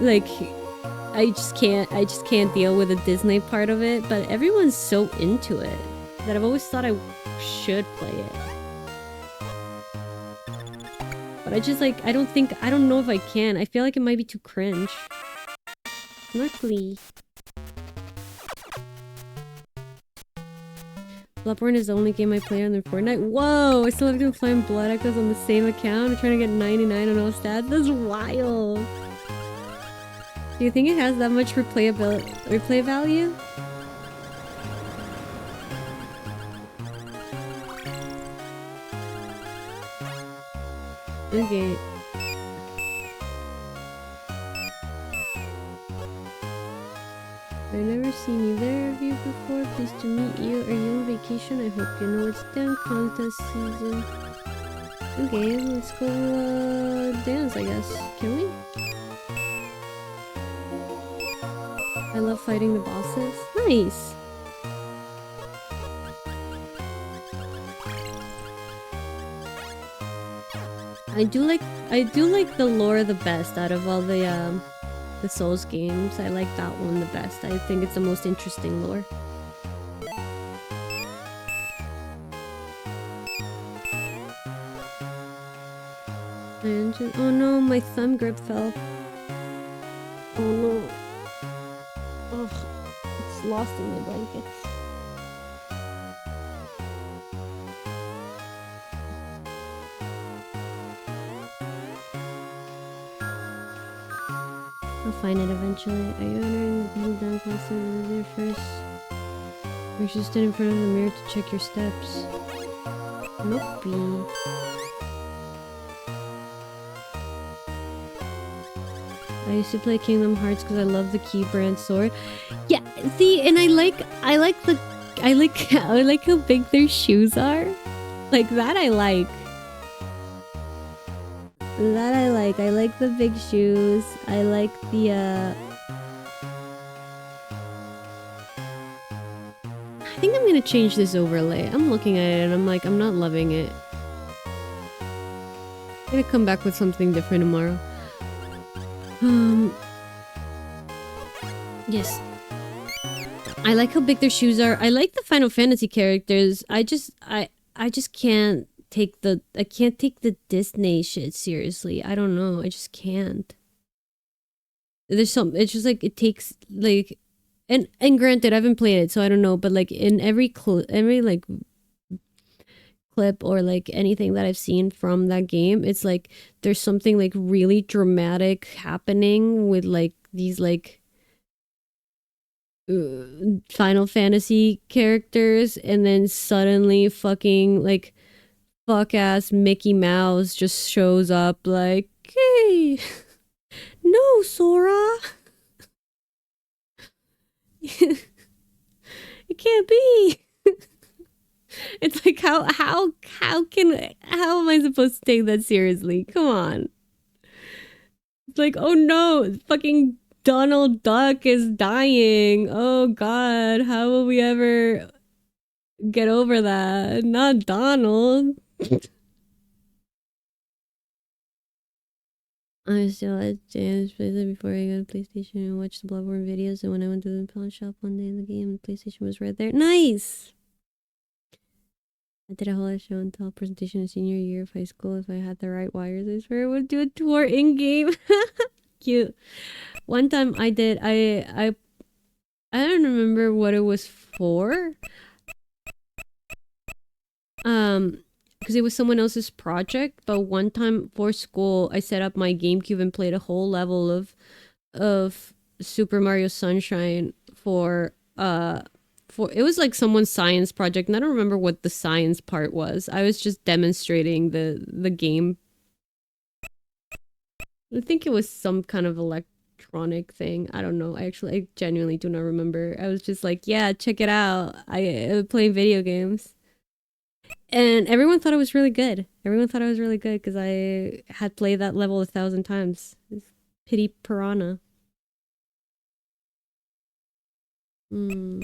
Like, I just can't deal with the Disney part of it, but everyone's so into it that I've always thought I should play it. But I just like, I don't know if I can. I feel like it might be too cringe. Luckily. Bloodborne is the only game I play on their Fortnite. Whoa! I still have to find blood echoes on the same account. I'm trying to get 99 on all stats. That's wild! Do you think it has that much replay value? Okay. I've never seen either of you before. Pleased to meet you. Are you on vacation? I hope you know it's dance contest season. Okay, let's go dance, I guess. Can we? I love fighting the bosses. Nice! I do like the lore the best out of all the Souls games. I like that one the best. I think it's the most interesting lore. Oh no, my thumb grip fell. Oh no. Ugh, it's lost in my blankets. I'll find it eventually. Are you entering the hold down closer there first? Or you should stand in front of the mirror to check your steps. Nope. I used to play Kingdom Hearts because I love the key brand sword. Yeah, see, and I like how big their shoes are. Like that I like. That I like. I like the big shoes. I like the I think I'm gonna change this overlay. I'm looking at it and I'm like, I'm not loving it. I'm gonna come back with something different tomorrow. Yes. I like how big their shoes are. I like the Final Fantasy characters. I just can't take the Disney shit seriously. I don't know. I just can't. There's some. It's just like it takes like, and granted, I haven't played it, so I don't know. But like in every like clip or like anything that I've seen from that game, it's like there's something like really dramatic happening with like these like Final Fantasy characters, and then suddenly fucking like fuck ass Mickey Mouse just shows up like, hey, no, Sora. It can't be. It's like how am I supposed to take that seriously? Come on. It's like, oh no, fucking Donald Duck is dying. Oh god, how will we ever get over that? Not Donald. I still had dance before I got a PlayStation and watched the Bloodborne videos, and when I went to the pawn shop one day in the game, the PlayStation was right there. Nice! I did a whole show and tell presentation in senior year of high school. If I had the right wires, I swear I would do a tour in-game. Cute. One time I did, I don't remember what it was for. Because it was someone else's project, but one time for school, I set up my GameCube and played a whole level of Super Mario Sunshine for it was like someone's science project, and I don't remember what the science part was. I was just demonstrating the game I think it was some kind of electronic thing. I don't know. I genuinely do not remember. I was just like, yeah, check it out. I playing video games. And everyone thought it was really good. Everyone thought it was really good because I had played that level 1,000 times. Pity Piranha. Hmm.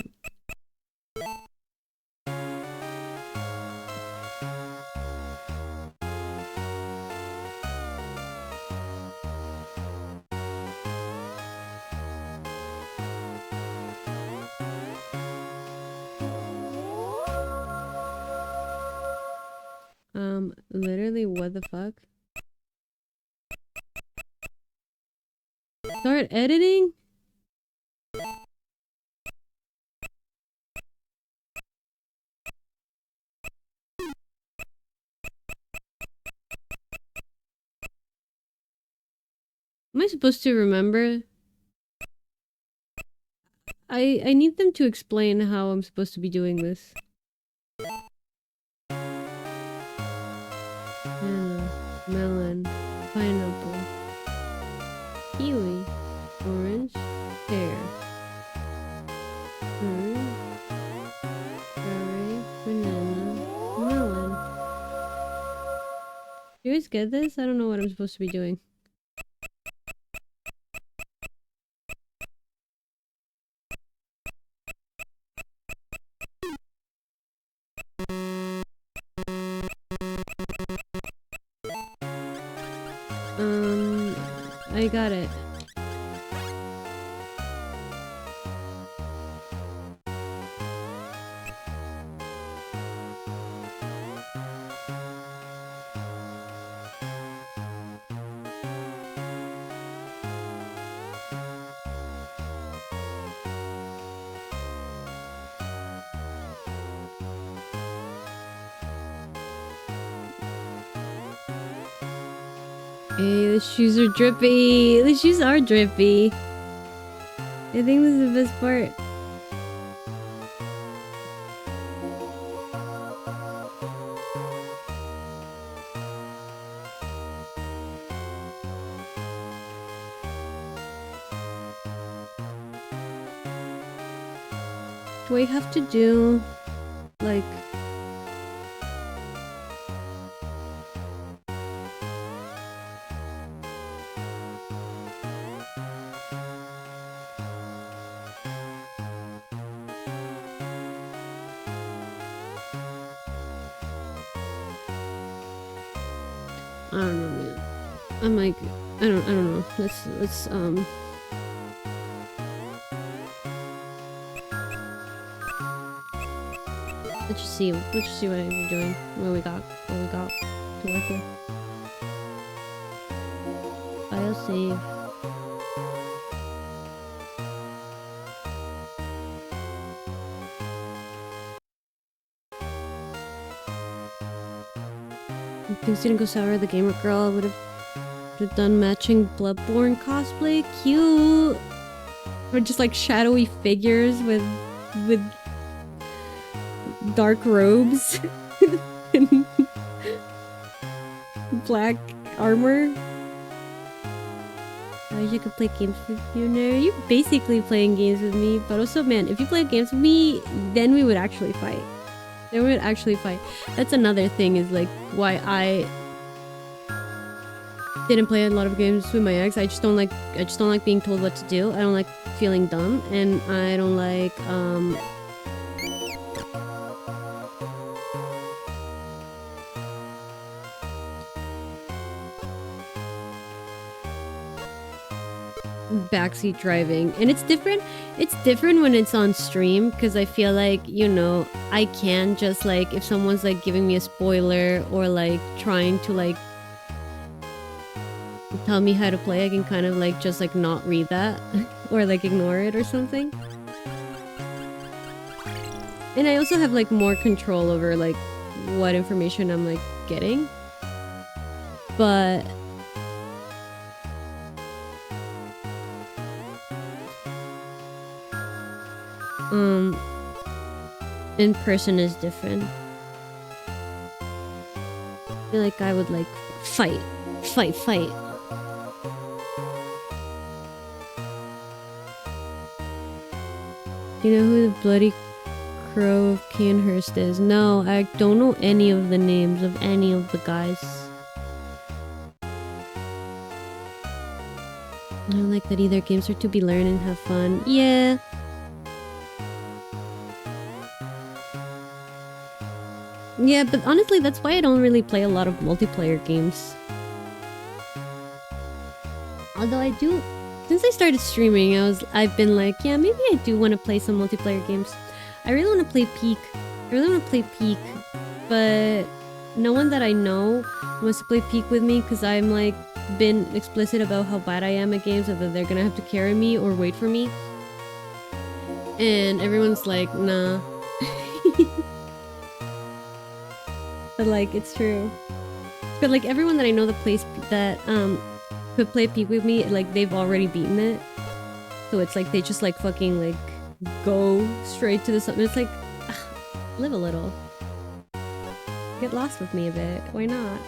Literally, what the fuck? Start editing? Am I supposed to remember? I need them to explain how I'm supposed to be doing this. Banana, melon, pineapple, kiwi, orange, pear, orange, strawberry, banana, melon. Do you guys get this? I don't know what I'm supposed to be doing. I got it. Hey, the shoes are drippy. The shoes are drippy. I think this is the best part. Do I have to do like I don't know, man. I'm like I don't know. Let's let's just see what I'm doing. What we got to work with. File save. Things didn't go sour. The gamer girl would have done matching Bloodborne cosplay. Cute. Or just like shadowy figures with dark robes and black armor. I wish I could play games with you now. You're basically playing games with me, but also, man, if you play games with me, then we would actually fight. Then we would actually fight. That's another thing, is like why I didn't play a lot of games with my ex. I just don't like being told what to do. I don't like feeling dumb, and I don't like backseat driving. And it's different when it's on stream, because I feel like, you know, I can just like, if someone's like giving me a spoiler or like trying to like tell me how to play, I can kind of like just like not read that or like ignore it or something. And I also have like more control over like what information I'm like getting. But in person is different. I feel like I would like fight. Do you know who the bloody crow of Canhurst is? No, I don't know any of the names of any of the guys. I don't like that either. Games are to be learned and have fun. Yeah. Yeah, but honestly, that's why I don't really play a lot of multiplayer games. Although I do, since I started streaming, I've been like, yeah, maybe I do want to play some multiplayer games. I really want to play Peak. But no one that I know wants to play Peak with me because I'm like been explicit about how bad I am at games, so that they're gonna have to carry me or wait for me. And everyone's like, nah. But like, it's true. But like everyone that I know that plays that could play Peak with me, like they've already beaten it. So it's like they just like fucking like go straight to the sun. It's like, live a little. Get lost with me a bit. Why not?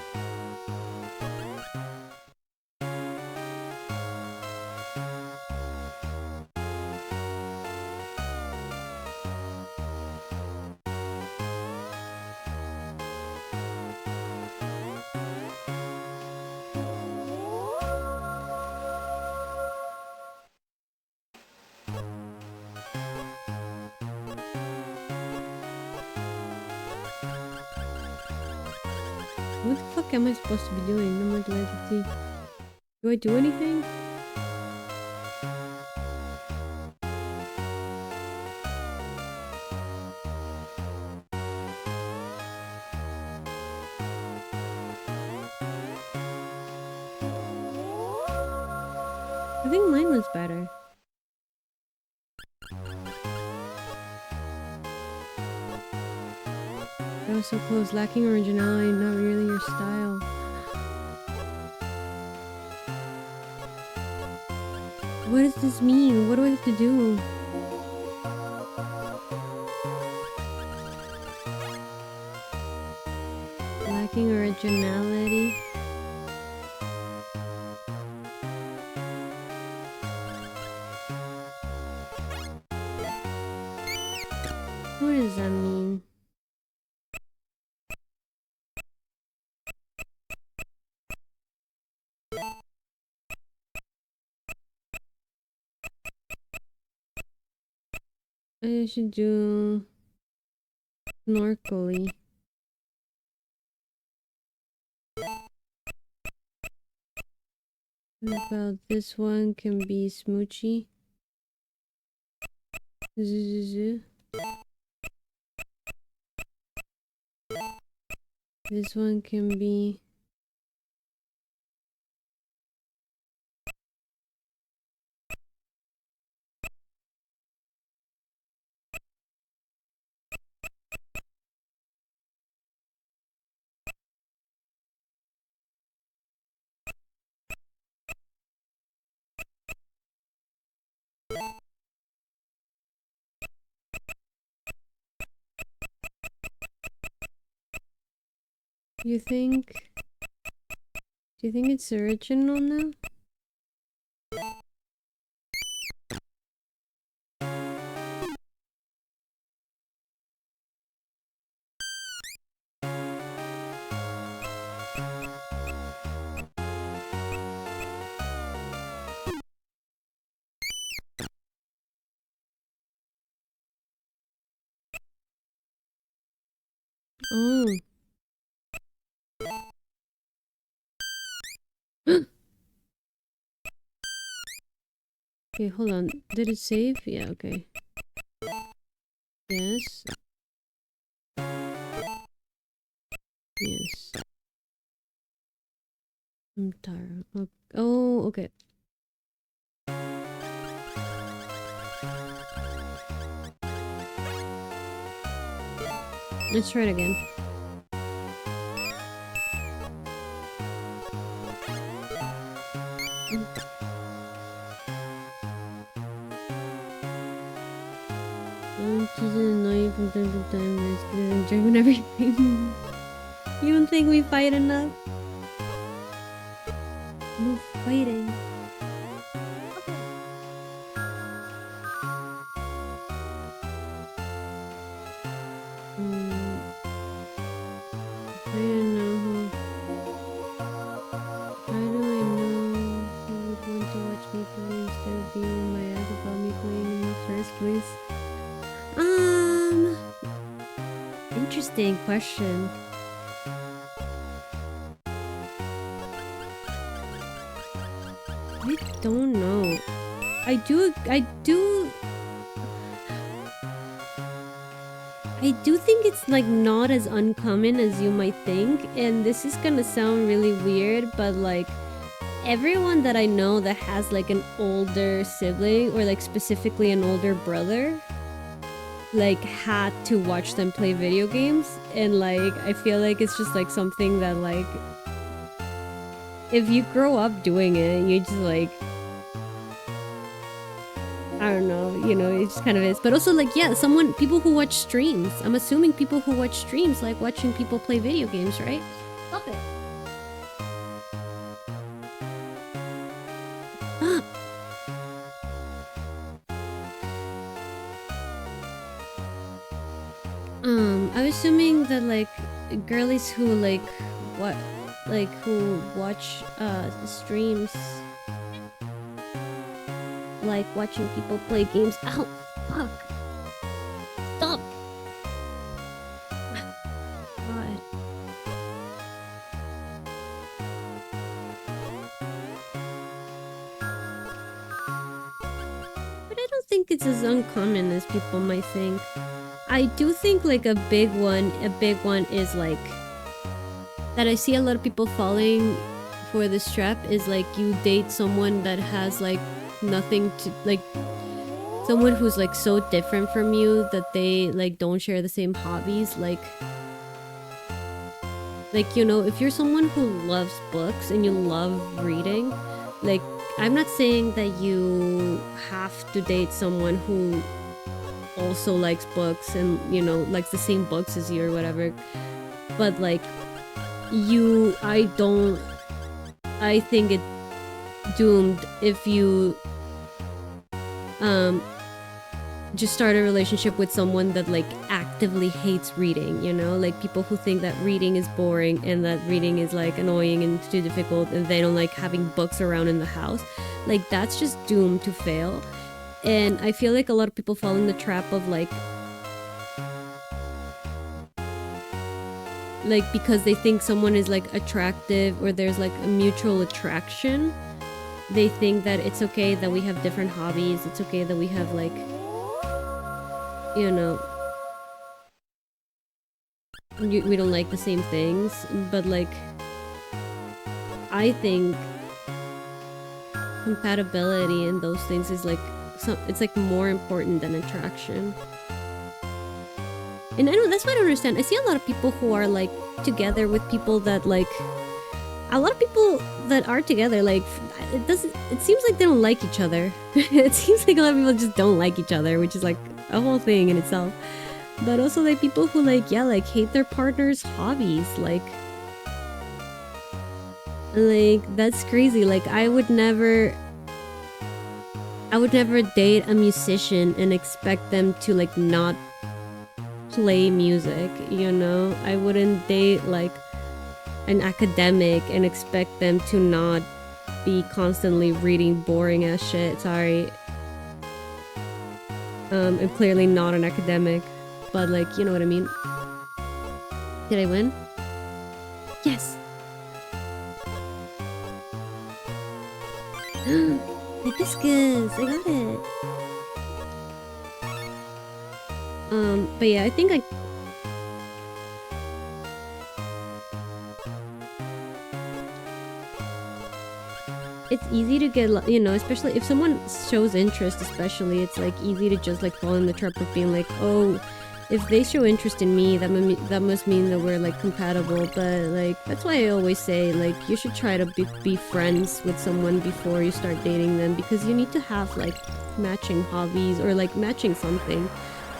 What the fuck am I supposed to be doing? No more do I do anything? I think mine was better. That was so close. Lacking originality, not really your style. What does this mean? What do I have to do? Lacking originality. What does that mean? I should do snorkely. What about this one can be smoochy? Zuzuzu. This one can be Do you think it's original now? Oh. Okay, hold on. Did it save? Yeah, okay. Yes. Yes. Hamtaro. Oh, okay. Let's try it again. Just annoy you from time to time. It's good and enjoy whenever you fight. You don't think we fight enough? No fighting. interesting question. I don't know. I do think it's like not as uncommon as you might think, and this is gonna sound really weird, but like everyone that I know that has like an older sibling or like specifically an older brother like had to watch them play video games, and like I feel like it's just like something that like if you grow up doing it, you just like I don't know, you know, it just kind of is. But also like, yeah, people who watch streams. I'm assuming people who watch streams like watching people play video games, right? Stop it. Stop. I'm assuming that like girlies who like who watch streams like watching people play games. Ow! Fuck! Stop! God. But I don't think it's as uncommon as people might think. I do think like a big one is like that I see a lot of people falling for this trap is like you date someone that has like nothing to like someone who's like so different from you that they like don't share the same hobbies, like you know, if you're someone who loves books and you love reading, like I'm not saying that you have to date someone who also likes books and, you know, likes the same books as you or whatever, but like I think it doomed if you just start a relationship with someone that like actively hates reading, you know, like people who think that reading is boring and that reading is like annoying and too difficult and they don't like having books around in the house, like that's just doomed to fail. And I feel like a lot of people fall in the trap of like because they think someone is like attractive or there's like a mutual attraction, they think that it's okay that we have different hobbies, it's okay that we have like, you know, we don't like the same things, but like I think compatibility and those things is like it's like more important than attraction. And I know that's what I don't understand. I see a lot of people who are like together with people that like a lot of people that are together, like it seems like they don't like each other. It seems like a lot of people just don't like each other, which is like a whole thing in itself. But also like people who like, yeah, like hate their partner's hobbies, like that's crazy. Like I would never date a musician and expect them to like not play music, you know? I wouldn't date like an academic and expect them to not be constantly reading boring ass shit. Sorry. I'm clearly not an academic, but like, you know what I mean? Did I win? Yes! Hibiscus! I got it! But yeah, I think it's easy to get, you know, especially if someone shows interest, especially, it's like easy to just like fall in the trap of being like, oh, if they show interest in me, that must mean that we're like compatible. But like that's why I always say like you should try to be friends with someone before you start dating them, because you need to have like matching hobbies or like matching something.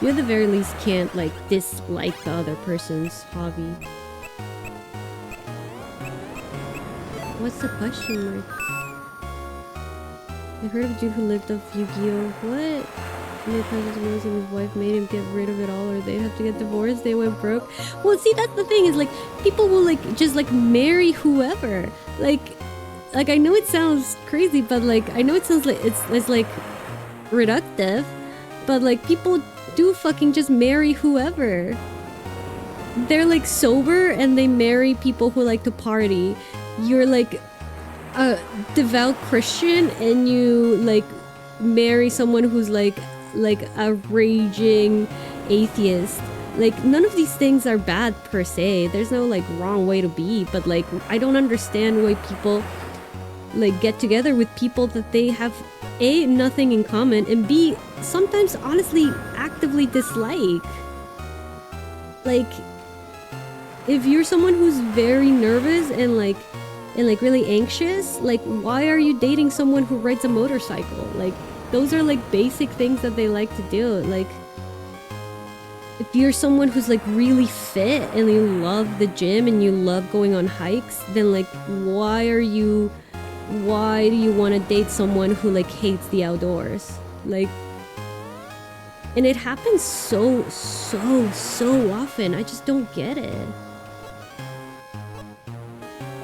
You at the very least can't like dislike the other person's hobby. What's the question mark? I heard of a dude who lived off Yu-Gi-Oh! What? And the presence of Rose and his wife made him get rid of it all, or they'd have to get divorced, they went broke. Well, see, that's the thing, is like, people will like, just like marry whoever. Like I know it sounds crazy, but like, I know it sounds like, it's like, reductive, but like, people do fucking just marry whoever. they're like sober and they marry people who like to party. You're like a devout Christian and you like marry someone who's like a raging atheist. Like, none of these things are bad per se. There's no like wrong way to be, but like I don't understand why people like get together with people that they have A, nothing in common, and B, sometimes honestly actively dislike. Like, if you're someone who's very nervous and like really anxious, like why are you dating someone who rides a motorcycle? Like, those are like basic things that they like to do. Like, if you're someone who's like really fit and you love the gym and you love going on hikes, then like why do you want to date someone who like hates the outdoors? Like, and it happens so often. I just don't get it.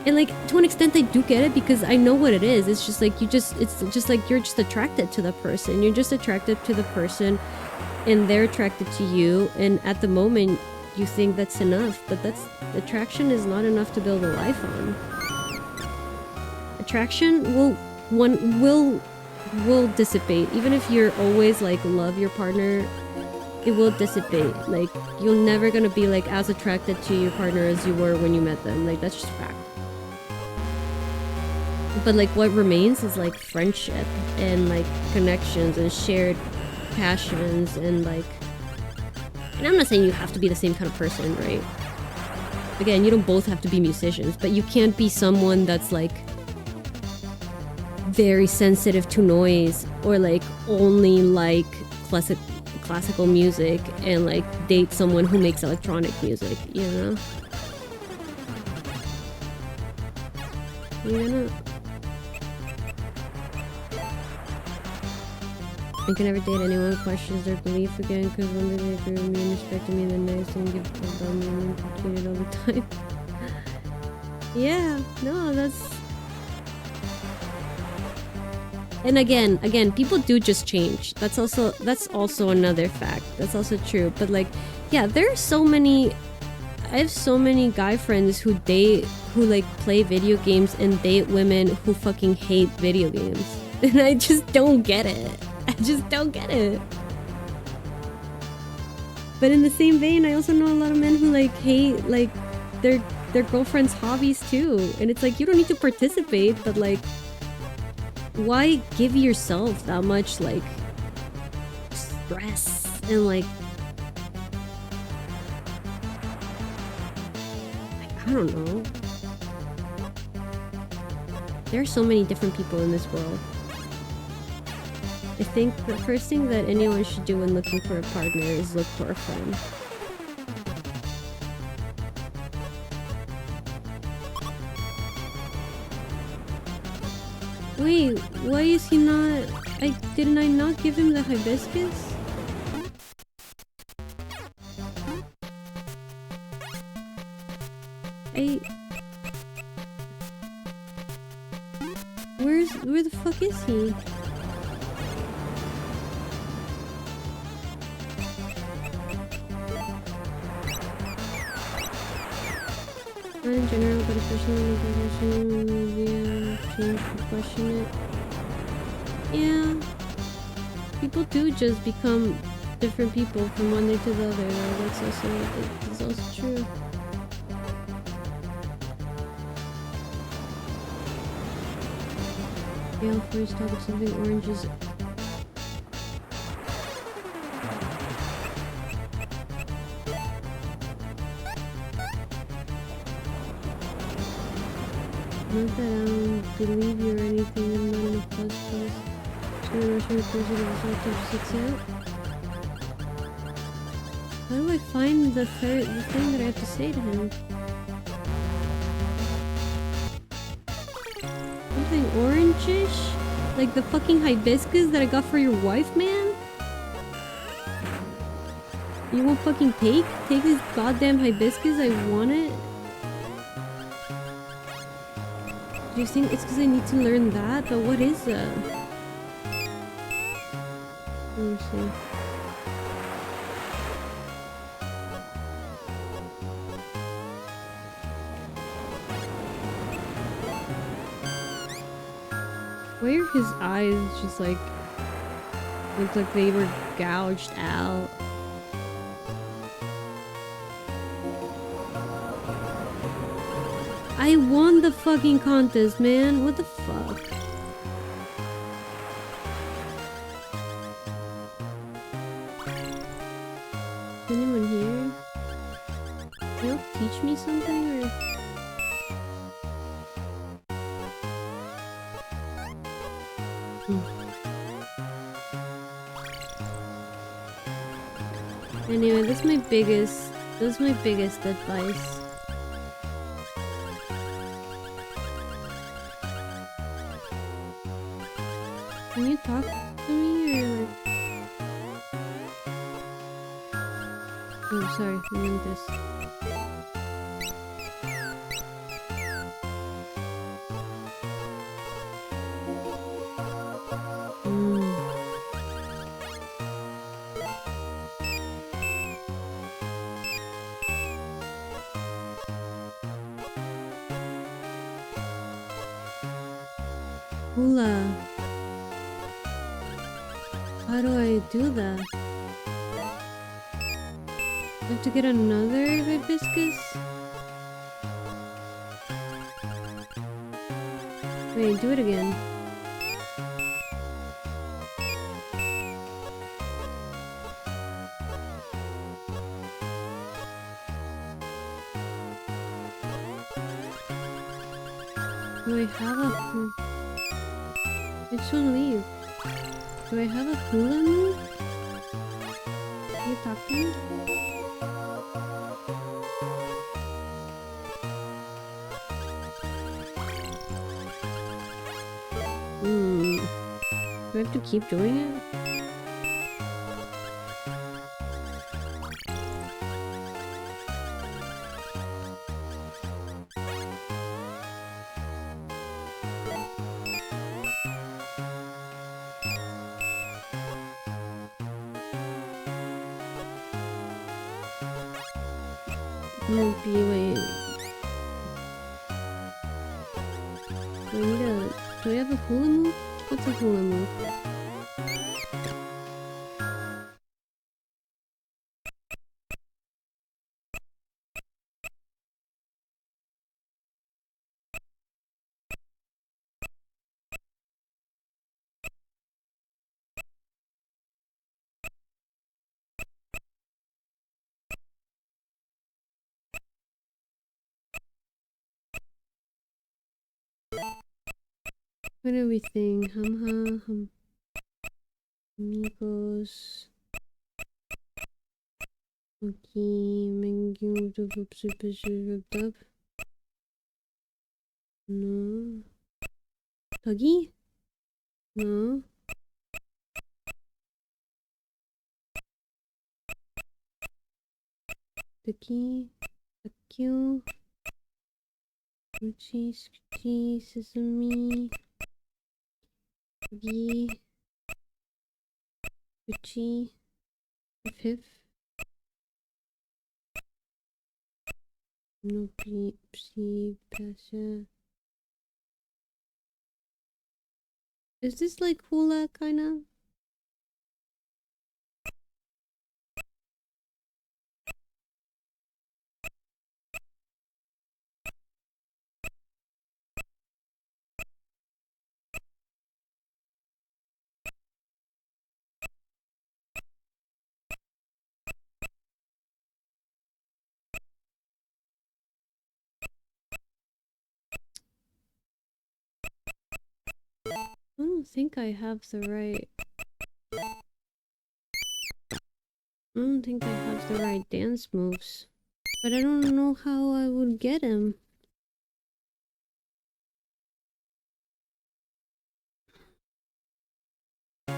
And like, to an extent I do get it because I know what it is. It's just like it's just like you're just attracted to the person. You're just attracted to the person and they're attracted to you, and at the moment you think that's enough, but attraction is not enough to build a life on. Attraction will dissipate. Even if you're always like love your partner, it will dissipate. Like, you're never gonna be like as attracted to your partner as you were when you met them. Like, that's just fact. But like what remains is like friendship and like connections and shared passions and like, and I'm not saying you have to be the same kind of person, right? Again, you don't both have to be musicians, but you can't be someone that's like very sensitive to noise or like only like classical music and like date someone who makes electronic music, you know? You know? I can never date anyone who questions their belief again, because one day they agree with me and respect me, and then next thing give up on me and complain all the time. Yeah, no, that's... And again, people do just change. That's also another fact. That's also true. But like, yeah, there are so many... I have so many guy friends who like play video games and date women who fucking hate video games. And I just don't get it. I just don't get it. But in the same vein, I also know a lot of men who like hate like their girlfriend's hobbies too. And it's like, you don't need to participate, but like, why give yourself that much like stress and like I don't know. There are so many different people in this world. I think the first thing that anyone should do when looking for a partner is look for a friend. Wait, why is he not... Didn't I not give him the hibiscus? Where the fuck is he? Not in general, but especially in the position, change to question it. Yeah. People do just become different people from one day to the other. That's also true. Gale first talk of something oranges. Not that I don't believe you or anything, I'm not in a plus. Just gonna rush me closer to the result of 6 out. How do I find the thing that I have to say to him? Something orangish? Like the fucking hibiscus that I got for your wife, man? You won't fucking take this goddamn hibiscus? I want it. Do you think it's because I need to learn that? But what is that? Let me see. Why are his eyes just like look like they were gouged out? I won the fucking contest, man. What the fuck? Is anyone here? Can you teach me something or? Anyway, that's my biggest advice. Can you talk to me or like... Oh, sorry, I meant this. Hula. How do I do that? I have to get another hibiscus? Wait, do it again. Do I have a... I just wanna leave. Do I have a hula move? Can you talk to me? Do I have to keep doing it? Wait. Do I have a hula move? What's a hula move? What do we think? Amigos. Okay, menu to ripped up. No. Tuggy? No. Tucky. Tucky. Cheese, sesame. Tuggy. Gucci. Fifth. No psi pasha. Is this like hula kinda? I don't think I have the right... I don't think I have the right dance moves. But I don't know how I would get him. I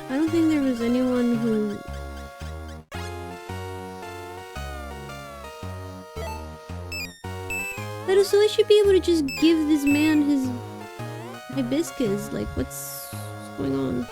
don't think there was anyone who... So I should be able to just give this man his hibiscus. Like, what's going on?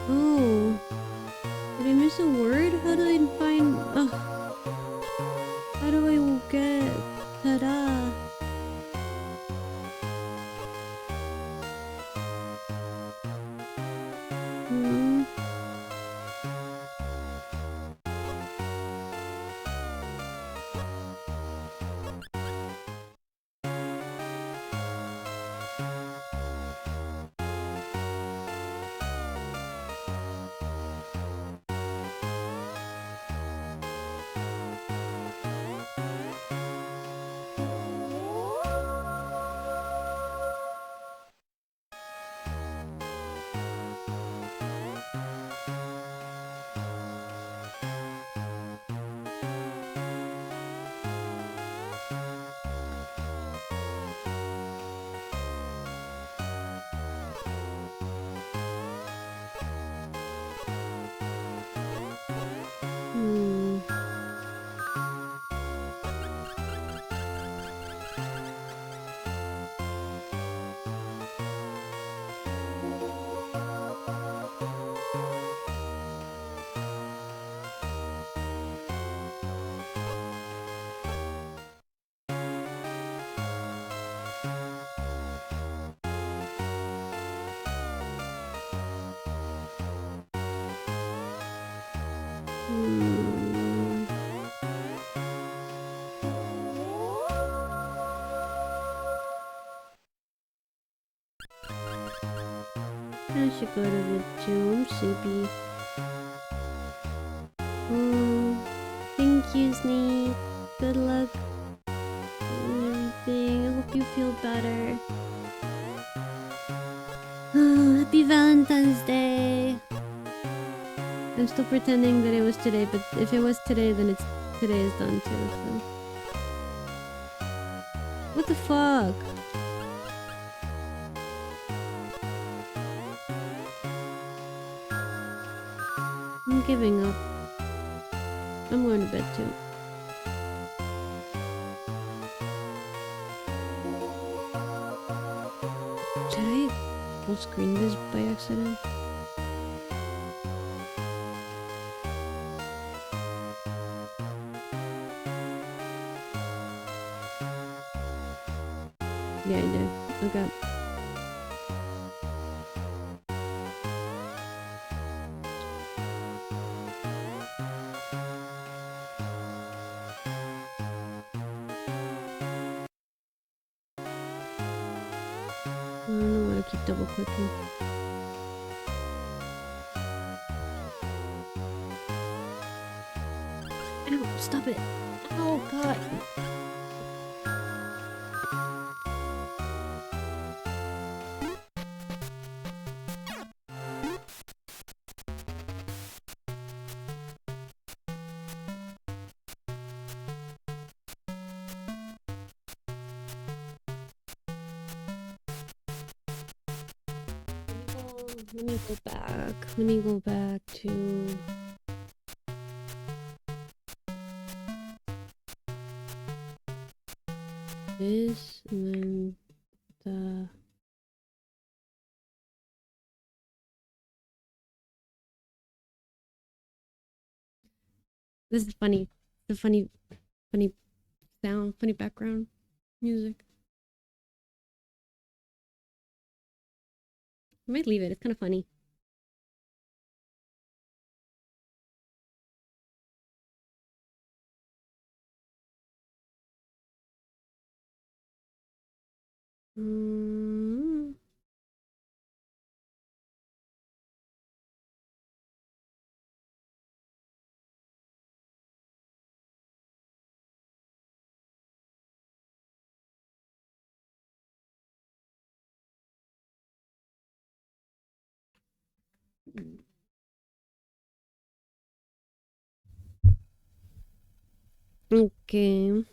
Oh. Did I miss a word? How do I find... how do I get... Ta-da? Hmm. Hmm. Hmm. I should go to bed too. I'm sleepy. Oh, thank you, Snake. Good luck and everything. I hope you feel better. Oh, happy Valentine's Day. I'm still pretending that it was today, but if it was today, then it's today is done too. So. What the fuck? I'm giving up. I'm going to bed too. Did I full screen this by accident? Yeah, I did. Okay. I don't know why I keep double clicking. Ow, stop it. Oh god. Let me go back. Let me go back to this and then the this is funny. The funny sound, funny background music. I might leave it. It's kind of funny. Mm. Okay.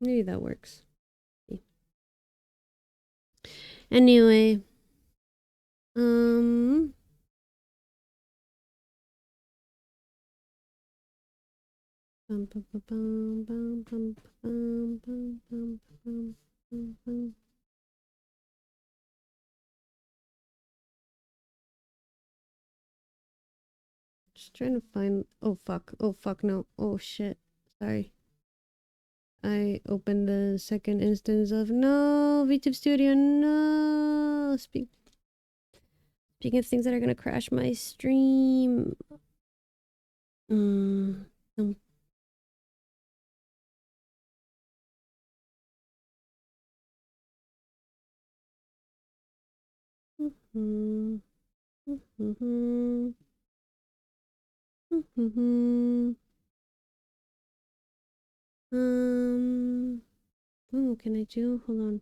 Maybe that works. Anyway. Um. Bum, bum, bum, bum, bum, bum, bum, bum, bum, bum, bum, bum. Just trying to find. Oh fuck. Oh fuck. No. Oh shit. Sorry. I opened the second instance of no VTube Studio. No. Speaking of things that are gonna crash my stream. Um, oh, can I do? Hold on.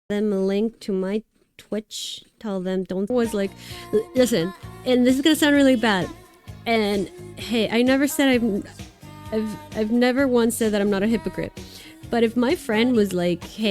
Them a link to my Twitch. Tell them don't. Was like, listen, and this is gonna sound really bad. And hey, I never said I've never once said that I'm not a hypocrite. But if my friend was like, hey.